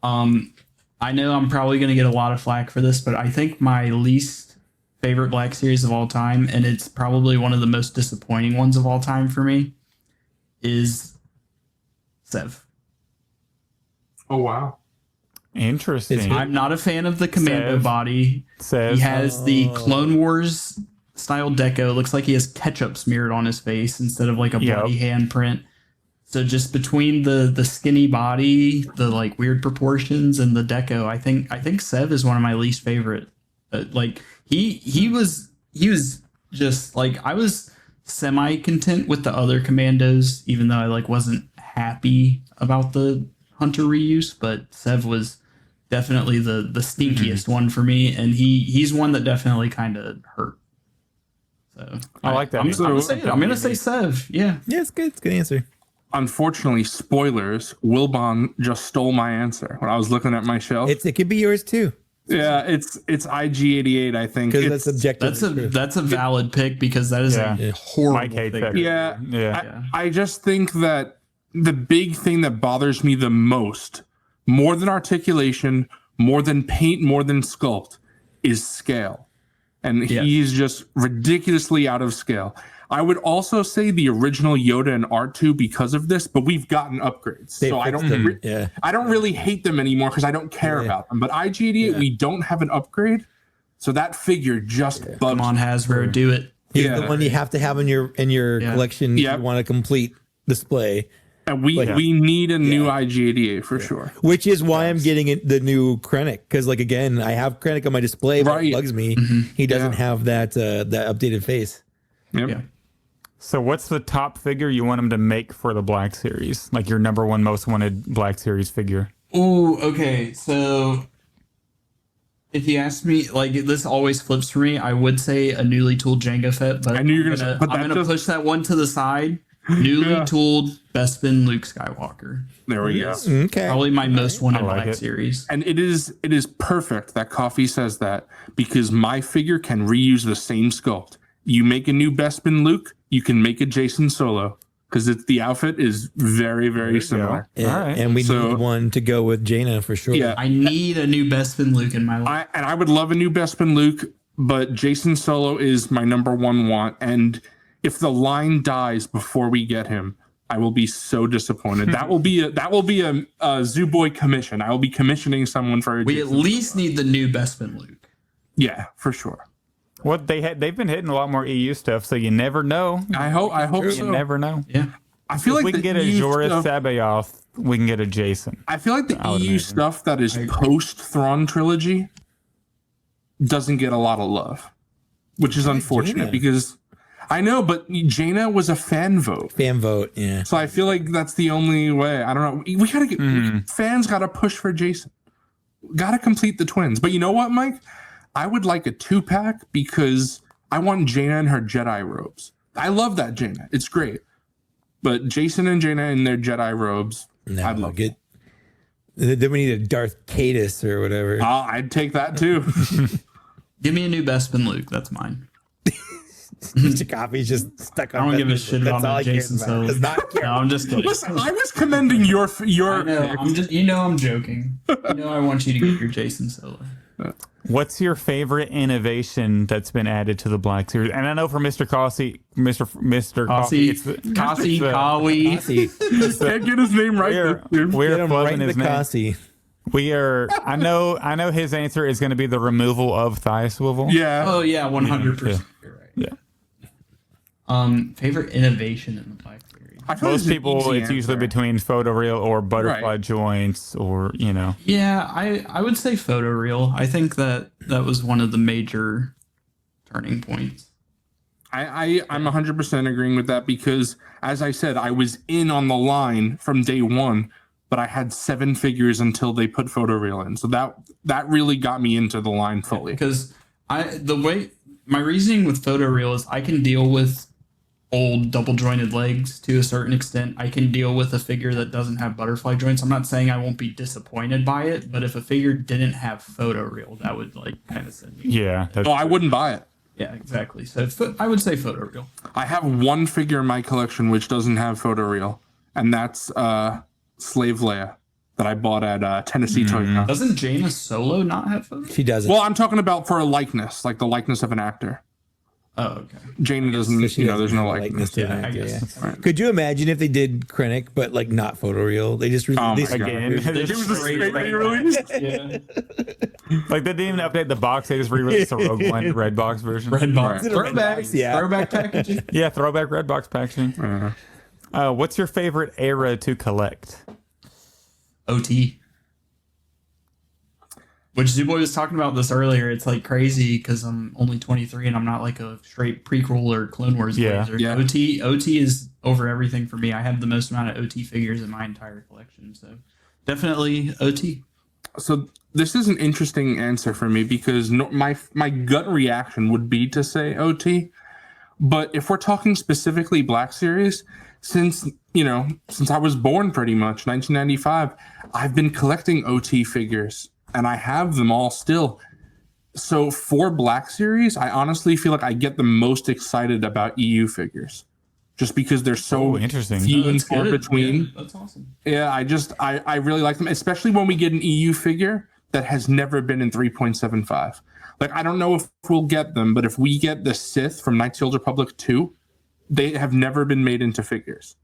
I know I'm probably going to get a lot of flack for this, but I think my least favorite Black Series of all time, and it's probably one of the most disappointing ones of all time for me, is Sev. Oh, wow. Interesting. I'm not a fan of the Commando body. He has the Clone Wars style deco. It looks like he has ketchup smeared on his face instead of like a bloody handprint. So just between the skinny body, the like weird proportions, and the deco, I think Sev is one of my least favorite. Like he was just like, I was semi content with the other Commandos, even though I like wasn't happy about the Hunter reuse, but Sev was definitely the stinkiest one for me, and he's one that definitely kind of hurt. So I like that. I'm gonna say Sev. Yeah, it's good. It's a good answer. Unfortunately, spoilers. Wilbon just stole my answer when I was looking at my shelf. It could be yours too. Yeah, it's IG-88. I think because that's objective. That's a valid pick because that is a horrible pick. Yeah. I just think that the big thing that bothers me the most, more than articulation, more than paint, more than sculpt, is scale. And he's just ridiculously out of scale. I would also say the original Yoda and R2 because of this, but we've gotten upgrades. So I don't really hate them anymore because I don't care about them. But IG-88, we don't have an upgrade. So that figure just bugs. Come on, Hasbro, do it. He's the one you have to have in your collection. You want a complete display. And we need a new IG-88 for sure. Which is why I'm getting the new Krennic. Because, like, again, I have Krennic on my display, but it bugs me. He doesn't have that updated face. Yep. Yeah. So what's the top figure you want him to make for the Black Series? Like your number one most wanted Black Series figure? Ooh, okay. So if you ask me, like, this always flips for me, I would say a newly tooled Jango Fett, but I knew you were I'm gonna push that one to the side. Newly tooled Bespin Luke Skywalker. There we go. Okay. Probably my most wanted Black Series. And it is perfect that Coffee says that because my figure can reuse the same sculpt. You make a new Bespin Luke, you can make a Jason Solo because the outfit is very, very similar. All right. And we need one to go with Jaina for sure. Yeah. I need a new Bespin Luke in my life. I would love a new Bespin Luke, but Jason Solo is my number one want. And if the line dies before we get him, I will be so disappointed. That will be a Zooboy commission. I will be commissioning someone for. We at least need the new Bespin Luke. Yeah, for sure. What they've been hitting a lot more EU stuff, so you never know. I hope so. You never know. Yeah, I feel like we can get a Joris Sabayoth. We can get a Jason. I feel like the EU stuff that is post Thrawn trilogy doesn't get a lot of love, which is unfortunate because I know, but Jaina was a fan vote. Yeah. So I feel like that's the only way. I don't know. We gotta get fans gotta push for Jason. Gotta complete the twins. But you know what, Mike? I would like a 2-pack because I want Jaina in her Jedi robes. I love that Jaina. It's great. But Jason and Jaina in their Jedi robes, I'd love it. Then we need a Darth Cadus or whatever. I'd take that too. Give me a new Bespin Luke. That's mine. MrCawfee's just stuck on. I don't give a shit about Jason Solo. No, I'm just kidding. Listen, I was commending your. I know, I'm joking. I want you to get your Jason Solo. What's your favorite innovation that's been added to the Black Series? And I know for MrCawfee, MrCawfee, it's Cassie. Can't get his name right. We're flubbing his name. We are. I know his answer is going to be the removal of thigh swivel. Yeah. Oh yeah, 100%. Yeah. You're right. Yeah. Favorite innovation in the Black Series. Most people, it's usually between photoreal or butterfly joints, or Yeah, I would say photoreal. I think that was one of the major turning points. I'm 100% agreeing with that because, as I said, I was in on the line from day one. But I had 7 figures until they put photoreal in, so that really got me into the line fully. Because my reasoning with photoreal is I can deal with old double jointed legs to a certain extent. I can deal with a figure that doesn't have butterfly joints. I'm not saying I won't be disappointed by it, but if a figure didn't have photoreal, that would kind of send me. Yeah. I wouldn't buy it. Yeah, exactly. So I would say photoreal. I have one figure in my collection which doesn't have photoreal, and that's Slave Leia that I bought at Tennessee Toy Con. Doesn't Jaina Solo not have photos? She doesn't. Well, I'm talking about for a likeness, like the likeness of an actor. Oh, okay. Jaina doesn't, there's no likeness. Yeah, I guess. Yeah. Right. Could you imagine if they did Krennic, but not photoreal? They just released again. It was a straight release. Yeah. Like they didn't even update the box; they just re-released the Rogue One red box version. Red box. Right. Throwbacks. Yeah. Throwback packaging. Yeah, throwback red box packaging. What's your favorite era to collect? OT. Which Zuboy was talking about this earlier. It's crazy because I'm only 23 and I'm not a straight prequel or Clone Wars blazer. Yeah. OT is over everything for me. I have the most amount of OT figures in my entire collection. So definitely OT. So this is an interesting answer for me because my gut reaction would be to say OT. But if we're talking specifically Black Series, since I was born pretty much, 1995, I've been collecting OT figures and I have them all still. So for Black Series, I honestly feel like I get the most excited about EU figures just because they're so interesting. few and far between. Yeah, that's awesome. Yeah, I really like them, especially when we get an EU figure that has never been in 3.75. I don't know if we'll get them, but if we get the Sith from Knights of the Old Republic 2, they have never been made into figures.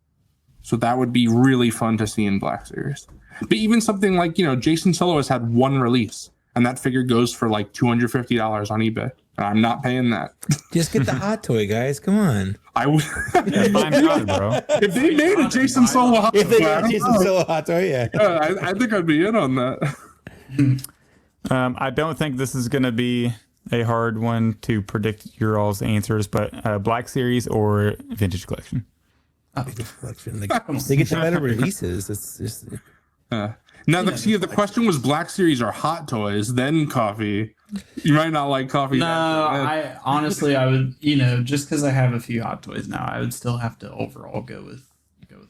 So that would be really fun to see in Black Series. But even something like, Jason Solo has had one release, and that figure goes for $250 on eBay. And I'm not paying that. Just get the hot toy, guys. Come on. I would. Bro. If they made a Jason Solo hot toy, yeah. I think I'd be in on that. I don't think this is going to be a hard one to predict your all's answers, but Black Series or Vintage Collection? Vintage Collection. They get the better releases. It's just... Now, the question was Black Series or Hot Toys, then Coffee. You might not like Coffee. No, I honestly, I would, just because I have a few Hot Toys now, I would still have to overall go with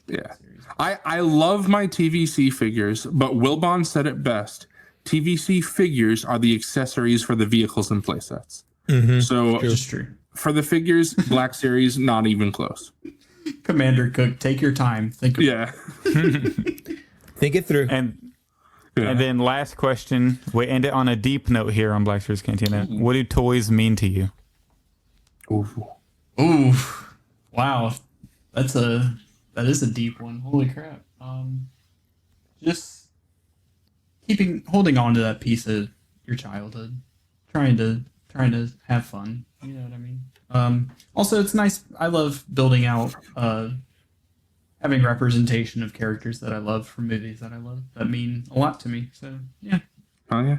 Black Series. I love my TVC figures, but Wilbon said it best. TVC figures are the accessories for the vehicles and playsets. Mm-hmm. So Just true. For the figures, Black Series, not even close. Commander Cook, take your time. Think about it. Think it through. And then last question, we end it on a deep note here on Black Series Cantina. What do toys mean to you? Ooh. Wow. That is a deep one. Holy crap. Just holding on to that piece of your childhood, trying to have fun. You know what I mean? Also, it's nice. I love building out, having representation of characters that I love from movies that I love that mean a lot to me. So yeah. Oh yeah.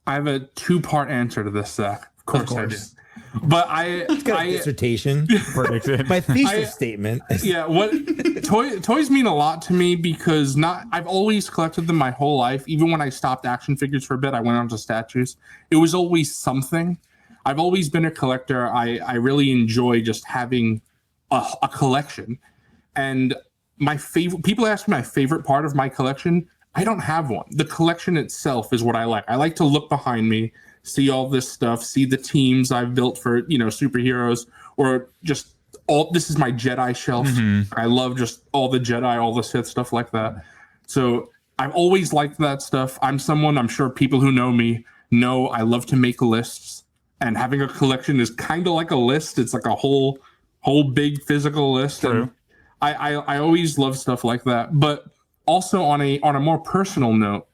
I have a 2-part answer to this, Zach. Of course. I do. But I dissertation, my thesis statement. Yeah, toys mean a lot to me because I've always collected them my whole life. Even when I stopped action figures for a bit, I went on to statues. It was always something. I've always been a collector. I really enjoy just having a collection. And people ask me my favorite part of my collection. I don't have one. The collection itself is what I like. I like to look behind me, see all this stuff, see the teams I've built for, superheroes, or just this is my Jedi shelf. Mm-hmm. I love just all the Jedi, all the Sith, stuff like that. So I've always liked that stuff. I'm sure people who know me No, I love to make lists, and having a collection is kind of like a list. It's like a whole big physical list. True. And I always love stuff like that. But also on a more personal note,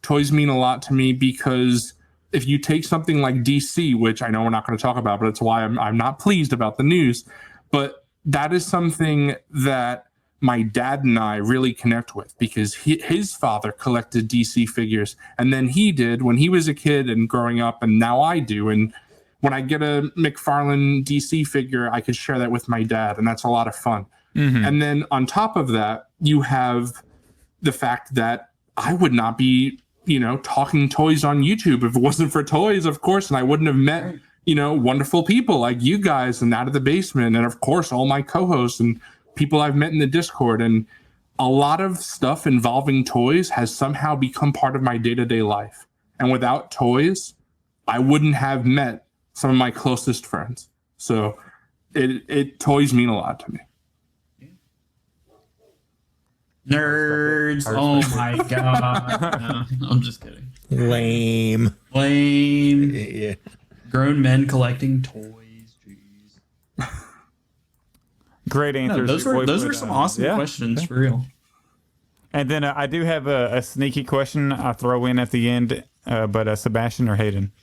toys mean a lot to me because if you take something like DC, which I know we're not going to talk about, but it's why I'm not pleased about the news, but that is something that my dad and I really connect with because his father collected DC figures, and then he did when he was a kid and growing up, and now I do. And when I get a McFarlane DC figure, I could share that with my dad, and that's a lot of fun. Mm-hmm. And then on top of that, you have the fact that I would not be, talking toys on YouTube if it wasn't for toys, of course, and I wouldn't have met, wonderful people like you guys and Out of the Basement, and of course all my co-hosts and people I've met in the Discord. And a lot of stuff involving toys has somehow become part of my day-to-day life. And without toys, I wouldn't have met some of my closest friends. So toys mean a lot to me. Nerds. Oh my god. No, I'm just kidding. Lame. Yeah. Grown men collecting toys. Jeez. Great answers. Those are some awesome questions for real. And then I do have a sneaky question I'll throw in at the end, but Sebastian or Hayden?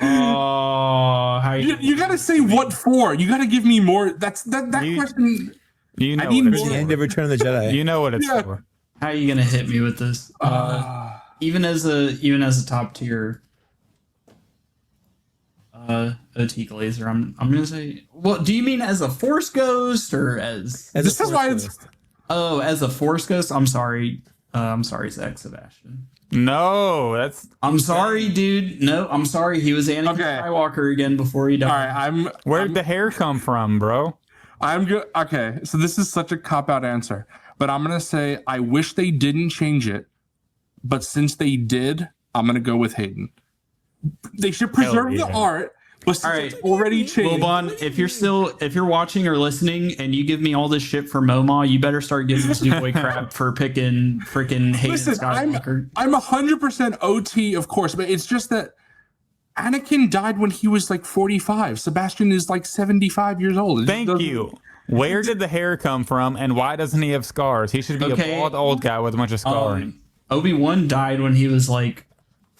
Oh, you gotta say what for. You gotta give me more. That question. I need more. The end of Return of the Jedi. You know what it's for. How are you gonna hit me with this? Even as a top tier OT Glazer, I'm gonna say. Well, do you mean as a Force Ghost or as this is why it's as a Force Ghost? I'm sorry, Zach Sebastian. No, I'm sorry, dude. No, I'm sorry. He was Anakin Skywalker again before he died. All right, Where'd the hair come from, bro? I'm good. Okay, so this is such a cop-out answer, but I'm gonna say I wish they didn't change it, but since they did, I'm gonna go with Hayden. They should preserve the art, but since it's already changed. Lobon, if you're watching or listening, and you give me all this shit for MoMA, you better start giving this new boy crap for picking freaking Hayden Skywalker. I'm 100% OT, of course, but it's just that Anakin died when he was like 45. Sebastian is like 75 years old. Thank you. Where did the hair come from, and why doesn't he have scars? He should be a bald old guy with a bunch of scarring. Obi-Wan died when he was like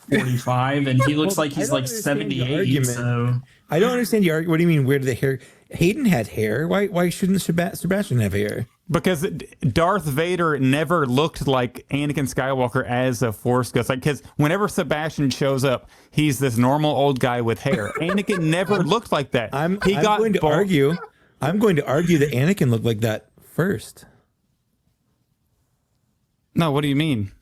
45, and he looks like he's like 78. So I don't understand your argument. What do you mean? Where did the hair? Hayden had hair. Why shouldn't Sebastian have hair? Because Darth Vader never looked like Anakin Skywalker as a Force Ghost. Like, because whenever Sebastian shows up, he's this normal old guy with hair. Anakin never looked like that. I'm going to argue that Anakin looked like that first. No, what do you mean?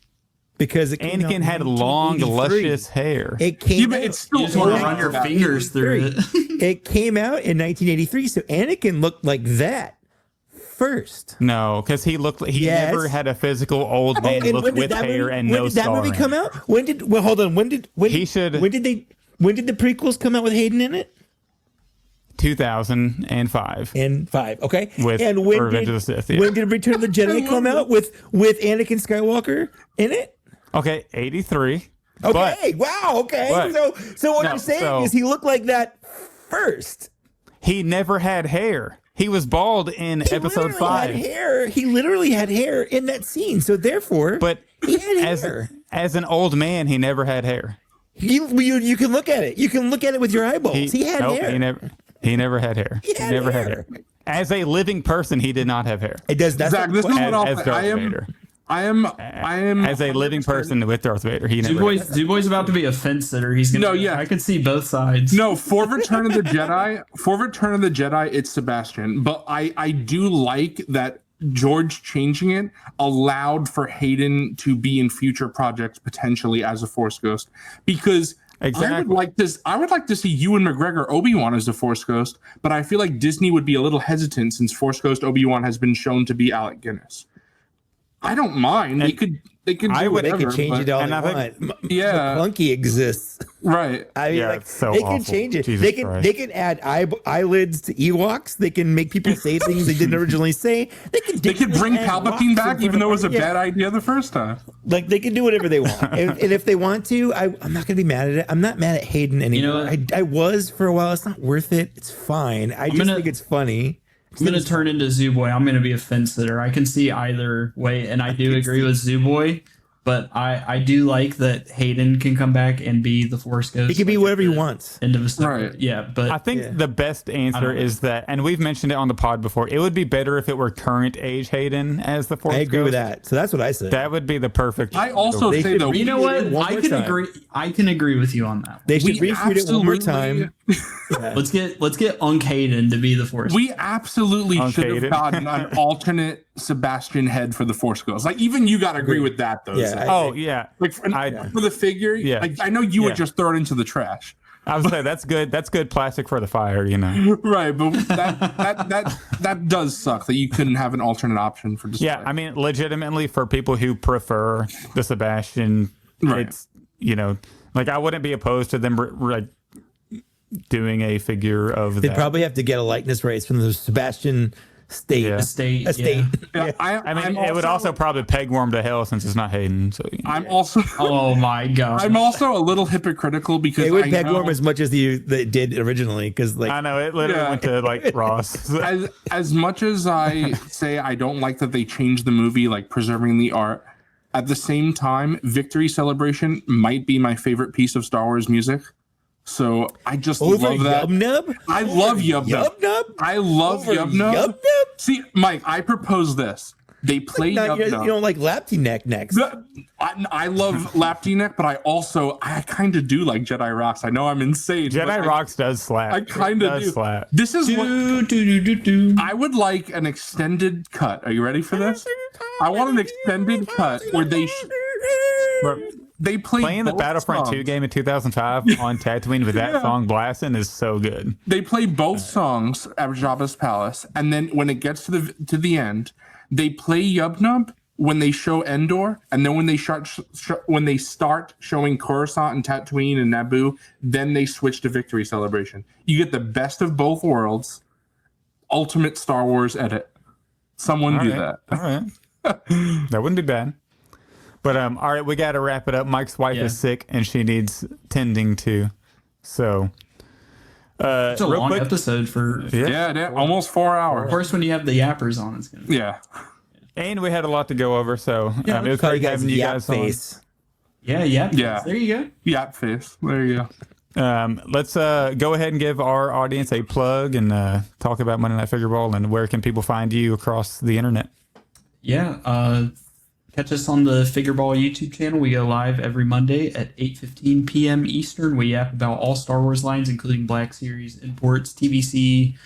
Because Anakin had long, luscious hair. It came out. It's still you just want to run your fingers through it. It came out in 1983, so Anakin looked like that first. No, because he never had a physical old man look with hair and no scarring. When did that movie come out? When did the prequels come out with Hayden in it? 2005. Okay. And when Revenge of the Sith, when did Return of the Jedi come out with Anakin Skywalker in it? Okay, 83. Okay, wow, okay. So what I'm saying is he looked like that first. He never had hair. He was bald in episode 5. He literally had hair in that scene. So therefore, but he had hair. As an old man, he never had hair. You can look at it. You can look at it with your eyeballs. He had hair. He never had hair. He never had hair. As a living person, he did not have hair. It does. That's Zach, this is what as Darth Vader. I am as a living person with Darth Vader. He never. Duboy's about to be a fence sitter. He's gonna. No, yeah, I can see both sides. No, for Return of the Jedi, it's Sebastian. But I do like that George changing it allowed for Hayden to be in future projects potentially as a Force Ghost, because exactly. I would like to see Ewan McGregor Obi-Wan as a Force Ghost, but I feel like Disney would be a little hesitant since Force Ghost Obi-Wan has been shown to be Alec Guinness. I don't mind. They could do whatever. They could change it all they want. Yeah, Clunky exists. Right. I mean, it's so they awful. can change it. Jesus They can add eyelids to Ewoks. They can make people say things they didn't originally say. They could bring Palpatine back, even though it was a bad idea the first time. Like they can do whatever they want, and if they want to, I'm not going to be mad at it. I'm not mad at Hayden anymore. I was for a while. It's not worth it. It's fine. I just think it's funny. I'm going to turn into Zooboy. I'm going to be a fence sitter. I can see either way, and I do agree with Zooboy, but I do like that Hayden can come back and be the Force Ghost. He can be whatever he wants. End of a story. Right. Yeah, but I think the best answer is that, and we've mentioned it on the pod before, it would be better if it were current age Hayden as the Force I agree with Ghost. that. So that's what I said. That would be the perfect. I also say though, you know what? I can agree with you on that. They should reshoot it one more time. Let's get Unk Hayden to be the Force. We absolutely should have gotten an alternate Sebastian head for the Force Ghost. Like even you got to agree with that though. Yeah, yeah. Like for the figure, like I know you would just throw it into the trash. I was say that's good. That's good plastic for the fire, you know. Right, but that does suck that you couldn't have an alternate option for display. Yeah, I mean, legitimately for people who prefer the Sebastian, it's like I wouldn't be opposed to them like doing a figure of They'd that. probably have to get a likeness rights from the Sebastian estate. Yeah. I mean, it would also probably peg worm to hell since it's not Hayden. So I'm also. Oh my god! I'm also a little hypocritical because it would peg worm as much as they did originally. Because like I know it literally went to like Ross. As much as I say I don't like that they changed the movie, like preserving the art. At the same time, Victory Celebration might be my favorite piece of Star Wars music. So I just love that. Yub-Nub? I love Yub-Nub. I love Yub-Nub. Yub-Nub? See, Mike, I propose this. They play Yub-Nub. You don't like Lapty Neck next. I love Lapty Neck, but I kind of do like Jedi Rocks. I know I'm insane. Jedi Rocks does slap. I kind of do. Slap. This is what I would like an extended cut. Are you ready for this? I want an extended cut where they play playing the Battlefront 2 game in 2005 on Tatooine with that song blasting is so good. They play both songs at Jabba's palace, and then when it gets to the end, they play Yub-Nub when they show Endor, and then when they start showing Coruscant and Tatooine and Naboo, then they switch to Victory Celebration. You get the best of both worlds. Ultimate Star Wars edit. Someone do that. All right. That wouldn't be bad. But all right, we got to wrap it up. Mike's wife is sick and she needs tending to. So it's a long episode for almost 4 hours. Of course, when you have the yappers on, it's gonna and we had a lot to go over. So it was great having you guys face. On. Yeah. There you go. Yap face. There you go. Let's go ahead and give our audience a plug and talk about Monday Night Figureball and where can people find you across the internet. Yeah. Catch us on the Figureball YouTube channel. We go live every Monday at 8:15 p.m. Eastern. We yap about all Star Wars lines, including Black Series, imports, TVC,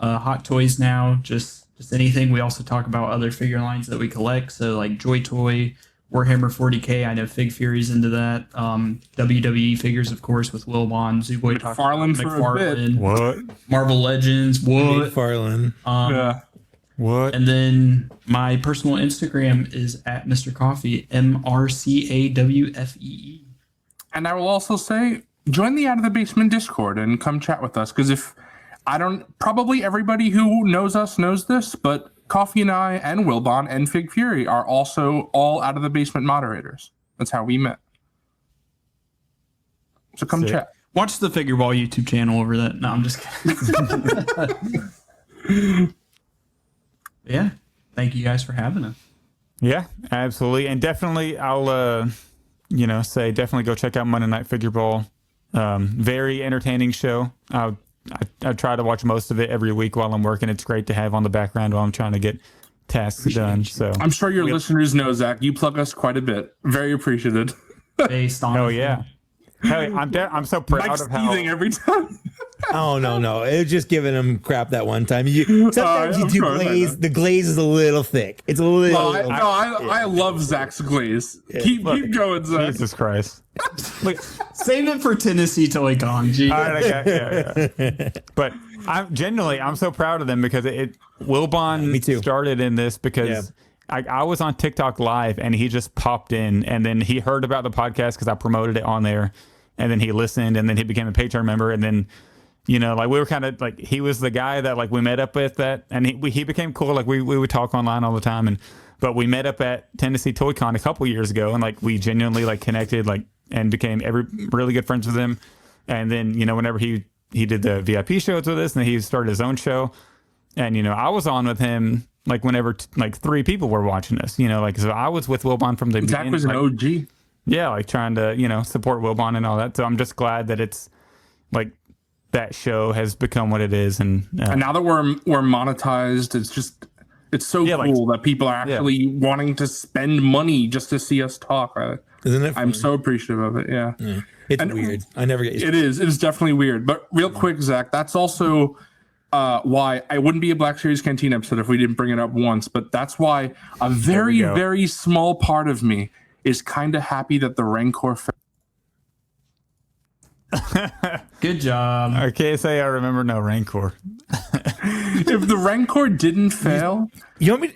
Hot Toys now, just anything. We also talk about other figure lines that we collect, so like Joy Toy, Warhammer 40K. I know Fig Fury's into that. WWE figures, of course, with Will Bond, Zooboy, McFarlane. What? Marvel Legends. What? McFarlane. What? And then my personal Instagram is at MrCawfee, MrCawfee. And I will also say, join the Out of the Basement Discord and come chat with us. Because probably everybody who knows us knows this, but Coffee and I and Wilbon and Fig Fury are also all Out of the Basement moderators. That's how we met. So come chat. Watch the Figureball YouTube channel over that. No, I'm just kidding. Yeah. Thank you guys for having us. Yeah, absolutely. And definitely I'll say definitely go check out Monday Night Figureball. Very entertaining show. I try to watch most of it every week while I'm working. It's great to have on the background while I'm trying to get tasks done. So I'm sure your listeners know, Zach. You plug us quite a bit. Very appreciated. Based on Hey, I'm so proud Mike's of how every time. Oh no! It was just giving him crap that one time. Sometimes you do glaze. The glaze is a little thick. It's a little. I love Zach's glaze. Yeah. Keep going, Zach. Jesus Christ! Look, save it for Tennessee Toy Con. All right, But I'm so proud of them because Wilbon started in this because I was on TikTok live and he just popped in, and then he heard about the podcast because I promoted it on there, and then he listened, and then he became a Patreon member, and then we were kind of like, he was the guy that like we met up with and he became cool. Like we would talk online all the time, but we met up at Tennessee Toy Con a couple years ago, and like we genuinely like connected and became really good friends with him. And then whenever he did the VIP shows with us, and then he started his own show, and I was on with him like whenever like 3 people were watching us, so I was with Wilbon from the beginning. Zach was an OG. Yeah, like trying to support Wilbon and all that. So I'm just glad that it's like that show has become what it is, and now that we're monetized, it's so cool that people are actually wanting to spend money just to see us talk. Isn't it? I'm so appreciative of it. Yeah. It's weird. I never get used to it. It is definitely weird. But real quick, Zach, that's also why I wouldn't be a Black Series Cantina episode if we didn't bring it up once. But that's why a very, very small part of me is kind of happy that the Rancor. Good job. I can't say I remember no Rancor. If the Rancor didn't fail, you want me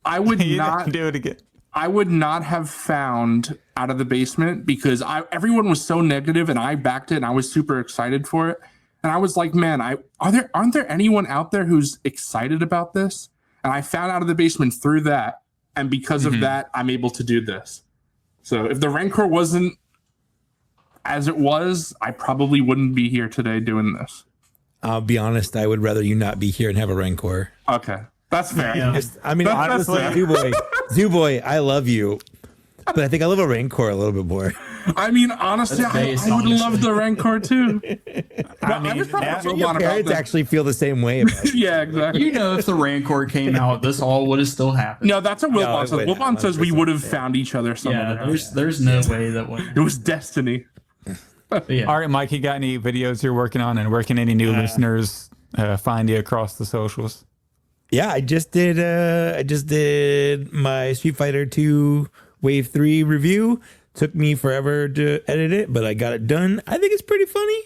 I would not do it again. I would not have found Out of the Basement because everyone was so negative, and I backed it, and I was super excited for it. And I was like, man, aren't there anyone out there who's excited about this? And I found Out of the Basement through that, and because of that, I'm able to do this. So if the Rancor wasn't as it was, I probably wouldn't be here today doing this. I'll be honest, I would rather you not be here and have a Rancor. Okay. That's fair. Yeah. Honestly, Zooboy, I love you, but I think I love a Rancor a little bit more. I mean, honestly, I would love the Rancor too. I was talking your parents actually feel the same way about it. Yeah, exactly. If the Rancor came out, this all would have still happened. No, that's what Wilbon says. Wilbon says we would have found each other. There's no way that would. It was destiny. Yeah. All right, Mike, you got any videos you're working on, and where can any new listeners find you across the socials? Yeah, I just did my Street Fighter 2 Wave 3 review. Took me forever to edit it, but I got it done. I think it's pretty funny.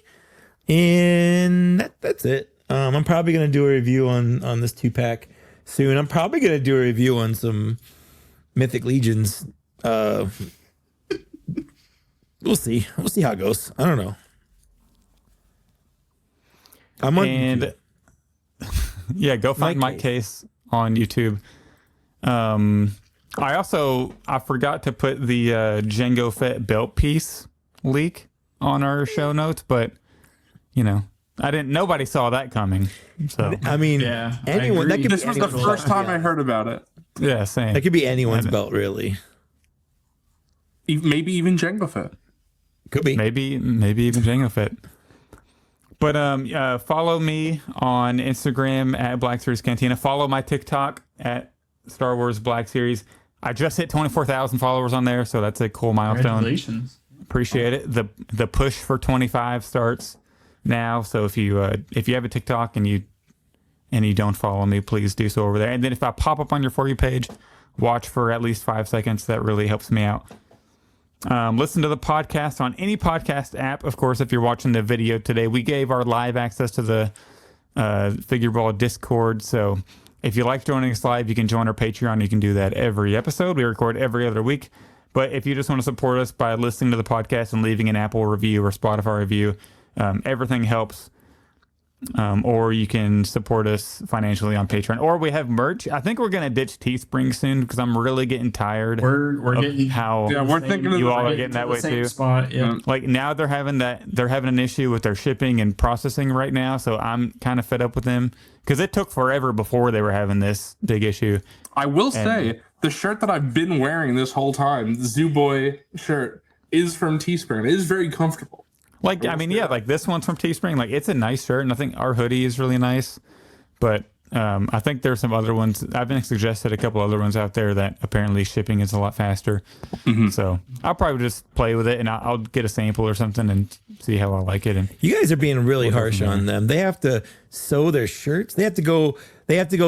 And that's it. I'm probably going to do a review on this 2-pack soon. I'm probably going to do a review on some Mythic Legions. We'll see. We'll see how it goes. I don't know. I'm on YouTube. Yeah, go find Mike Case on YouTube. I forgot to put the Jango Fett belt piece leak on our show notes, but nobody saw that coming. So I mean, anyone that could. This was the first time I heard about it. Yeah, same. That could be anyone's belt, really. Maybe even Jango Fett. Could be. Maybe even Jango Fett. But follow me on Instagram at Black Series Cantina. Follow my TikTok at Star Wars Black Series. I just hit 24,000 followers on there, so that's a cool milestone. Congratulations. Appreciate it. The push for 25 starts now. So if you have a TikTok and you don't follow me, please do so over there. And then if I pop up on your For You page, watch for at least 5 seconds. That really helps me out. Listen to the podcast on any podcast app. Of course, if you're watching the video today, we gave our live access to the Figureball Discord. So if you like joining us live, you can join our Patreon. You can do that every episode. We record every other week. But if you just want to support us by listening to the podcast and leaving an Apple review or Spotify review, everything helps. Or you can support us financially on Patreon, or we have merch. I think we're gonna ditch Teespring soon because I'm really getting tired. We're getting how we're thinking you all are getting that way too. Spot, yeah. Like now they're having an issue with their shipping and processing right now, so I'm kind of fed up with them because it took forever before they were having this big issue. I will say the shirt that I've been wearing this whole time, the Zoo Boy shirt, is from Teespring. It is very comfortable. Like, I mean, yeah, like this one's from Teespring. Like, it's a nice shirt, and I think our hoodie is really nice. But I think there's some other ones. I've been suggested a couple other ones out there that apparently shipping is a lot faster. Mm-hmm. So I'll probably just play with it, and I'll get a sample or something and see how I like it. And you guys are being really harsh on them. They have to sew their shirts. They have to go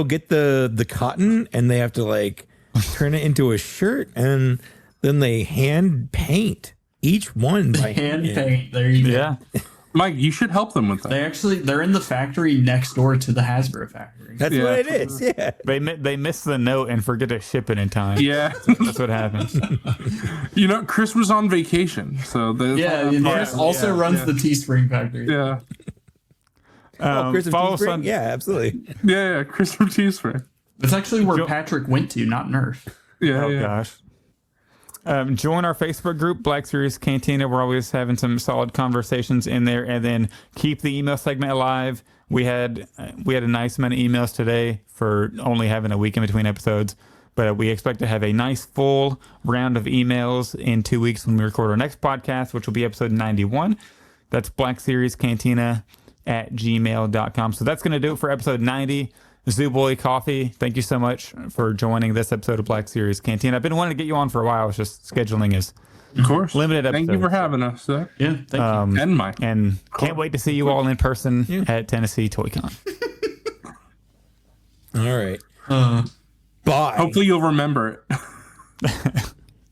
get the cotton, and they have to like turn it into a shirt, and then they hand paint each one by hand paint. There you go. Yeah. Mike, you should help them with that. They're in the factory next door to the Hasbro factory. That's what it is. Yeah. They miss the note and forget to ship it in time. Yeah. That's what happens. Chris was on vacation, so Chris also runs the Teespring factory. Yeah. Chris follow of Teespring? Yeah, absolutely. Yeah, Chris from Teespring. That's actually where Patrick went to, not Nerf. Yeah. Gosh. Join our Facebook group, Black Series Cantina. We're always having some solid conversations in there, and then keep the email segment alive. We had a nice amount of emails today for only having a week in between episodes, but we expect to have a nice full round of emails in 2 weeks when we record our next podcast, which will be episode 91. That's blackseriescantina@gmail.com. So that's going to do it for episode 90. Zooboy Coffee, thank you so much for joining this episode of Black Series Cantina. I've been wanting to get you on for a while. It's just scheduling is of course limited episodes. Thank you for having us, Zach. Yeah, thank you. And Mike. And can't wait to see you all in person at Tennessee ToyCon. All right. Bye. Hopefully you'll remember it.